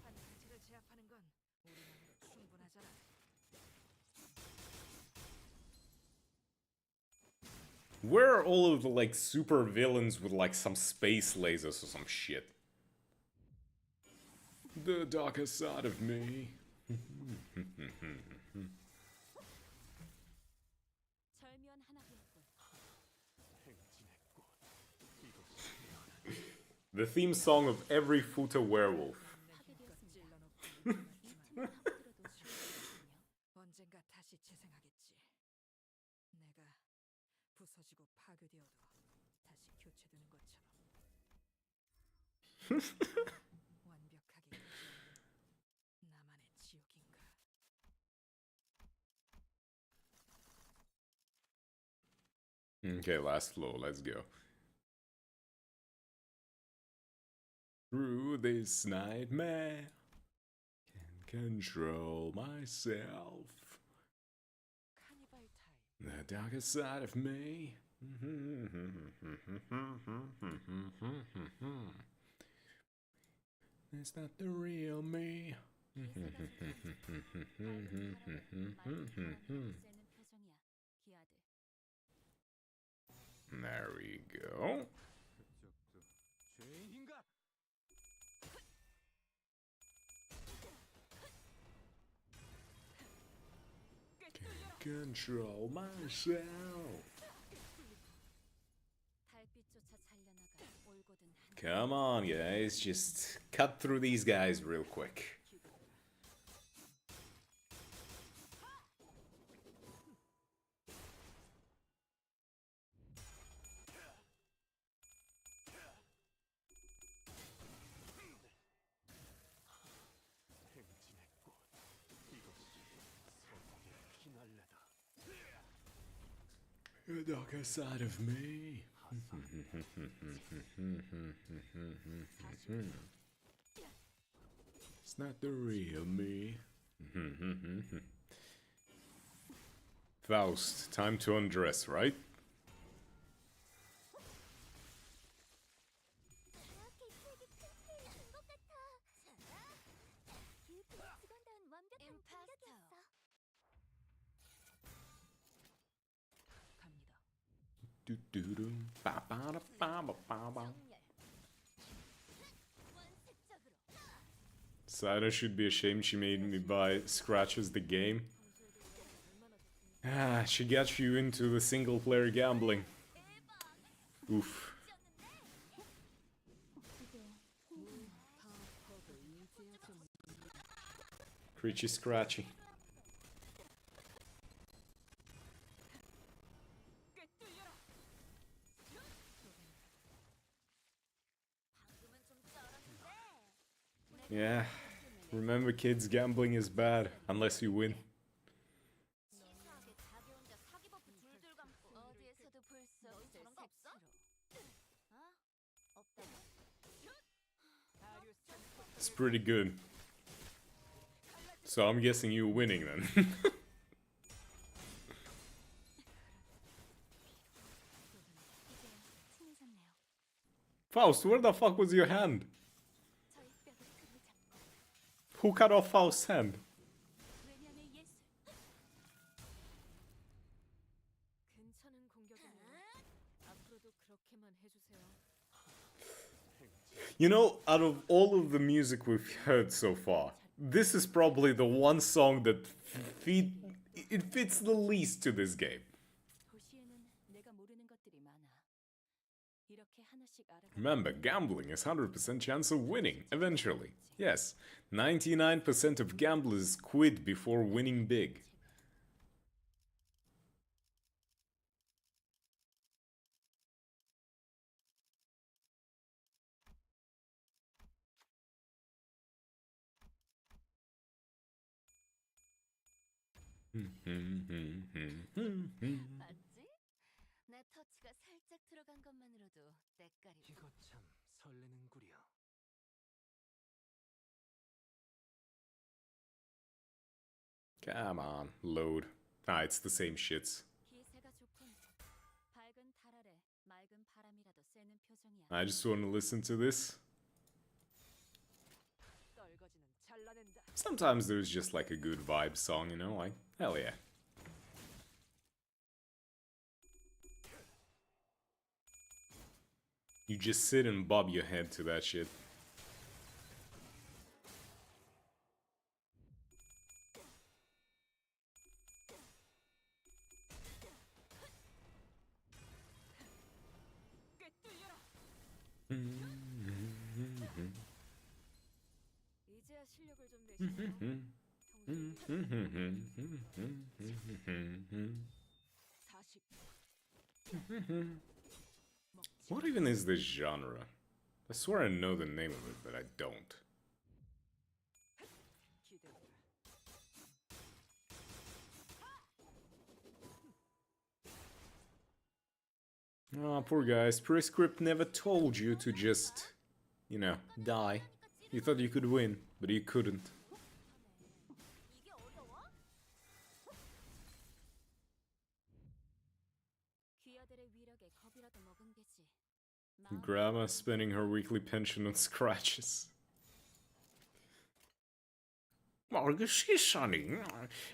판타지를 제압하는 건 우리만으로 충분하잖아. Where are all of the like super villains with like some space lasers or some shit? The darker side of me. 절묘한 하나뿐. The theme song of every Futa werewolf. 파괴되었습니다. 이 틈을 파고들어도 좋을 것같군요. 언젠가 다시 재생하겠지. 내가 부서지고 파괴되어도 다시 교체되는 것처럼. 완벽하게 이루어진 나만의 지옥인가? Okay, last floor, let's go. Through this nightmare, can control myself. 카니발 타임. The darker side of me. It's not the real me. There we go. 죄인인가? Control myself. 달빛조차 잘려나가 올곧은 한 Come on, guys. Just cut through these guys real quick. 행진의 꽃. 이것이 성공의 피날레다. The darker side of me. It's not the real me. Faust, time to undress, right? 계획이 크게 큰 피해를 준것 같아. 기획도 직원다운 완벽한 공격이었어. 갑니다. Do-do-do. Ba-ba-da-ba-ba-ba-ba. Saida should be ashamed she made me buy Scratches the game. Ah, she got you into the single player gambling. Oof. Creachy scratchy. Yeah. Remember, kids, gambling is bad unless you win. 치사하게 자기 혼자 사기 버프 줄줄 감고 어디에서도 볼 수 없을 저런 거 없어? 어? 없다고? It's pretty good. So I'm guessing you're winning then. 친해졌네요. Faust, where the fuck was your hand? 저의 뼈를 크게 잡고 Who cut off Faust's hand? 외면의 예술. 괜찮은 공격이네요. 앞으로도 그렇게만 해주세요. You know, out of all of the music we've heard so far, this is probably the one song that it fits the least to this game. 도시에는 내가 모르는 것들이 많아. 이렇게 하나씩 알아가. Remember, gambling is 100% chance of winning, eventually. Yes, 99% of gamblers quit before winning big. 맞지? 내 터치가 살짝 들어간 것만으로도 때깔이. 이거 참 설레는구려. Come on, load. Ah, it's the same shits. 기세가 좋군. 밝은 달 아래 맑은 바람이라도 쐬는 표정이야. I just want to listen to this. 떨거지는 잘라낸다. Sometimes there's just like a good vibe song, you know, like, hell yeah. You just sit and bob your head to that shit. 이제야 실력을 좀 내시네요. 사십. What even is this genre? I swear I know the name of it, but I don't. 기대해라. Oh, poor guys. Prescript never told you to just, you know, die. You thought you could win, but you couldn't. 이게 어려워? 귀하들의 위력에 겁이라도 먹은 게지. Grandma spending her weekly pension on scratches. Well, you see, Sonny,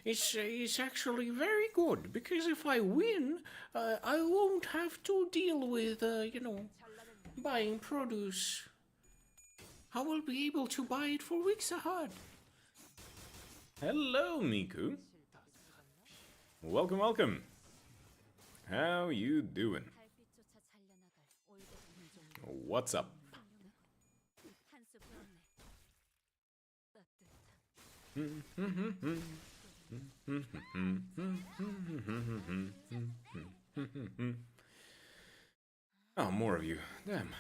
it's actually very good, because if I win, I won't have to deal with, you know, buying produce. I will be able to buy it for weeks ahead. Hello, Miku. Welcome, welcome. How you doing? 달빛조차 잘려나갈 올드한 종. What's up? 한수 불었네. 따뜻한. Oh, more of you. Damn.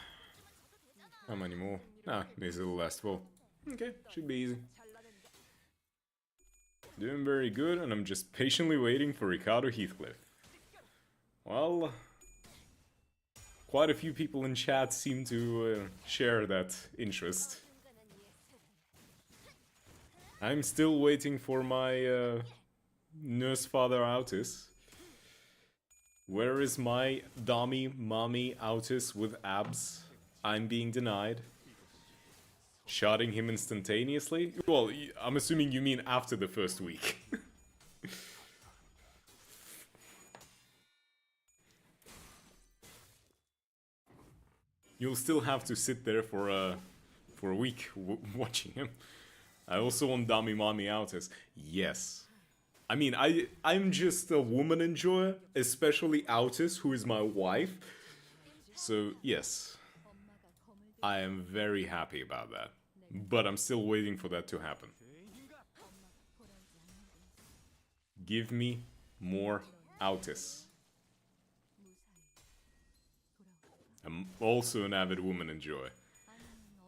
How many more? Ah, these are the last four. Okay, should be easy. Doing very good, and I'm just patiently waiting for Ricardo Heathcliff. Well, quite a few people in chat seem to share that interest. I'm still waiting for my nurse father Autis. Where is my dummy mommy Autis with abs? I'm being denied. Shotting him instantaneously? Well, I'm assuming you mean after the first week. You'll still have to sit there for a week watching him. I also want Dummy Mommy Autis. Yes. I mean, I'm just a woman enjoyer, especially Autis, who is my wife. So, yes. I am very happy about that. But I'm still waiting for that to happen. Give me more Autis. I'm also an avid woman enjoyer.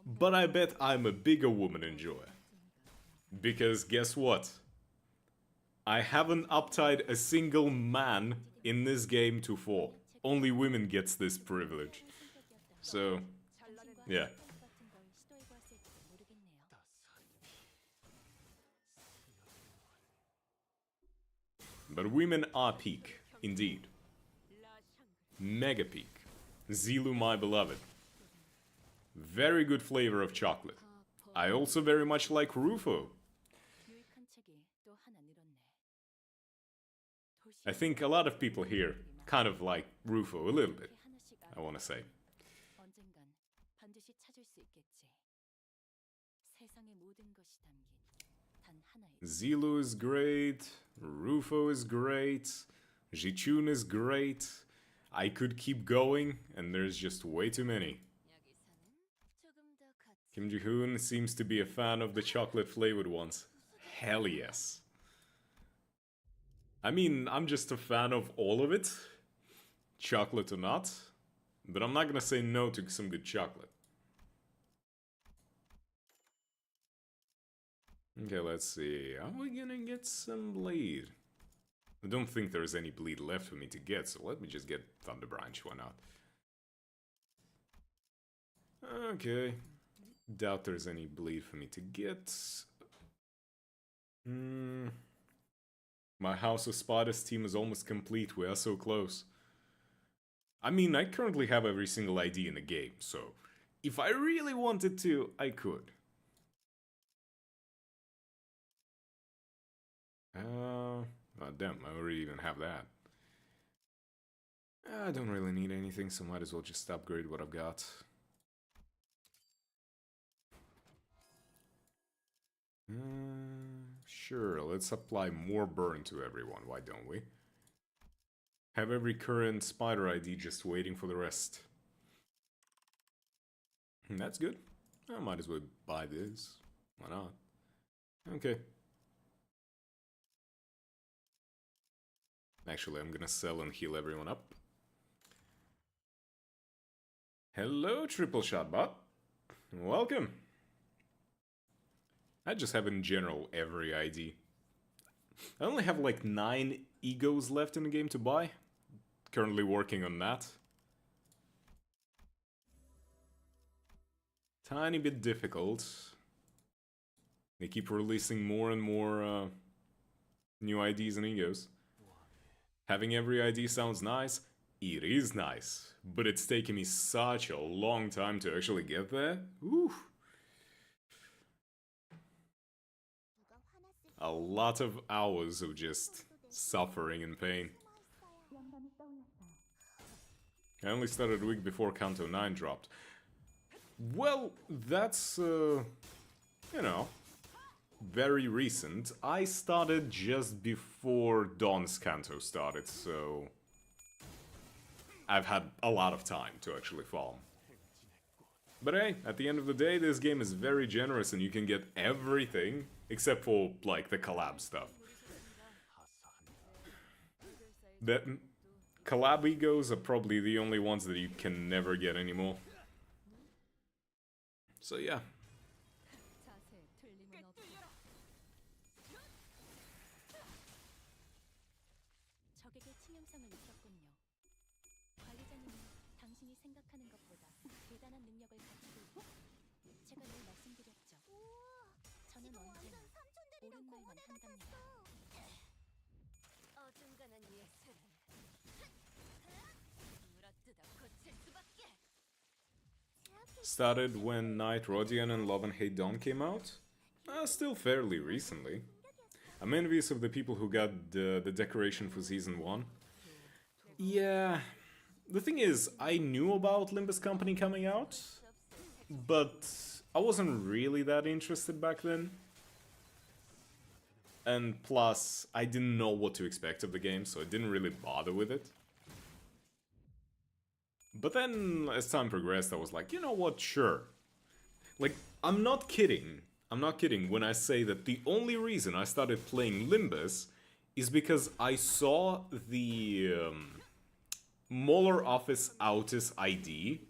But I bet I'm a bigger woman enjoyer. Because guess what? I haven't uptied a single man in this game to 4. Only women gets this privilege. So, yeah. But women are peak, indeed. Mega peak. Zilu, my beloved. Very good flavor of chocolate. I also very much like Rufo. I think a lot of people here kind of like Rufo a little bit, I want to say. 언젠간 반드시 찾을 수 있겠지. 세상의 모든 것이 담긴 단 하나의 Zilu is great, Rufo is great, Jichun is great. I could keep going, and there's just way too many. 여기서는 조금 더 걷자. Kim Ji-hoon seems to be a fan of the chocolate-flavored ones. Hell yes. I mean, I'm just a fan of all of it, chocolate or not, but I'm not gonna say no to some good chocolate. Okay, let's see. Are we gonna get some blade? I don't think there's any bleed left for me to get, so let me just get Thunder Branch, why not? Okay. Doubt there's any bleed for me to get. My House of Spiders team is almost complete, we are so close. I mean, I currently have every single ID in the game, so if I really wanted to, I could. Oh damn, I already even have that. I don't really need anything, so might as well just upgrade what I've got. Sure, let's apply more burn to everyone, why don't we? Have every current spider ID just waiting for the rest. That's good. I might as well buy this. Why not? Okay. Actually, I'm gonna sell and heal everyone up. Hello, Triple Shot Bot. Welcome. I just have in general every ID. I only have like 9 egos left in the game to buy. Currently working on that. Tiny bit difficult. They keep releasing more and more new IDs and egos. Having every ID sounds nice. It is nice. But it's taken me such a long time to actually get there. Ooh. A lot of hours of just suffering and pain. I only started a week before Kanto 9 dropped. Well, that's, you know, very recent. I started just before Dawn's Kanto started, so I've had a lot of time to actually farm. But hey, at the end of the day, this game is very generous and you can get everything, except for, like, the collab stuff. The collab egos are probably the only ones that you can never get anymore. So yeah. 자세에 틀림은 없다. 적에게 치명상을 입혔군요. 관리자님은 당신이 생각하는 것보다 대단한 능력을 가지고 있고 제가 늘 말씀드렸죠. 저는 언제나 옳은 말만 한답니다. 어중간한 예술은 물어뜯어 고칠 수밖에. Started when Night Rodion and Love and Hate Dawn came out? Still fairly recently. I'm envious of the people who got the decoration for Season 1. Yeah, the thing is, I knew about Limbus Company coming out, but I wasn't really that interested back then. And plus, I didn't know what to expect of the game, so I didn't really bother with it. But then, as time progressed, I was like, you know what, sure. Like, I'm not kidding when I say that the only reason I started playing Limbus is because I saw the Molar Office Autis ID,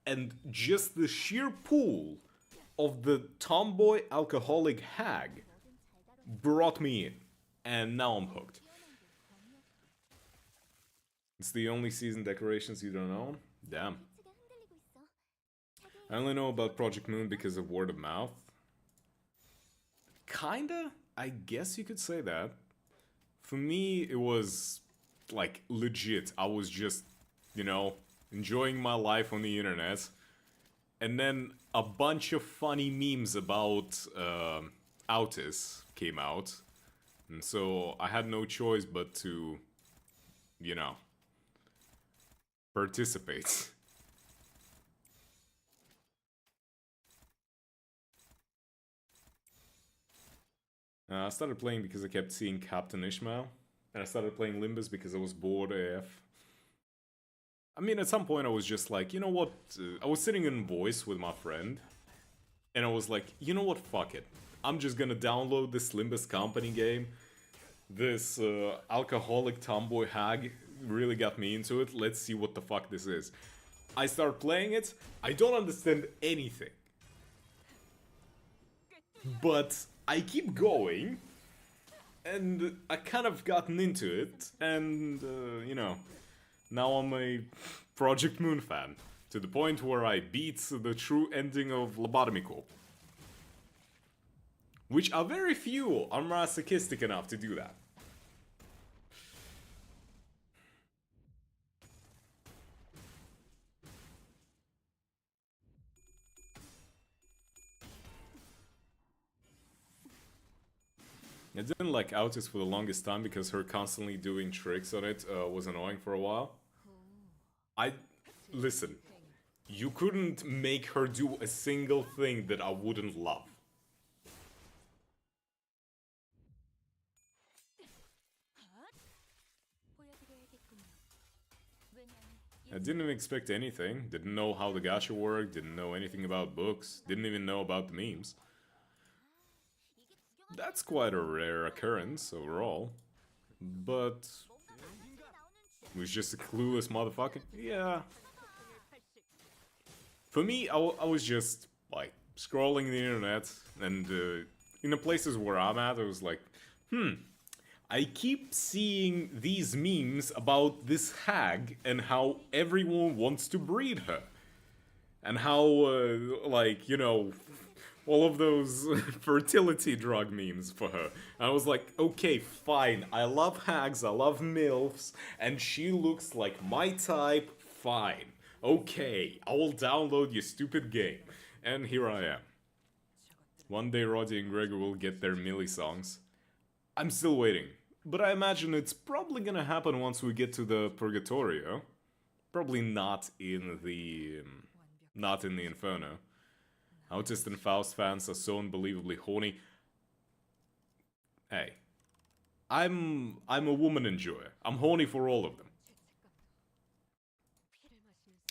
and just the sheer pool of the tomboy alcoholic hag brought me in, and now I'm hooked. It's the only season decorations you don't own? Damn. I only know about Project Moon because of word of mouth. Kinda? I guess you could say that. For me, it was, like, legit. I was just, you know, enjoying my life on the internet. And then a bunch of funny memes about Autis came out. And so I had no choice but to, you know, participate. I started playing because I kept seeing Captain Ishmael, and I started playing Limbus because I was bored AF. I mean, at some point I was just like, you know what, I was sitting in Voice with my friend, and I was like, you know what, fuck it. I'm just gonna download this Limbus Company game. This alcoholic tomboy hag really got me into it. Let's see what the fuck this is. I start playing it. I don't understand anything. But I keep going. and I kind of gotten into it, and, you know, now I'm a Project Moon fan, to the point where I beat the true ending of Lobotomy Corp. Which are very few are masochistic enough to do that. I didn't like Autis for the longest time because her constantly doing tricks on it was annoying for a while. Listen, you couldn't make her do a single thing that I wouldn't love. 보여드려야겠군요. 왜냐면 I didn't even expect anything, didn't know how the gacha worked, didn't know anything about books, didn't even know about the memes. That's quite a rare occurrence overall, but was just a clueless motherfucker? Yeah. For me, I was just, like, scrolling the internet, and in the places where I'm at, I was like, I keep seeing these memes about this hag and how everyone wants to breed her. And how, like, you know, all of those fertility drug memes for her. I was like, okay, fine, I love hags, I love MILFs, and she looks like my type, fine. Okay, I will download your stupid game. And here I am. One day Roddy and Gregor will get their Millie songs. I'm still waiting, but I imagine it's probably gonna happen once we get to the Purgatorio. Probably not in the Inferno. Autist and Faust fans are so unbelievably horny. Hey, I'm a woman enjoyer. I'm horny for all of them.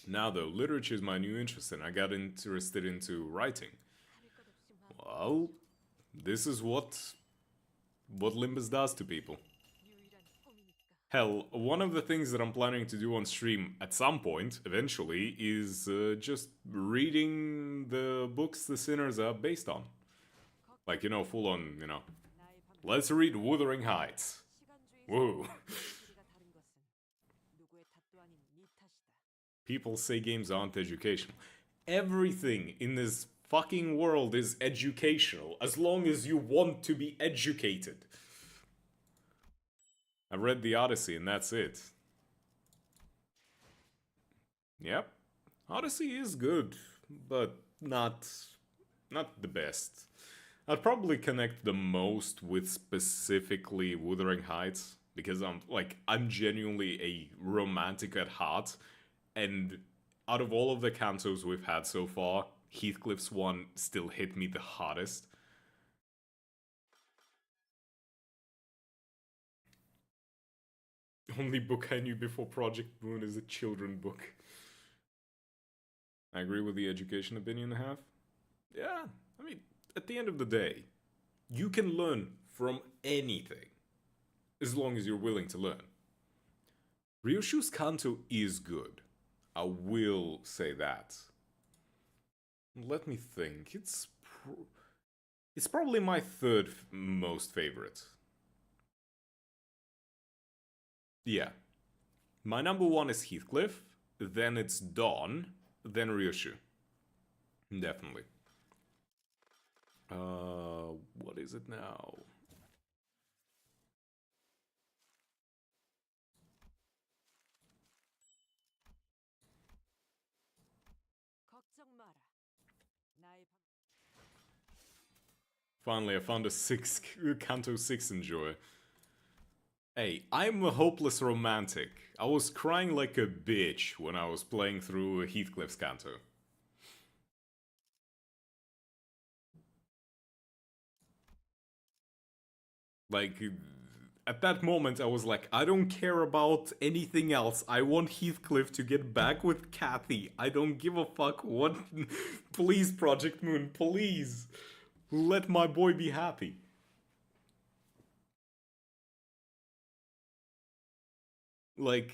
Now though, literature is my new interest and I got interested into writing. Well, this is what Limbus does to people. Hell, one of the things that I'm planning to do on stream at some point, eventually, is just reading the books the sinners are based on. Like, you know, full on, you know. Let's read Wuthering Heights. Woo. People say games aren't educational. Everything in this fucking world is educational, as long as you want to be educated. I read the Odyssey and that's it. Yep. Odyssey is good, but not the best. I'd probably connect the most with specifically Wuthering Heights, because I'm genuinely a romantic at heart, and out of all of the cantos we've had so far, Heathcliff's one still hit me the hardest. Only book I knew before Project Moon is a children book. I agree with the education opinion I have. Yeah, I mean, at the end of the day, you can learn from anything, as long as you're willing to learn. Ryoshu's Kanto is good. I will say that. Let me think. It's probably my third most favorite. Yeah. My number one is Heathcliff, then it's Dawn, then Ryoshu. Definitely. What is it now? Finally, I found a Kanto 6 enjoy. Hey, I'm a hopeless romantic. I was crying like a bitch when I was playing through Heathcliff's Kanto. Like, at that moment I was like, I don't care about anything else. I want Heathcliff to get back with Kathy. I don't give a fuck what... Please, Project Moon, please. Let my boy be happy. Like,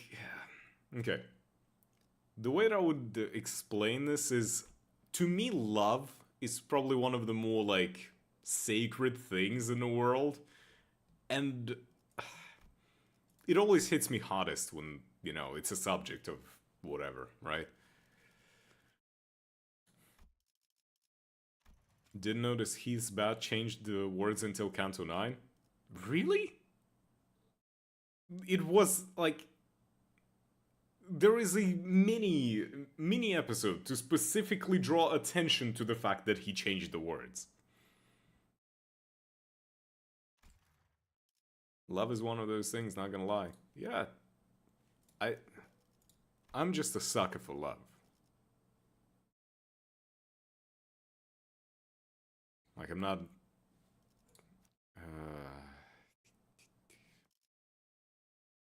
okay. The way that I would explain this is, to me, love is probably one of the more, like, sacred things in the world. And it always hits me hardest when, you know, it's a subject of whatever, right? Didn't notice Heath's bat changed the words until Canto 9. Really? It was like... There is a mini episode to specifically draw attention to the fact that he changed the words. Love is one of those things, not gonna lie. Yeah. I'm just a sucker for love. Like, I'm not...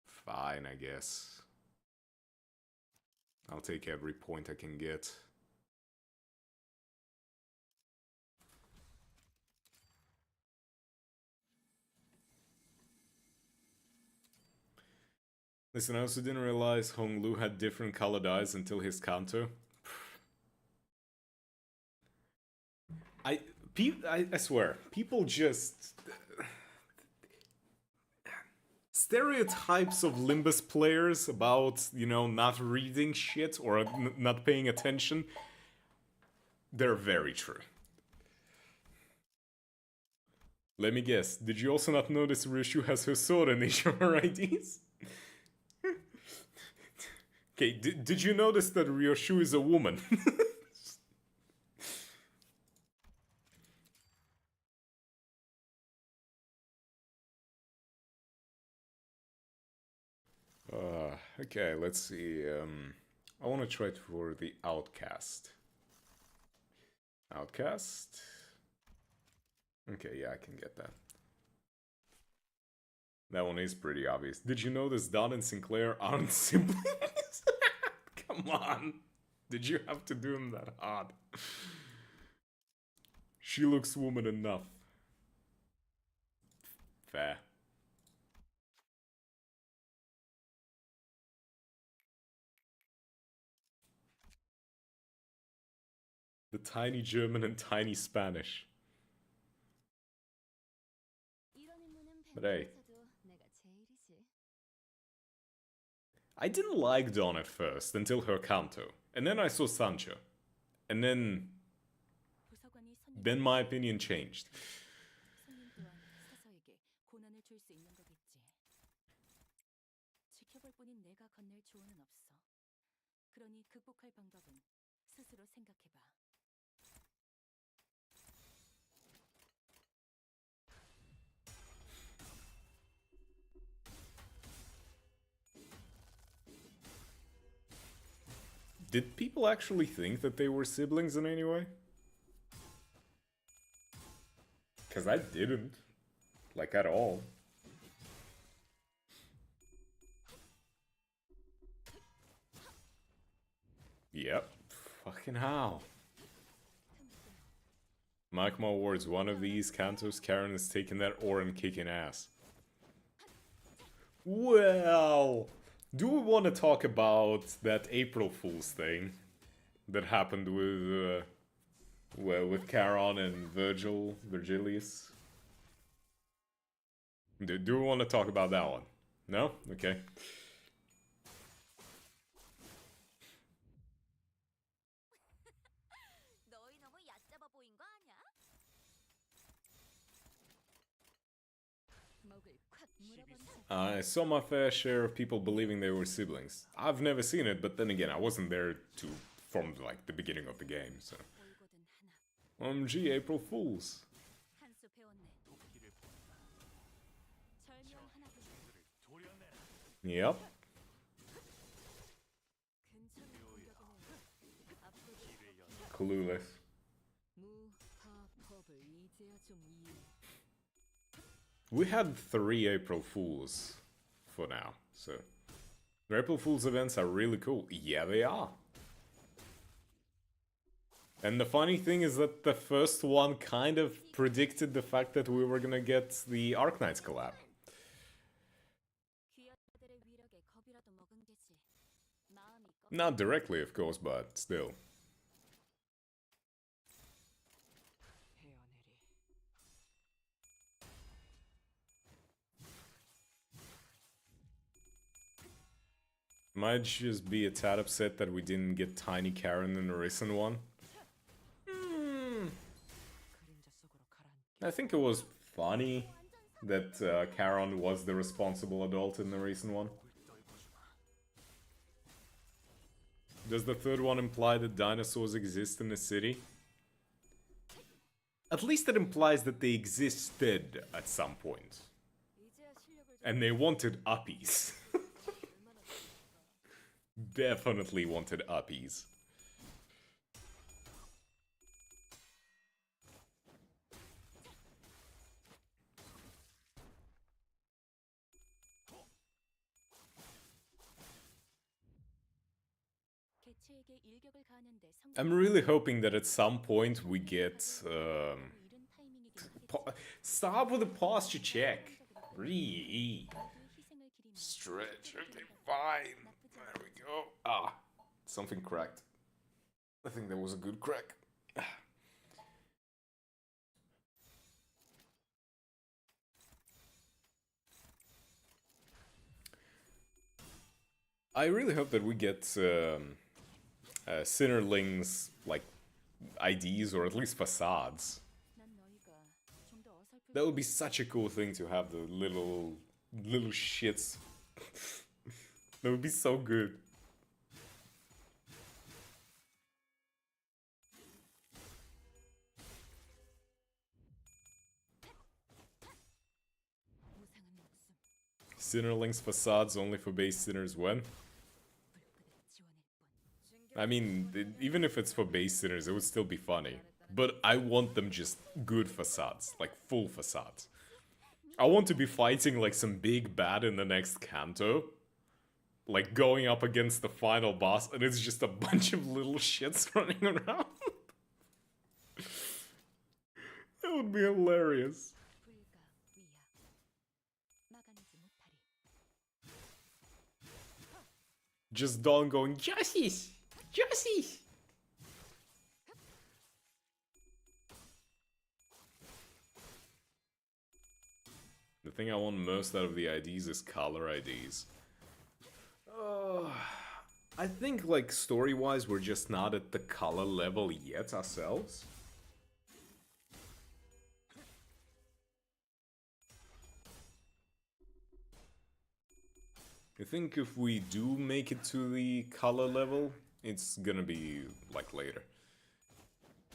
Fine, I guess. I'll take every point I can get. Listen, I also didn't realize Hong Lu had different colored eyes until his Kanto. I swear, people just... Stereotypes of Limbus players about, you know, not reading shit or not paying attention, they're very true. Let me guess, did you also not notice Ryushu has her sword in each of her IDs? Okay, did you notice that Ryushu is a woman? Okay, let's see. I want to try it for the Outcast. Outcast? Okay, yeah, I can get that. That one is pretty obvious. Did you notice Don and Sinclair aren't siblings? Come on. Did you have to do them that hard? She looks woman enough. Fair. The tiny German and tiny Spanish. But hey. I didn't like Dawn at first, until her Kanto. And then I saw Sancho. And then my opinion changed. Did people actually think that they were siblings in any way? Because I didn't. Like, at all. Yep. Fucking how? Mark my words, one of these Kantos, Karen is taking that ore and kicking ass. Well... Do we want to talk about that April Fool's thing that happened with, well, with Charon and Virgilius? Do we want to talk about that one? No? Okay. I saw my fair share of people believing they were siblings. I've never seen it, but then again, I wasn't there from like the beginning of the game, so... OMG, April Fools. Yep. Clueless. We had 3 April Fools for now, so... The April Fools events are really cool. Yeah, they are. And the funny thing is that the first one kind of predicted the fact that we were gonna get the Arknights collab. Not directly, of course, but still. Might just be a tad upset that we didn't get Tiny Karen in the recent one. 그림자 속으로 가라앉게. I think it was funny that Karen was the responsible adult in the recent one. Does the third one imply that dinosaurs exist in the city? At least it implies that they existed at some point. 이제야 실력을 And they wanted uppies. Definitely wanted uppies. 개체에게 일격을 가하는데 I'm really hoping that at some point we get 이른 타이밍이긴 하겠지. start with a posture check. Breathe. 모두의 희생을 기리는 Stretch. Okay, fine. There we go. Ah, something cracked. I think that was a good crack. I really hope that we get Sinnerlings like IDs or at least facades. 난 너희가 좀 더 어설플 That would be such a cool thing to have the little shits. That would be so good. 무상한 목숨 Sinnerlings facades only for base sinners when? 불끈한 지원일 뿐. I mean, even if it's for base sinners, it would still be funny. But I want them just good facades, like full facades. I want to be fighting like some big bad in the next canto. Like going up against the final boss and it's just a bunch of little shits running around. That would be hilarious. 불가 위야 막아내지 못하리. Just Dawn going, Justice! Justice! The thing I want most out of the IDs is color IDs. I think, like, story-wise, we're just not at the color level yet ourselves. I think if we do make it to the color level, it's gonna be, like, later.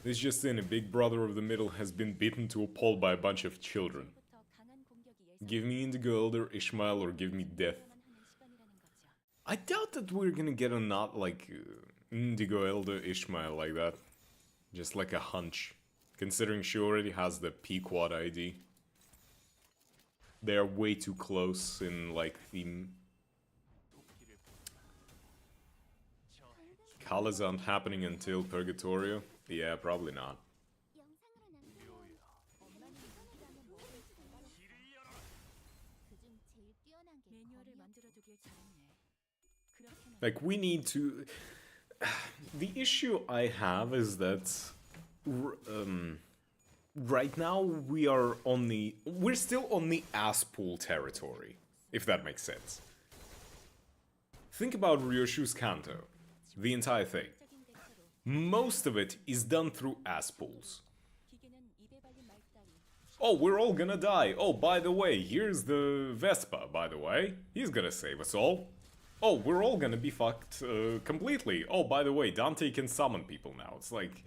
It's just in a big brother of the middle has been beaten to a pulp by a bunch of children. 부터 강한 공격이 예상. Give me Indigo Elder, Ishmael, or give me death. 하는 시간이라는 거죠. I doubt that we're gonna get a not like Indigo Elder Ishmael like that. Just like a hunch. Considering she already has the P-Quad ID. They're way too close in like theme. Colors aren't happening until Purgatorio? Yeah, probably not. 영상으로 그중 제일 뛰어난 게 매뉴얼을 만들어두길 잘했네. 그렇게만 Like, we need to... The issue I have is that... right now, we're still on the ass-pool territory, if that makes sense. Think about Ryoshu's Kanto. The entire thing. 적인 대처로 Most of it is done through ass-pools. 기계는 입에 발린 말다리. Oh, we're all gonna die. Oh, by the way, here's the Vespa, by the way. He's gonna save us all. Oh, we're all gonna be fucked completely. Oh, by the way, Dante can summon people now. It's like...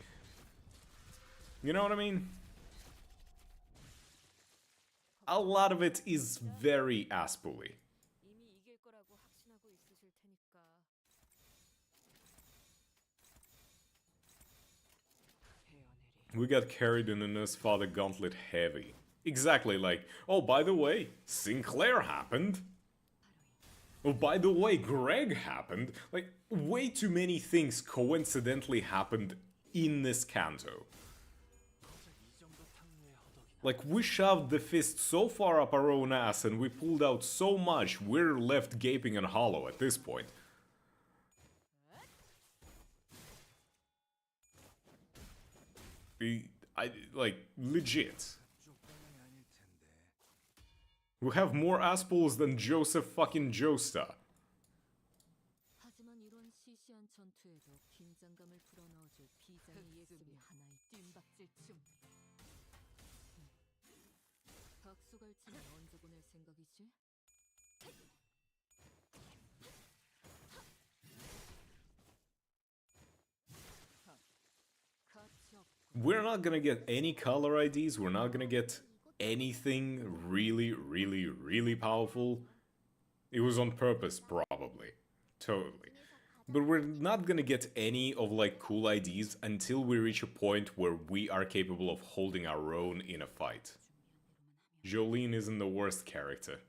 You know what I mean? A lot of it is very ass-pooly. 이미 이길 거라고 확신하고 있으실 테니까. 헤어내리. We got carried in a Nurse Father Gauntlet heavy. Exactly like, oh, by the way, Sinclair happened. Oh, by the way, Greg happened. Like, way too many things coincidentally happened in this canto. Like, we shoved the fist so far up our own ass and we pulled out so much, we're left gaping and hollow at this point. Like, legit. We have more ass pulls than Joseph fucking Joestar. 집에 언제 보낼 생각이지? We're not gonna get any color IDs, we're not gonna get anything really, really, really powerful. It was on purpose, probably. Totally. But we're not gonna get any of like cool IDs until we reach a point where we are capable of holding our own in a fight. Jolene isn't the worst character.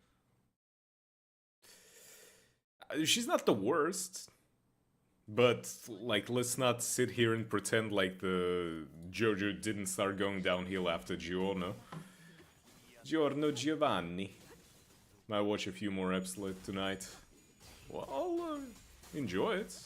She's not the worst. But, like, let's not sit here and pretend like the JoJo didn't start going downhill after Giorno. Giorno Giovanni. Might watch a few more episodes tonight. Well, I'll enjoy it.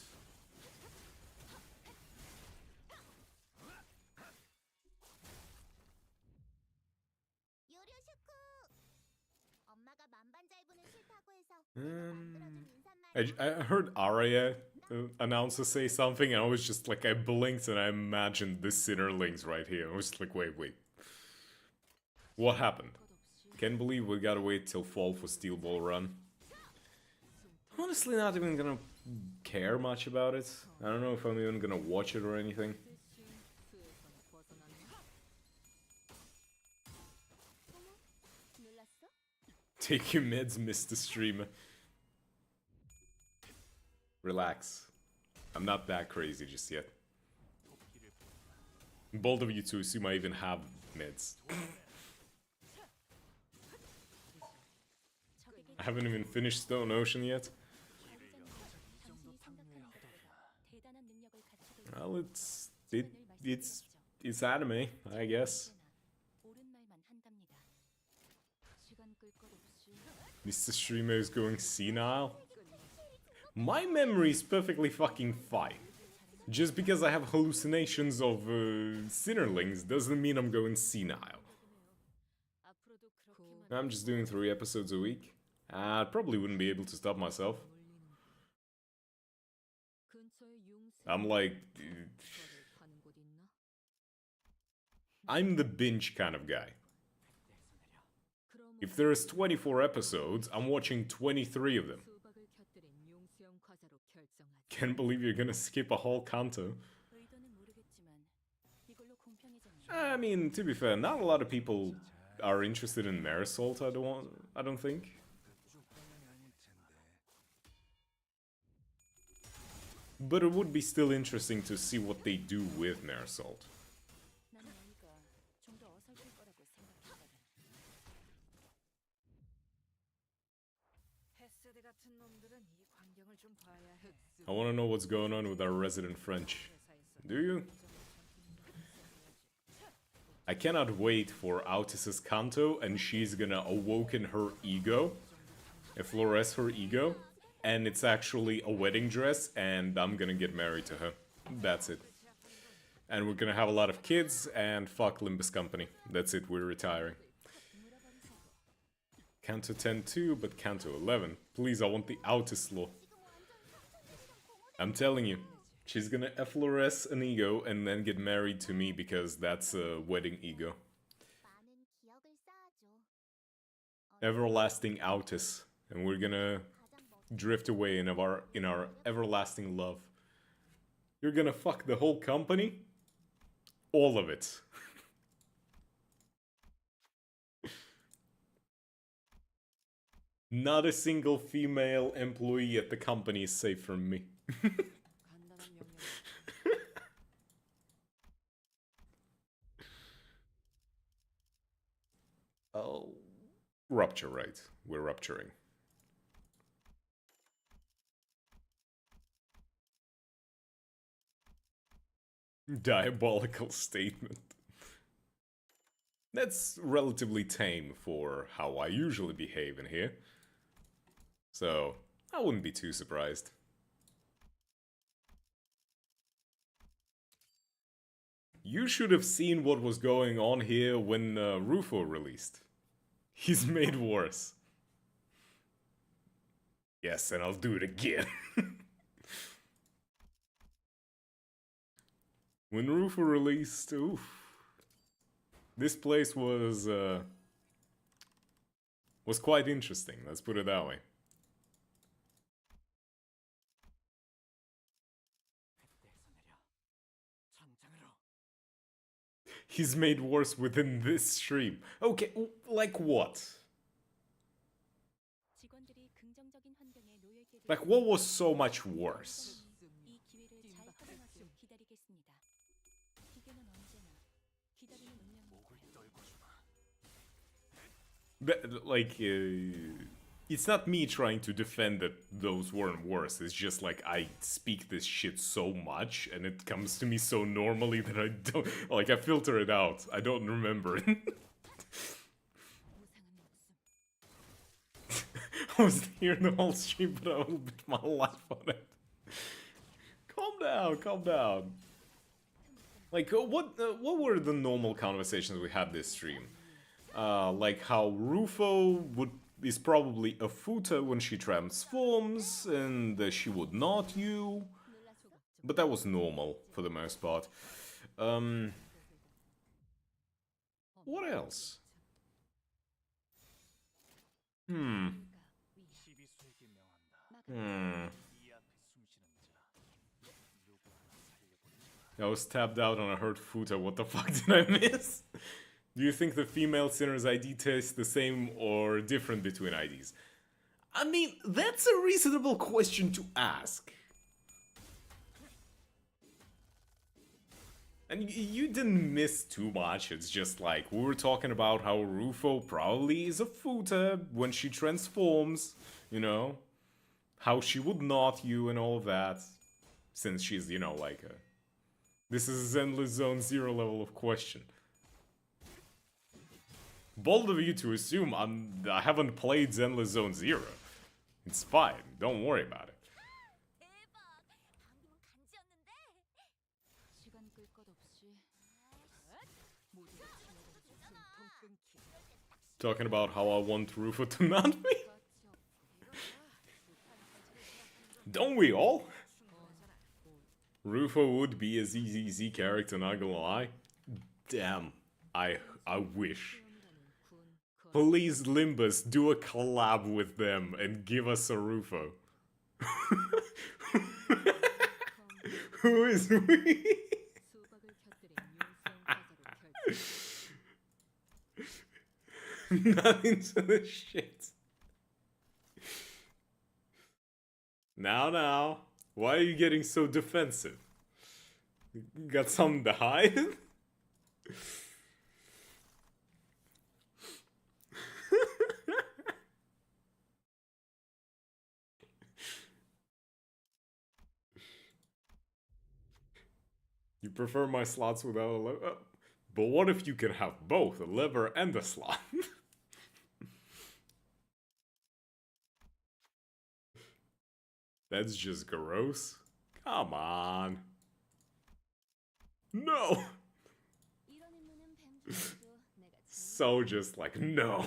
I heard Arya announcer say something, and I was just like, I blinked and I imagined the Sinnerlings right here. I was just like, wait. What happened? Can't believe we gotta wait till fall for Steel Ball Run. Honestly, not even gonna care much about it. I don't know if I'm even gonna watch it or anything. Take your meds, Mr. Streamer. Relax. I'm not that crazy just yet. Bold of you to assume I even have meds. I haven't even finished Stone Ocean yet. Well, it's anime, I guess. Mr. Streamer is going senile. My memory is perfectly fucking fine. Just because I have hallucinations of Sinnerlings doesn't mean I'm going senile. I'm just doing 3 episodes a week. I probably wouldn't be able to stop myself. I'm like... I'm the binge kind of guy. If there's 24 episodes, I'm watching 23 of them. Can't believe you're gonna skip a whole Kanto. I mean, to be fair, not a lot of people are interested in Marisol, I don't think. But it would be still interesting to see what they do with Marisol. I want to know what's going on with our resident French. Do you? I cannot wait for Autis's Kanto, and she's gonna awaken her ego, effloresce her ego, and it's actually a wedding dress, and I'm gonna get married to her. That's it. And we're gonna have a lot of kids, and fuck Limbus Company. That's it, we're retiring. Kanto 10 too, but Kanto 11. Please, I want the Autis law. I'm telling you, she's gonna effloresce an ego and then get married to me because that's a wedding ego. Everlasting Autis, and we're gonna drift away in our everlasting love. You're gonna fuck the whole company? All of it. Not a single female employee at the company is safe from me. Oh, rupture, right? We're rupturing. Diabolical statement. That's relatively tame for how I usually behave in here. So, I wouldn't be too surprised. You should have seen what was going on here when Rufo released. He's made worse. Yes, and I'll do it again. When Rufo released, oof. This place was was quite interesting, let's put it that way. He's made worse within this stream. Okay, like what? 직원들이 긍정적인 환경에 놓여있게 Like what was so much worse? 이 기회를 잘 활용하길 기다리겠습니다. 기계는 언제나 기다리는 운명이니까요. Like, it's not me trying to defend that those weren't worse. It's just like I speak this shit so much and it comes to me so normally that I don't, like, I filter it out. I don't remember it. I was here the whole stream, but I will bet my life on it. Calm down, calm down. Like, what were the normal conversations we had this stream? Like how Rufo is probably a futa when she transforms, and she would not you. But that was normal, for the most part. What else? I was tapped out on a hurt futa, what the fuck did I miss? Do you think the female sinner's ID tastes the same or different between IDs? I mean, that's a reasonable question to ask. And you didn't miss too much, it's just like, we were talking about how Rufo probably is a futa when she transforms, you know? How she would not you and all of that. Since she's, you know, like a... This is Endless Zone 0 level of question. Bold of you to assume I haven't played Zenless Zone 0. It's fine, don't worry about it. 시간 끌 것 없이 모두가 지나가는 숨통 끊기. Talking about how I want Rufo to not me? Don't we all? Rufo would be a ZZZ character, not gonna lie. Damn, I wish. Please, Limbus, do a collab with them and give us a Rufo. Who is we? Not into the shit. Now, why are you getting so defensive? Got something to hide? You prefer my slots without a lever? But what if you can have both, a lever and a slot? That's just gross. Come on. No! So just like, no.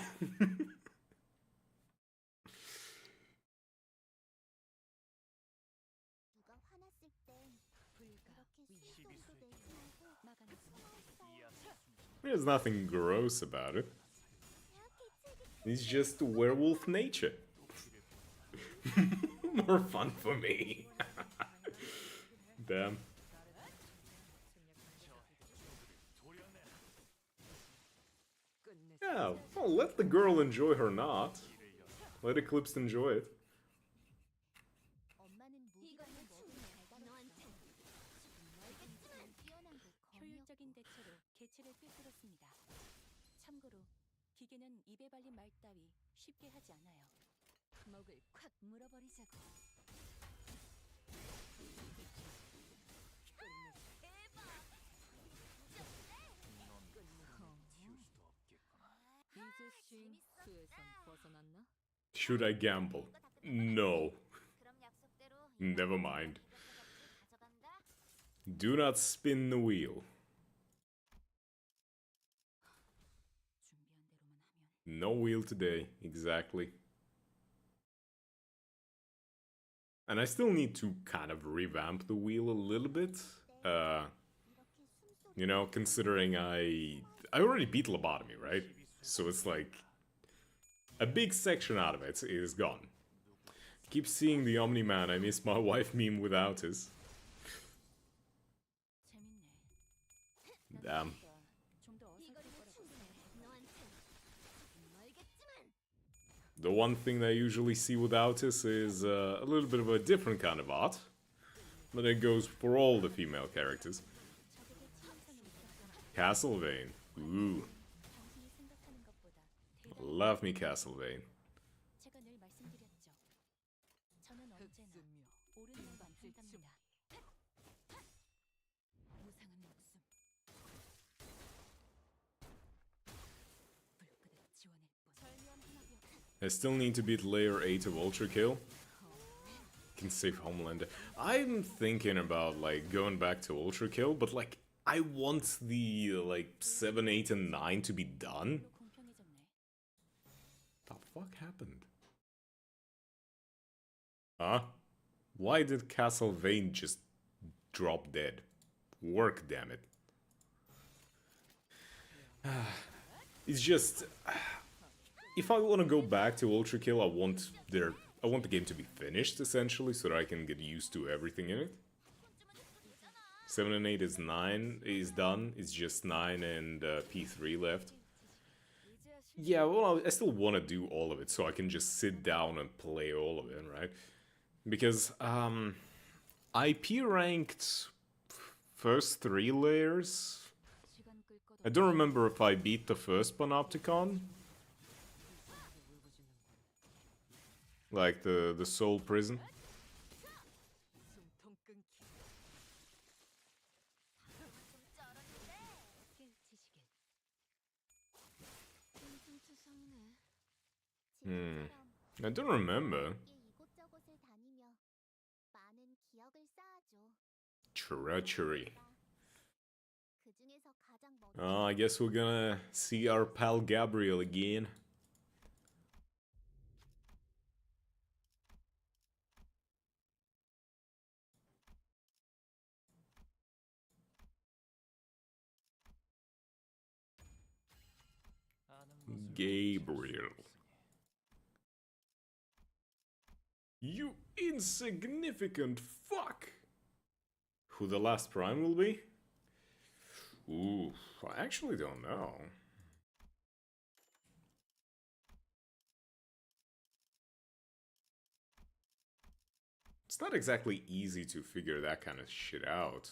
There's nothing gross about it. It's just werewolf nature. More fun for me. Damn. Yeah, well, let the girl enjoy her knot. Let Eclipse enjoy it. 효율적인 대처로 개체를 꿰뚫었습니다. 참고로 기계는 입에 발린 말 따위 쉽게 하지 않아요. 목을 콱 물어버리자고. 이제 쉰 수에선 벗어났나? Should I gamble? No. Never mind. Do not spin the wheel. No wheel today, exactly. And I still need to kind of revamp the wheel a little bit. You know, considering I already beat Lobotomy, right? So it's like, a big section out of it is gone. Keep seeing the Omni-Man, I miss my wife meme without us. Damn. The one thing I usually see without us is a little bit of a different kind of art. But it goes for all the female characters. Castlevania. Ooh. Love me Castlevania. 제가 늘 말씀드렸죠. 저는 언제나 옳은 것만 판답니다. 무상한 목숨. 불끈을 지원할 뿐. I still need to beat layer 8 of Ultra Kill. Can save Homelander. I'm thinking about like going back to Ultra Kill, but like I want the like 7, 8, and 9 to be done. The fuck happened? Huh? Why did Castlevania just drop dead? Work, damn it. It's just if I want to go back to Ultra Kill, I want the game to be finished essentially so that I can get used to everything in it. 7 and 8 is done. It's just 9 and P3 left. Yeah, well, I still want to do all of it so I can just sit down and play all of it, right? Because IP ranked first 3 layers. I don't remember if I beat the first Panopticon. Like the Soul Prison. I don't remember. Treachery. Oh, I guess we're gonna see our pal Gabriel again. Gabriel. You insignificant fuck! Who the last prime will be? Ooh, I actually don't know. It's not exactly easy to figure that kind of shit out.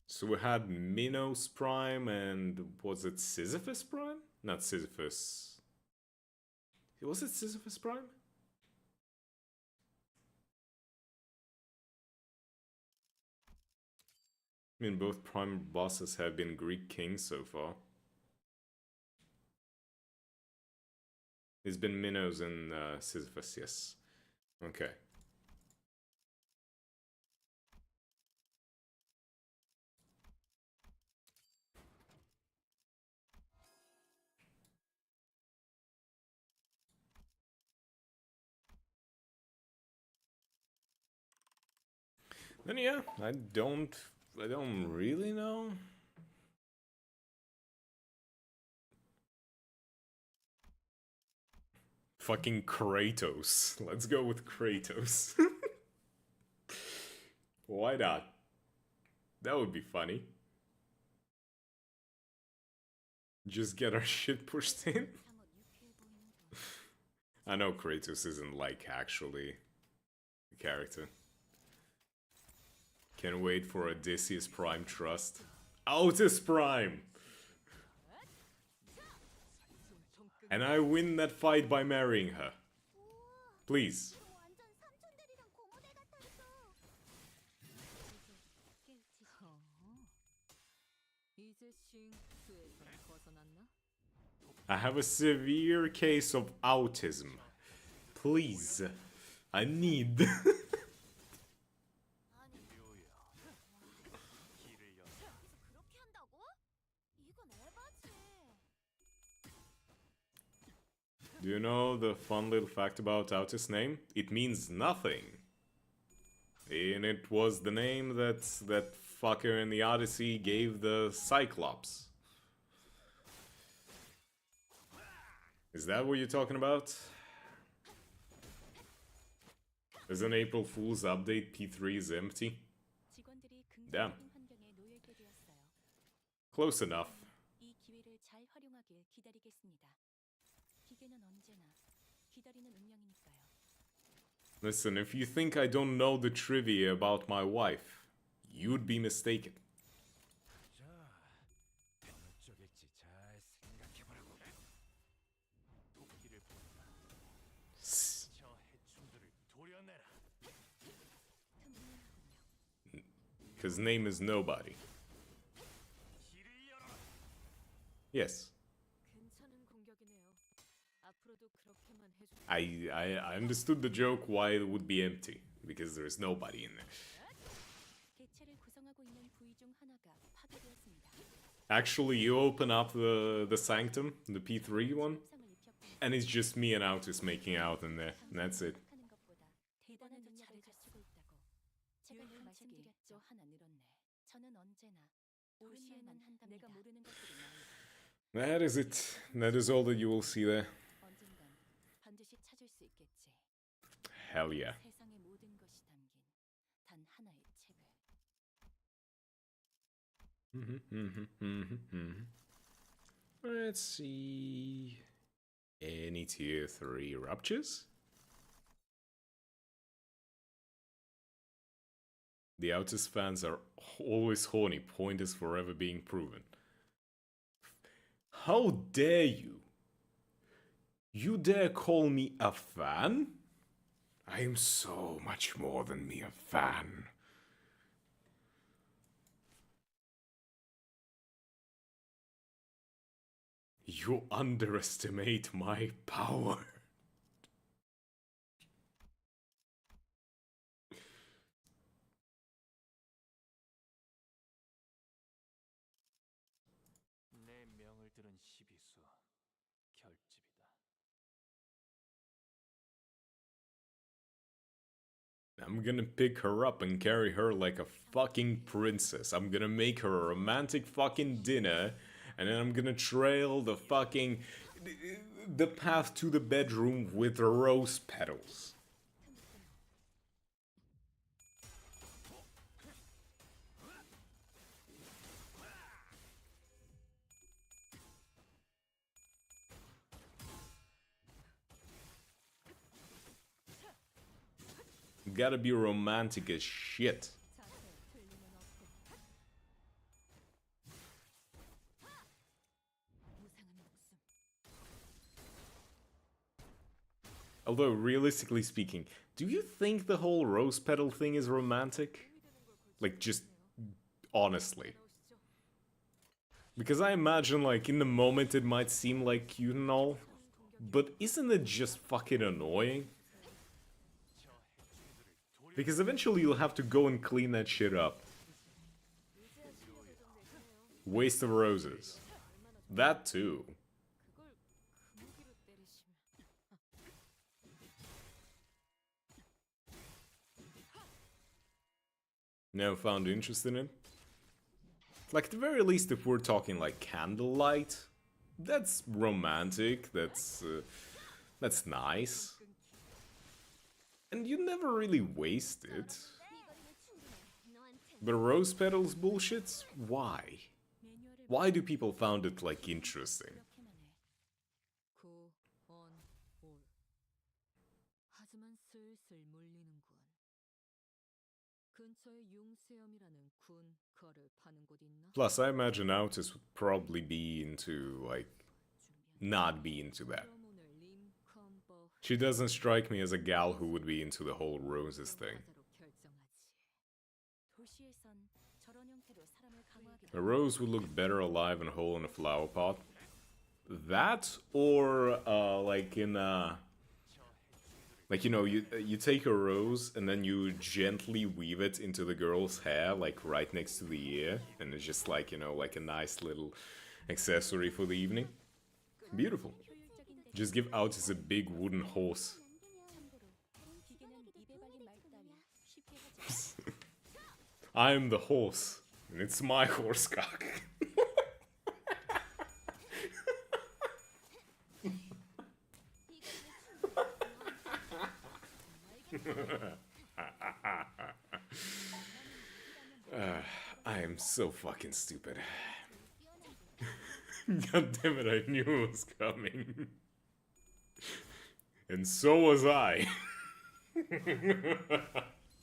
So we had Minos Prime and was it Sisyphus Prime? Not Sisyphus. Was it Sisyphus Prime? I mean, both prime bosses have been Greek kings so far. It's been Minos and Sisyphus, yes. Okay. Then yeah, I don't really know. Fucking Kratos. Let's go with Kratos. Why not? That would be funny. Just get our shit pushed in. I know Kratos isn't like actually a character. Can't wait for Odysseus Prime Trust. Otis Prime! And I win that fight by marrying her. Please. I have a severe case of autism. Please. I need. Do you know the fun little fact about Autis' name? It means nothing. And it was the name that fucker in the Odyssey gave the Cyclops. Is that what you're talking about? There's an April Fool's update, P3 is empty. 직원들이 Damn. 긍정적인 환경에 놓여있게 되었어요. Close enough. 이 기회를 잘 활용하길 기다리겠습니다. 기계는 언제나 기다리는 운명이니까요. Listen, if you think I don't know the trivia about my wife, you'd be mistaken. 자, 어느 쪽일지 잘 생각해보라고. 도끼를 본다. 저 해충들을 도려내라. His name is Nobody. 길을 열어. Yes. 괜찮은 공격이네요. 앞으로도 그렇게만 해줘. I understood the joke why it would be empty. Because there's nobody in there. 개체를 구성하고 있는 부위 중 하나가 파괴되었습니다. Actually, you open up the Sanctum, the P3 one, 치명상을 입혔군요. and it's just me and Autis making out in there. And that's it. 생각하는 것보다 대단한 능력을 가지고 있다고. 제가 말씀드렸죠. 하나 늘었네. 저는 언제나 옳은 말만 한답니다. 내가 모르는 것들이 많이. That is it. That is all that you will see there. 언젠간 반드시 찾을 수 있겠지. Hell yeah. 세상의 모든 것이 담긴 단 하나의 책을. Let's see. Any tier 3 ruptures? The Autis fans are always horny. Point is forever being proven. How dare you? You dare call me a fan? I am so much more than mere fan. You underestimate my power. 내 명을 들은 시비수 결집이다. I'm gonna pick her up and carry her like a fucking princess. I'm gonna make her a romantic fucking dinner, and then I'm gonna trail the fucking the path to the bedroom with rose petals. Gotta be romantic as shit. Although, realistically speaking, do you think the whole rose petal thing is romantic? Like, just honestly. Because I imagine, like, in the moment it might seem like cute and all, but isn't it just fucking annoying? Because eventually you'll have to go and clean that shit up. Waste of roses. That too. Never found interest in it. Like, at the very least, if we're talking like candlelight, that's romantic, that's nice. And you never really waste it. But rose petals bullshits? Why? Why do people found it, like, interesting? 하지만 슬슬 물리는군. 근처에 융수염이라는 군 거를 파는 곳 있나? Plus, I imagine Autis would probably be into, like, not be into that. She doesn't strike me as a gal who would be into the whole roses thing. A rose would look better alive and whole in a flower pot. That, or, like in a... Like, you know, you take a rose and then you gently weave it into the girl's hair, like right next to the ear. And it's just like, you know, like a nice little accessory for the evening. Beautiful. Just give Autis a big wooden horse. I'm the horse, and it's my horse cock. I am so fucking stupid. God damn it, I knew it was coming. And so was I.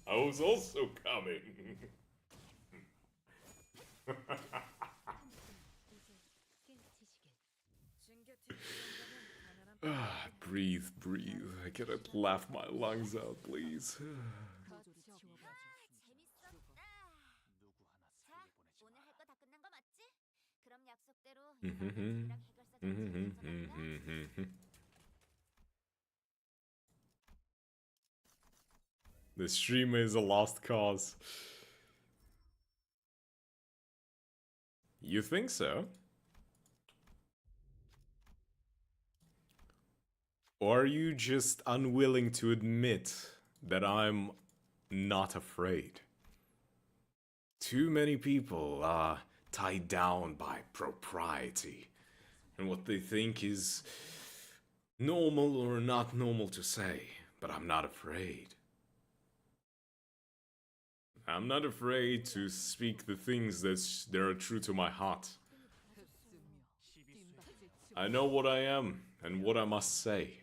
I was also coming. Breathe, breathe. I cannot laugh my lungs out, please. 오늘 할 거 다 끝난 거 맞지? 그럼 약속대로 이번 해결사 정해볼까? The streamer is a lost cause. You think so? Or are you just unwilling to admit that I'm not afraid? Too many people are tied down by propriety and what they think is normal or not normal to say, but I'm not afraid. I'm not afraid to speak the things that are true to my heart. I know what I am and what I must say.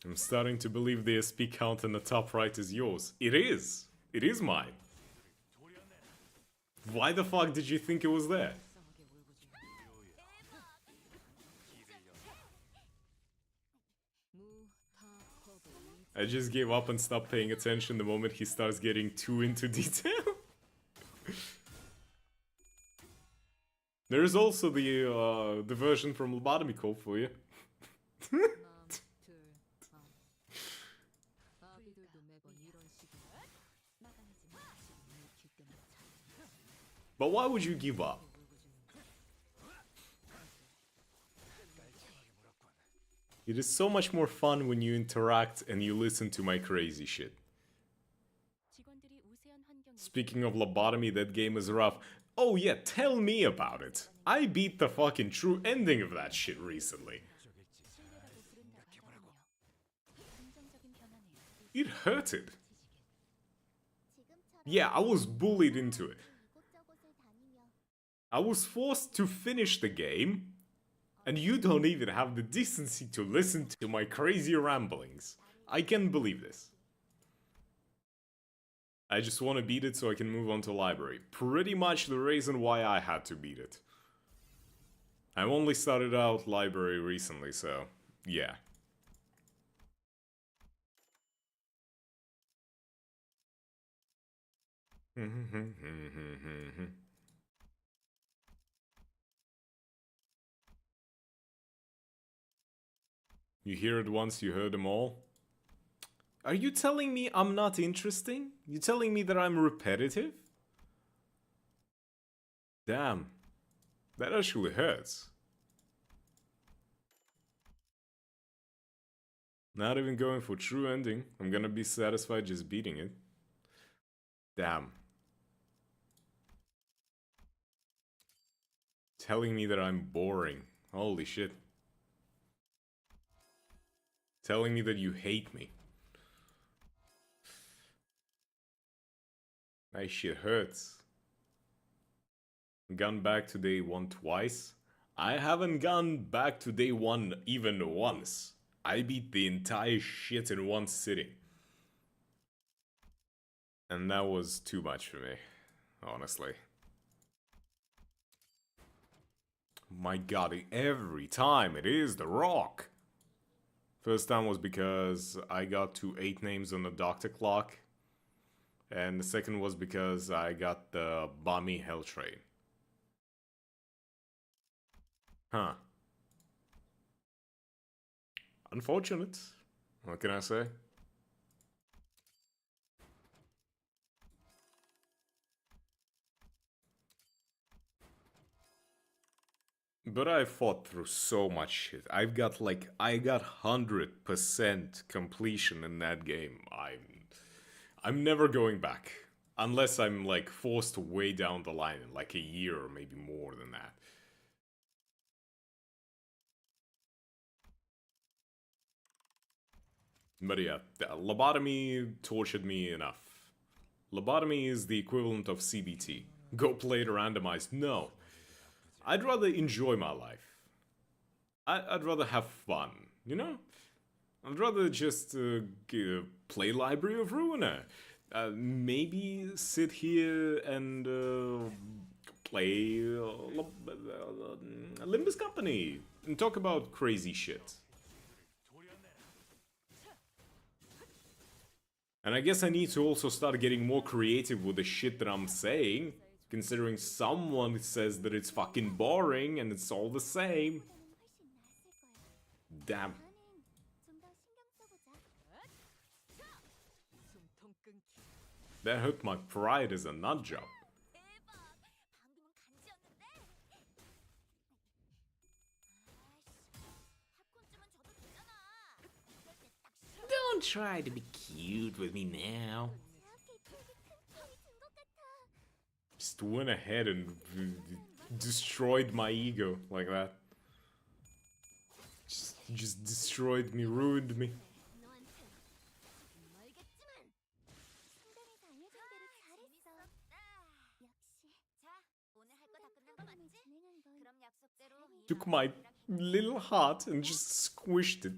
I'm starting to believe the SP count in the top right is yours. It is! It is mine. Why the fuck did you think it was there? I just gave up and stopped paying attention the moment he starts getting too into detail. There's also the version from Lobotomy Call for you. But why would you give up? It is so much more fun when you interact and you listen to my crazy shit. Speaking of lobotomy, that game is rough. Oh yeah, tell me about it. I beat the fucking true ending of that shit recently. It hurted. Yeah, I was bullied into it. I was forced to finish the game, and you don't even have the decency to listen to my crazy ramblings. I can't believe this. I just want to beat it so I can move on to library. Pretty much the reason why I had to beat it. I've only started out library recently, so yeah. You hear it once, you heard them all. Are you telling me I'm not interesting? You telling me that I'm repetitive? Damn. That actually hurts. Not even going for true ending. I'm gonna be satisfied just beating it. Damn. Telling me that I'm boring. Holy shit. Telling me that you hate me. That shit hurts. Gone back to day one twice? I haven't gone back to day one even once. I beat the entire shit in one sitting. And that was too much for me, honestly. My god, every time it is The Rock. First time was because I got to 8 names on the doctor clock. And the second was because I got the Bummy Hell Train. Huh. Unfortunate. What can I say? But I fought through so much shit. I got 100% completion in that game. I'm never going back. Unless I'm, like, forced way down the line in, like, a year or maybe more than that. But yeah, lobotomy tortured me enough. Lobotomy is the equivalent of CBT. Go play it randomized. No. I'd rather enjoy my life. I'd rather have fun, you know? I'd rather just play Library of Ruiner. Maybe sit here and play Limbus Company and talk about crazy shit. And I guess I need to also start getting more creative with the shit that I'm saying, considering someone says that it's fucking boring and it's all the same. Damn. That hurt my pride as a nut job. Don't try to be cute with me now. Just went ahead and destroyed my ego like that. Just destroyed me, ruined me. Took my little heart and just squished it.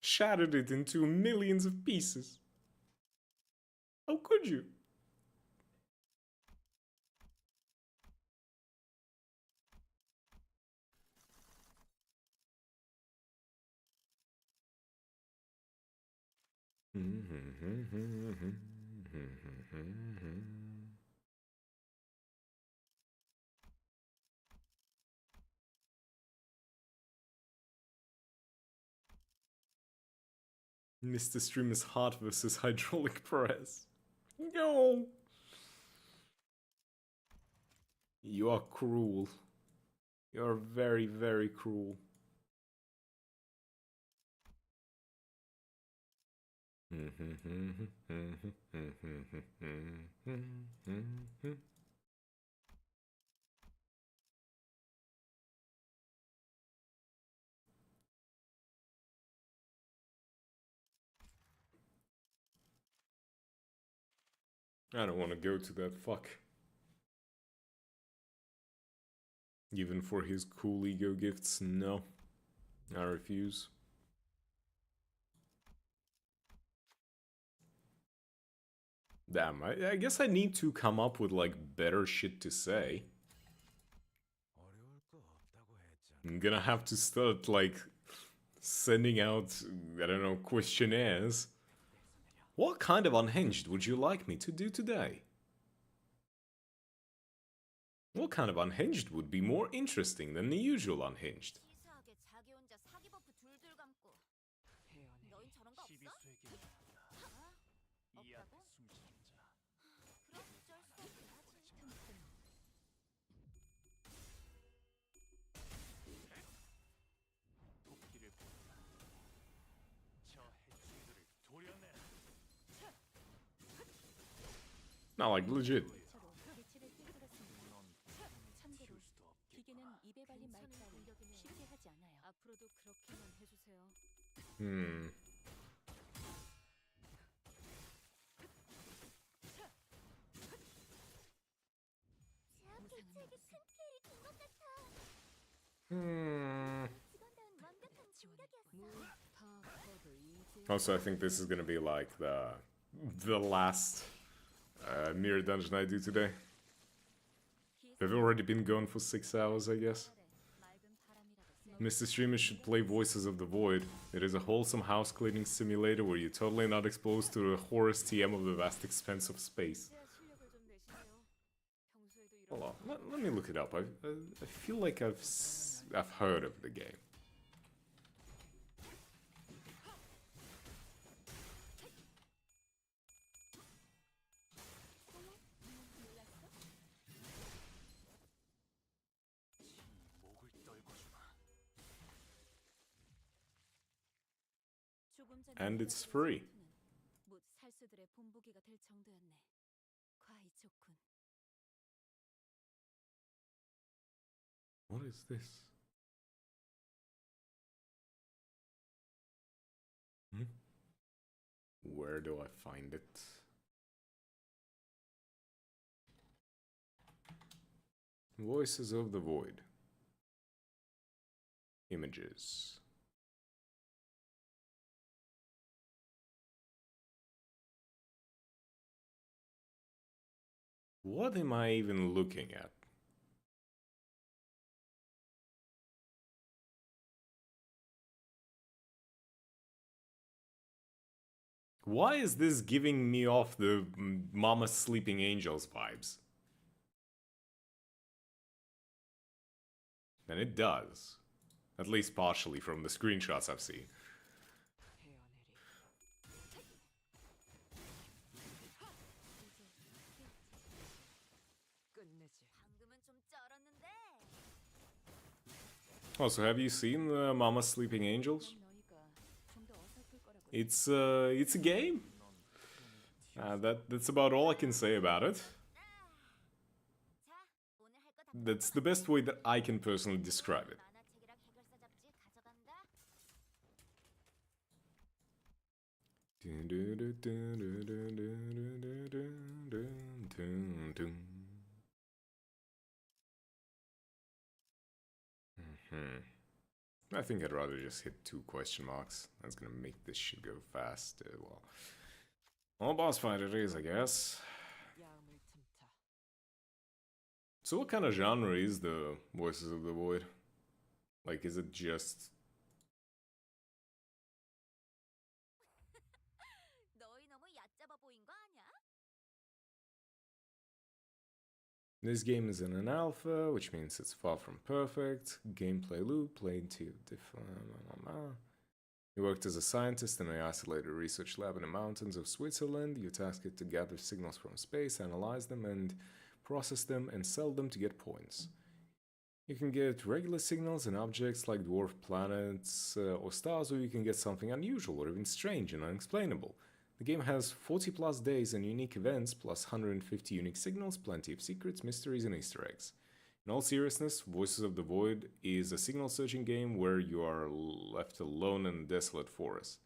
Shattered it into millions of pieces. How could you? Mr. Streamer's heart versus hydraulic press. No! You are cruel. You are very, very cruel. I don't want to go to that fuck. Even for his cool ego gifts, no. I refuse. Damn, I guess I need to come up with, like, better shit to say. I'm gonna have to start, like, sending out, I don't know, questionnaires. What kind of unhinged would you like me to do today? What kind of unhinged would be more interesting than the usual unhinged? Not like legit. Also, I think this is gonna be like the last mirror dungeon I do today. We've already been going for 6 hours, I guess. Mr. Streamer should play Voices of the Void. It is a wholesome house cleaning simulator where you're totally not exposed to the horrors TM of the vast expanse of space. Hold on, let me look it up. I feel like I've heard of the game. And it's free. 될 정도였네. 과히 좋군. What is this? Where do I find it? Voices of the Void. Images. What am I even looking at? Why is this giving me off the Mama Sleeping Angels vibes? And it does. At least partially from the screenshots I've seen. 방금은 좀 쩔었는데. Also, have you seen the Mama Sleeping Angels? 그럼 너희가 좀 더 어설플 거라고. It's a game. That's about all I can say about it. 자, 오늘 할 거 다 That's the best way that I can personally describe it. 만화책이랑 해결사 잡지 가져간다. I think I'd rather just hit 2 question marks. That's gonna make this shit go fast. Well, boss fight it is, I guess. 야음을 틈타. So what kind of genre is the Voices of the Void? Like, is it just... 너희 너무 얕잡아 보인 거 아니야? This game is in an alpha, which means it's far from perfect. Gameplay loop, played to different... You worked as a scientist in an isolated research lab in the mountains of Switzerland. You tasked it to gather signals from space, analyze them, and process them, and sell them to get points. You can get regular signals and objects like dwarf planets or stars, or you can get something unusual or even strange and unexplainable. The game has 40 plus days and unique events, plus 150 unique signals, plenty of secrets, mysteries, and Easter eggs. In all seriousness, Voices of the Void is a signal searching game where you are left alone in a desolate forest.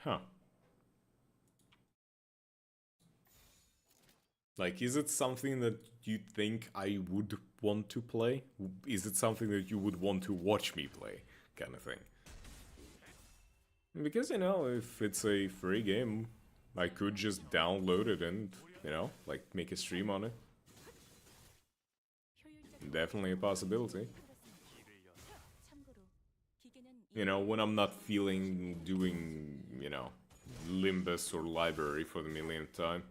Huh. Like, is it something that you think I would want to play? Is it something that you would want to watch me play? Kind of thing. Because, you know, if it's a free game, I could just download it and, you know, like, make a stream on it. Definitely a possibility. 참고로 기계는 You know, when I'm not feeling doing, you know, Limbus or library for the millionth time.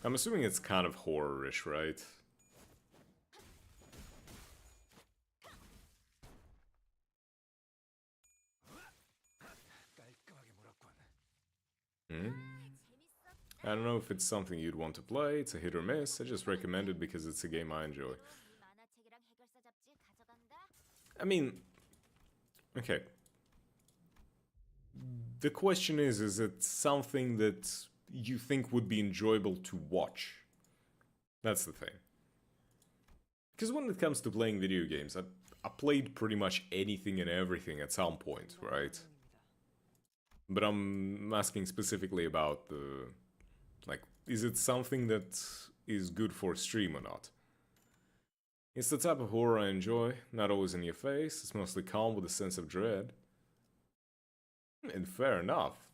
I'm assuming it's kind of horror-ish, right? 깔끔하게 물었군. I don't know if it's something you'd want to play, it's a hit or miss, I just recommend it because it's a game I enjoy. 이 만화책이랑 해결사 잡지 가져간다. I mean, okay. The question is it something that you think would be enjoyable to watch? That's the thing. Because when it comes to playing video games, I played pretty much anything and everything at some point, right? But I'm asking specifically about the... Like, is it something that is good for stream or not? It's the type of horror I enjoy, not always in your face, it's mostly calm with a sense of dread. And fair enough,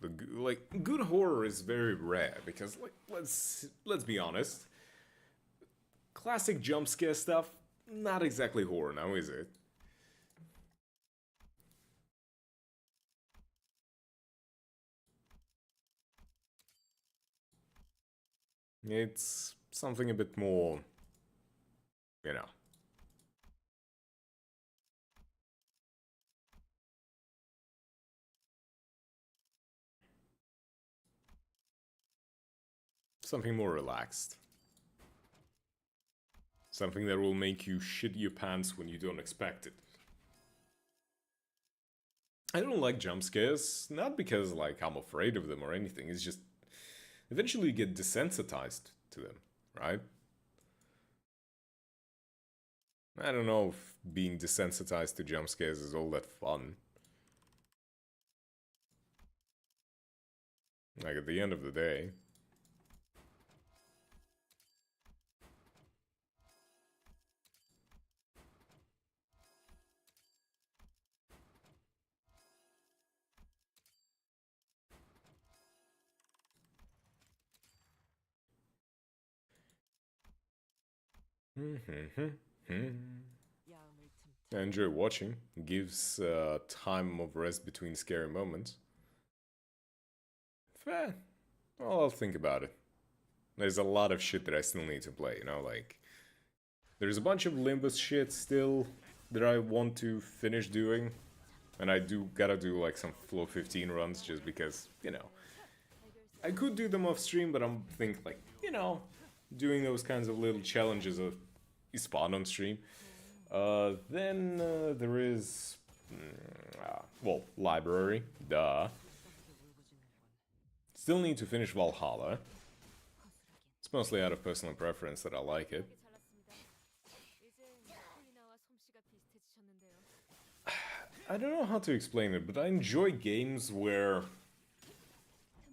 good horror is very rare, because, like, let's be honest. Classic jump scare stuff, not exactly horror now, is it? It's something a bit more, you know. Something more relaxed. Something that will make you shit your pants when you don't expect it. I don't like jump scares, not because like I'm afraid of them or anything, it's just eventually you get desensitized to them, right? I don't know if being desensitized to jump scares is all that fun. Like at the end of the day. I enjoy watching. Gives time of rest between scary moments. Fair. Well, I'll think about it. There's a lot of shit that I still need to play, you know, like... There's a bunch of Limbus shit still that I want to finish doing. And I gotta do like some Flow 15 runs just because, you know... I could do them off stream, but I'm thinking like, you know... Doing those kinds of little challenges is fun on stream. Then there is... well, library, duh. Still need to finish Valhalla. It's mostly out of personal preference that I like it. I don't know how to explain it, but I enjoy games where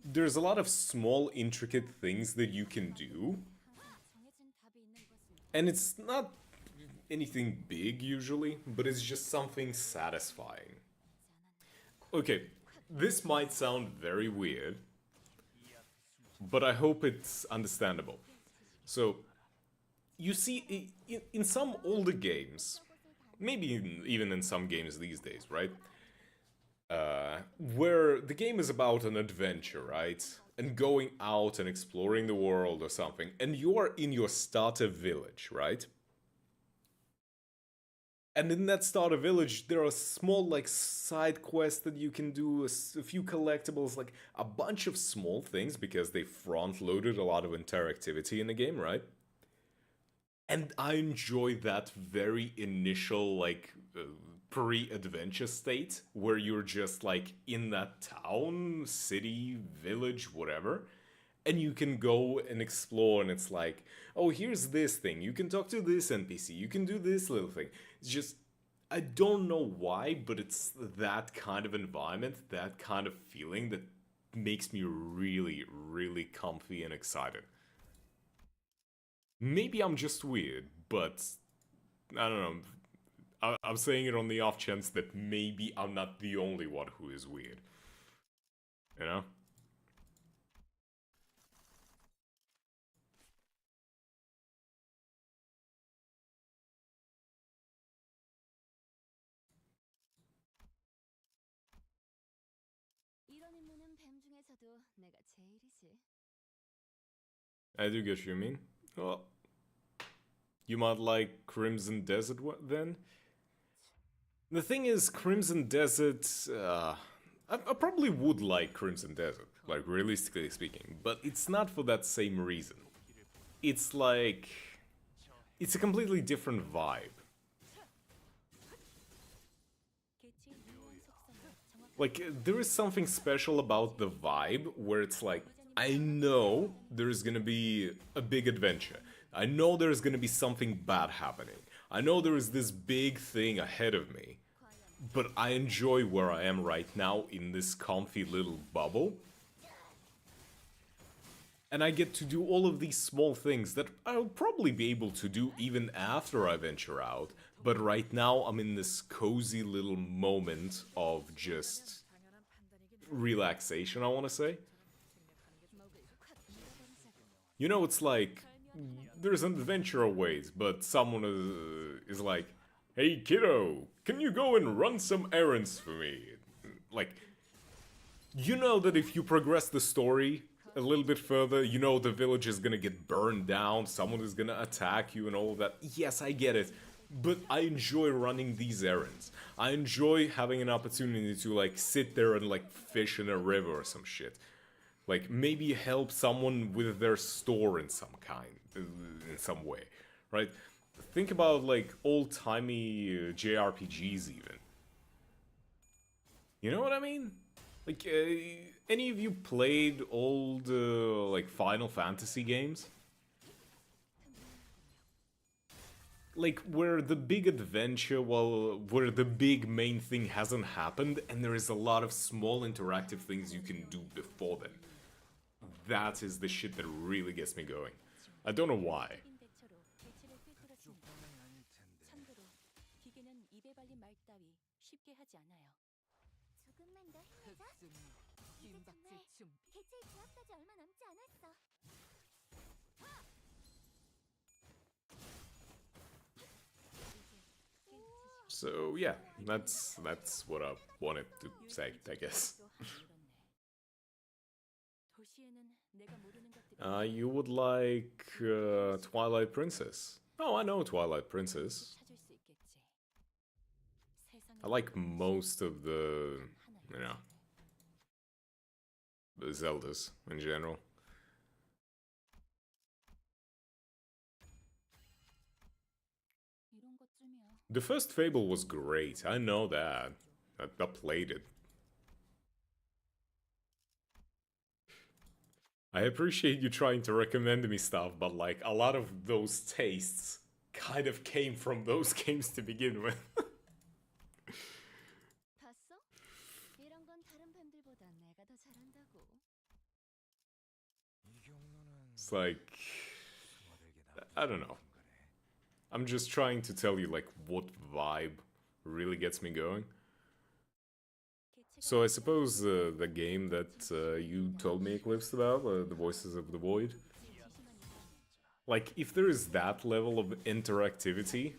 there's a lot of small, intricate things that you can do. And it's not anything big usually, but it's just something satisfying. Okay, this might sound very weird, but I hope it's understandable. So, you see, in some older games, maybe even in some games these days, right? Where the game is about an adventure, right? And going out and exploring the world or something, and you are in your starter village, right? And in that starter village, there are small, like, side quests that you can do, a few collectibles, like, a bunch of small things, because they front-loaded a lot of interactivity in the game, right? And I enjoy that very initial, like, pre-adventure state, where you're just, like, in that town, city, village, whatever, and you can go and explore, and it's like, oh, here's this thing, you can talk to this NPC, you can do this little thing. It's just, I don't know why, but it's that kind of environment, that kind of feeling that makes me really, really comfy and excited. Maybe I'm just weird, but I don't know. I'm saying it on the off chance that maybe I'm not the only one who is weird. You know? 이런 임무는 뱀 중에서도 내가 제일이지. I do get what you mean. Well, you might like Crimson Desert then? The thing is, Crimson Desert... I probably would like Crimson Desert, like realistically speaking, but it's not for that same reason. It's like... It's a completely different vibe. Like, there is something special about the vibe where it's like, I know there's gonna be a big adventure. I know there's gonna be something bad happening. I know there is this big thing ahead of me. But I enjoy where I am right now in this comfy little bubble. And I get to do all of these small things that I'll probably be able to do even after I venture out. But right now I'm in this cozy little moment of just relaxation, I want to say. You know, it's like, there's an adventure awaits, but someone is like, hey kiddo, can you go and run some errands for me? Like, you know that if you progress the story a little bit further, you know the village is gonna get burned down, someone is gonna attack you and all of that. Yes, I get it. But I enjoy running these errands. I enjoy having an opportunity to, like, sit there and, like, fish in a river or some shit. Like, maybe help someone with their store in some kind, in some way, right? Think about, like, old-timey JRPGs even. You know what I mean? Like, any of you played old, like, Final Fantasy games? Like, where the big adventure, well, where the big main thing hasn't happened, and there is a lot of small interactive things you can do before then. That is the shit that really gets me going. I don't know why. 대체로 꿰뚫었습니다. 참고로 기계는 입에 발린 말 따위 쉽게 하지 않아요. 조금만 더 힘내자. 이제 정말 개체의 제압까지 얼마 남지 않았어. So, yeah, that's what I wanted to say, I guess. 도시에는 내가 모르는 것들이 You would like Twilight Princess. Oh, I know Twilight Princess. 찾을 수 있겠지. 세상에 I like most of the, you know, the Zeldas in general. 이런 것쯤이야. The first Fable was great, I know that. I played it. I appreciate you trying to recommend me stuff, but like, a lot of those tastes kind of came from those games to begin with. 봤어? 이런 건 다른 팬들보다 내가 더 잘한다고. It's like, I don't know. I'm just trying to tell you like what vibe really gets me going. So I suppose the game that you told me, Eclipsed, about, The Voices of the Void, like, if there is that level of interactivity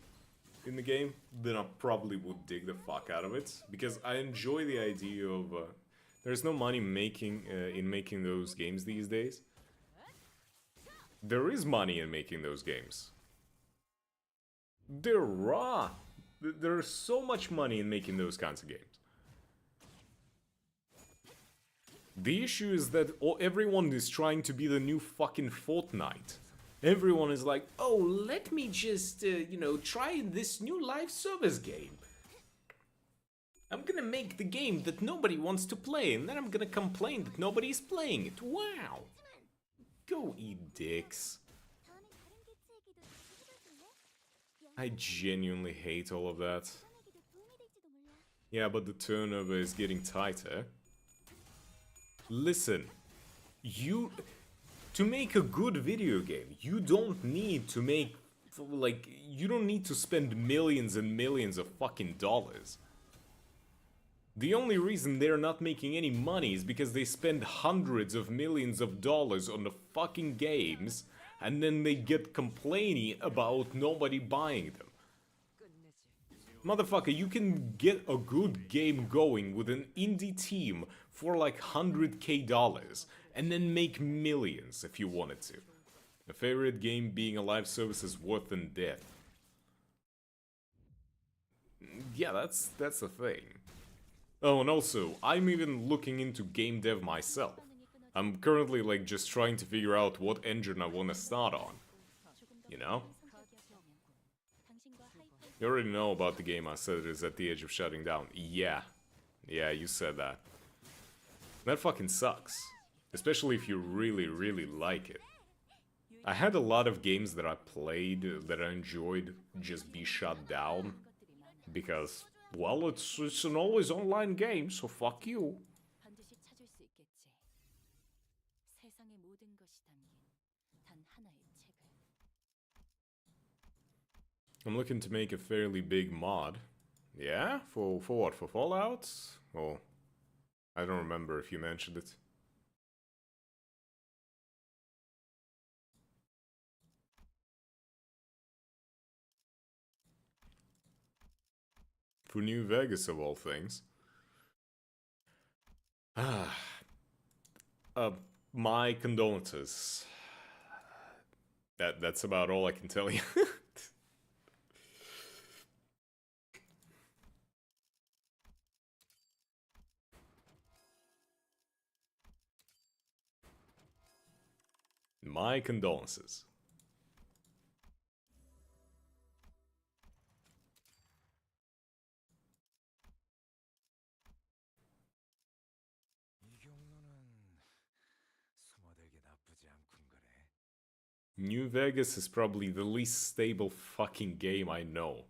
in the game, then I probably would dig the fuck out of it, because I enjoy the idea of, there's no money making in making those games these days. There is money in making those games. There's so much money in making those kinds of games. The issue is that everyone is trying to be the new fucking Fortnite. Everyone is like, oh, let me just, you know, try this new live service game. I'm gonna make the game that nobody wants to play, and then I'm gonna complain that nobody's playing it. Wow! Go eat dicks. 다음에 다른 개체 얘기도 같이 해볼래? I genuinely hate all of that. 영상에게도 도움이 될지도 몰라. Yeah, but the turnover is getting tighter. Listen, to make a good video game, you don't need to make, like, you don't need to spend millions and millions of fucking dollars. The only reason they're not making any money is because they spend hundreds of millions of dollars on the fucking games, and then they get complaining about nobody buying them. Motherfucker, you can get a good game going with an indie team for like $100K and then make millions if you wanted to. A favorite game being a live service is worse than death. Yeah, that's the thing. Oh, and also, I'm even looking into game dev myself. I'm currently like just trying to figure out what engine I want to start on. You know? You already know about the game I said it is at the edge of shutting down. Yeah, you said that. That fucking sucks. Especially if you really, really like it. I had a lot of games that I played, that I enjoyed, just be shut down. Because, well, it's an always online game, so fuck you. 반드시 찾을 수 있겠지. 세상의 모든 것이 담긴 단 하나의 책을. I'm looking to make a fairly big mod. Yeah? For what? For Fallout? Oh, I don't remember if you mentioned it. For New Vegas, of all things. My condolences. That's about all I can tell you. My condolences. New Vegas is probably the least stable fucking game I know.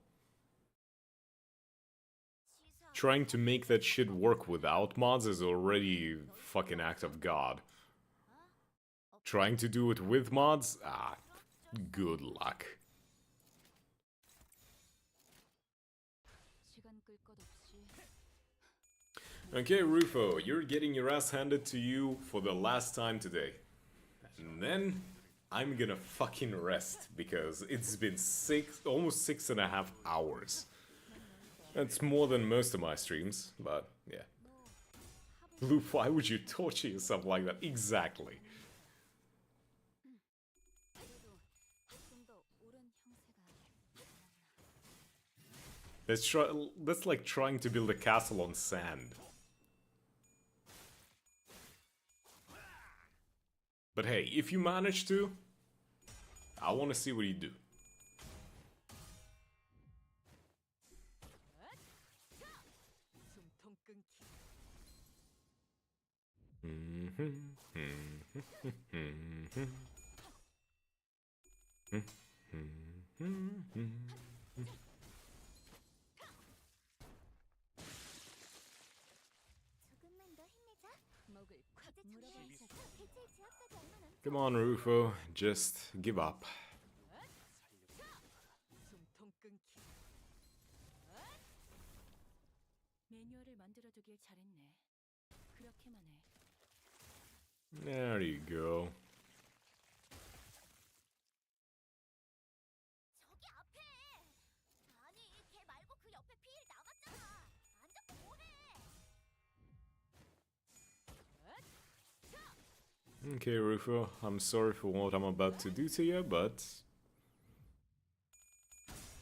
Trying to make that shit work without mods is already fucking act of God. Trying to do it with mods? Ah, good luck. Okay, Rufo, you're getting your ass handed to you for the last time today. And then I'm gonna fucking rest because it's been almost 6.5 hours. That's more than most of my streams, but yeah. Loop, why would you torture yourself like that? Exactly. That's like trying to build a castle on sand. But hey, if you manage to, I want to see what you do. Come on, Rufo, just give up. 매뉴얼을 만들어두길 잘했네. 그렇게만 해. There you go. 저기 앞에. 아니, 걔 말고 그 옆에 필 남았잖아. 안 잡고 뭐해? Okay, Rufo, I'm sorry for what I'm about to do to you, but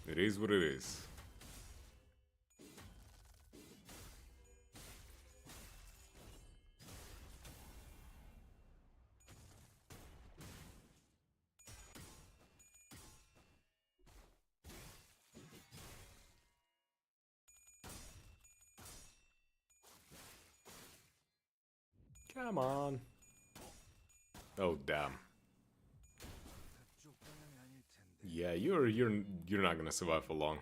it is what it is. Come on. Oh damn. Yeah, you're not gonna survive for long.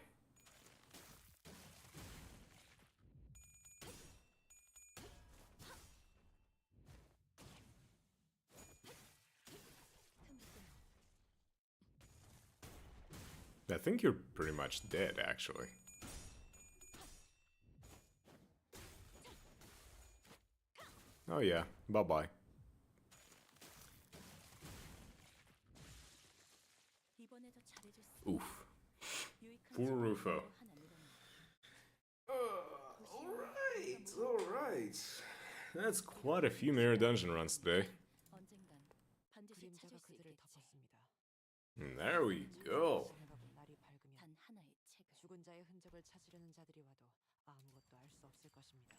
I think you're pretty much dead, actually. Oh yeah, bye-bye. 이번에도 잘해줬어. Oof. 유익한 Poor 정보를 Rufo. 하나 늘었네. Alright. That's quite a few mirror dungeon runs today. 언젠간 반드시 찾을 그림자가 수 그들을 있겠지. 덮었습니다. There we go. 지나가고 날이 밝으면 단 하나의 책을. 죽은 자의 흔적을 찾으려는 자들이 와도 아무것도 알 수 없을 것입니다.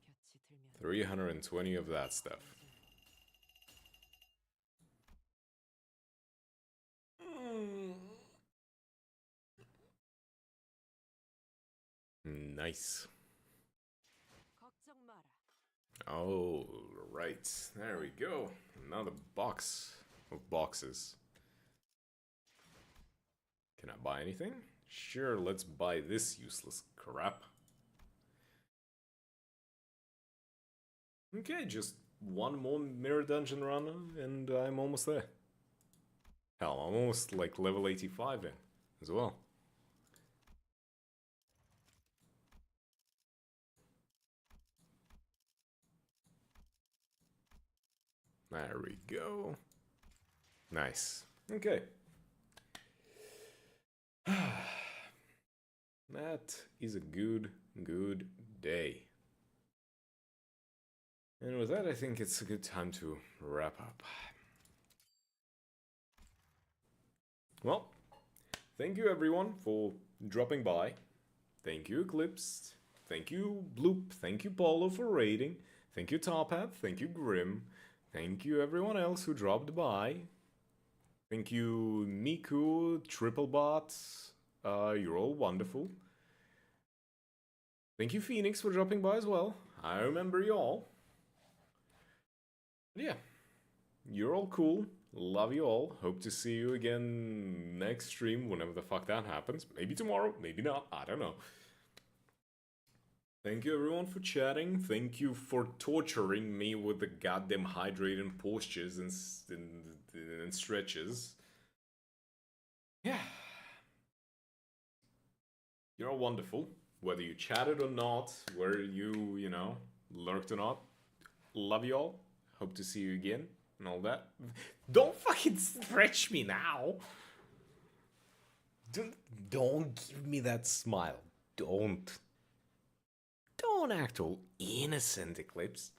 볕이 들면 320 of that stuff. Nice. 걱정 마라. Oh, right. There we go. Another box of boxes. Can I buy anything? Sure, let's buy this useless crap. Okay, just one more mirror dungeon run and I'm almost there. Hell, I'm almost like level 85 in as well. There we go. Nice. Okay. That is a good day. And with that, I think it's a good time to wrap up. Well, thank you everyone for dropping by. Thank you Eclipse. Thank you Bloop. Thank you Polo for raiding. Thank you Top Hat. Thank you Grim. Thank you everyone else who dropped by. Thank you Miku, Triplebot. You're all wonderful. Thank you Phoenix for dropping by as well. I remember you all. But yeah, you're all cool. Love you all. Hope to see you again next stream, whenever the fuck that happens. Maybe tomorrow, maybe not. I don't know. Thank you everyone for chatting. Thank you for torturing me with the goddamn hydrating postures and stretches. Yeah. You're all wonderful. Whether you chatted or not, whether you know, lurked or not. Love you all. Hope to see you again and all that. Don't fucking stretch me now. Don't give me that smile. Don't act all innocent, Eclipse.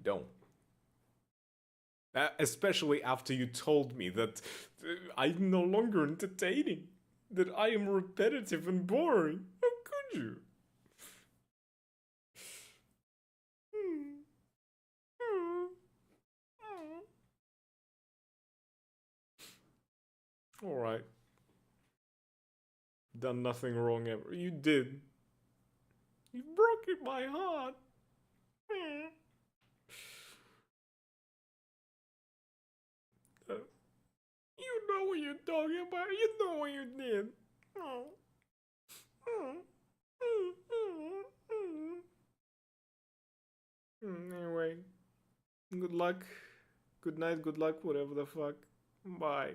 Don't. Especially after you told me that I'm no longer entertaining. That I am repetitive and boring. How could you? Alright. Done nothing wrong ever. You did. You broke my heart. You know what you're talking about. You know what you did. Anyway. Good luck. Good night, good luck, whatever the fuck. Bye.